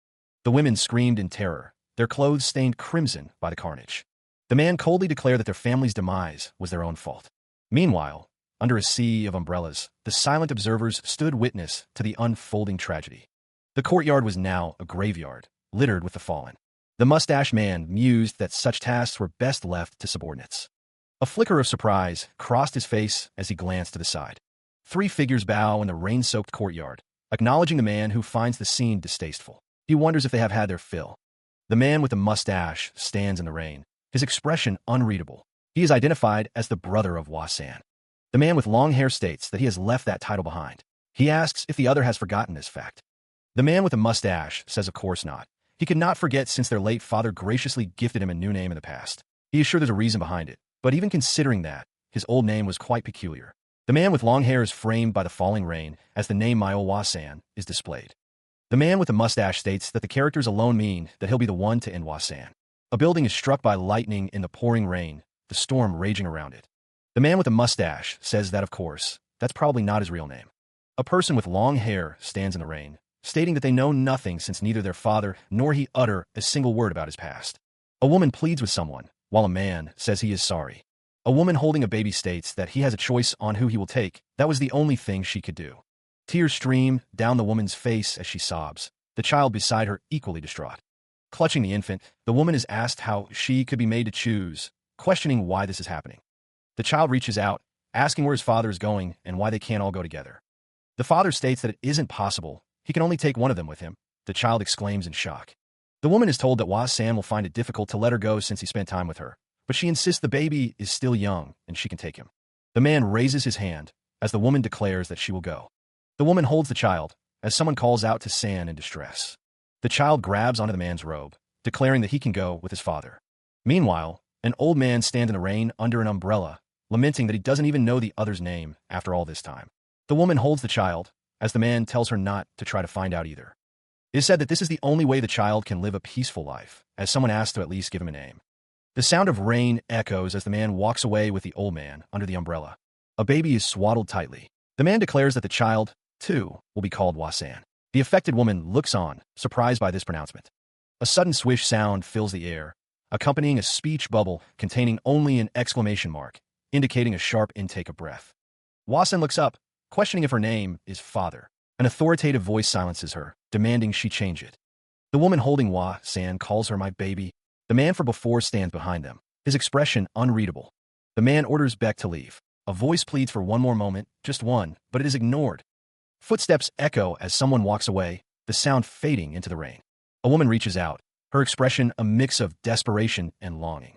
The women screamed in terror, their clothes stained crimson by the carnage. The man coldly declared that their family's demise was their own fault. Meanwhile, under a sea of umbrellas, the silent observers stood witness to the unfolding tragedy. The courtyard was now a graveyard, littered with the fallen. The mustached man mused that such tasks were best left to subordinates. A flicker of surprise crossed his face as he glanced to the side. 3 figures bow in the rain-soaked courtyard, acknowledging the man who finds the scene distasteful. He wonders if they have had their fill. The man with the mustache stands in the rain, his expression unreadable. He is identified as the brother of Hwa-san. The man with long hair states that he has left that title behind. He asks if the other has forgotten this fact. The man with the mustache says of course not. He could not forget since their late father graciously gifted him a new name in the past. He is sure there's a reason behind it, but even considering that, his old name was quite peculiar. The man with long hair is framed by the falling rain as the name Myo Hwa-san is displayed. The man with the mustache states that the characters alone mean that he'll be the one to end Hwa-san. A building is struck by lightning in the pouring rain, the storm raging around it. The man with the mustache says that, of course, that's probably not his real name. A person with long hair stands in the rain, stating that they know nothing since neither their father nor he utter a single word about his past. A woman pleads with someone, while a man says he is sorry. A woman holding a baby states that he has a choice on who he will take. That was the only thing she could do. Tears stream down the woman's face as she sobs, the child beside her equally distraught. Clutching the infant, the woman is asked how she could be made to choose, questioning why this is happening. The child reaches out, asking where his father is going and why they can't all go together. The father states that it isn't possible. He can only take one of them with him. The child exclaims in shock. The woman is told that Hwa-san will find it difficult to let her go since he spent time with her, but she insists the baby is still young and she can take him. The man raises his hand as the woman declares that she will go. The woman holds the child as someone calls out to San in distress. The child grabs onto the man's robe, declaring that he can go with his father. Meanwhile, an old man stands in the rain under an umbrella, lamenting that he doesn't even know the other's name after all this time. The woman holds the child, as the man tells her not to try to find out either. It is said that this is the only way the child can live a peaceful life, as someone asks to at least give him a name. The sound of rain echoes as the man walks away with the old man under the umbrella. A baby is swaddled tightly. The man declares that the child, too, will be called Hwa-san. The affected woman looks on, surprised by this pronouncement. A sudden swish sound fills the air, accompanying a speech bubble containing only an exclamation mark, indicating a sharp intake of breath. Hwa-san looks up, questioning if her name is father. An authoritative voice silences her, demanding she change it. The woman holding Hwa-san calls her my baby. The man from before stands behind them, his expression unreadable. The man orders Beck to leave. A voice pleads for one more moment, just one, but it is ignored. Footsteps echo as someone walks away, the sound fading into the rain. A woman reaches out, her expression a mix of desperation and longing.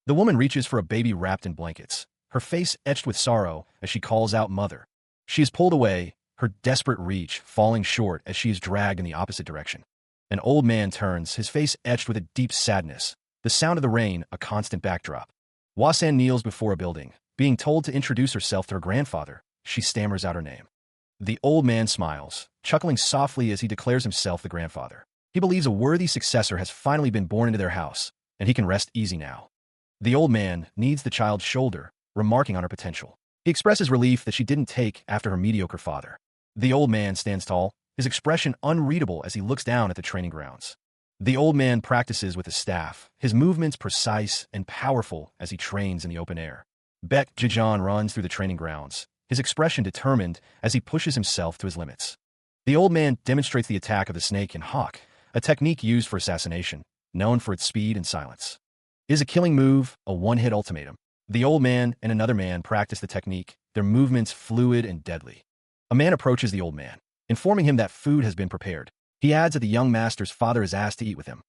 The woman reaches for a baby wrapped in blankets, her face etched with sorrow as she calls out mother. She is pulled away, her desperate reach falling short as she is dragged in the opposite direction. An old man turns, his face etched with a deep sadness, the sound of the rain a constant backdrop. Hwa-san kneels before a building, being told to introduce herself to her grandfather. She stammers out her name. The old man smiles, chuckling softly as he declares himself the grandfather. He believes a worthy successor has finally been born into their house, and he can rest easy now. The old man kneads the child's shoulder, remarking on her potential. He expresses relief that she didn't take after her mediocre father. The old man stands tall, his expression unreadable as he looks down at the training grounds. The old man practices with his staff, his movements precise and powerful as he trains in the open air. Beck Jijan runs through the training grounds, his expression determined as he pushes himself to his limits. The old man demonstrates the attack of the snake and hawk, a technique used for assassination, known for its speed and silence. It is a killing move, a one-hit ultimatum. The old man and another man practice the technique, their movements fluid and deadly. A man approaches the old man, informing him that food has been prepared. He adds that the young master's father is asked to eat with him.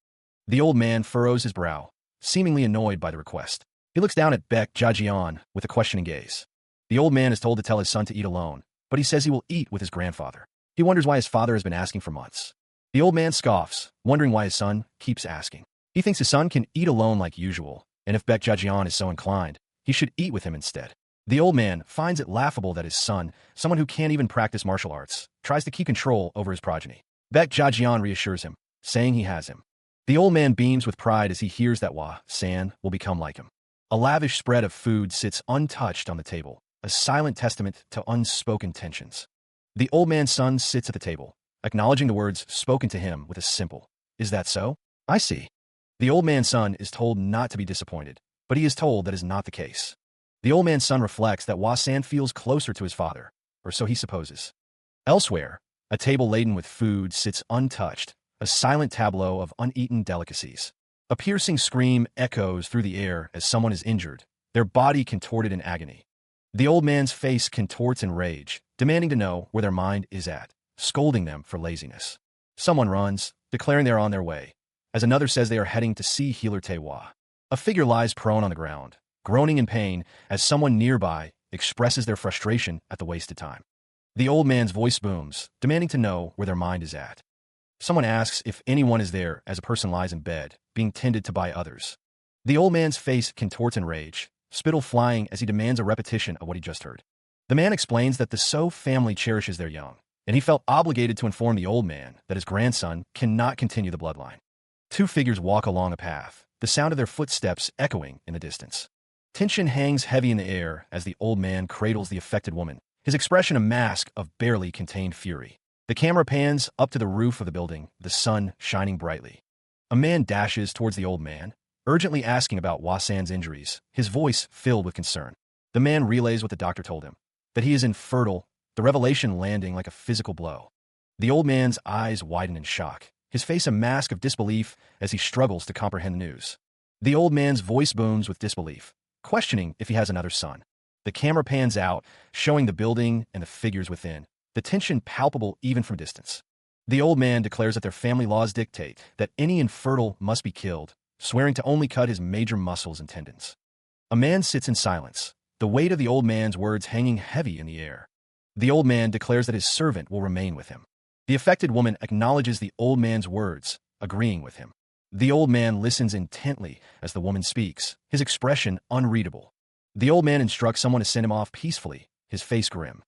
The old man furrows his brow, seemingly annoyed by the request. He looks down at Beck Jajian with a questioning gaze. The old man is told to tell his son to eat alone, but he says he will eat with his grandfather. He wonders why his father has been asking for months. The old man scoffs, wondering why his son keeps asking. He thinks his son can eat alone like usual, and if Beck Jajian is so inclined, he should eat with him instead. The old man finds it laughable that his son, someone who can't even practice martial arts, tries to keep control over his progeny. Beck Jajian reassures him, saying he has him. The old man beams with pride as he hears that Hwa-san will become like him. A lavish spread of food sits untouched on the table, a silent testament to unspoken tensions. The old man's son sits at the table, acknowledging the words spoken to him with a simple, "Is that so? I see." The old man's son is told not to be disappointed, but he is told that is not the case. The old man's son reflects that Wasan feels closer to his father, or so he supposes. Elsewhere, a table laden with food sits untouched, a silent tableau of uneaten delicacies. A piercing scream echoes through the air as someone is injured, their body contorted in agony. The old man's face contorts in rage, demanding to know where their mind is at, scolding them for laziness. Someone runs, declaring they are on their way, as another says they are heading to see healer Tewa. A figure lies prone on the ground, groaning in pain as someone nearby expresses their frustration at the wasted time. The old man's voice booms, demanding to know where their mind is at. Someone asks if anyone is there as a person lies in bed, being tended to by others. The old man's face contorts in rage, spittle flying as he demands a repetition of what he just heard. The man explains that the So family cherishes their young, and he felt obligated to inform the old man that his grandson cannot continue the bloodline. Two figures walk along a path, the sound of their footsteps echoing in the distance. Tension hangs heavy in the air as the old man cradles the affected woman, his expression a mask of barely contained fury. The camera pans up to the roof of the building, the sun shining brightly. A man dashes towards the old man, urgently asking about Wasan's injuries, his voice filled with concern. The man relays what the doctor told him, that he is infertile, the revelation landing like a physical blow. The old man's eyes widen in shock, his face a mask of disbelief as he struggles to comprehend the news. The old man's voice booms with disbelief, questioning if he has another son. The camera pans out, showing the building and the figures within, the tension palpable even from distance. The old man declares that their family laws dictate that any infertile must be killed, swearing to only cut his major muscles and tendons. A man sits in silence, the weight of the old man's words hanging heavy in the air. The old man declares that his servant will remain with him. The affected woman acknowledges the old man's words, agreeing with him. The old man listens intently as the woman speaks, his expression unreadable. The old man instructs someone to send him off peacefully, his face grim.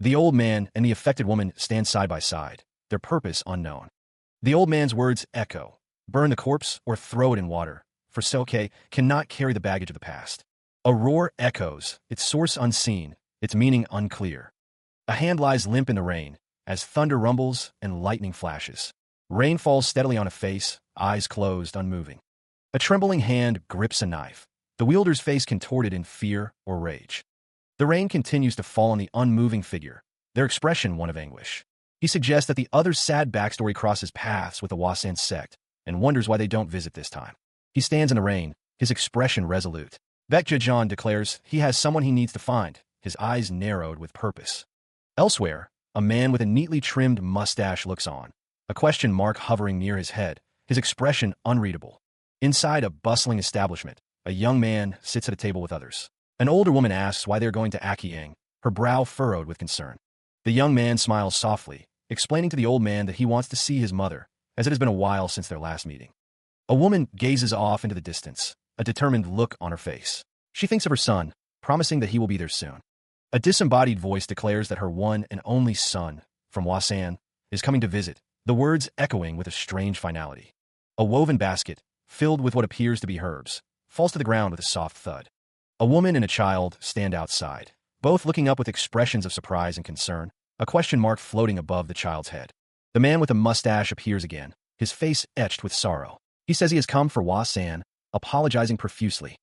The old man and the affected woman stand side by side, their purpose unknown. The old man's words echo, burn the corpse or throw it in water, for Soke cannot carry the baggage of the past. A roar echoes, its source unseen, its meaning unclear. A hand lies limp in the rain, as thunder rumbles and lightning flashes. Rain falls steadily on a face, eyes closed, unmoving. A trembling hand grips a knife, the wielder's face contorted in fear or rage. The rain continues to fall on the unmoving figure, their expression one of anguish. He suggests that the other's sad backstory crosses paths with the Wasan sect, and wonders why they don't visit this time. He stands in the rain, his expression resolute. Baekjejeon declares he has someone he needs to find, his eyes narrowed with purpose. Elsewhere, a man with a neatly trimmed mustache looks on, a question mark hovering near his head, his expression unreadable. Inside a bustling establishment, a young man sits at a table with others. An older woman asks why they are going to Akieng, her brow furrowed with concern. The young man smiles softly, explaining to the old man that he wants to see his mother, as it has been a while since their last meeting. A woman gazes off into the distance, a determined look on her face. She thinks of her son, promising that he will be there soon. A disembodied voice declares that her one and only son, from Wasan, is coming to visit, the words echoing with a strange finality. A woven basket, filled with what appears to be herbs, falls to the ground with a soft thud. A woman and a child stand outside, both looking up with expressions of surprise and concern, a question mark floating above the child's head. The man with the mustache appears again, his face etched with sorrow. He says he has come for Wasan, apologizing profusely.